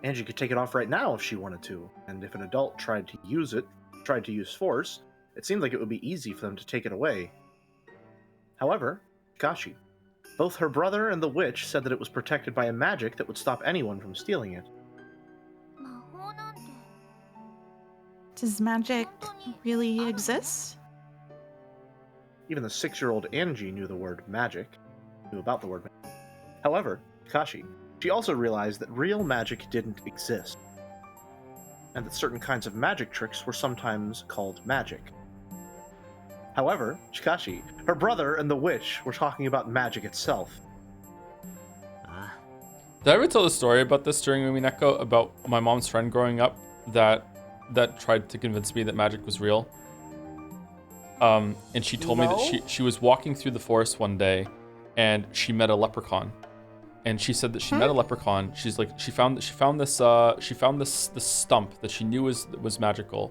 Angie could take it off right now if she wanted to, and if an adult tried to use force, it seemed like it would be easy for them to take it away. However, Chikashi, both her brother and the witch said that it was protected by a magic that would stop anyone from stealing it. Does magic really exist? Even the 6-year-old Angie knew the word magic, knew about the word magic. However, Chikashi, she also realized that real magic didn't exist, and that certain kinds of magic tricks were sometimes called magic. However, Chikashi, her brother, and the witch were talking about magic itself. Did I ever tell the story about this during Umineko, about my mom's friend growing up that tried to convince me that magic was real? And she told me that she was walking through the forest one day, and she met a leprechaun. And she said that she met a leprechaun. She's like, she found this stump that she knew was magical,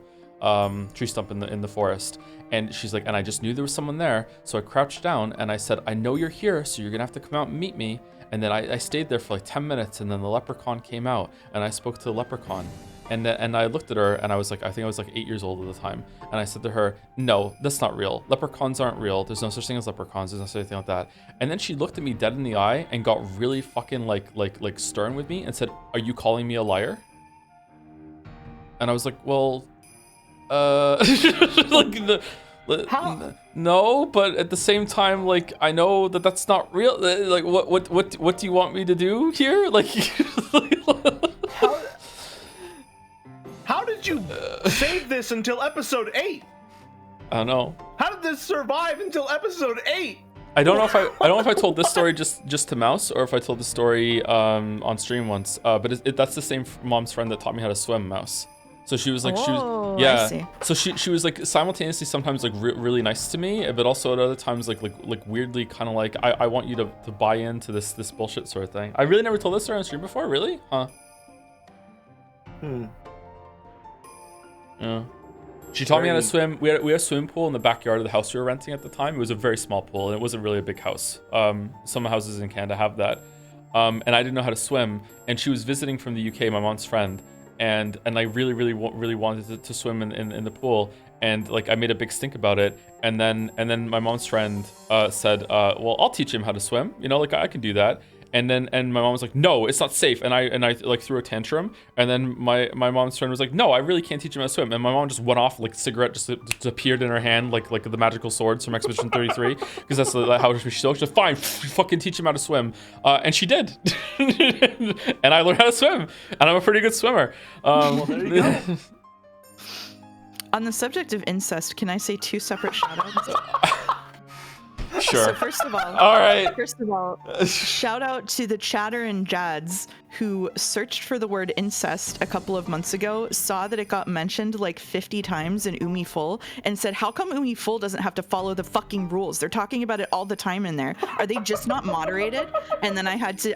tree stump in the forest. And she's like, and I just knew there was someone there, so I crouched down and I said, I know you're here, so you're gonna have to come out and meet me. And then I stayed there for like 10 minutes, and then the leprechaun came out, and I spoke to the leprechaun. And I looked at her, and I was like, I think I was like 8 years old at the time. And I said to her, no, that's not real. Leprechauns aren't real. There's no such thing as leprechauns. There's no such thing like that. And then she looked at me dead in the eye and got really fucking like stern with me and said, are you calling me a liar? And I was like, well, no, but at the same time, like, I know that that's not real. Like, what do you want me to do here? Like, How did you save this until episode 8? I don't know. How did this survive until episode 8? I don't know if I told this story just to Mouse, or if I told the story on stream once. But that's the same mom's friend that taught me how to swim, Mouse. So she was like, I see. So she was like simultaneously sometimes like really nice to me, but also at other times like weirdly kind of like, I want you to buy into this bullshit sort of thing. I really never told this story on stream before, really? Huh? Yeah. She taught me how to swim. We had a swimming pool in the backyard of the house we were renting at the time. It was a very small pool, and it wasn't really a big house. Some houses in Canada have that. And I didn't know how to swim. And she was visiting from the UK, my mom's friend, and I really wanted to swim in the pool. And like I made a big stink about it. And then my mom's friend said, well, I'll teach him how to swim. You know, like I can do that. And my mom was like, no, it's not safe. And I like threw a tantrum. And then my mom's friend was like, no, I really can't teach him how to swim. And my mom just went off, like cigarette just appeared in her hand, like the magical swords from Expedition 33. Because that's how she spoke. She's like, fine, fucking teach him how to swim. And she did. And I learned how to swim. And I'm a pretty good swimmer. Well, there you go. On the subject of incest, can I say 2 separate shout-outs? Sure. So first of all, shout out to the Chatter and Jads who searched for the word incest a couple of months ago, saw that it got mentioned like 50 times in Umi Full, and said, how come Umi Full doesn't have to follow the fucking rules? They're talking about it all the time in there. Are they just not moderated? And then I had to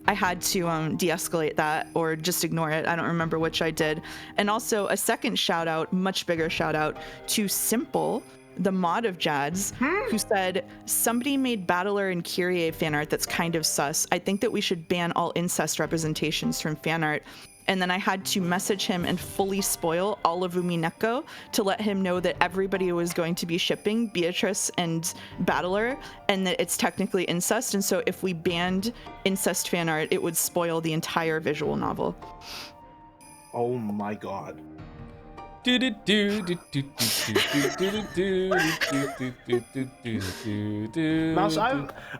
de-escalate that or just ignore it. I don't remember which I did. And also a second shout out, much bigger shout out to Simple, the mod of Jads, who said, somebody made Battler and Kyrie fan art that's kind of sus. I think that we should ban all incest representations from fan art. and then I had to message him and fully spoil all of Umineko to let him know that everybody was going to be shipping Beatrice and Battler, and that it's technically incest, and so if we banned incest fan art, it would spoil the entire visual novel. Oh my god. Mouse,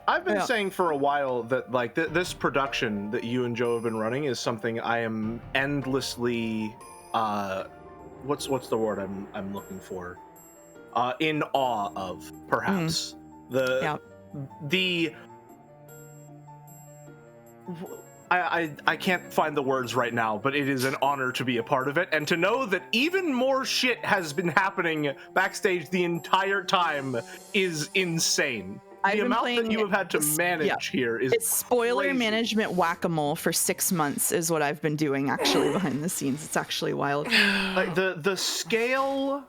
I've been saying for a while that like this production that you and Joe have been running is something I am endlessly what's the word I'm looking for? In awe of, perhaps. I can't find the words right now, but it is an honor to be a part of it, and to know that even more shit has been happening backstage the entire time is insane. The amount that you have had to manage here is it's spoiler crazy. Management whack-a-mole for 6 months is what I've been doing actually behind the scenes. It's actually wild. Like the scale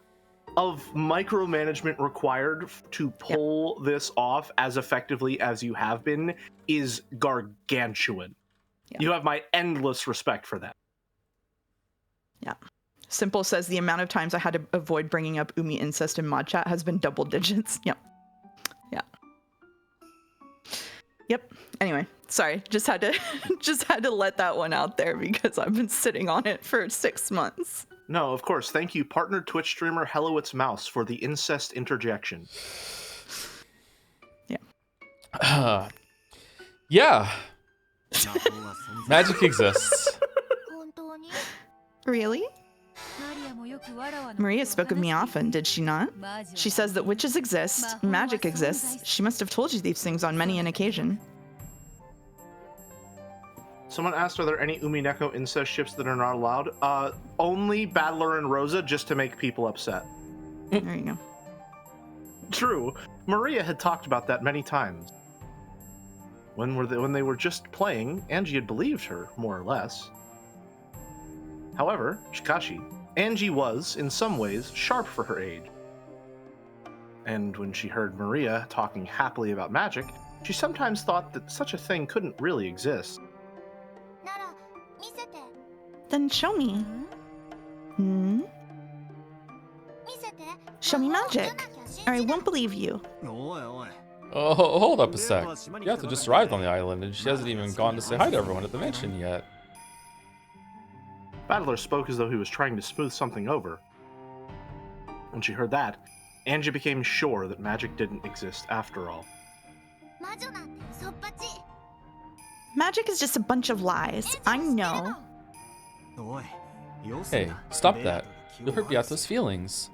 of micromanagement required to pull this off as effectively as you have been is gargantuan. You have my endless respect for that. Yeah. Simple says the amount of times I had to avoid bringing up Umi incest in mod chat has been double digits. Yep. Yeah. Yep. Anyway, sorry. Just had to let that one out there because I've been sitting on it for 6 months. No, of course. Thank you, partner Twitch streamer Hello It's Mouse, for the incest interjection. Yeah. Yeah. Magic exists. Really? Maria spoke of me often, did she not? She says that witches exist, magic exists. She must have told you these things on many an occasion. Someone asked, are there any Umineko incest ships that are not allowed? Only Battler and Rosa, just to make people upset. There you go. True. Maria had talked about that many times. When they were just playing, Angie had believed her, more or less. However, Shikashi, Angie was, in some ways, sharp for her age. And when she heard Maria talking happily about magic, she sometimes thought that such a thing couldn't really exist. Then show me. Show me magic, or I won't believe you. Oh, hold up a sec. Yato just arrived on the island, and she hasn't even gone to say hi to everyone at the mansion yet. Battler spoke as though he was trying to smooth something over. When she heard that, Angie became sure that magic didn't exist after all. Magic is just a bunch of lies. I know. Hey, stop that. You'll hurt Yato's feelings.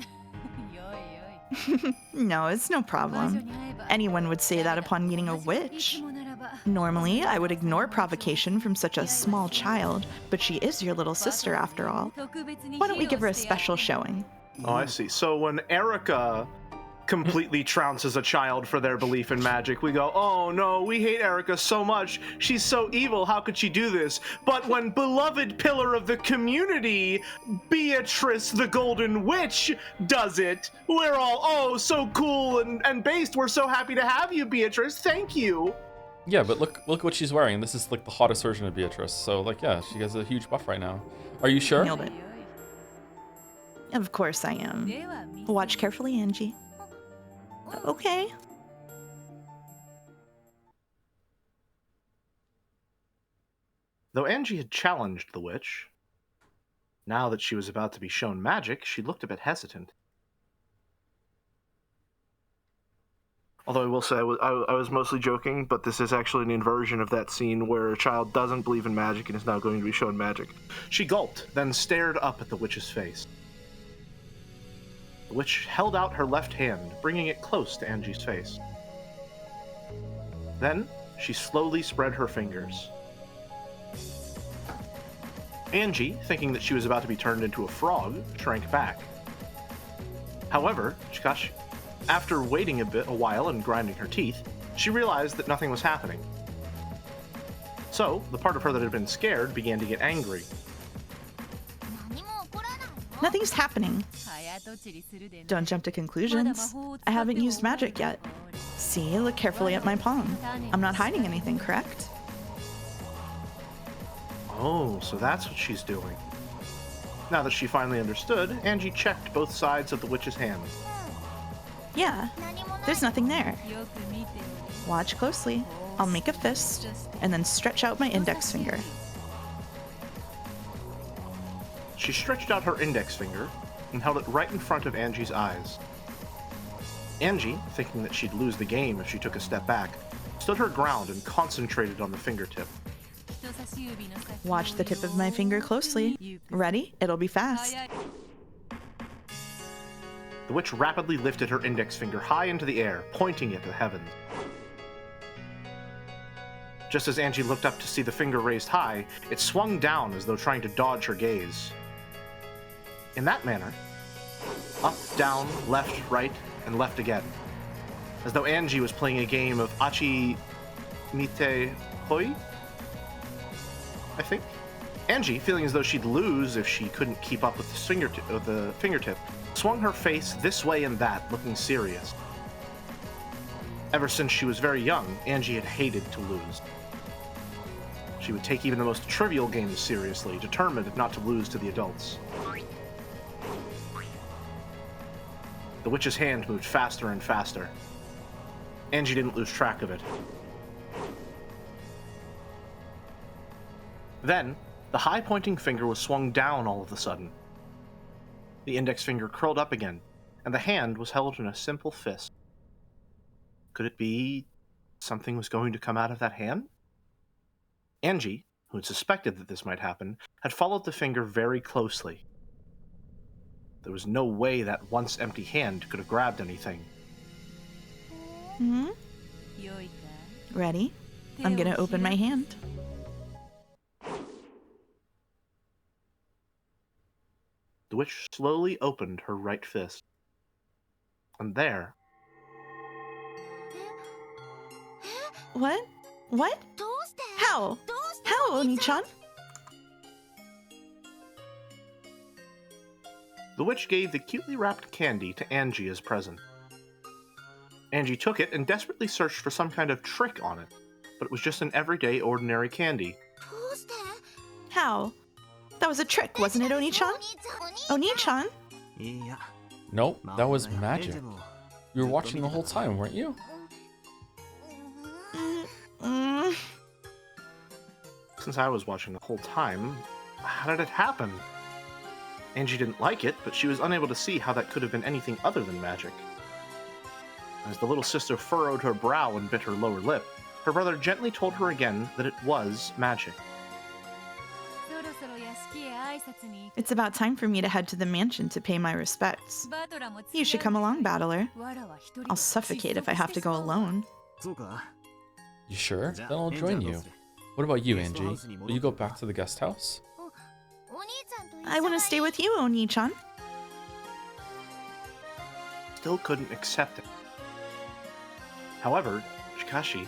No, it's no problem. Anyone would say that upon meeting a witch. Normally, I would ignore provocation from such a small child, but she is your little sister after all. Why don't we give her a special showing? Oh, I see. So when Erica completely trounces a child for their belief in magic, we go, oh no, we hate Erica so much. She's so evil, how could she do this? But when beloved pillar of the community, Beatrice the Golden Witch, does it, we're all, oh, so cool and based. We're so happy to have you, Beatrice. Thank you. Yeah, but look what she's wearing. This is like the hottest version of Beatrice. So like, yeah, she has a huge buff right now. Are you sure? Nailed it. Of course I am. Watch carefully, Angie. Okay. Though Angie had challenged the witch, now that she was about to be shown magic, she looked a bit hesitant. Although I will say I was mostly joking, but this is actually an inversion of that scene where a child doesn't believe in magic and is now going to be shown magic. She gulped, then stared up at the witch's face. The witch held out her left hand, bringing it close to Angie's face. Then, she slowly spread her fingers. Angie, thinking that she was about to be turned into a frog, shrank back. However, Chikashi, after waiting a while and grinding her teeth, she realized that nothing was happening. So, the part of her that had been scared began to get angry. Nothing's happening. Don't jump to conclusions. I haven't used magic yet. See, look carefully at my palm. I'm not hiding anything, correct? Oh, so that's what she's doing. Now that she finally understood, Angie checked both sides of the witch's hand. Yeah, there's nothing there. Watch closely. I'll make a fist and then stretch out my index finger. She stretched out her index finger and held it right in front of Angie's eyes. Angie, thinking that she'd lose the game if she took a step back, stood her ground and concentrated on the fingertip. Watch the tip of my finger closely. Ready? It'll be fast. The witch rapidly lifted her index finger high into the air, pointing it to the heavens. Just as Angie looked up to see the finger raised high, it swung down as though trying to dodge her gaze. In that manner, up, down, left, right, and left again, as though Angie was playing a game of Achi Mite Hoi, I think. Angie, feeling as though she'd lose if she couldn't keep up with the fingertip, swung her face this way and that, looking serious. Ever since she was very young, Angie had hated to lose. She would take even the most trivial games seriously, determined not to lose to the adults. The witch's hand moved faster and faster. Angie didn't lose track of it. Then, the high-pointing finger was swung down all of a sudden. The index finger curled up again, and the hand was held in a simple fist. Could it be something was going to come out of that hand? Angie, who had suspected that this might happen, had followed the finger very closely. There was no way that once empty hand could have grabbed anything. Ready? I'm gonna open my hand. The witch slowly opened her right fist. And there... What? What? How? How, Oni-chan? The witch gave the cutely wrapped candy to Angie as present. Angie took it and desperately searched for some kind of trick on it, but it was just an everyday, ordinary candy. How? That was a trick, wasn't it, Oni-chan? Oni-chan? Nope, that was magic. You were watching the whole time, weren't you? Since I was watching the whole time, how did it happen? Angie didn't like it, but she was unable to see how that could have been anything other than magic. As the little sister furrowed her brow and bit her lower lip, her brother gently told her again that it was magic. It's about time for me to head to the mansion to pay my respects. You should come along, Battler. I'll suffocate if I have to go alone. You sure? Then I'll join you. What about you, Angie? Will you go back to the guest house? I want to stay with you, Oni-chan. Still couldn't accept it. However, Chikashi,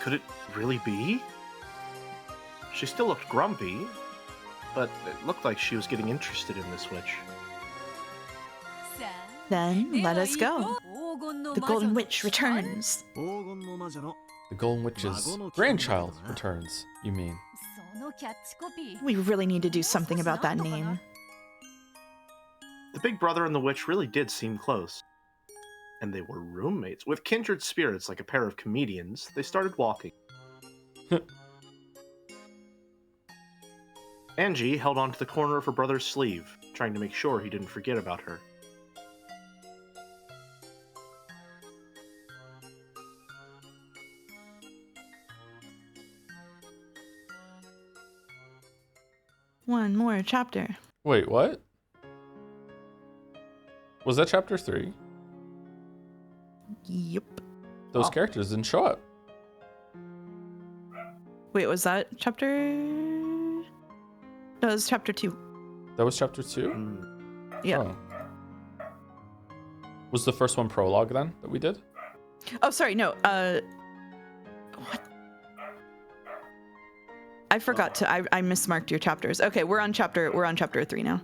could it really be? She still looked grumpy, but it looked like she was getting interested in this witch. Then let us go. The Golden Witch returns. The Golden Witch's grandchild returns, you mean? We really need to do something about that name. The big brother and the witch really did seem close. And they were roommates. With kindred spirits like a pair of comedians, they started walking. Angie held onto the corner of her brother's sleeve, trying to make sure he didn't forget about her. One more chapter. Wait, what? Was that chapter 3? Yep. Those characters didn't show up. Wait, was that chapter? No, it was chapter 2. That was chapter 2? Yeah. Oh. Was the first one prologue then that we did? Oh, sorry, no. What? I forgot to. I mismarked your chapters. Okay, we're on chapter 3 now.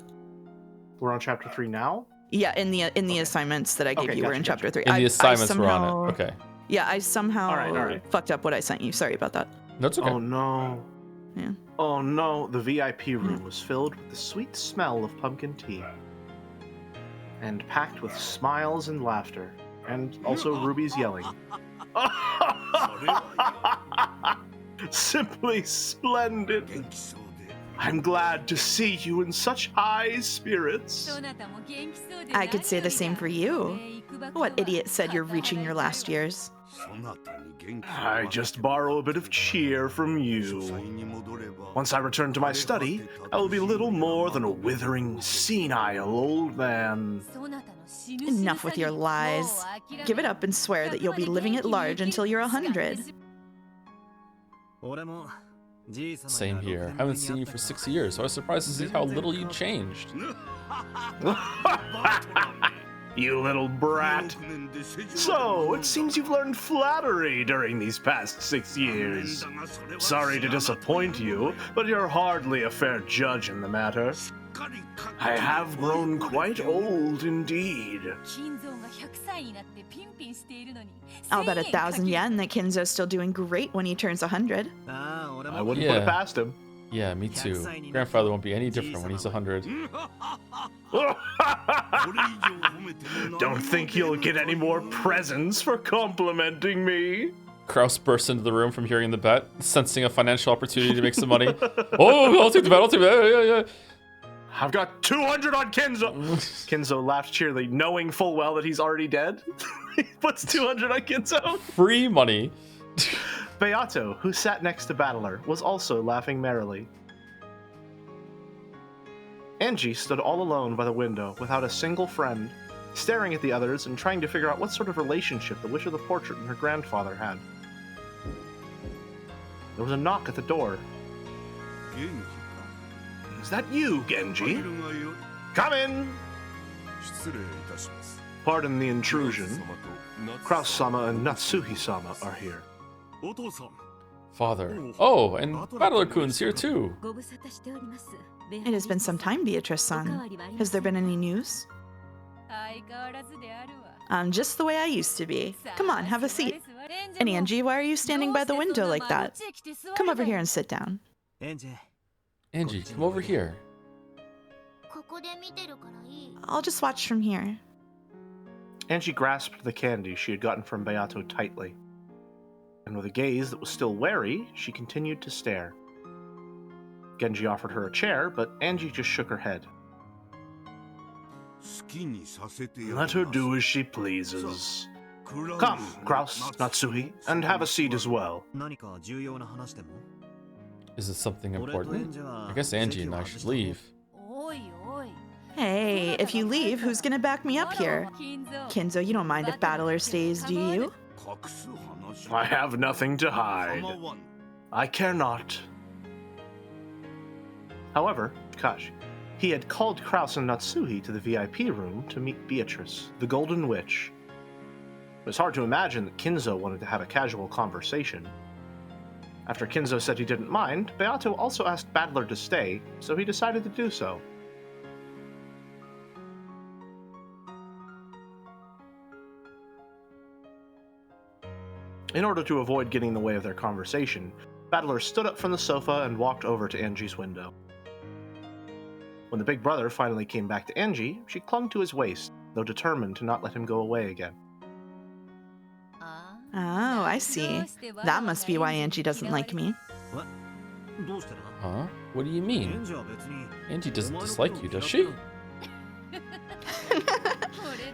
We're on chapter 3 now? Yeah, in the assignments that I gave you, we're in chapter 3. In the assignments, we're on it. Okay. Yeah, I somehow All right. fucked up what I sent you. Sorry about that. That's okay. Oh no. Yeah. Oh no, the VIP room was filled with the sweet smell of pumpkin tea. And packed with smiles and laughter. And also Ruby's yelling. Simply splendid. I'm glad to see you in such high spirits. I could say the same for you. What idiot said you're reaching your last years? I just borrow a bit of cheer from you. Once I return to my study, I will be little more than a withering, senile old man. Enough with your lies. Give it up and swear that you'll be living at large until you're 100. Same here. I haven't seen you for 6 years, so I was surprised to see how little you changed. You little brat. So, it seems you've learned flattery during these past 6 years. Sorry to disappoint you, but you're hardly a fair judge in the matter. I have grown quite old indeed. I'll bet 1,000 yen that Kinzo's still doing great when he turns 100. I wouldn't put it past him. Yeah, me too. Grandfather won't be any different when he's 100. Don't think you'll get any more presents for complimenting me. Kraus bursts into the room from hearing the bet, sensing a financial opportunity to make some money. Oh, I'll take the bet, I'll take the bet, yeah. I've got 200 on Kinzo. Kinzo laughed cheerily, knowing full well that he's already dead. He puts 200 on Kinzo. Free money. Beato, who sat next to Battler, was also laughing merrily. Angie stood all alone by the window without a single friend, staring at the others and trying to figure out what sort of relationship the Witch of the Portrait and her grandfather had. There was a knock at the door. Is that you, Genji? Come in! Pardon the intrusion. Kraus-sama and Natsuhi-sama are here. Father. Oh, and Battler-kun's here too. It has been some time, Beatrice-san. Has there been any news? I'm just the way I used to be. Come on, have a seat. And Angie, why are you standing by the window like that? Come over here and sit down. Angie, come over here. I'll just watch from here. Angie grasped the candy she had gotten from Beato tightly. And with a gaze that was still wary, she continued to stare. Genji offered her a chair, but Angie just shook her head. Let her do as she pleases. Come, Kraus, Natsuhi, and have a seat as well. Is it something important? I guess Angie and I should leave. Hey, if you leave, who's gonna back me up here? Kinzo, you don't mind if Battler stays, do you? I have nothing to hide. I care not. However, he had called Kraus and Natsuhi to the VIP room to meet Beatrice, the Golden Witch. It was hard to imagine that Kinzo wanted to have a casual conversation. After Kinzo said he didn't mind, Beato also asked Battler to stay, so he decided to do so. In order to avoid getting in the way of their conversation, Battler stood up from the sofa and walked over to Angie's window. When the big brother finally came back to Angie, she clung to his waist, though determined to not let him go away again. Oh, I see. That must be why Angie doesn't like me. Huh? What do you mean? Angie doesn't dislike you, does she?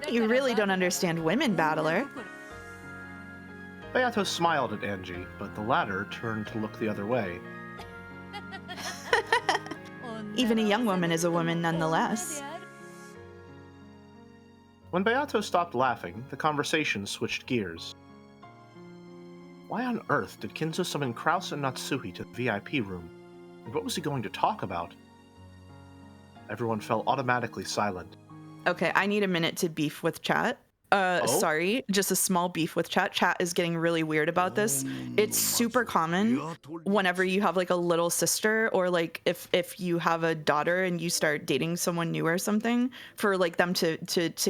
You really don't understand women, Battler. Beato smiled at Angie, but the latter turned to look the other way. Even a young woman is a woman nonetheless. When Beato stopped laughing, the conversation switched gears. Why on earth did Kinzo summon Kraus and Natsuhi to the VIP room? And what was he going to talk about? Everyone fell automatically silent. Okay, I need a minute to beef with chat. Sorry, just a small beef with chat. Chat is getting really weird about this. It's super common whenever you have like a little sister, or like if you have a daughter and you start dating someone new or something, for like them to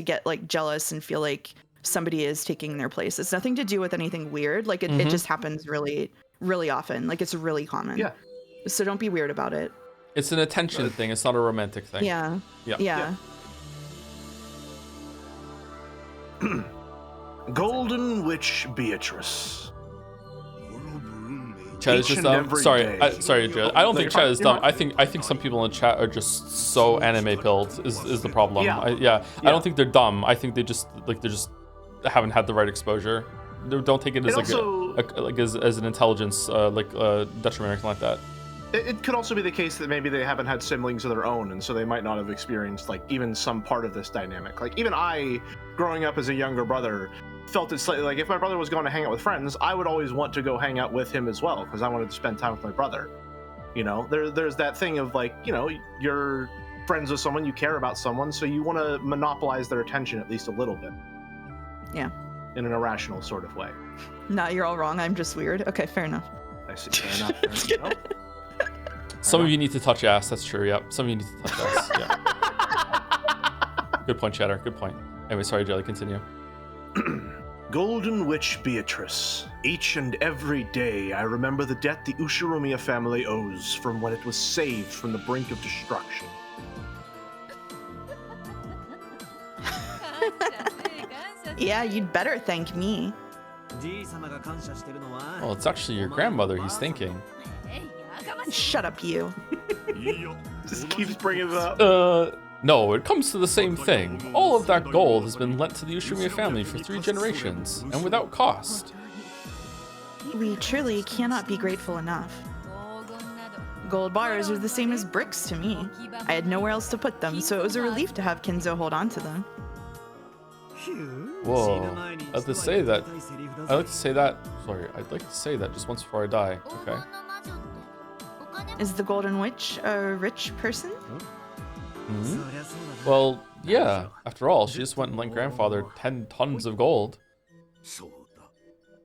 get like jealous and feel like somebody is taking their place. It's nothing to do with anything weird. Like it just happens really, really often. Like it's really common. Yeah. So don't be weird about it. It's an attention thing. It's not a romantic thing. Yeah. Yeah. Golden Witch Beatrice. Chad is just dumb. Sorry, Joe. I don't think Chad is dumb. I think some people in chat are just so anime pilled. Is the problem? Yeah. I don't think they're dumb. I think they just haven't had the right exposure. Don't take it as as an intelligence detriment or anything like that. It could also be the case that maybe they haven't had siblings of their own, and so they might not have experienced like even some part of this dynamic. Like even I, growing up as a younger brother, felt it slightly like if my brother was going to hang out with friends, I would always want to go hang out with him as well because I wanted to spend time with my brother. You know, there's that thing of like, you know, you're friends with someone, you care about someone, so you want to monopolize their attention at least a little bit. Yeah. In an irrational sort of way. No, you're all wrong. I'm just weird. Okay, fair enough. I see. Fair enough. Some of you need to touch ass. That's true. Yep. Some of you need to touch ass. Yeah. Good point, Cheddar. Good point. Anyway, sorry, Jelly. Continue. Golden Witch Beatrice. Each and every day I remember the debt the Ushiromiya family owes from when it was saved from the brink of destruction. Yeah, you'd better thank me. Well, it's actually your grandmother he's thinking. Shut up, you. Just keeps bringing it up. No, it comes to the same thing. All of that gold has been lent to the Ushiromiya family for 3 generations, and without cost. We truly cannot be grateful enough. Gold bars are the same as bricks to me. I had nowhere else to put them, so it was a relief to have Kinzo hold on to them. Whoa. I'd like to say that just once before I die. Okay. Is the Golden Witch a rich person? Mm-hmm. Well, yeah. After all, she just went and lent grandfather 10 tons of gold.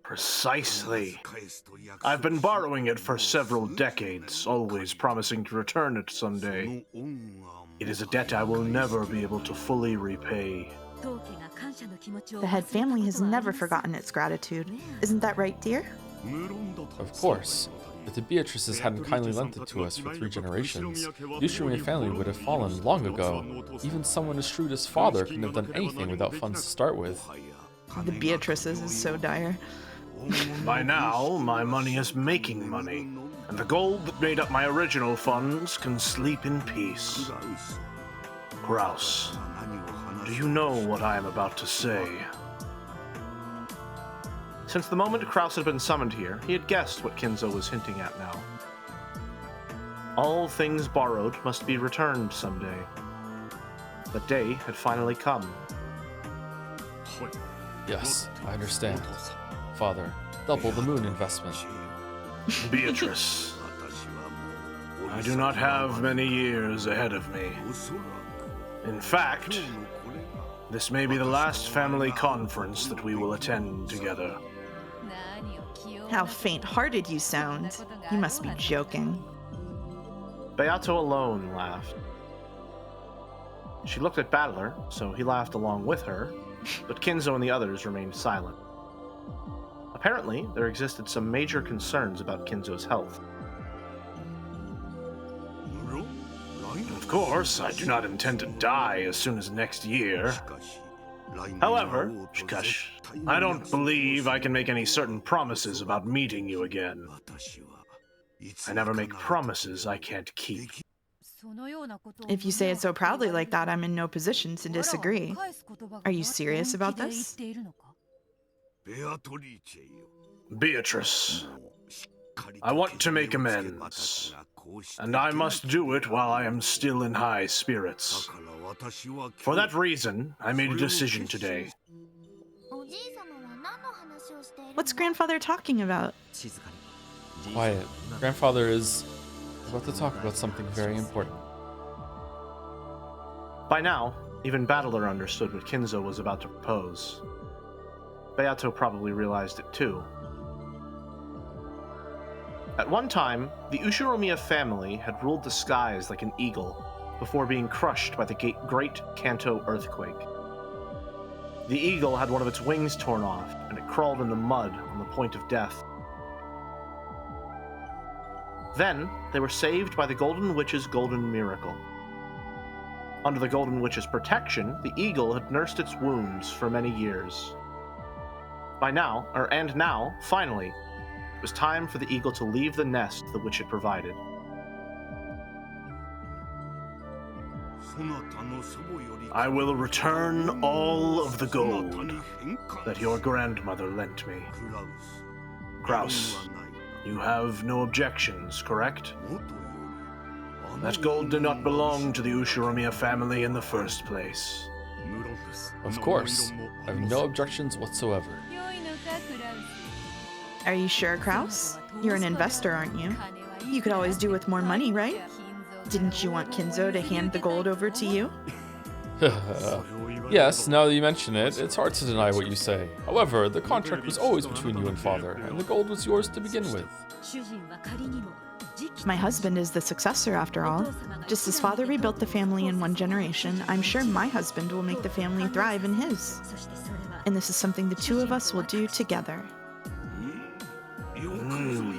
Precisely. I've been borrowing it for several decades, always promising to return it someday. It is a debt I will never be able to fully repay. The head family has never forgotten its gratitude. Isn't that right, dear? Of course. If the Beatrices hadn't kindly lent it to us for 3 generations, the Ushiromiya family would have fallen long ago. Even someone as shrewd as father couldn't have done anything without funds to start with. The Beatrices is so dire. By now, my money is making money, and the gold that made up my original funds can sleep in peace. Grouse, do you know what I am about to say? Since the moment Kraus had been summoned here, he had guessed what Kinzo was hinting at now. All things borrowed must be returned someday. The day had finally come. Yes, I understand. Father, double the moon investment. Beatrice, I do not have many years ahead of me. In fact, this may be the last family conference that we will attend together. How faint-hearted you sound. You must be joking. Beato alone laughed. She looked at Battler, so he laughed along with her, but Kinzo and the others remained silent. Apparently, there existed some major concerns about Kinzo's health. Of course, I do not intend to die as soon as next year. However, I don't believe I can make any certain promises about meeting you again. I never make promises I can't keep. If you say it so proudly like that, I'm in no position to disagree. Are you serious about this? Beatrice, I want to make amends, and I must do it while I am still in high spirits. For that reason, I made a decision today. What's grandfather talking about? Quiet. Grandfather is about to talk about something very important. By now, even Battler understood what Kinzo was about to propose. Beato probably realized it too. At one time, the Ushiromiya family had ruled the skies like an eagle before being crushed by the Great Kanto earthquake. The eagle had one of its wings torn off, and it crawled in the mud on the point of death. Then, they were saved by the Golden Witch's golden miracle. Under the Golden Witch's protection, the eagle had nursed its wounds for many years. Now, finally, it was time for the eagle to leave the nest the witch had provided. I will return all of the gold that your grandmother lent me. Kraus, you have no objections, correct? That gold did not belong to the Ushiromiya family in the first place. Of course. I have no objections whatsoever. Are you sure, Kraus? You're an investor, aren't you? You could always do with more money, right? Didn't you want Kinzo to hand the gold over to you? Yes, now that you mention it, it's hard to deny what you say. However, the contract was always between you and father, and the gold was yours to begin with. My husband is the successor, after all. Just as father rebuilt the family in one generation, I'm sure my husband will make the family thrive in his. And this is something the two of us will do together.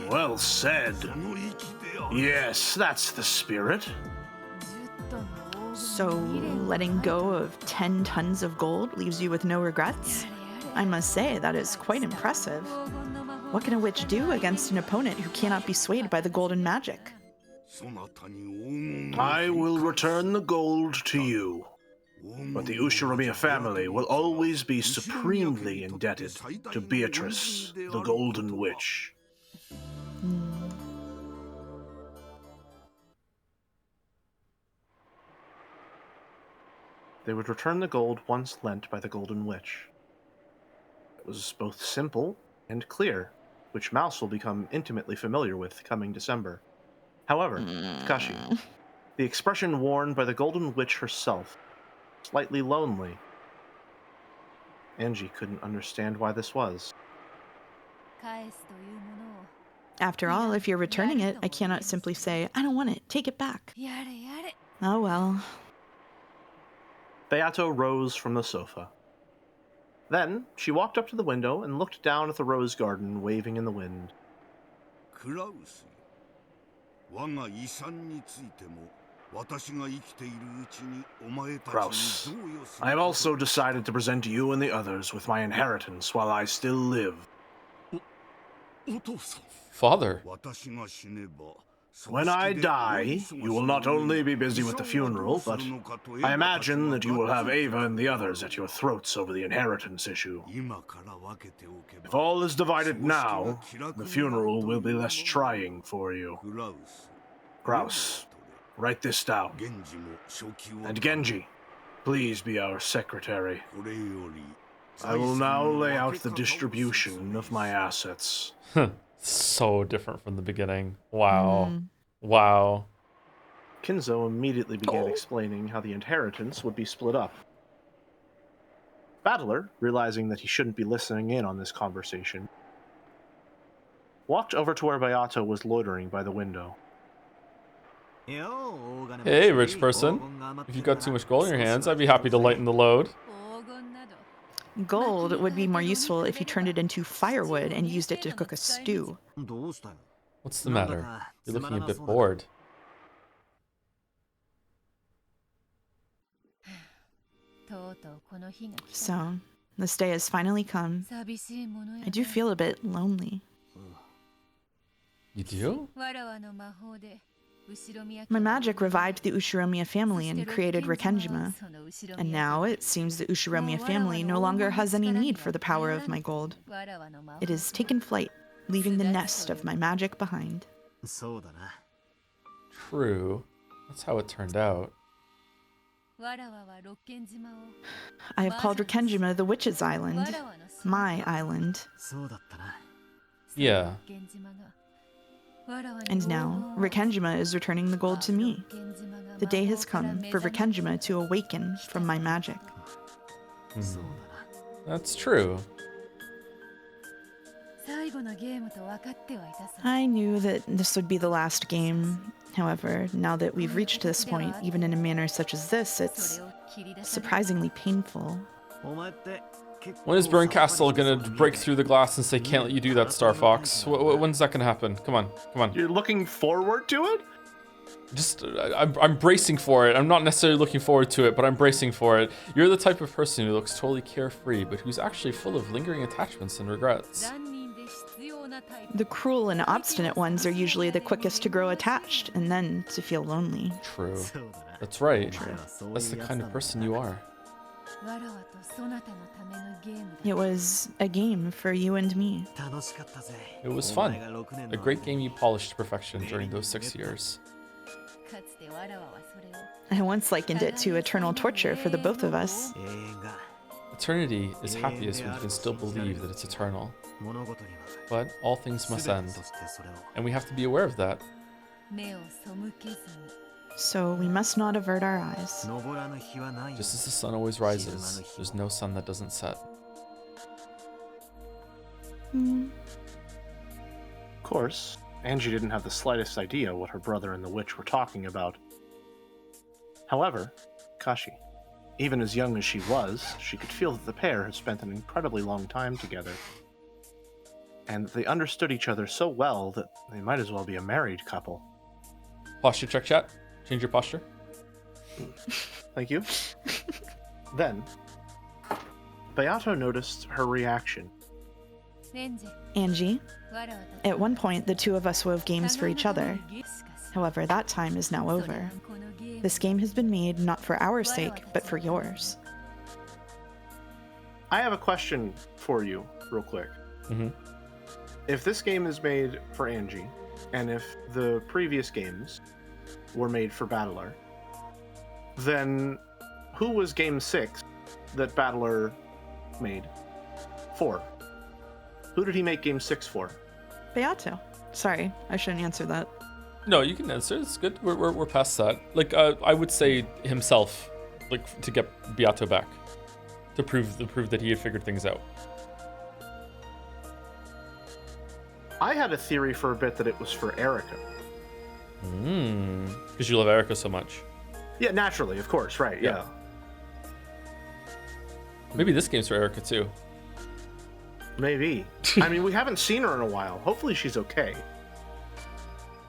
Well said. Yes, that's the spirit. So, letting go of 10 tons of gold leaves you with no regrets? I must say, that is quite impressive. What can a witch do against an opponent who cannot be swayed by the golden magic? I will return the gold to you, but the Ushiromiya family will always be supremely indebted to Beatrice, the Golden Witch. They would return the gold once lent by the Golden Witch. It was both simple and clear, which Mouse will become intimately familiar with coming December. However, Takashi, the expression worn by the Golden Witch herself, slightly lonely. Angie couldn't understand why this was. After all, if you're returning it, I cannot simply say, I don't want it, take it back. Oh well. Beato rose from the sofa. Then, she walked up to the window and looked down at the rose garden waving in the wind. Kraus, I have also decided to present you and the others with my inheritance while I still live. Father. When I die, you will not only be busy with the funeral, but I imagine that you will have Ava and the others at your throats over the inheritance issue. If all is divided now, the funeral will be less trying for you. Kraus, write this down. And Genji, please be our secretary. I will now lay out the distribution of my assets. So different from the beginning. Wow. Wow. Kinzo immediately began explaining how the inheritance would be split up. Battler, realizing that he shouldn't be listening in on this conversation, walked over to where Beato was loitering by the window. Hey, rich person. If you've got too much gold in your hands, I'd be happy to lighten the load. Gold would be more useful if you turned it into firewood and used it to cook a stew. What's the matter? You're looking a bit bored. So, this day has finally come. I do feel a bit lonely. You do? My magic revived the Ushiromiya family and created Rikenjima. And now it seems the Ushiromiya family no longer has any need for the power of my gold. It has taken flight, leaving the nest of my magic behind. True. That's how it turned out. I have called Rikenjima the Witch's Island. My island. Yeah. And now, Rikenjima is returning the gold to me. The day has come for Rikenjima to awaken from my magic. That's true. I knew that this would be the last game. However, now that we've reached this point, even in a manner such as this, it's surprisingly painful. When is Burn Castle gonna break through the glass and say, "Can't let you do that, Star Fox"? When's that gonna happen? Come on, come on. You're looking forward to it? Just, I'm bracing for it. I'm not necessarily looking forward to it, but I'm bracing for it. You're the type of person who looks totally carefree, but who's actually full of lingering attachments and regrets. The cruel and obstinate ones are usually the quickest to grow attached and then to feel lonely. True. That's right. That's the kind of person you are. It was a game for you and me. It was fun. A great game you polished to perfection during those 6 years. I once likened it to eternal torture for the both of us. Eternity is happiest when you can still believe that it's eternal. But all things must end, and we have to be aware of that. So we must not avert our eyes. Just as the sun always rises, there's no sun that doesn't set. Of course, Angie didn't have the slightest idea what her brother and the witch were talking about. However, Kashi, even as young as she was, she could feel that the pair had spent an incredibly long time together. And they understood each other so well that they might as well be a married couple. Posture check, chat. Change your posture. Thank you. Then, Beato noticed her reaction. Angie, at one point the two of us wove games for each other. However, that time is now over. This game has been made not for our sake, but for yours. I have a question for you, real quick. Mm-hmm. If this game is made for Angie, and if the previous games were made for Battler, then who was Game 6 that Battler made for? Who did he make Game 6 for? Beato. Sorry, I shouldn't answer that. No, you can answer. It's good. We're past that. Like, I would say himself, like, to get Beato back, to prove that he had figured things out. I had a theory for a bit that it was for Erica. Because you love Erica so much. Yeah, naturally, of course, right, yeah. Maybe this game's for Erica too. Maybe. I mean, we haven't seen her in a while. Hopefully she's okay.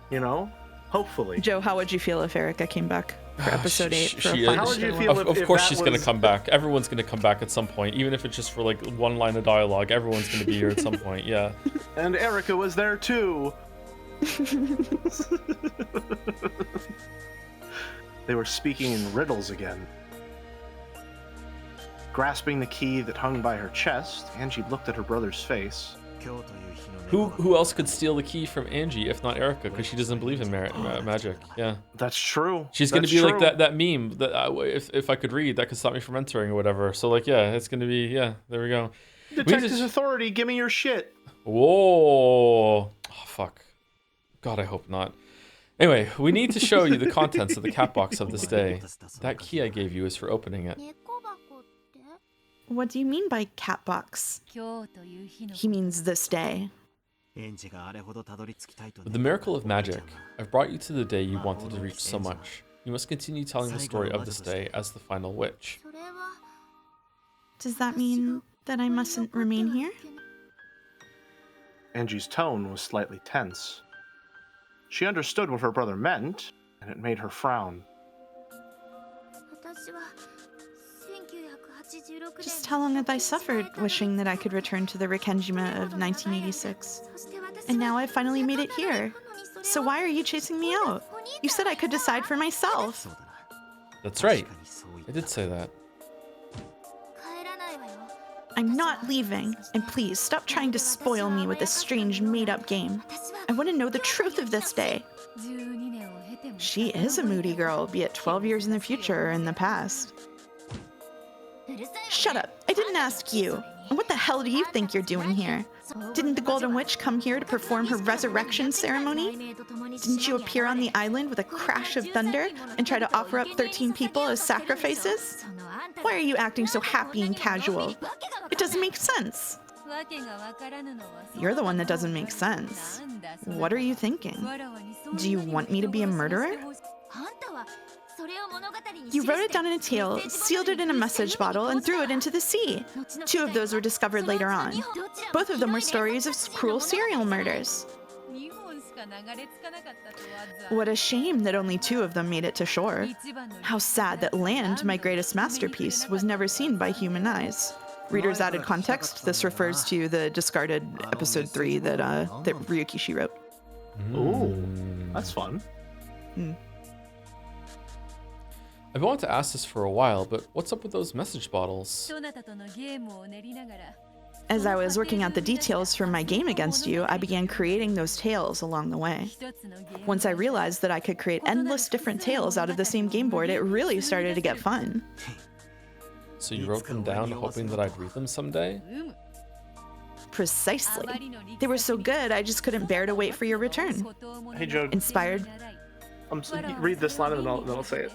You know? Hopefully. Joe, how would you feel if Erica came back for episode 8? How would you feel of course she's going to come back. Everyone's going to come back at some point. Even if it's just for like one line of dialogue, everyone's going to be here at some point, yeah. And Erica was there too. They were speaking in riddles again. Grasping the key that hung by her chest, Angie looked at her brother's face. Who else could steal the key from Angie if not Erica? Because she doesn't believe in magic. Yeah, that's true. She's going to be like that meme that if I could read, that could stop me from entering or whatever. So like, yeah, it's going to be there we go. Detectives Authority, give me your shit. Whoa! Oh, fuck. God, I hope not. Anyway, we need to show you the contents of the cat box of this day. That key I gave you is for opening it. What do you mean by cat box? He means this day. With the miracle of magic, I've brought you to the day you wanted to reach so much. You must continue telling the story of this day as the final witch. Does that mean that I mustn't remain here? Angie's tone was slightly tense. She understood what her brother meant, and it made her frown. Just how long have I suffered wishing that I could return to the Rikkenjima of 1986? And now I've finally made it here. So why are you chasing me out? You said I could decide for myself. That's right. I did say that. I'm not leaving, and please stop trying to spoil me with this strange made-up game. I want to know the truth of this day. She is a moody girl, be it 12 years in the future or in the past. Shut up! I didn't ask you. And what the hell do you think you're doing here? Didn't the Golden Witch come here to perform her resurrection ceremony? Didn't you appear on the island with a crash of thunder and try to offer up 13 people as sacrifices? Why are you acting so happy and casual? It doesn't make sense. You're the one that doesn't make sense. What are you thinking? Do you want me to be a murderer? You wrote it down in a tale, sealed it in a message bottle, and threw it into the sea. 2 of those were discovered later on. Both of them were stories of cruel serial murders. What a shame that only 2 of them made it to shore. How sad that land, my greatest masterpiece, was never seen by human eyes. Readers added context. This refers to the discarded episode 3 that Ryukishi wrote. Ooh, that's fun. I've wanted to ask this for a while, but what's up with those message bottles? As I was working out the details for my game against you, I began creating those tales along the way. Once I realized that I could create endless different tales out of the same game board, it really started to get fun. So you wrote them down hoping that I'd read them someday? Precisely. They were so good, I just couldn't bear to wait for your return. Hey, Joe. Inspired Read this line and then I'll say it.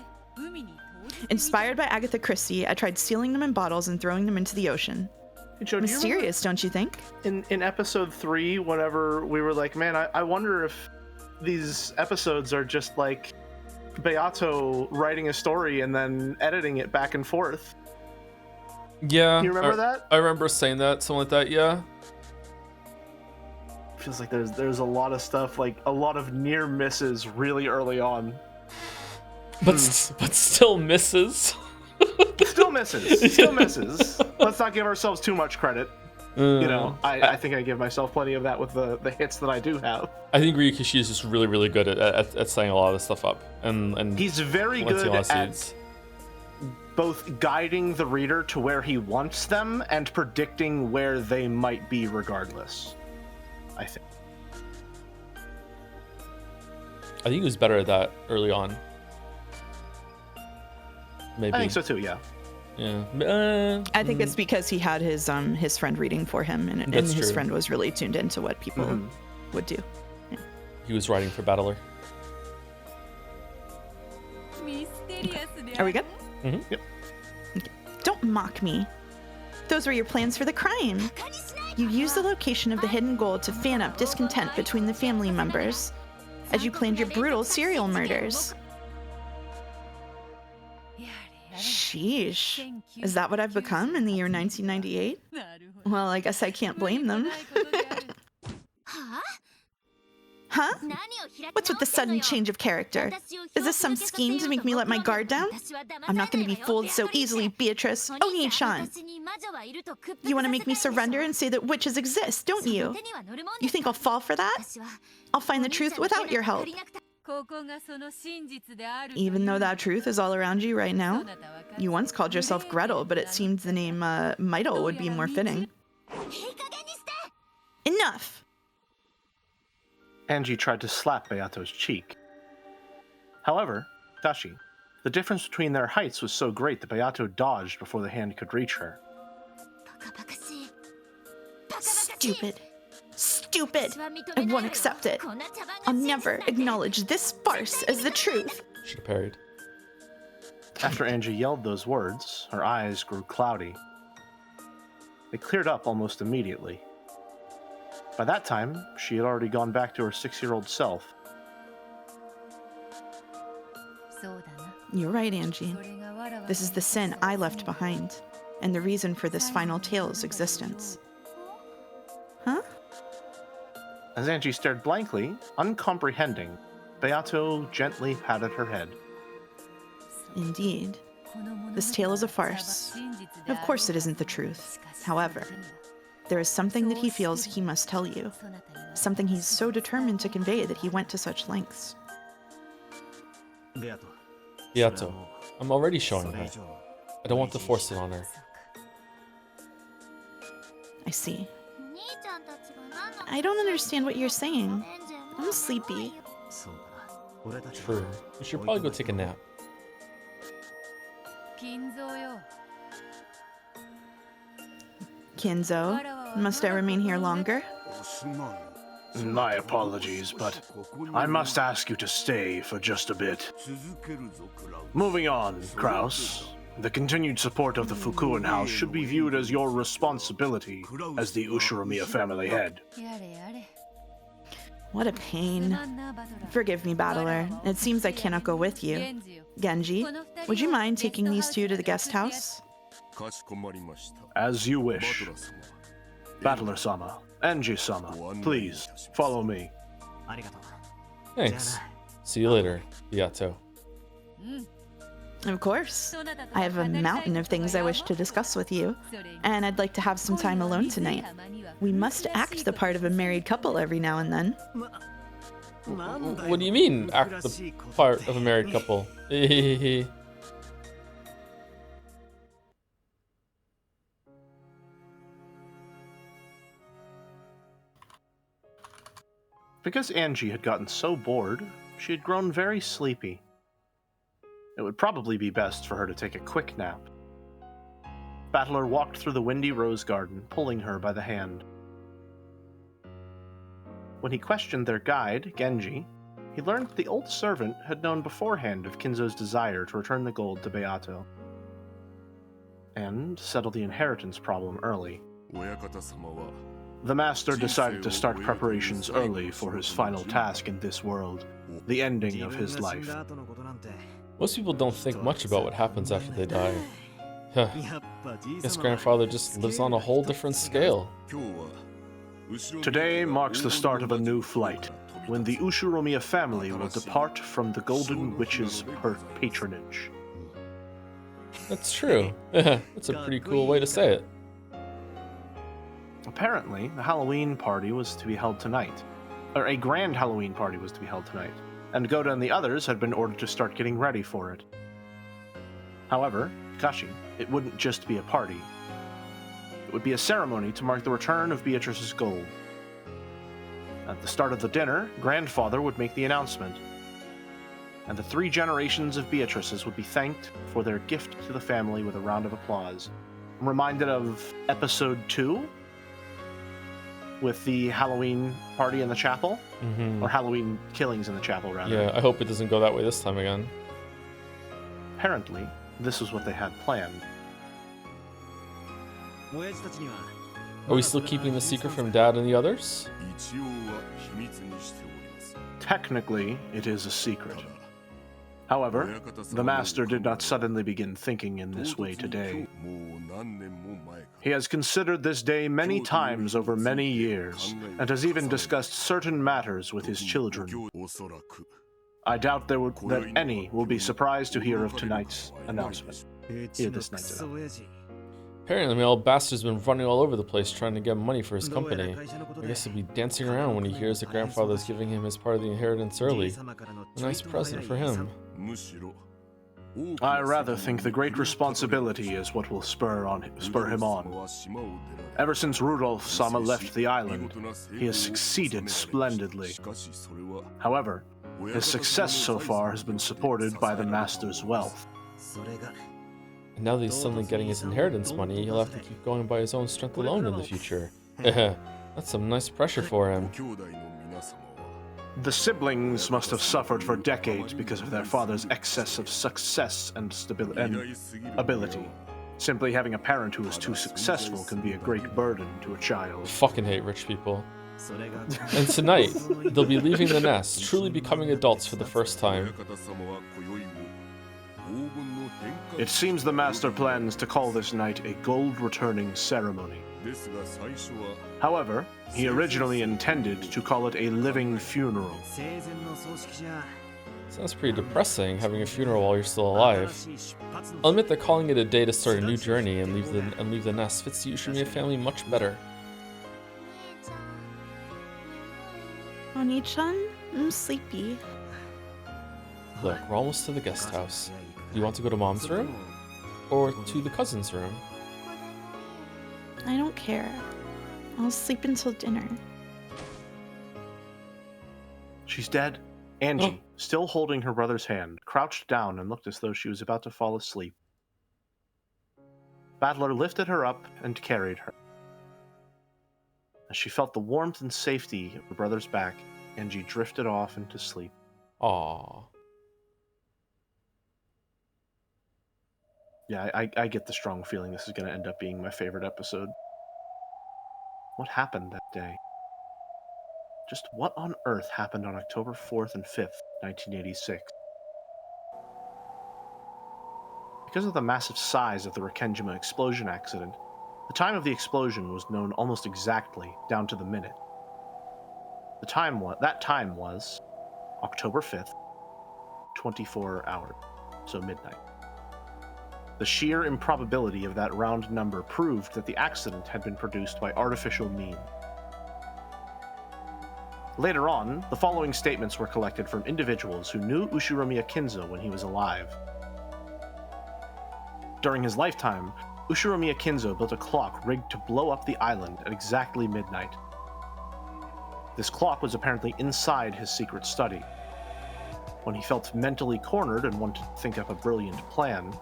Inspired by Agatha Christie, I tried sealing them in bottles and throwing them into the ocean. Hey, Joe, Mysterious, don't you think? In episode 3, whenever we were like, man, I wonder if these episodes are just like Beato writing a story and then editing it back and forth. Yeah. You remember that? I remember saying that, something like that, yeah. Feels like there's a lot of stuff, like a lot of near misses really early on. But still misses. Still misses. Let's not give ourselves too much credit. I think I give myself plenty of that with the hits that I do have. I think Ryukishi is just really, really good at setting a lot of this stuff up. And he's very good at both guiding the reader to where he wants them and predicting where they might be regardless, I think. I think he was better at that early on. Maybe. I think so too, yeah. Yeah. I think it's because he had his friend reading for him, and his friend was really tuned into what people would do. Yeah. He was writing for Battler. Are we good? Mm-hmm. Yep. Okay. Don't mock me. Those were your plans for the crime. You used the location of the hidden gold to fan up discontent between the family members, as you planned your brutal serial murders. Sheesh. Is that what I've become in the year 1998? Well, I guess I can't blame them. Huh? What's with the sudden change of character? Is this some scheme to make me let my guard down? I'm not going to be fooled so easily, Beatrice. Oni-chan. You want to make me surrender and say that witches exist, don't you? You think I'll fall for that? I'll find the truth without your help. Even though that truth is all around you right now. You once called yourself Gretel, but it seemed the name Meitel would be more fitting. Enough! Angie tried to slap Beato's cheek. However, Dashi, the difference between their heights was so great that Beato dodged before the hand could reach her. Stupid. Stupid. I won't accept it. I'll never acknowledge this farce as the truth. Should have parried. After Angie yelled those words, her eyes grew cloudy. They cleared up almost immediately. By that time, she had already gone back to her 6-year-old self. You're right, Angie. This is the sin I left behind, and the reason for this final tale's existence. Huh? As Angie stared blankly, uncomprehending, Beato gently patted her head. Indeed. This tale is a farce. Of course it isn't the truth. However, there is something that he feels he must tell you. Something he's so determined to convey that he went to such lengths. Beato, I'm already showing her. I don't want to force it on her. I see. I don't understand what you're saying. I'm sleepy. True. You should probably go take a nap. Kinzo, must I remain here longer? My apologies, but I must ask you to stay for just a bit. Moving on, Kraus. The continued support of the Fukuin house should be viewed as your responsibility as the Ushiromiya family head. What a pain. Forgive me, Battler. It seems I cannot go with you. Genji, would you mind taking these two to the guest house? As you wish. Battler-sama, Angie-sama, please, follow me. Thanks. See you later, Yato. Of course. I have a mountain of things I wish to discuss with you, and I'd like to have some time alone tonight. We must act the part of a married couple every now and then. What do you mean, act the part of a married couple? Because Angie had gotten so bored, she had grown very sleepy. It would probably be best for her to take a quick nap. Battler walked through the windy rose garden, pulling her by the hand. When he questioned their guide, Genji, he learned the old servant had known beforehand of Kinzo's desire to return the gold to Beato, and settle the inheritance problem early. The master decided to start preparations early for his final task in this world, the ending of his life. Most people don't think much about what happens after they die. Guess grandfather just lives on a whole different scale. Today marks the start of a new flight, when the Ushiromiya family will depart from the Golden Witch's patronage. That's true. That's a pretty cool way to say it. Apparently, the Halloween party was to be held tonight. Or a grand Halloween party was to be held tonight, and Goda and the others had been ordered to start getting ready for it. However, Kashi, it wouldn't just be a party. It would be a ceremony to mark the return of Beatrice's gold. At the start of the dinner, Grandfather would make the announcement, and the 3 generations of Beatrices would be thanked for their gift to the family with a round of applause. I'm reminded of episode 2, with the Halloween party in the chapel, or Halloween killings in the chapel, rather. Yeah, I hope it doesn't go that way this time again. Apparently, this was what they had planned. Are we still keeping the secret from Dad and the others? Technically, it is a secret. However, the Master did not suddenly begin thinking in this way today. He has considered this day many times over many years, and has even discussed certain matters with his children. I doubt that any will be surprised to hear of tonight's announcement. Apparently, my old bastard's been running all over the place trying to get money for his company. I guess he'll be dancing around when he hears that grandfather's giving him his part of the inheritance early. A nice present for him. I rather think the great responsibility is what will spur him on. Ever since Rudolf-sama left the island, he has succeeded splendidly. However, his success so far has been supported by the Master's wealth. And now that he's suddenly getting his inheritance money, he'll have to keep going by his own strength alone in the future. That's some nice pressure for him. The siblings must have suffered for decades because of their father's excess of success and ability. Simply having a parent who is too successful can be a great burden to a child. I fucking hate rich people. And tonight, they'll be leaving the nest, truly becoming adults for the first time. It seems the Master plans to call this night a gold returning ceremony. However, he originally intended to call it a living funeral. Sounds pretty depressing, having a funeral while you're still alive. I'll admit that calling it a day to start a new journey and leave the nest fits the Ushiromiya family much better. Oni-chan, I'm sleepy. Look, we're almost to the guest house. Do you want to go to Mom's room? Or to the cousin's room? I don't care. I'll sleep until dinner. She's dead. Angie, still holding her brother's hand, crouched down and looked as though she was about to fall asleep. Battler lifted her up and carried her. As she felt the warmth and safety of her brother's back, Angie drifted off into sleep. Aww. Yeah, I get the strong feeling this is going to end up being my favorite episode. What happened that day? Just what on earth happened on October 4th and 5th, 1986? Because of the massive size of the Rekenjima explosion accident, the time of the explosion was known almost exactly, down to the minute. That time was October 5th, 24 hours, so midnight. The sheer improbability of that round number proved that the accident had been produced by artificial means. Later on, the following statements were collected from individuals who knew Ushiromiya Kinzo when he was alive. During his lifetime, Ushiromiya Kinzo built a clock rigged to blow up the island at exactly midnight. This clock was apparently inside his secret study. When he felt mentally cornered and wanted to think up a brilliant plan,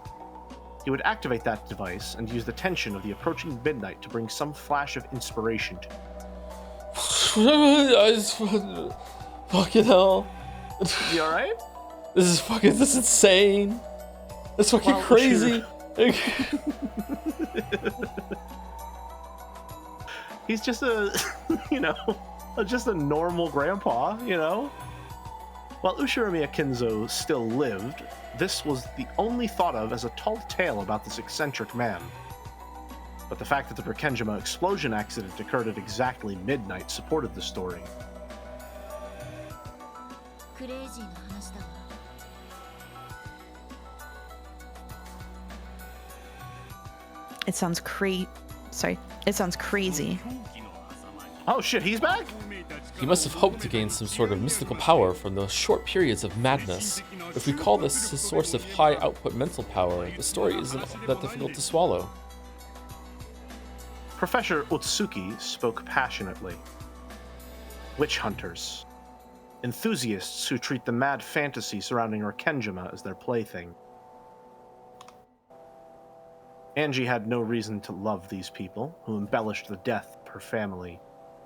he would activate that device and use the tension of the approaching midnight to bring some flash of inspiration to him. Fucking hell. You alright? This is insane. That's fucking crazy. He's just just a normal grandpa, While Ushiromiya Kinzo still lived, this was the only thought of as a tall tale about this eccentric man. But the fact that the Rekenjima explosion accident occurred at exactly midnight supported the story. It sounds crazy. Oh shit, he's back? He must have hoped to gain some sort of mystical power from those short periods of madness. If we call this his source of high output mental power, the story isn't that difficult to swallow. Professor Otsuki spoke passionately. Witch hunters. Enthusiasts who treat the mad fantasy surrounding Rekenjima as their plaything. Angie had no reason to love these people, who embellished the death of her family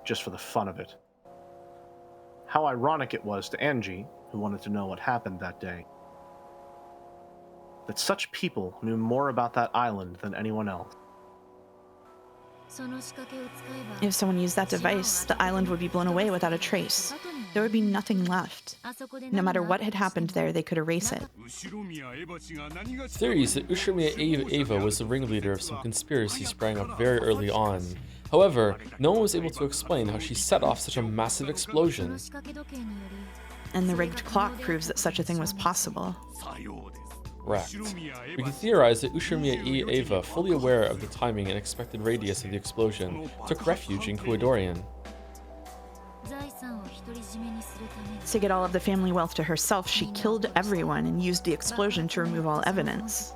just for the fun of it. How ironic it was to Angie, who wanted to know what happened that day. That such people knew more about that island than anyone else. If someone used that device, the island would be blown away without a trace. There would be nothing left. No matter what had happened there, they could erase it. Theories that Ushiromiya Eva was the ringleader of some conspiracy sprang up very early on. However, no one was able to explain how she set off such a massive explosion. And the rigged clock proves that such a thing was possible. Correct. We can theorize that Ushiromiya Eva, fully aware of the timing and expected radius of the explosion, took refuge in Kuadorian. To get all of the family wealth to herself, she killed everyone and used the explosion to remove all evidence.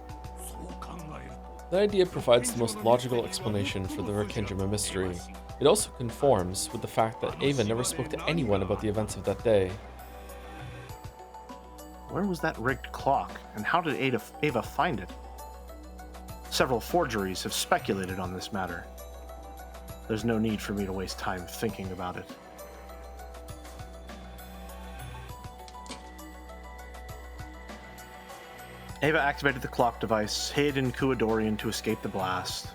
That idea provides the most logical explanation for the Rekenjima mystery. It also conforms with the fact that Eva never spoke to anyone about the events of that day. Where was that rigged clock, and how did Eva find it? Several forgeries have speculated on this matter. There's no need for me to waste time thinking about it. Eva activated the clock device, hid in Kuadorian to escape the blast,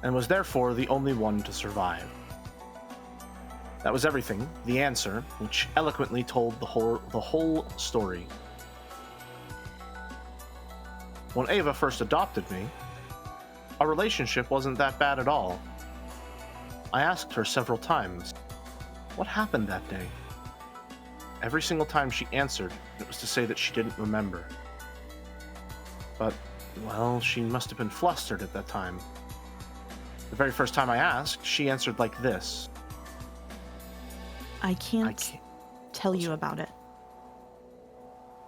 and was therefore the only one to survive. That was everything, the answer, which eloquently told the whole story. When Eva first adopted me, our relationship wasn't that bad at all. I asked her several times, what happened that day? Every single time she answered, it was to say that she didn't remember. But, well, she must have been flustered at that time. The very first time I asked, she answered like this. I can't tell you about it.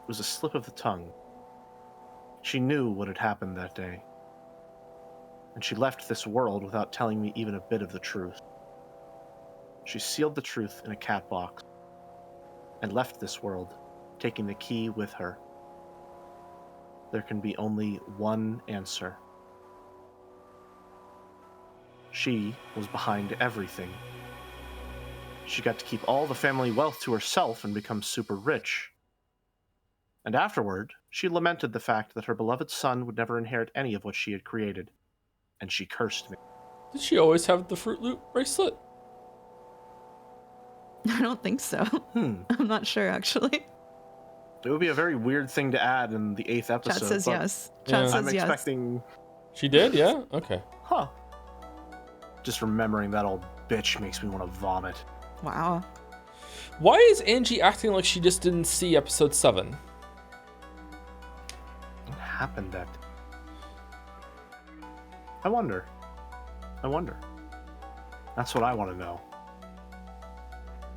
It was a slip of the tongue. She knew what had happened that day. And she left this world without telling me even a bit of the truth. She sealed the truth in a cat box and left this world, taking the key with her. There can be only one answer. She was behind everything. She got to keep all the family wealth to herself and become super rich. And afterward, she lamented the fact that her beloved son would never inherit any of what she had created. And she cursed me. Did she always have the Fruit Loop bracelet? I don't think so. I'm not sure, actually. It would be a very weird thing to add in the 8th episode. Chat says but yes. Chat Yeah. says I'm yes. expecting... She did, yeah? Okay. Huh. Just remembering that old bitch makes me want to vomit. Wow. Why is Angie acting like she just didn't see episode 7? What happened that... I wonder. That's what I want to know.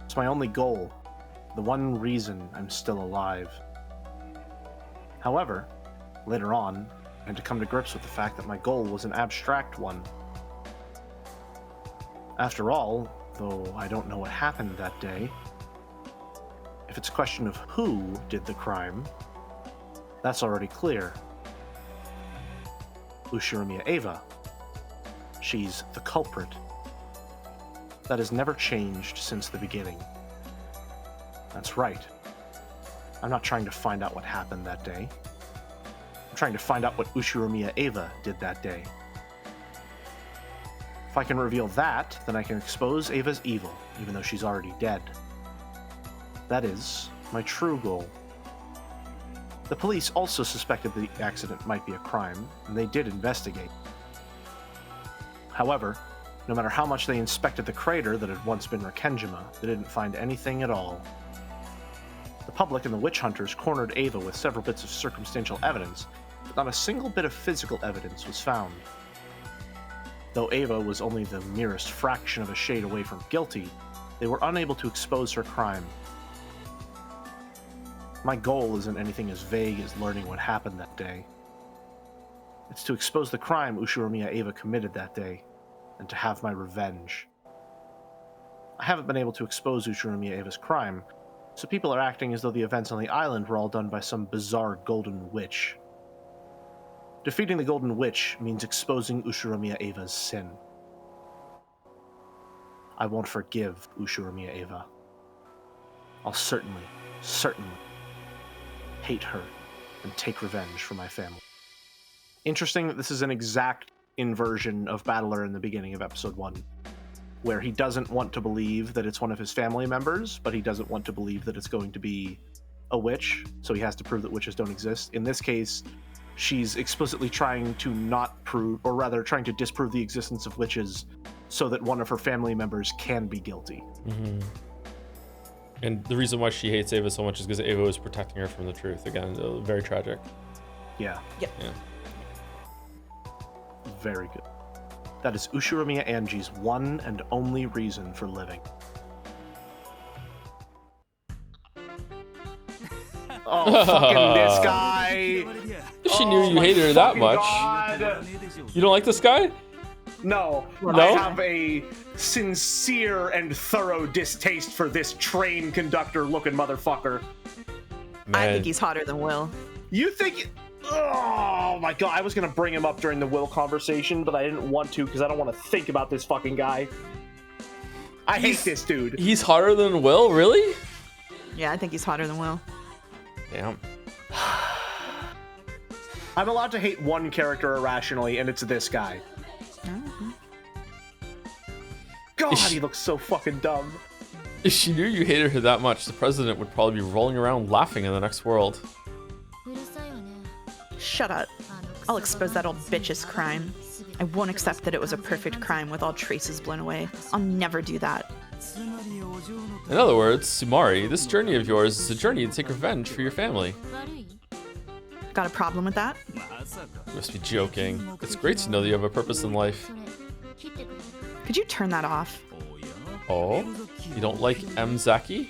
It's my only goal. The one reason I'm still alive. However, later on, I had to come to grips with the fact that my goal was an abstract one. After all, though I don't know what happened that day, if it's a question of who did the crime, that's already clear. Ushiromiya Eva. She's the culprit. That has never changed since the beginning. That's right. I'm not trying to find out what happened that day. I'm trying to find out what Ushiromiya Eva did that day. If I can reveal that, then I can expose Eva's evil, even though she's already dead. That is my true goal. The police also suspected the accident might be a crime, and they did investigate. However, no matter how much they inspected the crater that had once been Rekenjima, they didn't find anything at all. The public and the witch hunters cornered Eva with several bits of circumstantial evidence, but not a single bit of physical evidence was found. Though Eva was only the merest fraction of a shade away from guilty, they were unable to expose her crime. My goal isn't anything as vague as learning what happened that day. It's to expose the crime Ushiromiya Eva committed that day, and to have my revenge. I haven't been able to expose Ushiromiya Eva's crime, so people are acting as though the events on the island were all done by some bizarre golden witch. Defeating the golden witch means exposing Ushiromiya Eva's sin. I won't forgive Ushiromiya Eva. I'll certainly hate her and take revenge for my family. Interesting that this is an exact inversion of Battler in the beginning of episode 1, where he doesn't want to believe that it's one of his family members, but he doesn't want to believe that it's going to be a witch, so he has to prove that witches don't exist. In this case, she's explicitly trying to not prove, or rather trying to disprove the existence of witches so that one of her family members can be guilty. Mm-hmm. And the reason why she hates Eva so much is because Eva was protecting her from the truth. Again, very tragic. Yeah. Yep. Yeah. Very good. That is Ushiromiya Angie's one and only reason for living. Oh, fucking this guy! She knew you hated her that much. God. You don't like this guy? No, No? I have a sincere and thorough distaste for this train conductor-looking motherfucker. I Man. think he's hotter than Will. You think... Oh my god, I was gonna bring him up during the Will conversation, but I didn't want to because I don't want to think about this fucking guy. I hate this dude. He's hotter than Will? Really? Yeah, I think he's hotter than Will. Damn. I'm allowed to hate one character irrationally, and it's this guy. Mm-hmm. God, he looks so fucking dumb. If she knew you hated her that much, the president would probably be rolling around laughing in the next world. Shut up. I'll expose that old bitch's crime. I won't accept that it was a perfect crime with all traces blown away. I'll never do that. In other words, Sumari, this journey of yours is a journey to take revenge for your family. Got a problem with that? You must be joking. It's great to know that you have a purpose in life. Could you turn that off? Oh? You don't like M. Zaki?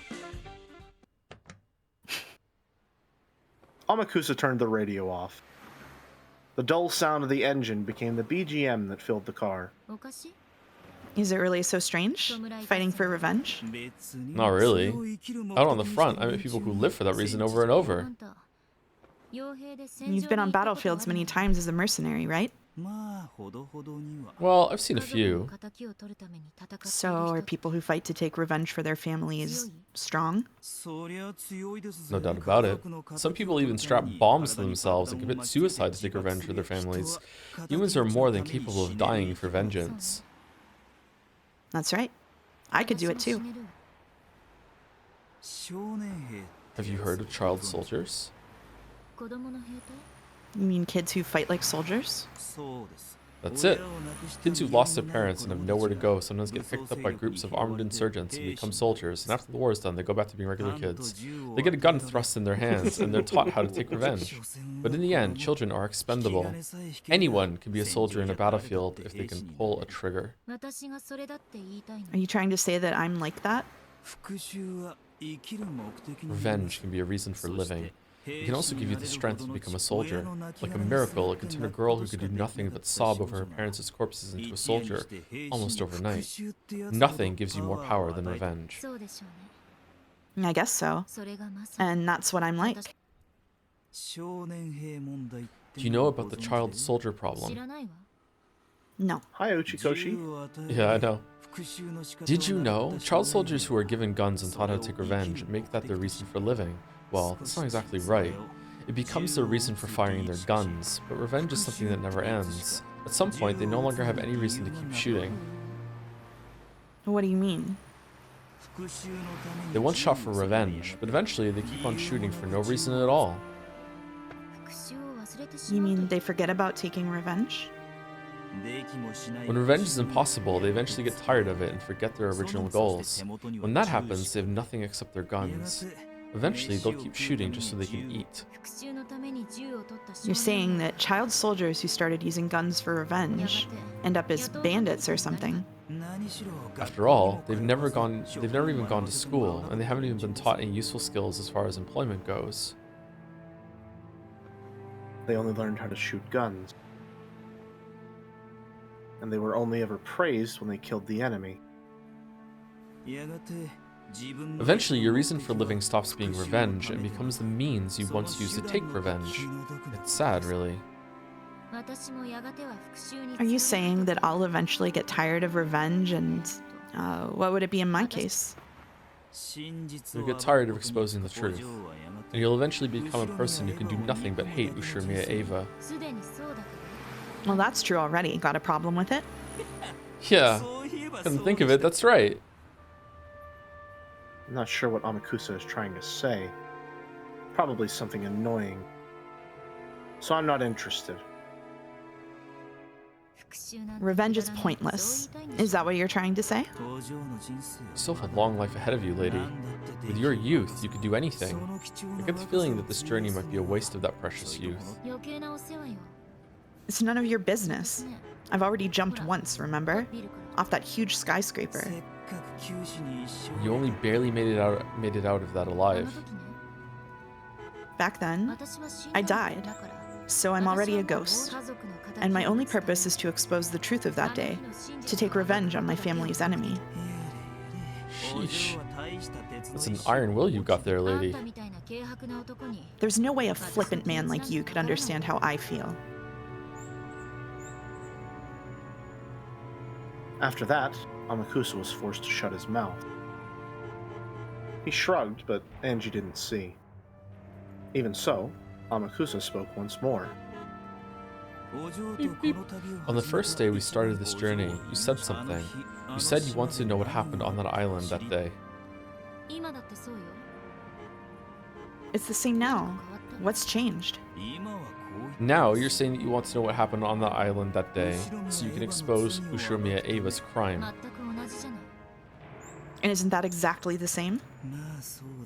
Amakusa turned the radio off. The dull sound of the engine became the BGM that filled the car. Is it really so strange? Fighting for revenge? Not really. Out on the front, I met people who live for that reason over and over. You've been on battlefields many times as a mercenary, right? Well, I've seen a few. So are people who fight to take revenge for their families strong? No doubt about it. Some people even strap bombs to themselves and commit suicide to take revenge for their families. Humans are more than capable of dying for vengeance. That's right. I could do it too. Have you heard of child soldiers? You mean kids who fight like soldiers? That's it. Kids who've lost their parents and have nowhere to go sometimes get picked up by groups of armed insurgents and become soldiers, and after the war is done, they go back to being regular kids. They get a gun thrust in their hands, and they're taught how to take revenge. But in the end, children are expendable. Anyone can be a soldier in a battlefield if they can pull a trigger. Are you trying to say that I'm like that? Revenge can be a reason for living. It can also give you the strength to become a soldier. Like a miracle, it can turn a girl who could do nothing but sob over her parents' corpses into a soldier, almost overnight. Nothing gives you more power than revenge. I guess so. And that's what I'm like. Do you know about the child soldier problem? No. Hi, Uchikoshi. Yeah, I know. Did you know? Child soldiers who are given guns and taught how to take revenge make that their reason for living. Well, that's not exactly right. It becomes their reason for firing their guns, but revenge is something that never ends. At some point, they no longer have any reason to keep shooting. What do you mean? They once shot for revenge, but eventually they keep on shooting for no reason at all. You mean they forget about taking revenge? When revenge is impossible, they eventually get tired of it and forget their original goals. When that happens, they have nothing except their guns. Eventually, they'll keep shooting just so they can eat. You're saying that child soldiers who started using guns for revenge end up as bandits or something. After all, they've never even gone to school, and they haven't even been taught any useful skills as far as employment goes. They only learned how to shoot guns. And they were only ever praised when they killed the enemy. Eventually, your reason for living stops being revenge and becomes the means you once used to take revenge. It's sad, really. Are you saying that I'll eventually get tired of revenge and what would it be in my case? You'll get tired of exposing the truth, and you'll eventually become a person who can do nothing but hate Ushirmiya Eva. Well, that's true already. Got a problem with it? Yeah, couldn't think of it, that's right. I'm not sure what Amakusa is trying to say. Probably something annoying. So I'm not interested. Revenge is pointless. Is that what you're trying to say? You still have a long life ahead of you, lady. With your youth, you could do anything. I get the feeling that this journey might be a waste of that precious youth. It's none of your business. I've already jumped once, remember? Off that huge skyscraper. You only barely made it out of that alive. Back then, I died. So I'm already a ghost. And my only purpose is to expose the truth of that day, to take revenge on my family's enemy. Sheesh. That's an iron will you got there, lady. There's no way a flippant man like you could understand how I feel. After that, Amakusa was forced to shut his mouth. He shrugged, but Angie didn't see. Even so, Amakusa spoke once more. Beep, beep. On the first day we started this journey, you said something. You said you wanted to know what happened on that island that day. It's the same now. What's changed? Now you're saying that you want to know what happened on that island that day, so you can expose Ushirmiya Eva's crime. And isn't that exactly the same?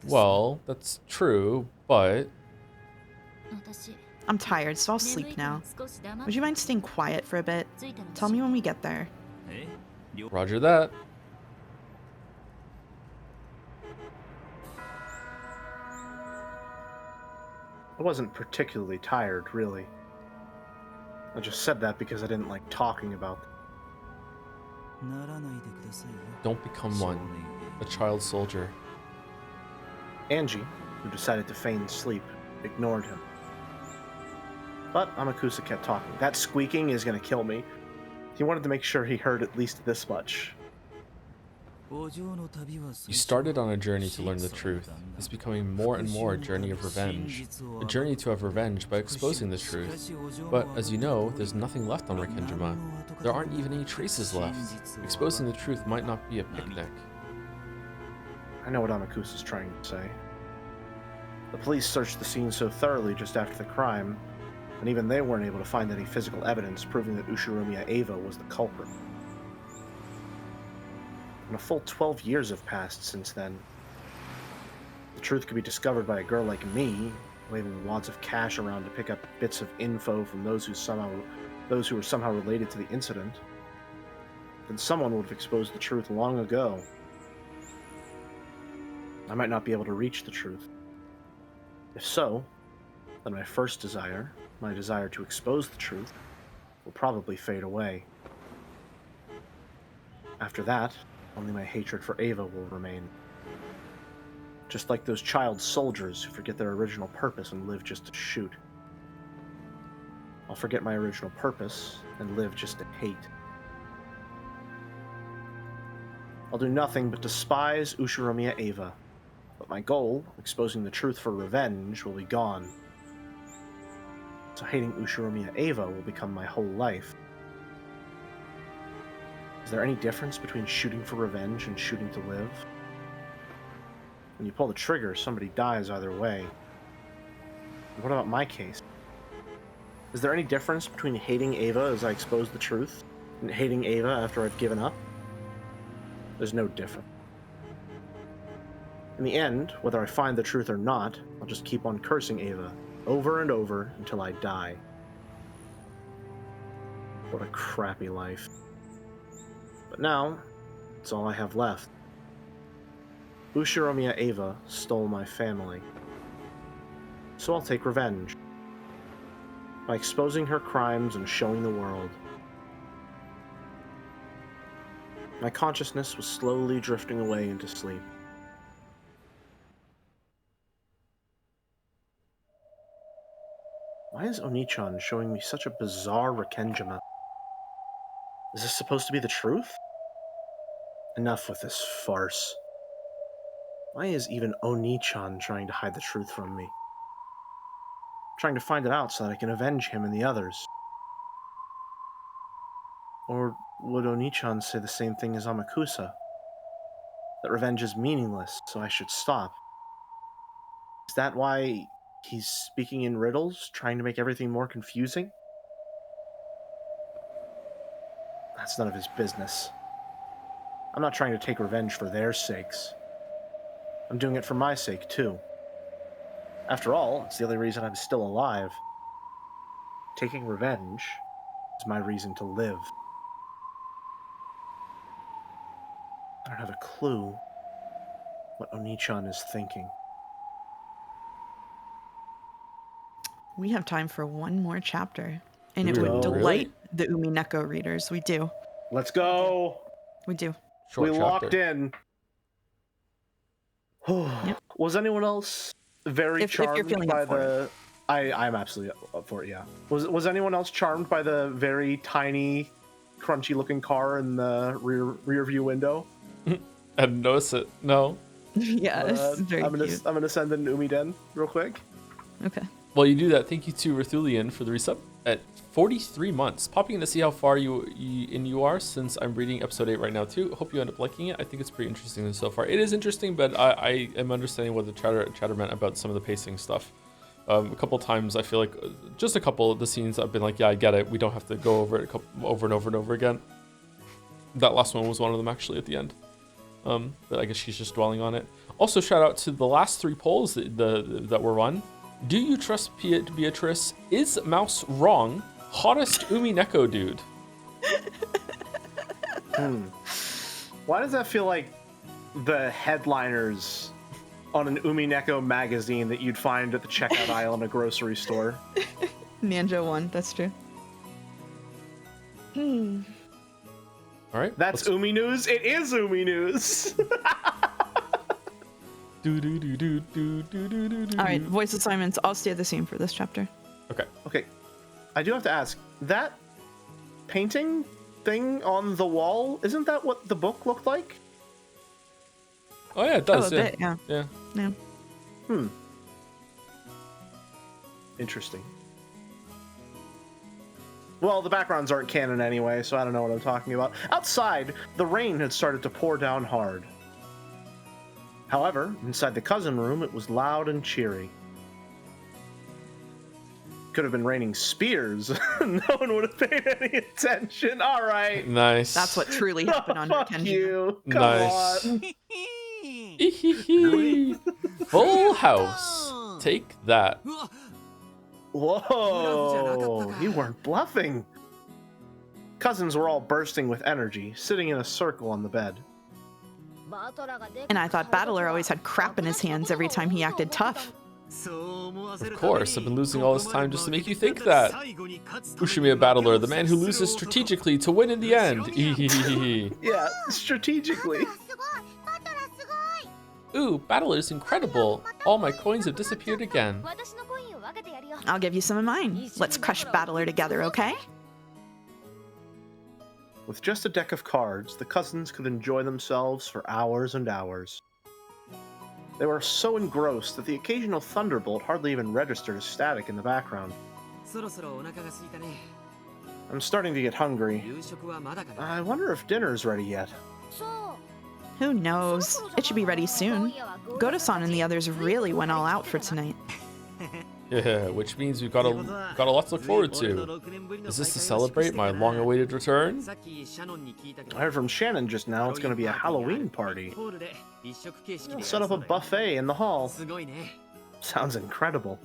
Well, that's true, but... I'm tired, so I'll sleep now. Would you mind staying quiet for a bit? Tell me when we get there. Roger that. I wasn't particularly tired, really. I just said that because I didn't like talking about them. Don't become one. A child soldier. Angie, who decided to feign sleep, ignored him. But Amakusa kept talking. That squeaking is going to kill me. He wanted to make sure he heard at least this much. You started on a journey to learn the truth. It's becoming more and more a journey of revenge. A journey to have revenge by exposing the truth. But, as you know, there's nothing left on Rikenjima. There aren't even any traces left. Exposing the truth might not be a picnic. I know what Amakusa's trying to say. The police searched the scene so thoroughly just after the crime, and even they weren't able to find any physical evidence proving that Ushiromiya Eva was the culprit. And a full 12 years have passed since then. The truth could be discovered by a girl like me, waving wads of cash around to pick up bits of info from those who were somehow related to the incident. Then someone would have exposed the truth long ago. I might not be able to reach the truth. If so, then my first desire, my desire to expose the truth, will probably fade away. After that, only my hatred for Eva will remain. Just like those child soldiers who forget their original purpose and live just to shoot. I'll forget my original purpose and live just to hate. I'll do nothing but despise Ushiromiya Eva, but my goal, exposing the truth for revenge, will be gone. So hating Ushiromiya Eva will become my whole life. Is there any difference between shooting for revenge and shooting to live? When you pull the trigger, somebody dies either way. And what about my case? Is there any difference between hating Eva as I expose the truth and hating Eva after I've given up? There's no difference. In the end, whether I find the truth or not, I'll just keep on cursing Eva over and over until I die. What a crappy life. But now, it's all I have left. Ushiromiya Eva stole my family. So I'll take revenge. By exposing her crimes and showing the world. My consciousness was slowly drifting away into sleep. Why is Oni-chan showing me such a bizarre Rekenjima? Is this supposed to be the truth? Enough with this farce. Why is even Oni-chan trying to hide the truth from me? I'm trying to find it out so that I can avenge him and the others. Or would Oni-chan say the same thing as Amakusa? That revenge is meaningless, so I should stop. Is that why he's speaking in riddles, trying to make everything more confusing? That's none of his business. I'm not trying to take revenge for their sakes. I'm doing it for my sake, too. After all, it's the only reason I'm still alive. Taking revenge is my reason to live. I don't have a clue what Oni-chan is thinking. We have time for one more chapter, and it Do we would really? delight the Umineko readers. We do. Let's go! We do. Short We chapter. locked in. Yep. Was anyone else very If you're charmed feeling by up for the... I'm absolutely up for it, yeah. Was anyone else charmed by the very tiny, crunchy-looking car in the rear view window? I didn't notice it. No. Yes, very I'm cute. gonna send an Umiden real quick. Okay. Well, you do that. Thank you to Rethulian for the resub at 43 months. Popping in to see how far you are, since I'm reading episode 8 right now too. Hope you end up liking it. I think it's pretty interesting so far. It is interesting, but I am understanding what the chatter meant about some of the pacing stuff. A couple times I feel like just a couple of the scenes I've been like, yeah, I get it. We don't have to go over it over and over and over again. That last one was one of them actually at the end. But I guess she's just dwelling on it. Also, shout out to the last 3 polls that were run. Do you trust Beatrice? Is Mouse wrong? Hottest Umineko dude. Why does that feel like the headliners on an Umineko magazine that you'd find at the checkout aisle in a grocery store? Ninja one. That's true. All right. That's Umi News. It is Umi News. All right. Voice assignments. I'll stay the same for this chapter. Okay. Okay. I do have to ask, that painting thing on the wall, isn't that what the book looked like? Oh yeah, it does. Oh, a bit, yeah. Yeah. Yeah. Interesting. Well, the backgrounds aren't canon anyway, so I don't know what I'm talking about. Outside, the rain had started to pour down hard. However, inside the cousin room, it was loud and cheery. Could have been raining spears. No one would have paid any attention. All right. Nice. That's what truly happened on Fuck Kenji. you. Come Nice. on. Full house. Take that. Whoa. You weren't bluffing. Cousins were all bursting with energy, sitting in a circle on the bed. And I thought Battler always had crap in his hands every time he acted tough. Of course, I've been losing all this time just to make you think that. Ushimiya Battler, the man who loses strategically to win in the end. Yeah, strategically. Ooh, Battler is incredible. All my coins have disappeared again. I'll give you some of mine. Let's crush Battler together, okay? With just a deck of cards, the cousins could enjoy themselves for hours and hours. They were so engrossed that the occasional thunderbolt hardly even registered as static in the background. I'm starting to get hungry. I wonder if dinner's ready yet. Who knows? It should be ready soon. Goto-san and the others really went all out for tonight. Yeah, which means we've got a lot to look forward to. Is this to celebrate my long-awaited return? I heard from Shannon just now it's going to be a Halloween party. They'll set up a buffet in the hall. Sounds incredible.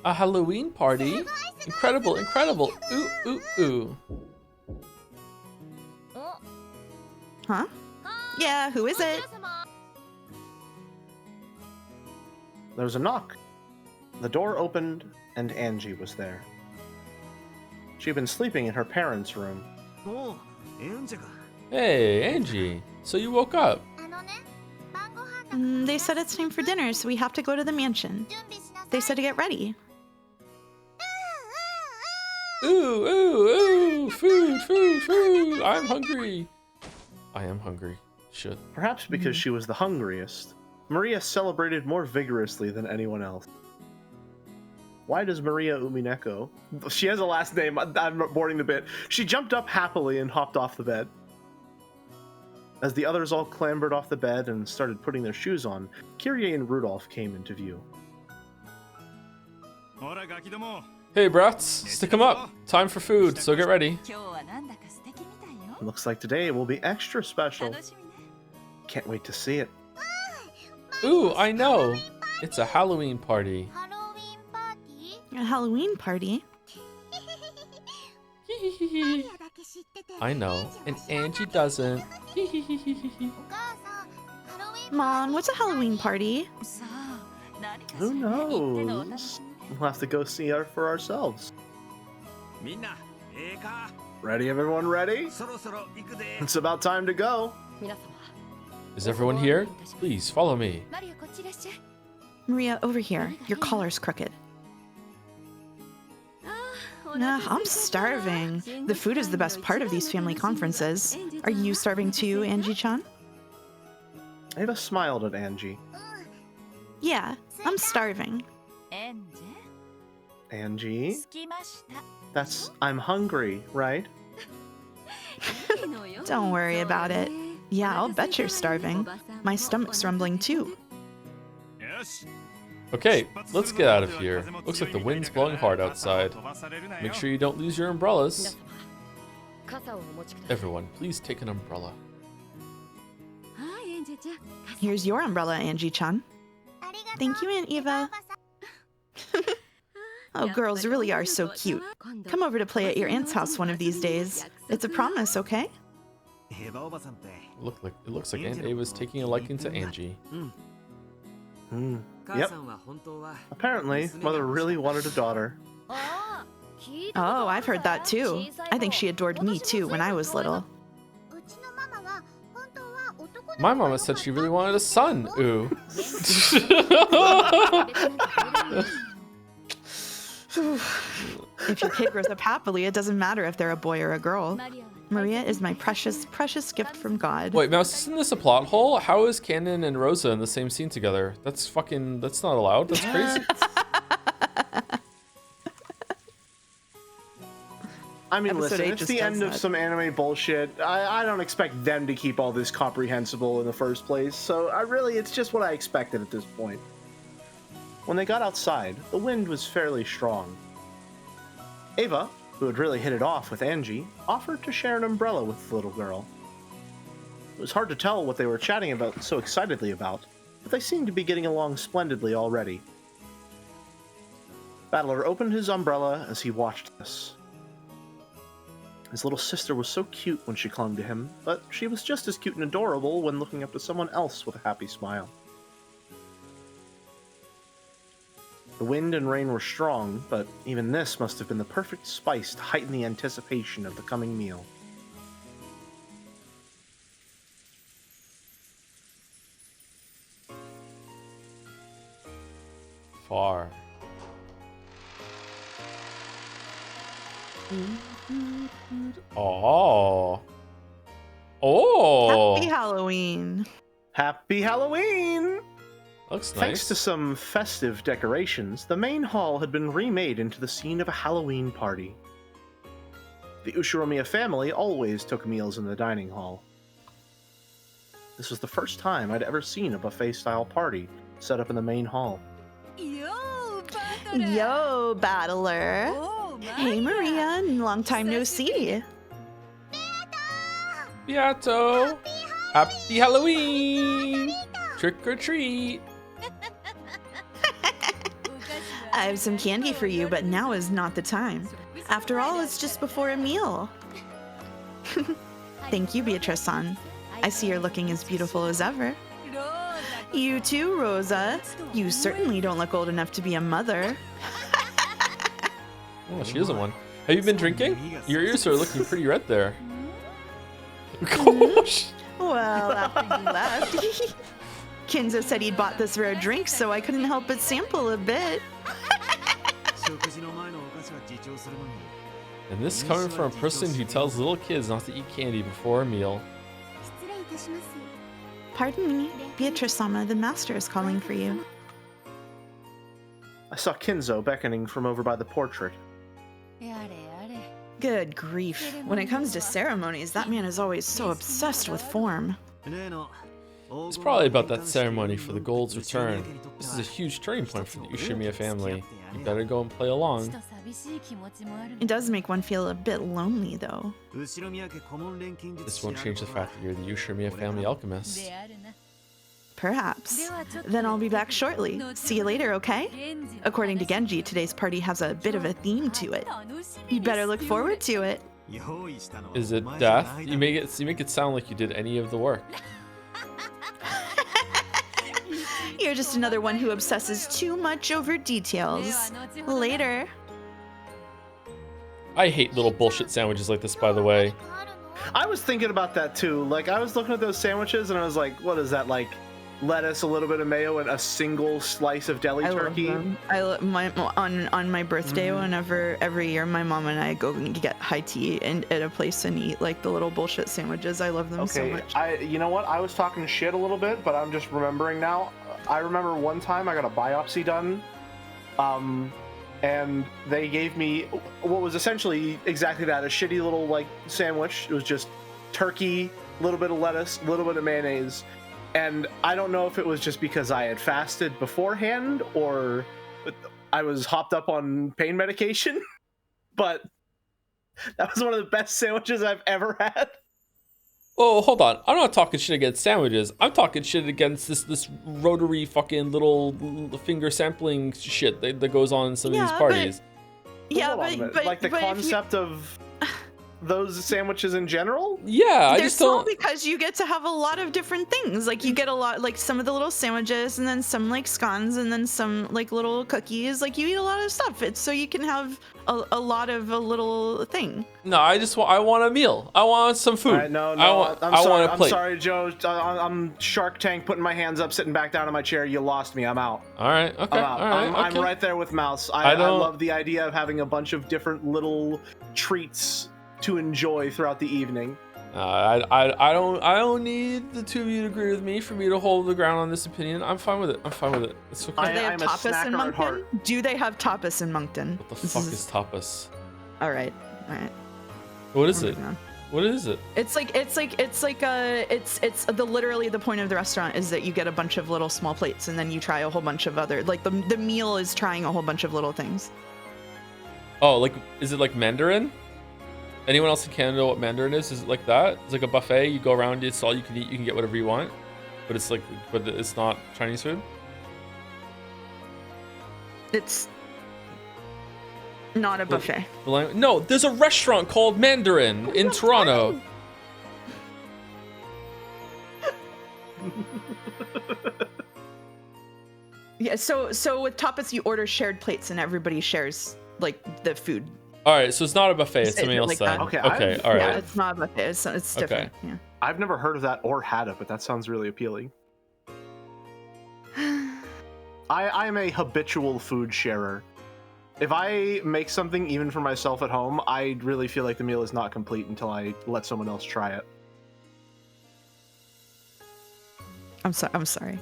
A Halloween party? Incredible, incredible. Ooh, ooh, ooh. Huh? Yeah, who is it? There was a knock. The door opened, and Angie was there. She'd been sleeping in her parents' room. Hey, Angie. So you woke up. They said it's time for dinner, so we have to go to the mansion. They said to get ready. Ooh, ooh, ooh. Food, food, food. I'm hungry. I am hungry. Shit. Perhaps because she was the hungriest, Maria celebrated more vigorously than anyone else. Why does Maria Umineko... She has a last name, I'm boarding the bit. She jumped up happily and hopped off the bed. As the others all clambered off the bed and started putting their shoes on, Kyrie and Rudolph came into view. Hey, brats. Stick 'em up. Time for food, so get ready. Looks like today will be extra special. Can't wait to see it. Ooh, I know. It's a Halloween party. A Halloween party? I know, and Angie doesn't. Mom, what's a Halloween party? Who knows? We'll have to go see her for ourselves. Ready, everyone ready? It's about time to go. Is everyone here? Please, follow me. Maria, over here. Your collar's crooked. Nah, I'm starving. The food is the best part of these family conferences. Are you starving too, Angie-chan? Ava smiled at Angie. Yeah, I'm starving. Angie? That's I'm hungry, right? Don't worry about it. Yeah, I'll bet you're starving. My stomach's rumbling too. Okay, let's get out of here. Looks like the wind's blowing hard outside. Make sure you don't lose your umbrellas. Everyone, please take an umbrella. Here's your umbrella, Angie-chan. Thank you, Aunt Eva. Oh, girls really are so cute. Come over to play at your aunt's house one of these days. It's a promise, okay? It looks like Aunt Ava's taking a liking to Angie. Yep. Apparently, Mother really wanted a daughter. Oh, I've heard that too. I think she adored me too when I was little. My mama said she really wanted a son. Ooh. If your kid grows up happily, it doesn't matter if they're a boy or a girl. Maria is my precious, precious gift from God. Wait, Mouse, isn't this a plot hole? How is Canon and Rosa in the same scene together? That's not allowed. That's crazy. I mean, Episode listen, 8 it's just the does end of that. some anime bullshit. I don't expect them to keep all this comprehensible in the first place, so it's just what I expected at this point. When they got outside, the wind was fairly strong. Ava, who had really hit it off with Angie, offered to share an umbrella with the little girl. It was hard to tell what they were chatting about so excitedly about, but they seemed to be getting along splendidly already. Battler opened his umbrella as he watched this. His little sister was so cute when she clung to him, but she was just as cute and adorable when looking up to someone else with a happy smile. The wind and rain were strong, but even this must have been the perfect spice to heighten the anticipation of the coming meal. Far. Oh. Oh. Happy Halloween. Happy Halloween! Looks nice. Thanks to some festive decorations, the main hall had been remade into the scene of a Halloween party. The Ushiromiya family always took meals in the dining hall. This was the first time I'd ever seen a buffet-style party set up in the main hall. Yo, Battler. Hey, Maria, long time no see. Beato! Happy Halloween! Trick or treat! I have some candy for you, but now is not the time. After all, it's just before a meal. Thank you, Beatrice-san. I see you're looking as beautiful as ever. You too, Rosa. You certainly don't look old enough to be a mother. Oh, she isn't one. Have you been drinking? Your ears are looking pretty red there. Gosh! Well, after you left, Kinzo said he'd bought this rare drink, so I couldn't help but sample a bit. And this coming from a person who tells little kids not to eat candy before a meal. Pardon me, Beatrice-sama, the master is calling for you. I saw Kinzo beckoning from over by the portrait. Good grief. When it comes to ceremonies, that man is always so obsessed with form. It's probably about that ceremony for the gold's return. This is a huge turning point for the Ushimiya family. You better go and play along. It does make one feel a bit lonely, though. This won't change the fact that you're the Ushimiya family alchemist. Perhaps. Then I'll be back shortly. See you later, okay? According to Genji, today's party has a bit of a theme to it. You better look forward to it. Is it death? You make it sound like you did any of the work. You're just another one who obsesses too much over details. Later. I hate little bullshit sandwiches like this, by the way. I was thinking about that too. Like, I was looking at those sandwiches and I was like, what is that, like lettuce, a little bit of mayo, and a single slice of deli turkey? On my birthday, whenever every year my mom and I go and get high tea and at a place and eat like the little bullshit sandwiches. I love them so much. You know what? I was talking shit a little bit, but I'm just remembering now. I remember one time I got a biopsy done, and they gave me what was essentially exactly that, a shitty little like sandwich. It was just turkey, a little bit of lettuce, a little bit of mayonnaise. And I don't know if it was just because I had fasted beforehand or I was hopped up on pain medication, but that was one of the best sandwiches I've ever had. Oh, hold on. I'm not talking shit against sandwiches. I'm talking shit against this rotary fucking little finger sampling shit that goes on in some of these parties. But like the concept of those sandwiches in general? Yeah, I They're just don't. because you get to have a lot of different things. Like you get a lot, like some of the little sandwiches, and then some like scones, and then some like little cookies. Like you eat a lot of stuff. It's so you can have a lot of a little thing. No, I want a meal. I want some food. Right, no, I'm sorry, Joe. I'm Shark Tank, putting my hands up, sitting back down in my chair. You lost me. I'm out. All right. Okay. I'm out. I'm right there with Mouse. I love the idea of having a bunch of different little treats to enjoy throughout the evening. I don't need the two of you to agree with me for me to hold the ground on this opinion. I'm fine with it. It's okay. Do they have tapas in Moncton? Do they have tapas in Moncton? What the fuck is tapas? All right. What is it? What is it? It's literally the point of the restaurant is that you get a bunch of little small plates and then you try a whole bunch of other, like the meal is trying a whole bunch of little things. Oh, like, is it like Mandarin? Anyone else in Canada know what Mandarin is? Is it like that? It's like a buffet. You go around, it's all you can eat. You can get whatever you want, but it's not Chinese food. It's not a buffet. No, there's a restaurant called Mandarin in Toronto. Yeah, so with tapas you order shared plates and everybody shares like the food. All right, so it's not a buffet. It's something else like then. Okay, Okay, all right. Yeah, it's not a buffet. It's different. Yeah. I've never heard of that or had it, but that sounds really appealing. I am a habitual food sharer. If I make something even for myself at home, I really feel like the meal is not complete until I let someone else try it. I'm sorry.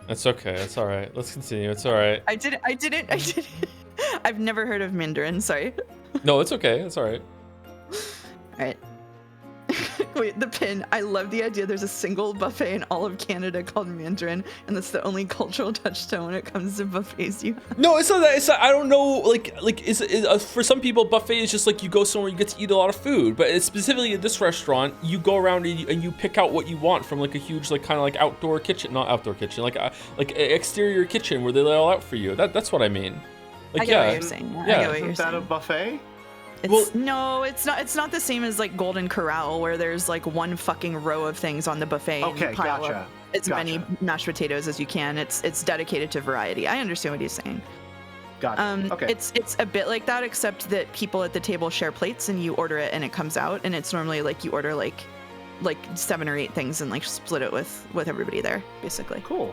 That's okay. That's all right. Let's continue. It's all right. I didn't. I've never heard of Mandarin. Sorry. No, it's okay. It's all right. All right. Wait, the pin. I love the idea there's a single buffet in all of Canada called Mandarin, and that's the only cultural touchstone when it comes to buffets you have. No, it's not that. It's not, I don't know. Like for some people, buffet is just like you go somewhere you get to eat a lot of food. But it's specifically at this restaurant, you go around and you pick out what you want from like a huge like kind of like outdoor kitchen, not outdoor kitchen, like exterior kitchen where they lay all out for you. That's what I mean. Like, I get what you're saying. Yeah. I get what you're Isn't that saying. a buffet? No, it's not. It's not the same as like Golden Corral, where there's like one fucking row of things on the buffet. Okay, and you pile gotcha. up as many mashed potatoes as you can. It's dedicated to variety. I understand what he's saying. Gotcha. Okay. It's a bit like that, except that people at the table share plates, and you order it, and it comes out, and it's normally like you order like 7 or 8 things, and like split it with everybody there, basically. Cool.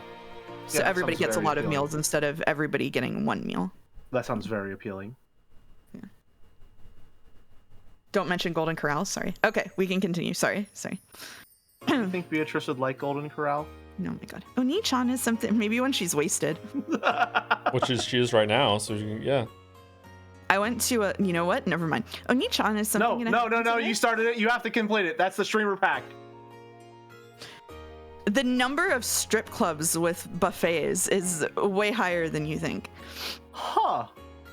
So Yeah, everybody sounds gets a very lot of appealing. meals instead of everybody getting one meal. That sounds very appealing. Don't mention Golden Corral. Sorry. Okay, we can continue. Sorry. I think Beatrice would like Golden Corral. Oh my god. Oni-chan is something. Maybe when she's wasted. Which is she is right now. So yeah. I went to a. You know what? Never mind. Oni-chan is something. No. You started it. You have to complete it. That's the streamer pack. The number of strip clubs with buffets is way higher than you think. Huh.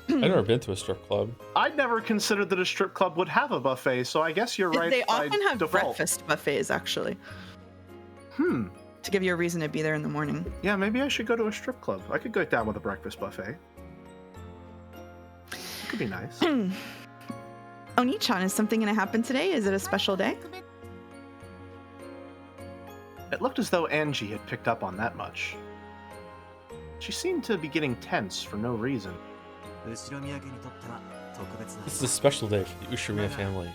I've never been to a strip club. I'd never considered that a strip club would have a buffet, so I guess you're right. They by often have default. breakfast buffets, actually. To give you a reason to be there in the morning. Yeah, maybe I should go to a strip club. I could go down with a breakfast buffet. It could be nice. Oni-chan, is something going to happen today? Is it a special day? It looked as though Angie had picked up on that much. She seemed to be getting tense for no reason. This is a special day for the Ushimiya family.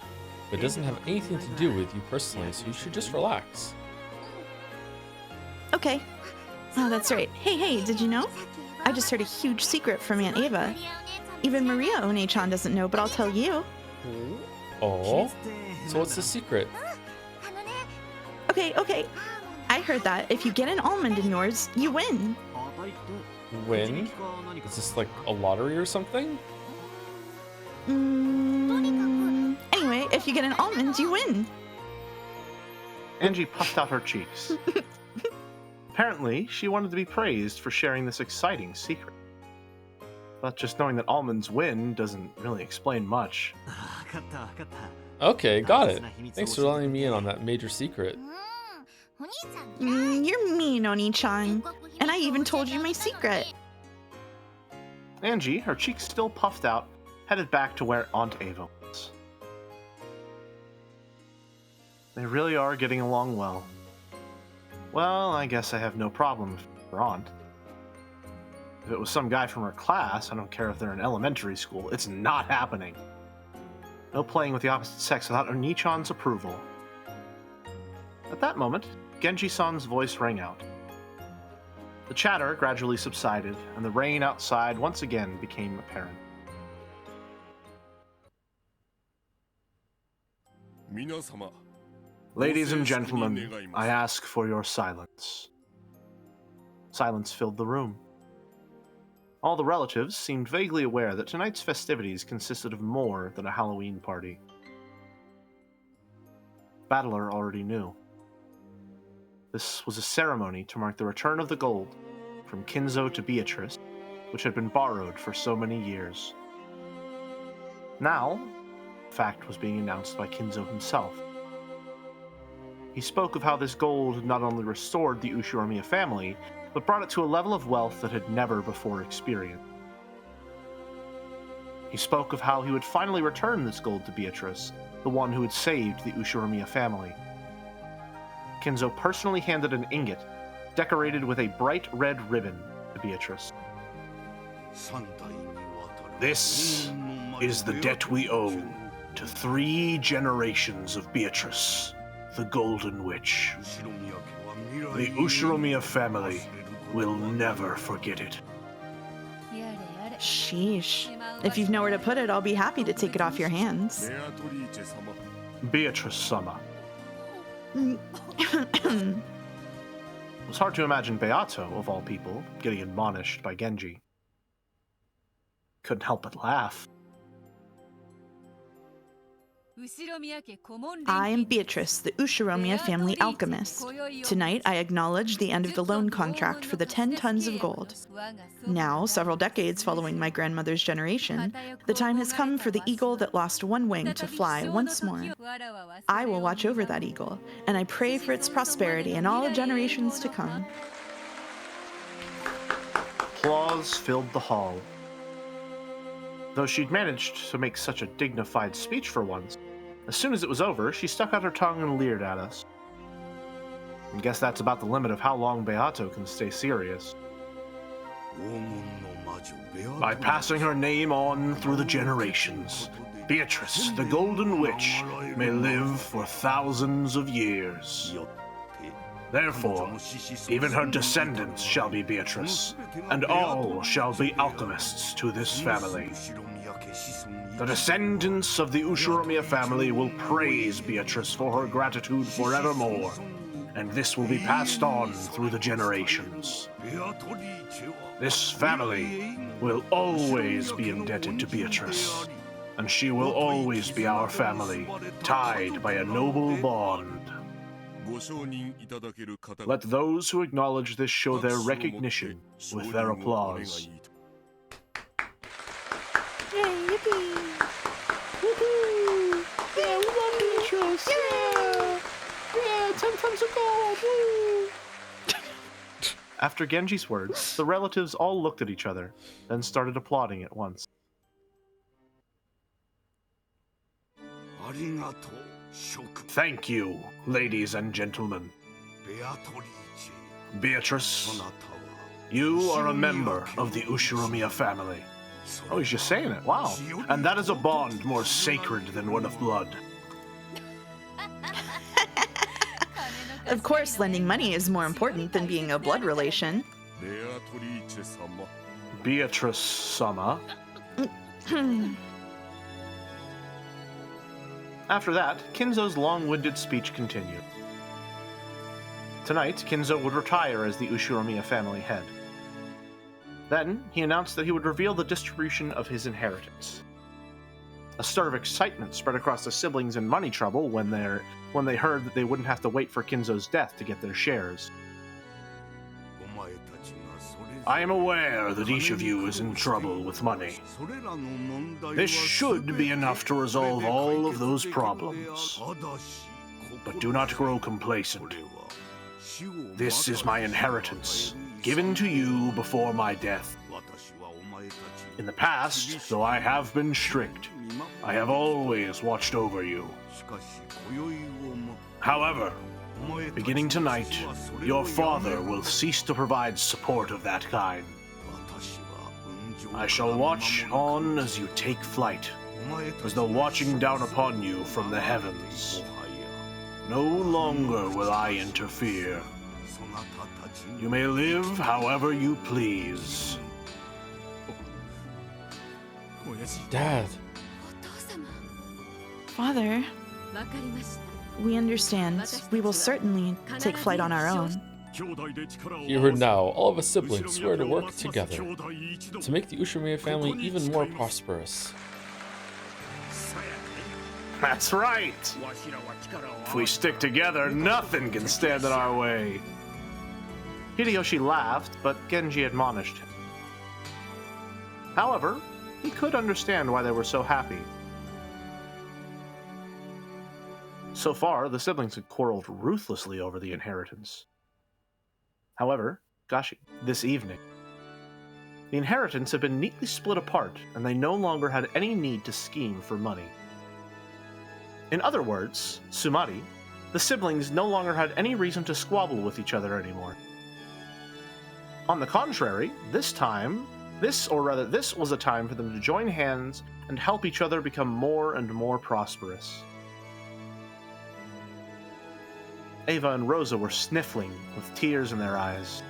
But it doesn't have anything to do with you personally, so you should just relax. Okay. Oh, that's right. Hey, did you know? I just heard a huge secret from Aunt Ava. Even Maria One-chan doesn't know, but I'll tell you. Oh? So what's the secret? Okay. I heard that if you get an almond in yours, you win. Win? Is this like a lottery or something? Anyway, if you get an almond, you win. Angie puffed out her cheeks. Apparently, she wanted to be praised for sharing this exciting secret. But just knowing that almonds win doesn't really explain much. Okay, got it. Thanks for letting me in on that major secret. You're mean, Oni-chan. And I even told you my secret. Angie, her cheeks still puffed out, headed back to where Aunt Ava was. They really are getting along well. Well, I guess I have no problem with her aunt. If it was some guy from her class, I don't care if they're in elementary school, it's not happening. No playing with the opposite sex without Oni-chan's approval. At that moment, Genji-san's voice rang out. The chatter gradually subsided, and the rain outside once again became apparent. Ladies and gentlemen, I ask for your silence. Silence filled the room. All the relatives seemed vaguely aware that tonight's festivities consisted of more than a Halloween party. battler already knew. This was a ceremony to mark the return of the gold from Kinzo to Beatrice, which had been borrowed for so many years. Now, the fact was being announced by Kinzo himself. He spoke of how this gold had not only restored the Ushiromiya family, but brought it to a level of wealth that had never before experienced. He spoke of how he would finally return this gold to Beatrice, the one who had saved the Ushiromiya family. Kinzo personally handed an ingot, decorated with a bright red ribbon, to Beatrice. This is the debt we owe to 3 generations of Beatrice, the Golden Witch. The Ushiromiya family will never forget it. Sheesh. If you've nowhere to put it, I'll be happy to take it off your hands. Beatrice-sama. It was hard to imagine Beato, of all people, getting admonished by Genji. Couldn't help but laugh. I am Beatrice, the Ushiromiya family alchemist. Tonight, I acknowledge the end of the loan contract for the 10 tons of gold. Now, several decades following my grandmother's generation, the time has come for the eagle that lost one wing to fly once more. I will watch over that eagle, and I pray for its prosperity in all generations to come. Applause filled the hall. Though she'd managed to make such a dignified speech for once, as soon as it was over, she stuck out her tongue and leered at us. I guess that's about the limit of how long Beato can stay serious. By passing her name on through the generations, Beatrice, the Golden Witch, may live for thousands of years. Therefore, even her descendants shall be Beatrice, and all shall be alchemists to this family. The descendants of the Ushiromiya family will praise Beatrice for her gratitude forevermore, and this will be passed on through the generations. This family will always be indebted to Beatrice, and she will always be our family, tied by a noble bond. Let those who acknowledge this show their recognition with their applause. Yay, yippee! Woohoo! Yeah, we love Beatrice! Yeah! Yeah, 10 tons of gold! Woo! After Genji's words, the relatives all looked at each other, then started applauding at once. Thank you, ladies and gentlemen. Beatrice, you are a member of the Ushiromiya family. Oh, he's just saying it. Wow. And that is a bond more sacred than one of blood. Of course, lending money is more important than being a blood relation. Beatrice-sama. After that, Kinzo's long-winded speech continued. Tonight, Kinzo would retire as the Ushiromiya family head. Then, he announced that he would reveal the distribution of his inheritance. A stir of excitement spread across the siblings in money trouble when they heard that they wouldn't have to wait for Kinzo's death to get their shares. I am aware that each of you is in trouble with money. This should be enough to resolve all of those problems. But do not grow complacent. This is my inheritance, given to you before my death. In the past, though I have been strict, I have always watched over you. However, beginning tonight, your father will cease to provide support of that kind. I shall watch on as you take flight, as though watching down upon you from the heavens. No longer will I interfere. You may live however you please. Dad. Father, we understand. We will certainly take flight on our own. You heard now, all of us siblings swear to work together to make the Ushiromiya family even more prosperous. That's right. If we stick together, nothing can stand in our way. Hideyoshi laughed, but Genji admonished him. However, he could understand why they were so happy. So far, the siblings had quarreled ruthlessly over the inheritance. However, this evening, the inheritance had been neatly split apart, and they no longer had any need to scheme for money. In other words, Sumari, the siblings no longer had any reason to squabble with each other anymore. On the contrary, this was a time for them to join hands and help each other become more and more prosperous. Ava and Rosa were sniffling with tears in their eyes.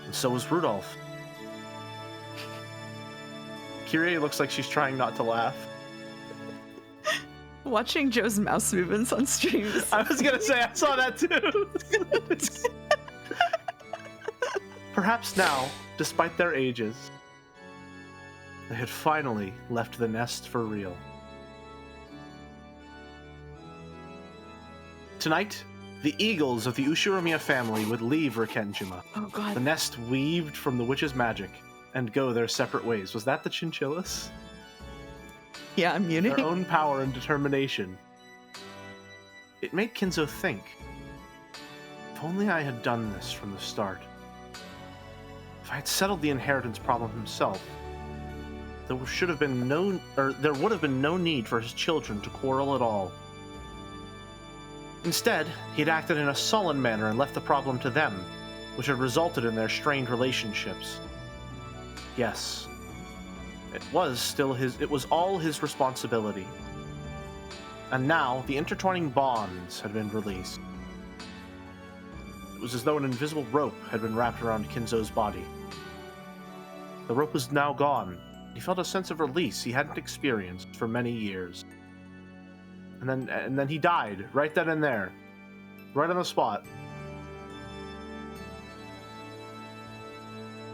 And so was Rudolph. Kyrie looks like she's trying not to laugh. Watching Joe's mouse movements on streams. I was gonna say, I saw that too. Perhaps now, despite their ages, they had finally left the nest for real. Tonight, the eagles of the Ushiromiya family would leave Rikkenjima. Oh god. The nest weaved from the witch's magic and go their separate ways. Was that the chinchillas? Yeah, I'm muting. Their own power and determination. It made Kinzo think. If only I had done this from the start. If I had settled the inheritance problem himself, there would have been no need for his children to quarrel at all. Instead, he had acted in a sullen manner and left the problem to them, which had resulted in their strained relationships. Yes, it was all his responsibility. And now, the intertwining bonds had been released. It was as though an invisible rope had been wrapped around Kinzo's body. The rope was now gone. He felt a sense of release he hadn't experienced for many years. And then he died, right then and there. Right on the spot.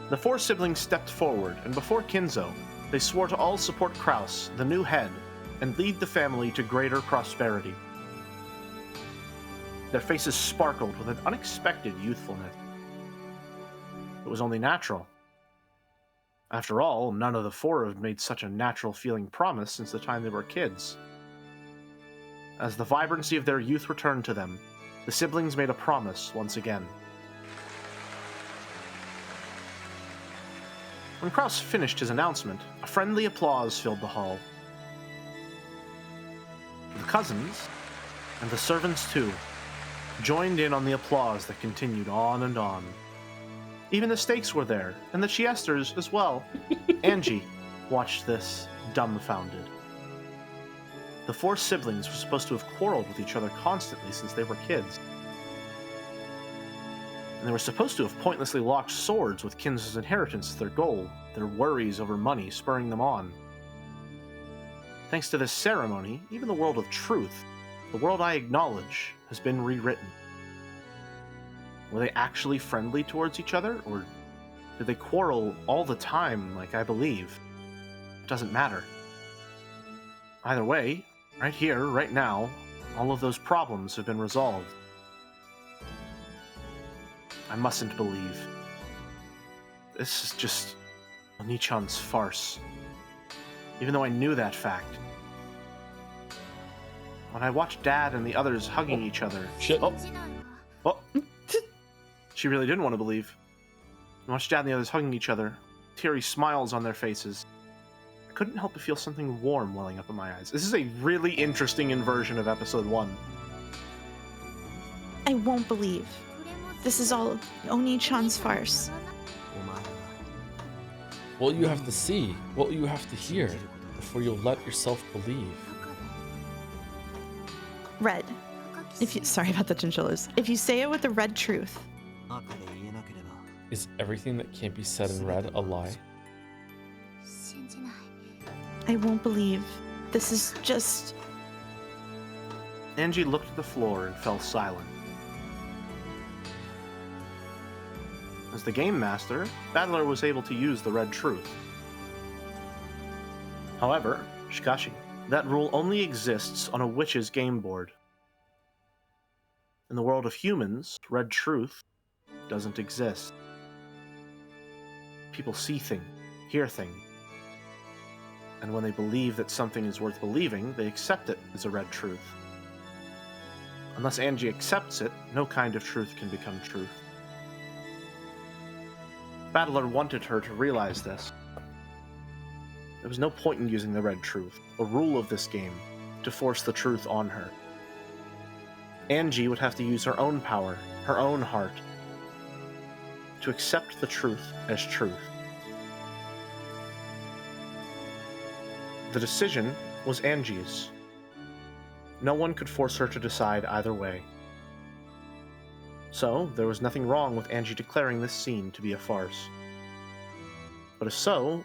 The four siblings stepped forward, and before Kinzo, they swore to all support Kraus, the new head, and lead the family to greater prosperity. Their faces sparkled with an unexpected youthfulness. It was only natural. After all, none of the four had made such a natural-feeling promise since the time they were kids. As the vibrancy of their youth returned to them, the siblings made a promise once again. When Kraus finished his announcement, a friendly applause filled the hall. The cousins, and the servants too, joined in on the applause that continued on and on. Even the Stakes were there, and the Chiesters as well. Angie watched this, dumbfounded. The four siblings were supposed to have quarreled with each other constantly since they were kids. And they were supposed to have pointlessly locked swords with Kinzo's inheritance as their goal, their worries over money spurring them on. Thanks to this ceremony, even the world of truth, the world I acknowledge, has been rewritten. Were they actually friendly towards each other, or did they quarrel all the time like I believe? It doesn't matter. Either way, right here, right now, all of those problems have been resolved. I mustn't believe. This is just Oni-chan's farce. Even though I knew that fact. When I watched Dad and the others hugging each other... Shit. Oh. She really didn't want to believe. I watched Dad and the others hugging each other, teary smiles on their faces. I couldn't help but feel something warm welling up in my eyes. This is a really interesting inversion of episode 1. I won't believe. This is all Oni-chan's farce. What you have to see, what you have to hear, before you'll let yourself believe. Red. Sorry about the chinchillas. If you say it with the red truth. Is everything that can't be said in red a lie? I won't believe. This is just... Angie looked at the floor and fell silent. As the game master, Battler was able to use the red truth. However, Shikashi, that rule only exists on a witch's game board. In the world of humans, red truth doesn't exist. People see things, hear things, and when they believe that something is worth believing, they accept it as a red truth. Unless Angie accepts it, no kind of truth can become truth. Battler wanted her to realize this. There was no point in using the red truth, a rule of this game, to force the truth on her. Angie would have to use her own power, her own heart, to accept the truth as truth. The decision was Angie's. No one could force her to decide either way. So, there was nothing wrong with Angie declaring this scene to be a farce. But if so,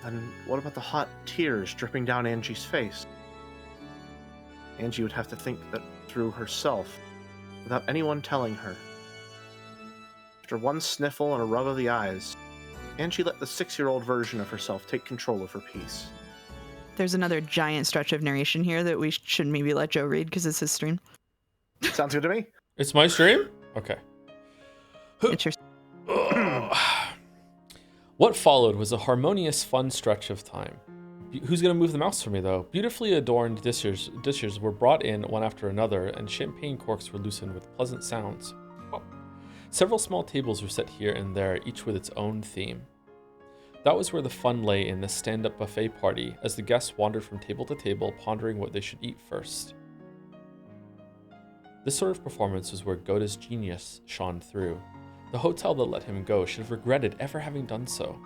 then what about the hot tears dripping down Angie's face? Angie would have to think that through herself, without anyone telling her. After one sniffle and a rub of the eyes, Angie let the 6-year-old version of herself take control of her piece. There's another giant stretch of narration here that we should maybe let Joe read because it's his stream. Sounds good to me. It's my stream? Okay. It's your... What followed was a harmonious, fun stretch of time. Who's going to move the mouse for me, though? Beautifully adorned dishes were brought in one after another, and champagne corks were loosened with pleasant sounds. Oh. Several small tables were set here and there, each with its own theme. That was where the fun lay in this stand-up buffet party, as the guests wandered from table to table, pondering what they should eat first. This sort of performance was where Goda's genius shone through. The hotel that let him go should have regretted ever having done so.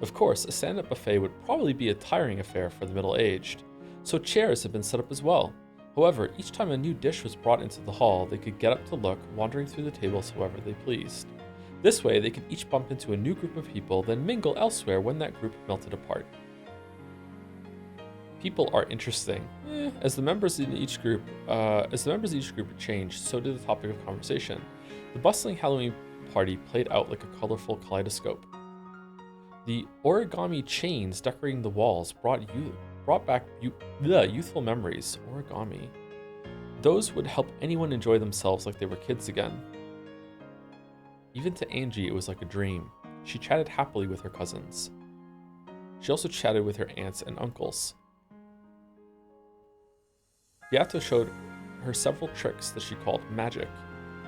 Of course, a stand-up buffet would probably be a tiring affair for the middle-aged, so chairs had been set up as well. However, each time a new dish was brought into the hall, they could get up to look, wandering through the tables however they pleased. This way, they could each bump into a new group of people, then mingle elsewhere when that group melted apart. People are interesting. As the members in each group changed, so did the topic of conversation. The bustling Halloween party played out like a colorful kaleidoscope. The origami chains decorating the walls brought back youthful memories. Origami. Those would help anyone enjoy themselves like they were kids again. Even to Angie, it was like a dream. She chatted happily with her cousins. She also chatted with her aunts and uncles. Beato showed her several tricks that she called magic.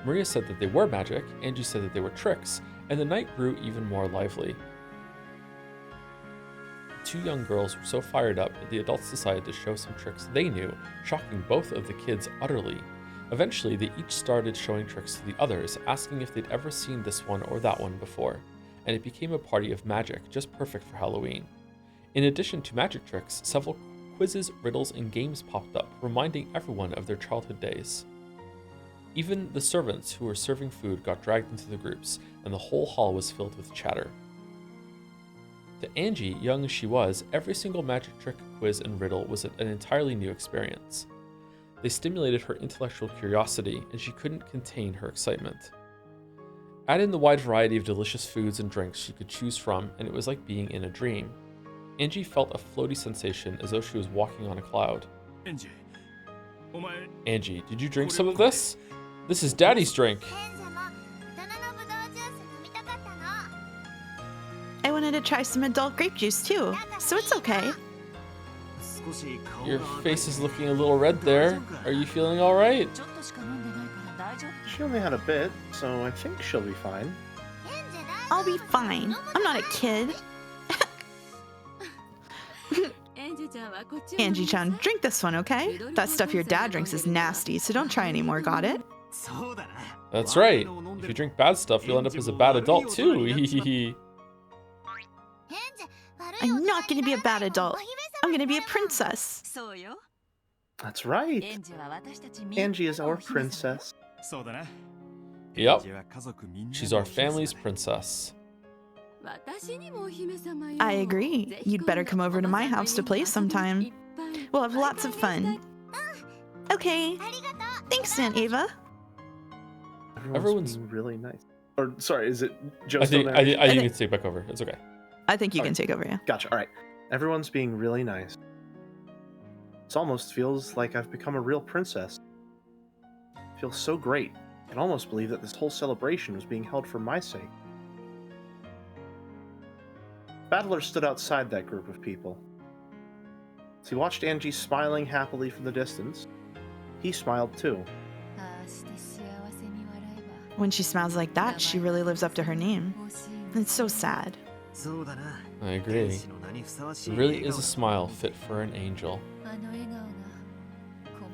Maria said that they were magic, Angie said that they were tricks, and the night grew even more lively. The 2 young girls were so fired up that the adults decided to show some tricks they knew, shocking both of the kids utterly. Eventually, they each started showing tricks to the others, asking if they'd ever seen this one or that one before, and it became a party of magic, just perfect for Halloween. In addition to magic tricks, several quizzes, riddles, and games popped up, reminding everyone of their childhood days. Even the servants who were serving food got dragged into the groups, and the whole hall was filled with chatter. To Angie, young as she was, every single magic trick, quiz, and riddle was an entirely new experience. They stimulated her intellectual curiosity, and she couldn't contain her excitement. Add in the wide variety of delicious foods and drinks she could choose from, and it was like being in a dream. Angie felt a floaty sensation as though she was walking on a cloud. Angie, did you drink some of this? This is Daddy's drink. I wanted to try some adult grape juice too, so it's okay. Your face is looking a little red there. Are you feeling all right? She only had a bit, so I think she'll be fine. I'll be fine. I'm not a kid. Angie-chan, drink this one, okay? That stuff your dad drinks is nasty, so don't try anymore, got it? That's right. If you drink bad stuff, you'll end up as a bad adult too. I'm not gonna be a bad adult. I'm gonna be a princess. That's right. Angie is our princess. Yep. She's our family's princess. I agree. You'd better come over to my house to play sometime. We'll have lots of fun. Okay. Thanks, Aunt Ava. Everyone's being really nice. Or, sorry, is it Joe? I think you can take back over. It's okay. I think you can take over, yeah. Gotcha. All right. Everyone's being really nice. It almost feels like I've become a real princess. It feels so great. I can almost believe that this whole celebration was being held for my sake. Battler stood outside that group of people. As he watched Angie smiling happily from the distance, he smiled too. When she smiles like that, she really lives up to her name. It's so sad. I agree. It really is a smile fit for an angel.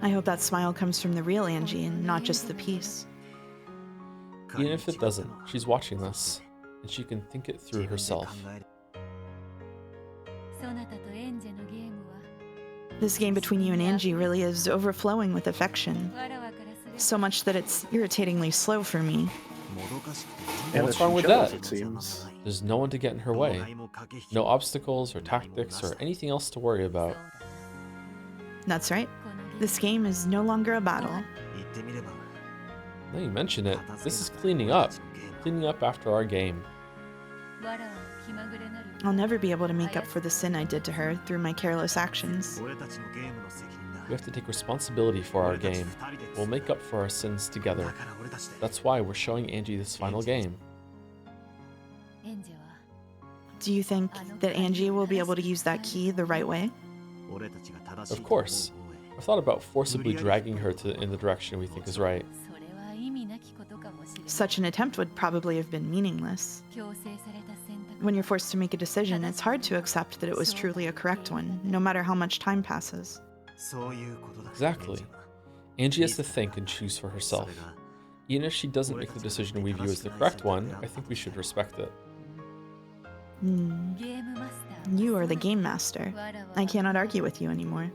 I hope that smile comes from the real Angie and not just the piece. Even if it doesn't, she's watching this, and she can think it through herself. This game between you and Angie really is overflowing with affection. So much that it's irritatingly slow for me. And what's wrong with that? It seems. There's no one to get in her way. No obstacles or tactics or anything else to worry about. That's right. This game is no longer a battle. Now you mention it, this is cleaning up. Cleaning up after our game. I'll never be able to make up for the sin I did to her through my careless actions. We have to take responsibility for our game. We'll make up for our sins together. That's why we're showing Angie this final game. Do you think that Angie will be able to use that key the right way? Of course. I've thought about forcibly dragging her in the direction we think is right. Such an attempt would probably have been meaningless. When you're forced to make a decision, it's hard to accept that it was truly a correct one, no matter how much time passes. Exactly. Angie has to think and choose for herself. Even if she doesn't make the decision we view as the correct one, I think we should respect it. You are the game master. I cannot argue with you anymore.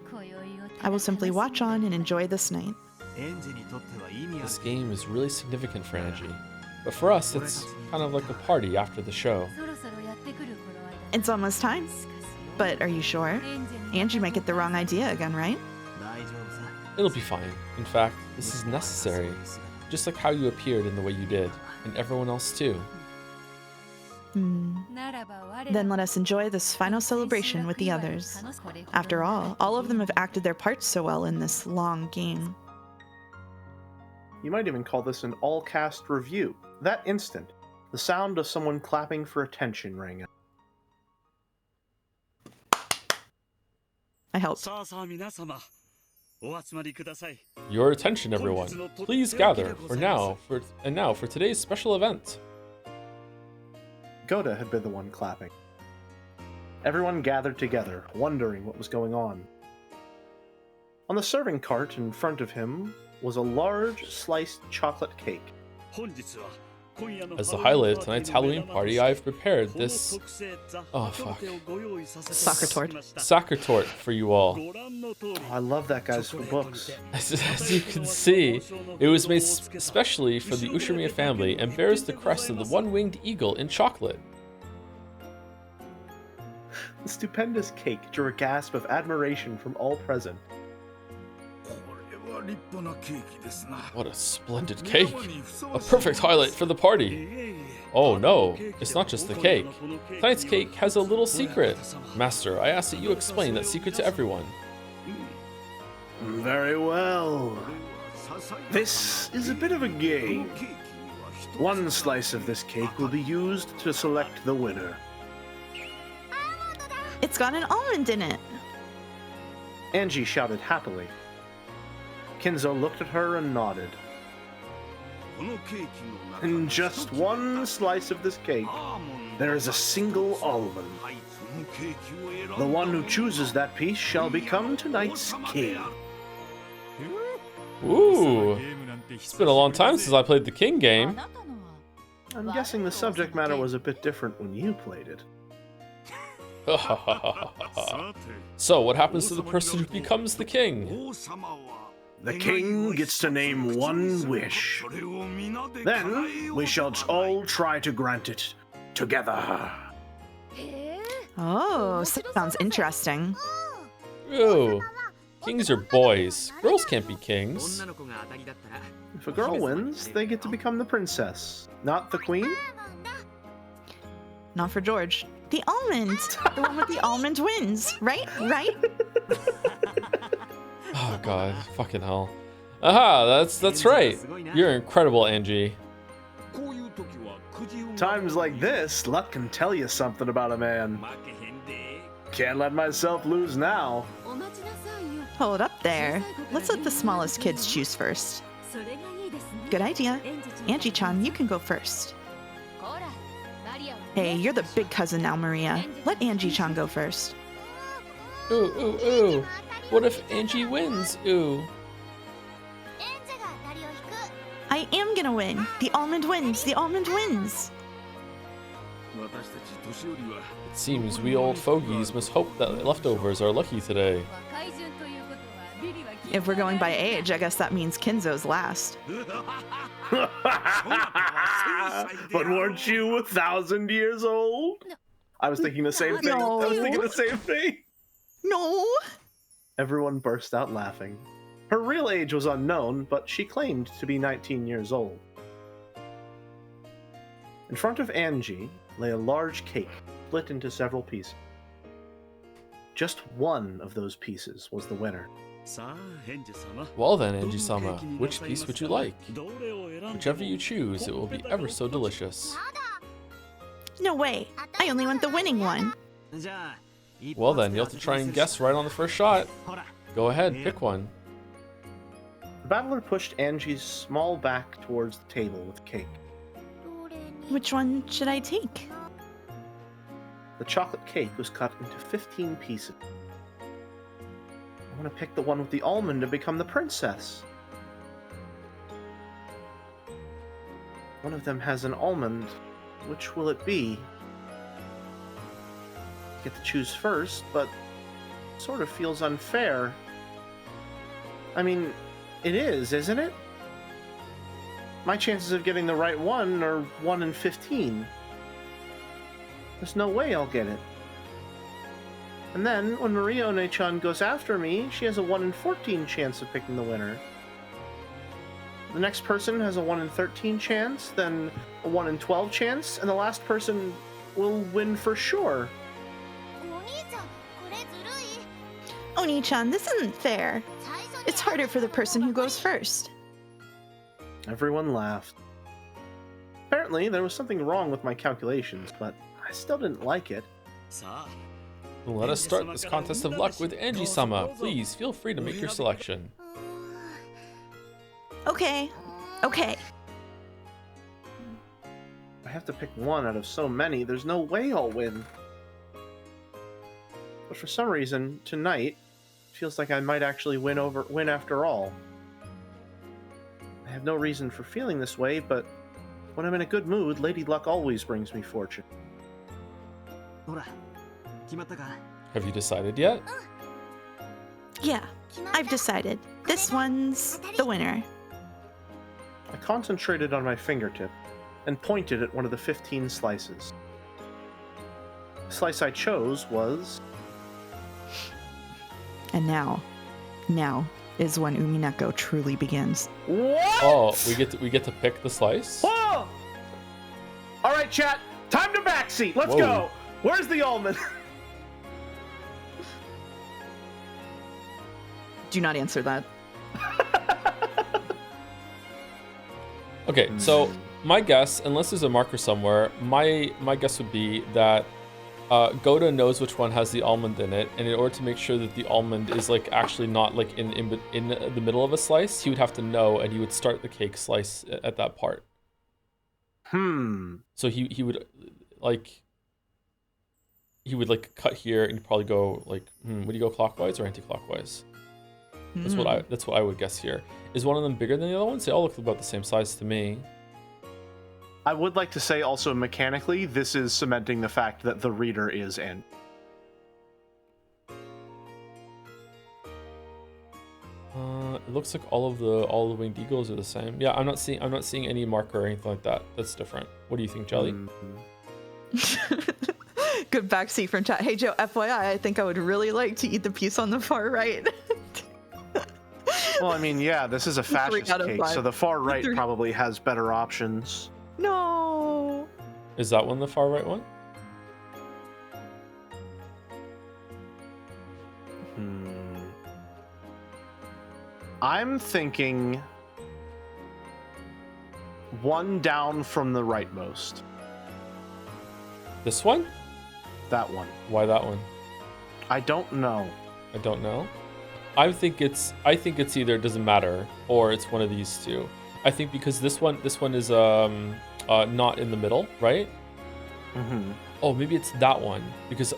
I will simply watch on and enjoy this night. This game is really significant for Angie, but for us it's kind of like a party after the show. It's almost time. But are you sure? Angie might get the wrong idea again, right? It'll be fine. In fact, this is necessary. Just like how you appeared in the way you did, and everyone else too. Then let us enjoy this final celebration with the others. After all of them have acted their parts so well in this long game. You might even call this an all-cast review. That instant, the sound of someone clapping for attention rang out. I helped. Your attention, everyone. Please gather for today's special event. Goda had been the one clapping. Everyone gathered together, wondering what was going on. On the serving cart in front of him was a large sliced chocolate cake. As the highlight of tonight's Halloween party, I've prepared this... Oh, fuck. Soccer tort for you all. Oh, I love that guy's books. As you can see, it was made especially for the Ushimiya family and bears the crest of the one-winged eagle in chocolate. The stupendous cake drew a gasp of admiration from all present. What a splendid cake! A perfect highlight for the party! Oh no, it's not just the cake. Tonight's cake has a little secret. Master, I ask that you explain that secret to everyone. Very well. This is a bit of a game. One slice of this cake will be used to select the winner. It's got an almond in it! Angie shouted happily. Kinzo looked at her and nodded. In just one slice of this cake, there is a single almond. The one who chooses that piece shall become tonight's king. Ooh, it's been a long time since I played the king game. I'm guessing the subject matter was a bit different when you played it. So, what happens to the person who becomes the king? The king gets to name one wish. Then we shall all try to grant it together. Oh, sounds interesting. Ew. Kings are boys. Girls can't be kings. If a girl wins, they get to become the princess, not the queen. Not for George. The almond! The one with the almond wins, right? Right? god, fucking hell. Aha, that's right. You're incredible, Angie. Times like this, luck can tell you something about a man. Can't let myself lose now. Hold up there. Let's let the smallest kids choose first. Good idea. Angie-chan, you can go first. Hey, you're the big cousin now, Maria. Let Angie-chan go first. Ooh, ooh, ooh. What if Angie wins? Ooh. I am gonna win. The almond wins. The almond wins. It seems we old fogies must hope that leftovers are lucky today. If we're going by age, I guess that means Kinzo's last. But weren't you 1,000 years old? I was thinking the same thing. No. I was thinking the same thing. No! Everyone burst out laughing. Her real age was unknown, but she claimed to be 19 years old. In front of Angie lay a large cake, split into several pieces. Just one of those pieces was the winner. Well then, Angie-sama, which piece would you like? Whichever you choose, it will be ever so delicious. No way. I only want the winning one. Well then, you'll have to try and guess right on the first shot. Go ahead, pick one. The battler pushed Angie's small back towards the table with the cake. Which one should I take? The chocolate cake was cut into 15 pieces. I want to pick the one with the almond to become the princess. One of them has an almond. Which will it be? I get to choose first, but it sort of feels unfair. I mean, it is, isn't it? My chances of getting the right one are 1 in 15. There's no way I'll get it. And then, when Maria One-chan goes after me, she has a 1 in 14 chance of picking the winner. The next person has a 1 in 13 chance, then a 1 in 12 chance, and the last person will win for sure. Oni-chan, this isn't fair. It's harder for the person who goes first. Everyone laughed. Apparently, there was something wrong with my calculations, but I still didn't like it. Let us start this contest of luck with Angie-sama. Please, feel free to make your selection. Okay. Okay. I have to pick one out of so many, there's no way I'll win. But for some reason, tonight, it feels like I might actually win after all. I have no reason for feeling this way, but when I'm in a good mood, Lady Luck always brings me fortune. Have you decided yet? Yeah, I've decided. This one's the winner. I concentrated on my fingertip and pointed at one of the 15 slices. The slice I chose was... And now is when Umineko truly begins. What? Oh, we get to pick the slice? Whoa! All right, chat. Time to backseat. Let's Whoa. go. Where's the almond? Do not answer that. Okay, so my guess, unless there's a marker somewhere, my guess would be that Goda knows which one has the almond in it, and in order to make sure that the almond is like actually not like in the middle of a slice, he would have to know, and he would start the cake slice at that part. So he would like cut here and probably go like would he go clockwise or anti-clockwise? That's what I would guess here. Is one of them bigger than the other ones? They all look about the same size to me. I would like to say also mechanically, this is cementing the fact that the reader is N. It looks like all the winged eagles are the same. Yeah, I'm not seeing any marker or anything like that. That's different. What do you think, Jelly? Good backseat from chat. Hey Joe, FYI, I think I would really like to eat the piece on the far right. Well, I mean, yeah, this is a fascist cake, so the far right probably has better options. No. Is that one the far right one? I'm thinking one down from the rightmost. This one? That one. Why that one? I don't know. I don't know. I think it's either, it doesn't matter, or it's one of these two. I think because this one is not in the middle, right? Mm-hmm. Oh, maybe it's that one because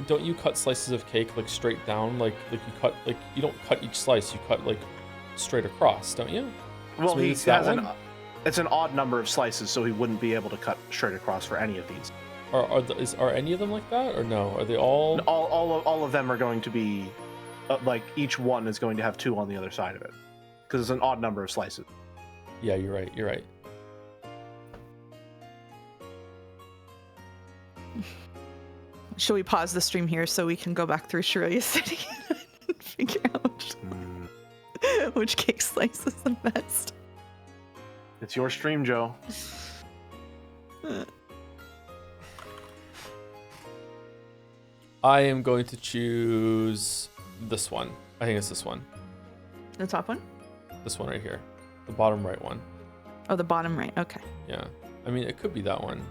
don't you cut slices of cake like straight down, like you cut, like you don't cut each slice, you cut like straight across, don't you? Well, So maybe he it's that has one? it's an odd number of slices, so he wouldn't be able to cut straight across for any of these. Are any of them like that, or no? Are they all? All of them are going to be like each one is going to have 2 on the other side of it because it's an odd number of slices. Yeah, you're right. You're right. Should we pause the stream here so we can go back through Shiroya City and figure out which cake slice is the best? It's your stream, Joe. I am going to choose this one. I think it's this one. The top one? This one right here. The bottom right one. Oh, the bottom right. Okay. Yeah. I mean, it could be that one.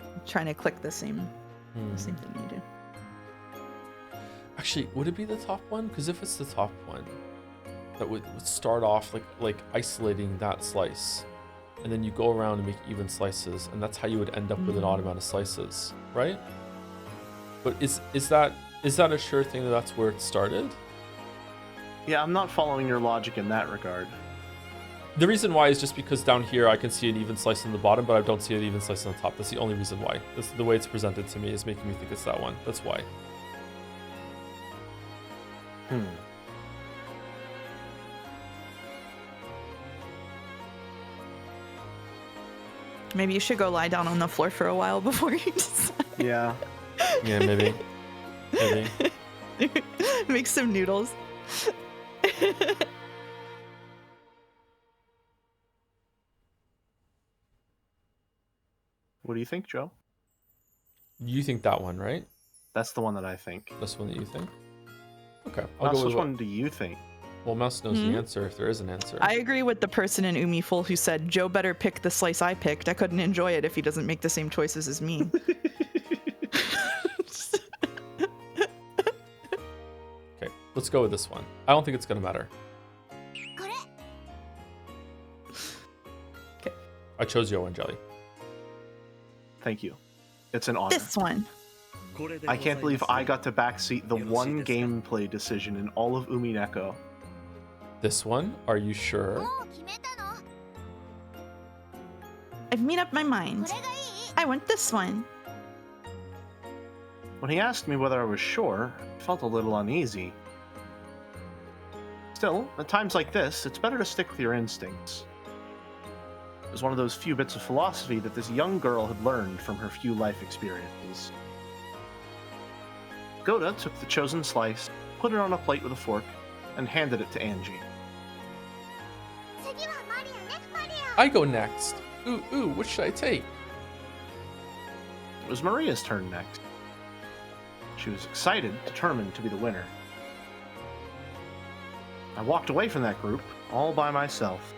I'm trying to click the same thing you do. Actually, would it be the top one? Because if it's the top one, that would start off like isolating that slice, and then you go around and make even slices, and that's how you would end up with an odd amount of slices, right? But is that a sure thing that that's where it started? Yeah, I'm not following your logic in that regard. The reason why is just because down here I can see an even slice on the bottom, but I don't see an even slice on the top. That's the only reason why. That's the way it's presented to me is making me think it's that one. That's why. Maybe you should go lie down on the floor for a while before you decide. Yeah. Yeah, maybe. Maybe. Make some noodles. What do you think, Joe? You think that one, right? That's the one that I think. That's one that you think? Okay. Mouse, which one do you think? Well, Mouse knows the answer if there is an answer. I agree with the person in Umiful who said, Joe better pick the slice I picked. I couldn't enjoy it if he doesn't make the same choices as me. Okay, let's go with this one. I don't think it's going to matter. Okay. I chose Yo and Jelly. Thank you. It's an honor. This one. I can't believe I got to backseat the one gameplay decision in all of Umineko. This one? Are you sure? I've made up my mind. I want this one. When he asked me whether I was sure, I felt a little uneasy. Still, at times like this, it's better to stick with your instincts. It was one of those few bits of philosophy that this young girl had learned from her few life experiences. Goda took the chosen slice, put it on a plate with a fork, and handed it to Angie. I go next. Ooh, what should I take? It was Maria's turn next. She was excited, determined to be the winner. I walked away from that group, all by myself.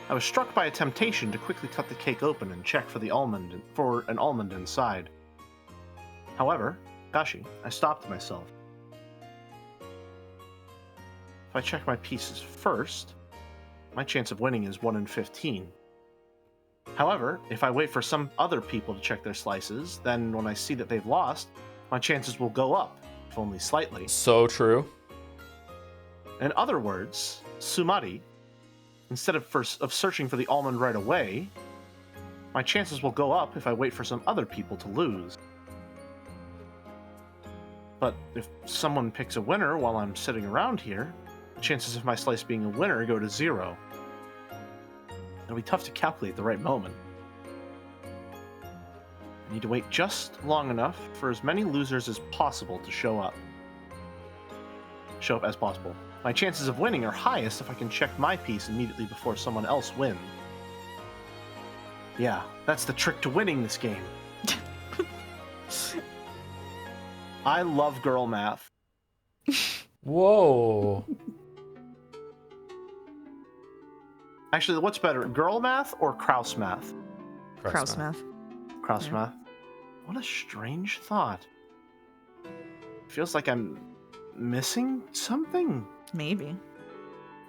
I was struck by a temptation to quickly cut the cake open and check for an almond inside. However, I stopped myself. If I check my pieces first, my chance of winning is 1 in 15. However, if I wait for some other people to check their slices, then when I see that they've lost, my chances will go up, if only slightly. So true. In other words, Sumari, instead of searching for the almond right away, my chances will go up if I wait for some other people to lose. But if someone picks a winner while I'm sitting around here, the chances of my slice being a winner go to 0. It'll be tough to calculate the right moment. I need to wait just long enough for as many losers as possible to show up as possible. My chances of winning are highest if I can check my piece immediately before someone else wins. Yeah, that's the trick to winning this game. I love girl math. Whoa. Actually, what's better, girl math or Kraus math? Kraus math. Kraus Yeah. math. What a strange thought. Feels like I'm missing something. Maybe.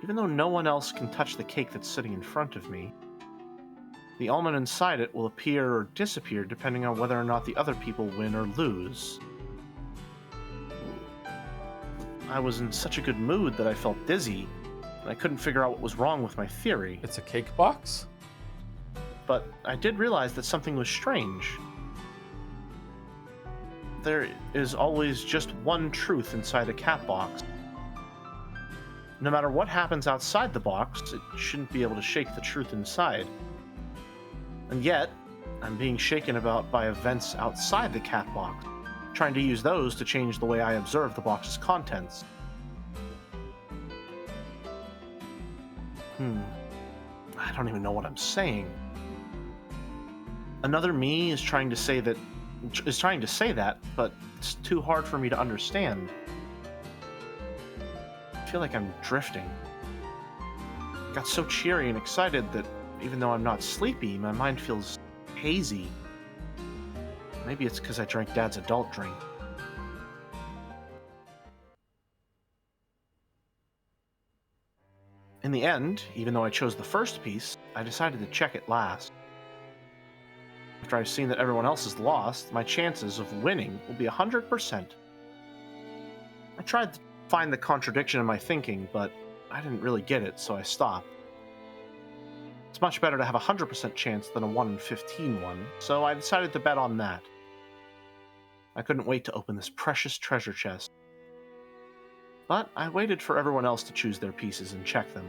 Even though no one else can touch the cake that's sitting in front of me, the almond inside it will appear or disappear depending on whether or not the other people win or lose. I was in such a good mood that I felt dizzy, and I couldn't figure out what was wrong with my theory. It's a cake box? But I did realize that something was strange. There is always just one truth inside a cat box. No matter what happens outside the box, it shouldn't be able to shake the truth inside. And yet, I'm being shaken about by events outside the cat box, trying to use those to change the way I observe the box's contents. I don't even know what I'm saying. Another me is trying to say that, but it's too hard for me to understand. I feel like I'm drifting. I got so cheery and excited that even though I'm not sleepy, my mind feels hazy. Maybe it's because I drank Dad's adult drink. In the end, even though I chose the first piece, I decided to check it last. After I've seen that everyone else is lost, my chances of winning will be 100%. I tried to find the contradiction in my thinking, but I didn't really get it, so I stopped. It's much better to have a 100% chance than a 1 in 15 one, so I decided to bet on that. I couldn't wait to open this precious treasure chest. But I waited for everyone else to choose their pieces and check them.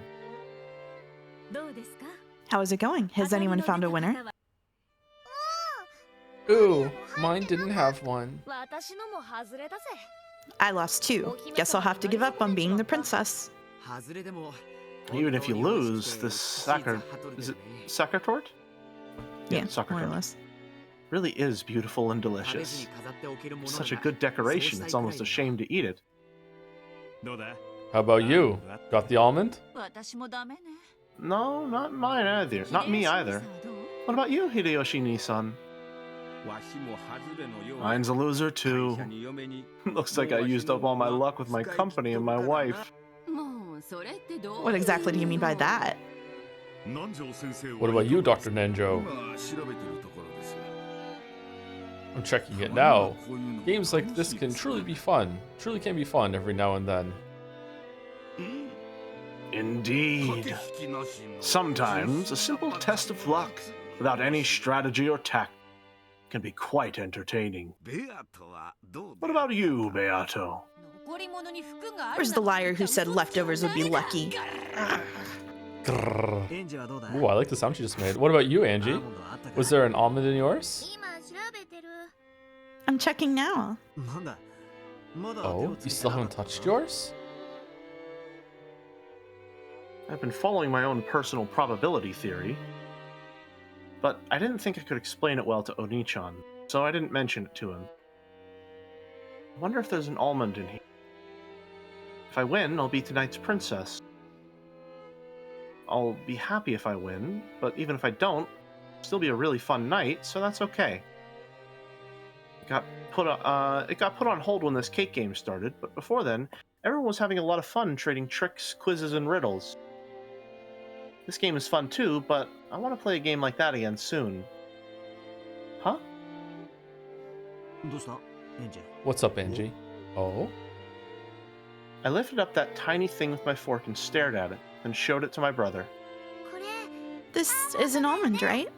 How is it going? Has anyone found a winner? Ooh, mine didn't have one. I lost 2. Guess I'll have to give up on being the princess. Even if you lose, this is it Sakertort? Yeah, more or Sakertort. less. Really is beautiful and delicious. Such a good decoration, it's almost a shame to eat it. How about you? Got the almond? No, not mine either. Not me either. What about you, Hideyoshi Nissan? Mine's a loser too. Looks like I used up all my luck with my company and my wife. What exactly do you mean by that? What about you, Dr. Nenjo? I'm checking it now. Games like this can truly be fun. Truly can be fun every now and then. Indeed. Sometimes a simple test of luck, without any strategy or tact, can be quite entertaining. What about you, Beato? Where's the liar who said leftovers would be lucky? Grrr. Ooh, I like the sound she just made. What about you, Angie? Was there an almond in yours? I'm checking now. Oh, you still haven't touched yours? I've been following my own personal probability theory, but I didn't think I could explain it well to Oni-chan, so I didn't mention it to him. I wonder if there's an almond in here. If I win, I'll be tonight's princess. I'll be happy if I win, but even if I don't, it'll still be a really fun night, so that's okay. It got put on hold when this cake game started, but before then, everyone was having a lot of fun trading tricks, quizzes, and riddles. This game is fun too, but I want to play a game like that again soon. Huh? What's up, Angie? Oh? I lifted up that tiny thing with my fork and stared at it, then showed it to my brother. This is an almond, right?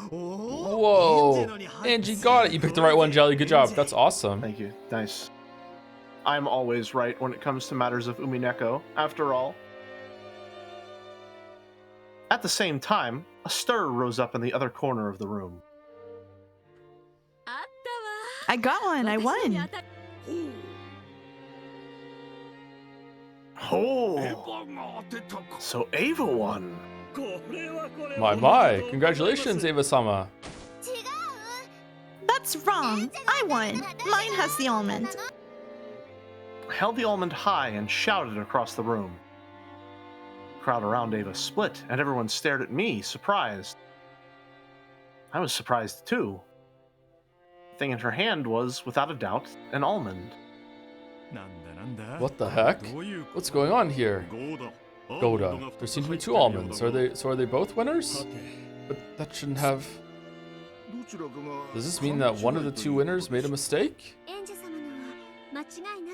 Whoa! Angie got it! You picked the right one, Jelly. Good job. That's awesome. Thank you. Nice. I'm always right when it comes to matters of Umineko, after all. At the same time, a stir rose up in the other corner of the room. I got one. I won. Oh! So Ava won. My. Congratulations, Eva-sama. That That's wrong. I won. Mine has the almond. I held the almond high and shouted across the room. The crowd around Ava split, and everyone stared at me, surprised. I was surprised too. The thing in her hand was, without a doubt, an almond. What the heck? What's going on here? Goda, there seem to be 2 almonds. Are they both winners? But that shouldn't have... Does this mean that one of the 2 winners made a mistake?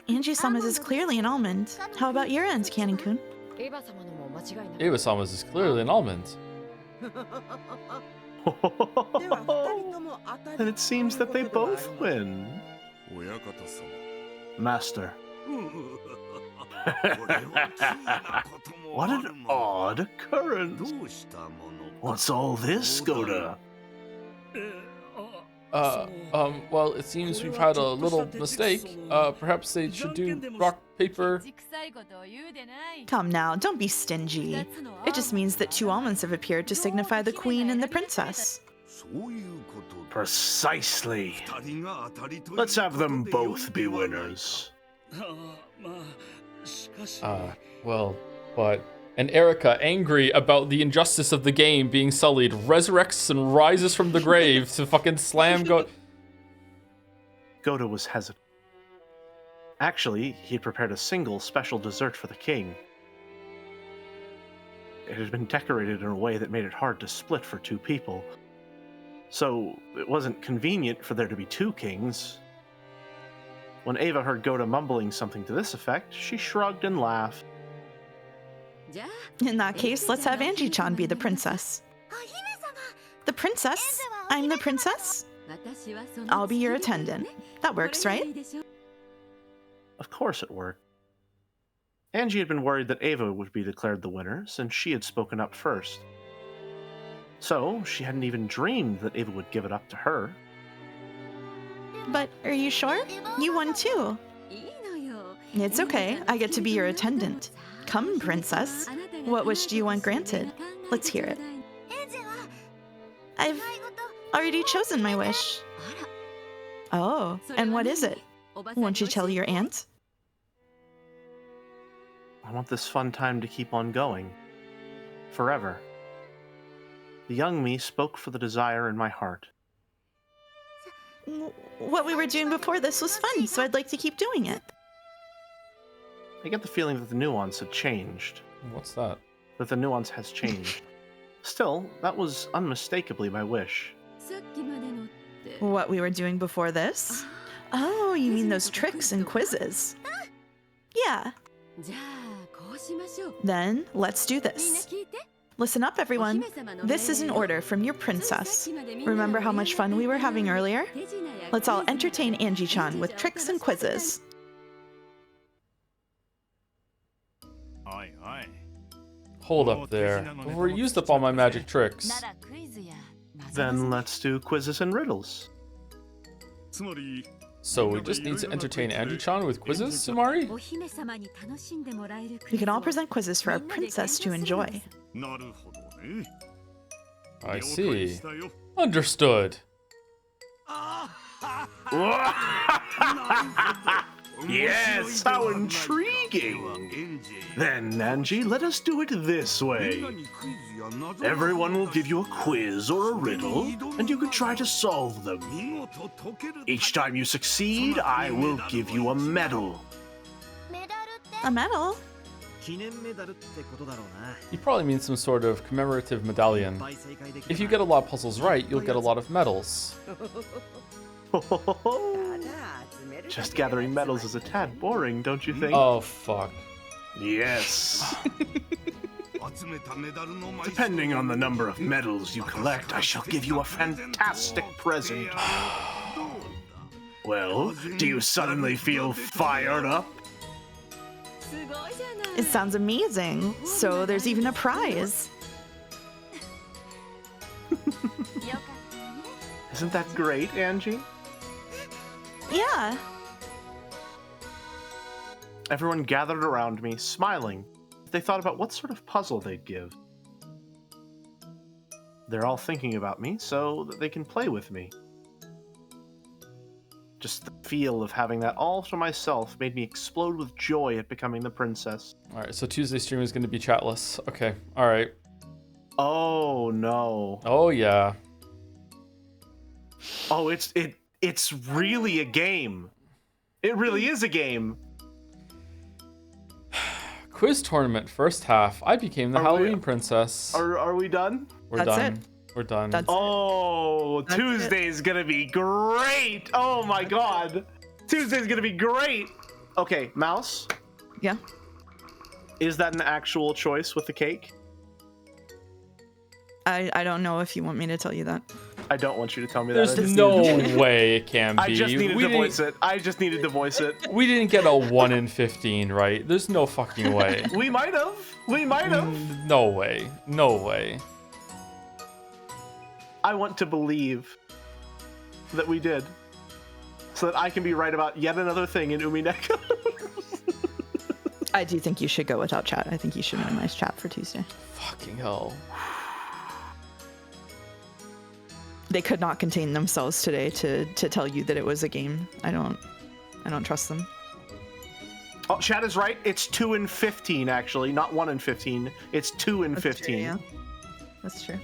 Angie-sama's is clearly an almond. How about your end, Cannon-kun? Ava-sama's is clearly an almond. And it seems that they both win. Master. What an odd occurrence. What's all this, Goda? Well, it seems we've had a little mistake. Perhaps they should do rock, paper... Come now, don't be stingy. It just means that 2 almonds have appeared to signify the queen and the princess. Precisely. Let's have them both be winners. Well, but... And Erica, angry about the injustice of the game being sullied, resurrects and rises from the grave to fucking slam Goda was hesitant. Actually, he had prepared a single special dessert for the king. It had been decorated in a way that made it hard to split for 2 people. So, it wasn't convenient for there to be 2 kings. When Ava heard Goda mumbling something to this effect, she shrugged and laughed. In that case, let's have Angie-chan be the princess. The princess? I'm the princess? I'll be your attendant. That works, right? Of course it worked. Angie had been worried that Ava would be declared the winner, since she had spoken up first. So, she hadn't even dreamed that Ava would give it up to her. But are you sure? You won too. It's okay. I get to be your attendant. Come, princess. What wish do you want granted? Let's hear it. I've already chosen my wish. Oh, and what is it? Won't you tell your aunt? I want this fun time to keep on going. Forever. The young me spoke for the desire in my heart. What we were doing before this was fun, so I'd like to keep doing it. I get the feeling that the nuance had changed. What's that? That the nuance has changed. Still, that was unmistakably my wish. What we were doing before this? Oh, you mean those tricks and quizzes? Yeah. Then, let's do this. Listen up, everyone. This is an order from your princess. Remember how much fun we were having earlier? Let's all entertain Angie-chan with tricks and quizzes. Hold up there. I've already used up all my magic tricks. Then let's do quizzes and riddles. So we just need to entertain Angie-chan with quizzes, Sumari? We can all present quizzes for our princess to enjoy. I see. Understood. Yes, how intriguing! Then, Angie, let us do it this way. Everyone will give you a quiz or a riddle, and you can try to solve them. Each time you succeed, I will give you a medal. A medal? You probably mean some sort of commemorative medallion. If you get a lot of puzzles right, you'll get a lot of medals. Just gathering medals is a tad boring, don't you think? Oh, fuck. Yes. Depending on the number of medals you collect, I shall give you a fantastic present. Well, do you suddenly feel fired up? It sounds amazing. So there's even a prize. Isn't that great, Angie? Yeah. Everyone gathered around me, smiling. They thought about what sort of puzzle they'd give. They're all thinking about me so that they can play with me. Just the feel of having that all to myself made me explode with joy at becoming the princess. All right, so Tuesday stream is going to be chatless. Okay, all right. Oh no. Oh yeah. Oh, it's really a game. It really is a game. Quiz tournament first half. I became the Halloween princess. Are we done? We're That's done. it. We're done. That's Oh, That's Tuesday's gonna be great. Oh my god. Tuesday's gonna be great. Okay, Mouse, Yeah. is that an actual choice with the cake? I don't know if you want me to tell you that. I don't want you to tell me There's that. no way it can be. I just needed We to didn't- voice it. I just needed to voice it. We didn't get a 1 in 15, right? There's no fucking way. We might have. We might have. No way. No way. I want to believe that we did, so that I can be right about yet another thing in Umineko. I do think you should go without chat. I think you should minimize chat for Tuesday. Fucking hell. They could not contain themselves today to tell you that it was a game. I don't trust them. Oh, Chad is right. It's 2 in 15, actually, not 1 in 15. It's 2 in 15. True, yeah. That's true.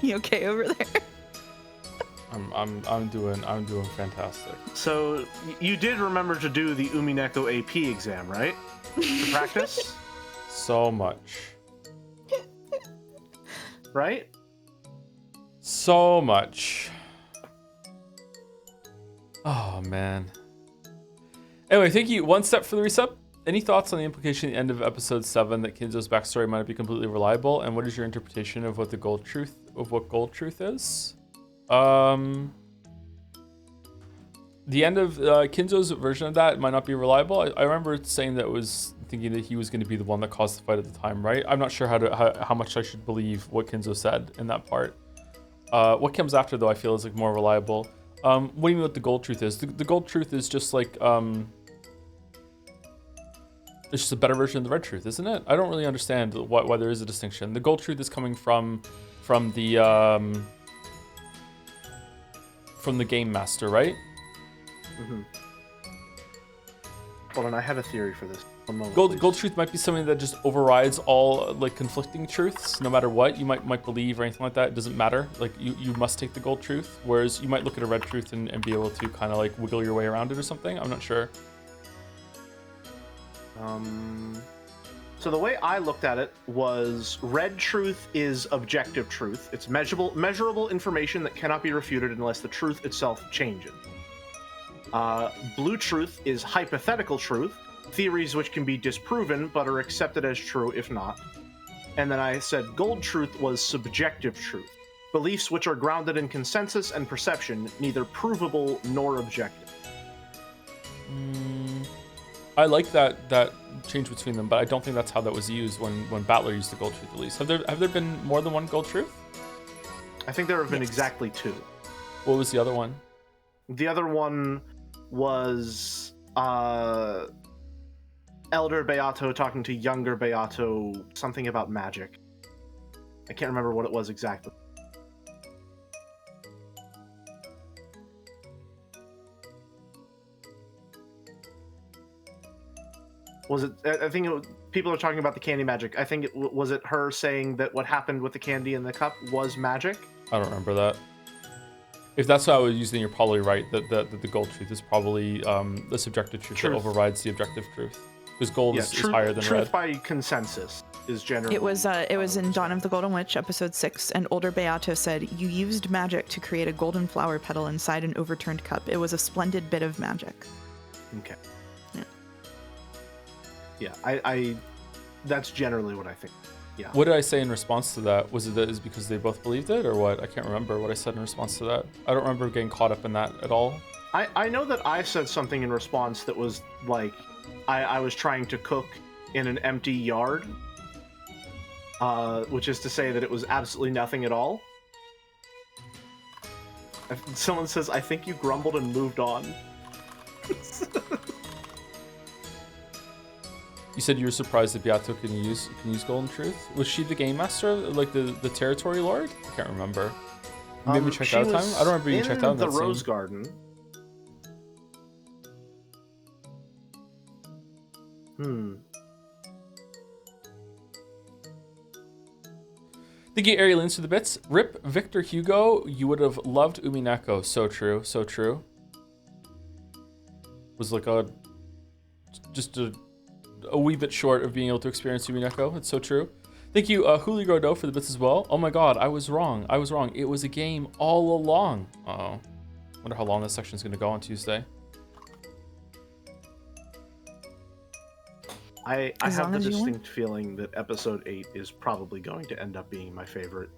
You okay over there? I'm doing fantastic. So you did remember to do the Umineko AP exam, right? To practice, So much. right? So much. Oh man. Anyway, thank you. One step for the reset. Any thoughts on the implication at the end of episode 7 that Kinzo's backstory might not be completely reliable? And what is your interpretation of what gold truth is? The end of Kinzo's version of that might not be reliable. I remember saying that it was thinking that he was going to be the one that caused the fight at the time, right? I'm not sure how much I should believe what Kinzo said in that part. What comes after, though, I feel is like more reliable. What do you mean what the gold truth is? The gold truth is just like it's just a better version of the red truth, isn't it? I don't really understand why there is a distinction. The gold truth is coming from the game master, right? Mm-hmm. Hold on, I have a theory for this. One moment, Gold truth might be something that just overrides all like conflicting truths, no matter what you might believe or anything like that. It doesn't matter. Like you must take the gold truth, whereas you might look at a red truth and be able to kind of like wiggle your way around it or something. I'm not sure. So the way I looked at it was red truth is objective truth. It's measurable information that cannot be refuted unless the truth itself changes. Blue truth is hypothetical truth, theories which can be disproven but are accepted as true if not. And then I said gold truth was subjective truth, beliefs which are grounded in consensus and perception, neither provable nor objective. I like that change between them, but I don't think that's how that was used when Battler used the gold truth at least. Have there been more than one gold truth? I think there have been exactly 2. What was the other one? The other one was Elder Beato talking to younger Beato, something about magic. I can't remember what it was exactly. Was it? I think people are talking about the candy magic. I think was it her saying that what happened with the candy in the cup was magic? I don't remember that. If that's what I was using, you're probably right. That the gold truth is probably the subjective truth that overrides the objective truth. Because gold is higher than truth red. by consensus is generally. It was in Dawn of the Golden Witch, episode 6, and older Beato said, "You used magic to create a golden flower petal inside an overturned cup. It was a splendid bit of magic." Okay. Yeah. Yeah, I that's generally what I think. Yeah. What did I say in response to that? Was it that is because they both believed it, or what? I can't remember what I said in response to that. I don't remember getting caught up in that at all. I know that I said something in response that was like, I was trying to cook in an empty yard, which is to say that it was absolutely nothing at all. Someone says, "I think you grumbled and moved on." You said you were surprised that Beato can use Golden Truth. Was she the game master, like the territory lord? I can't remember. Maybe we checked out a time. I don't remember you checked out in the that Rose scene. Garden. Thank you, Ariel, for the bits. Rip Victor Hugo, you would have loved Umineko. So true, so true. Was like just a wee bit short of being able to experience Umineko. It's so true. Thank you, Huli Rondo, for the bits as well. Oh my god, I was wrong. It was a game all along. Uh-oh. Wonder how long this section is going to go on Tuesday. I have the distinct feeling that episode 8 is probably going to end up being my favorite.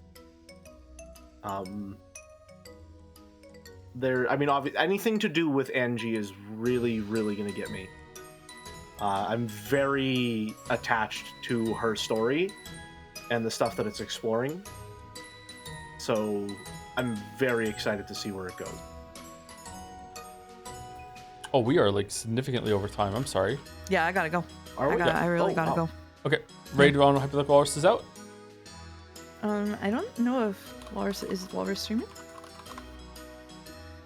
Anything to do with Angie is really, really going to get me. I'm very attached to her story and the stuff that it's exploring. So I'm very excited to see where it goes. Oh, we are like significantly over time. I'm sorry. Yeah, I gotta go. I really gotta go. Okay, ready to run Hyperlife Walrus is out? I don't know if Walrus is Walrus streaming.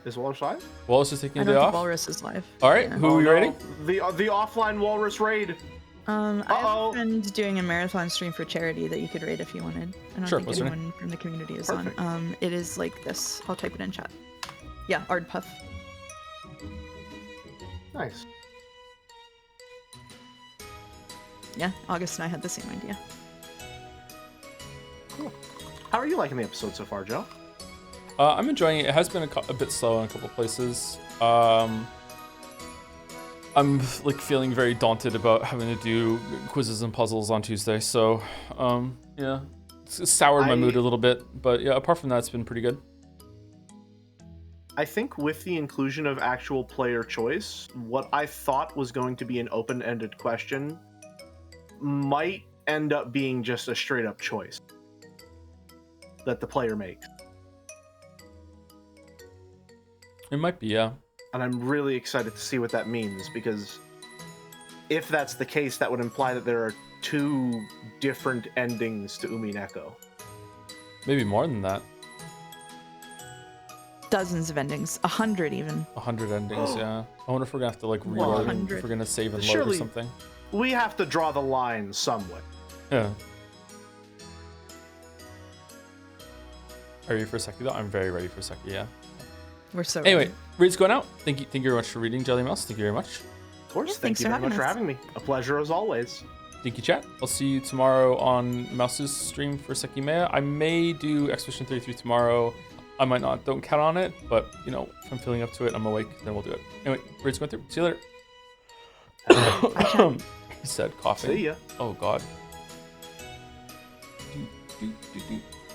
Is Walrus live? Walrus is taking I a don't day think off. Walrus is live. All right, Yeah. who are we raiding? The offline Walrus raid. I have a friend doing a marathon stream for charity that you could raid if you wanted. I don't Sure, think what's her anyone from the community is Perfect. on. It is like this. I'll type it in chat. Yeah, Ardpuff. Nice. Yeah, August and I had the same idea. Cool. How are you liking the episode so far, Joe? I'm enjoying it. It has been a bit slow in a couple places. I'm like feeling very daunted about having to do quizzes and puzzles on Tuesday. So, yeah, it's soured my mood a little bit. But yeah, apart from that, it's been pretty good. I think with the inclusion of actual player choice, what I thought was going to be an open-ended question might end up being just a straight-up choice that the player makes. It might be, yeah. And I'm really excited to see what that means, because if that's the case, that would imply that there are 2 different endings to Umineko. Maybe more than that. Dozens of endings. 100 even. 100 endings, yeah. I wonder if we're gonna have to like reload, if we're gonna save and load or Surely- something. We have to draw the line somewhere. Yeah. Are you ready for Seki though? I'm very ready for Seki, yeah. We're so Anyway, ready. read's going out. Thank you very much for reading, Jelly Mouse. Thank you very much. Of course, Yeah, thank thanks you for very much having for us. having me. A pleasure as always. Thank you, chat. I'll see you tomorrow on Mouse's stream for Seki Mea. I may do Expedition 33 tomorrow. I might not. Don't count on it. But, you know, if I'm feeling up to it, I'm awake, then we'll do it. Anyway, read's going through. See you later. He said, coughing. See ya. Oh, God.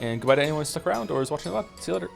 And goodbye to anyone who stuck around or is watching the VOD. See you later.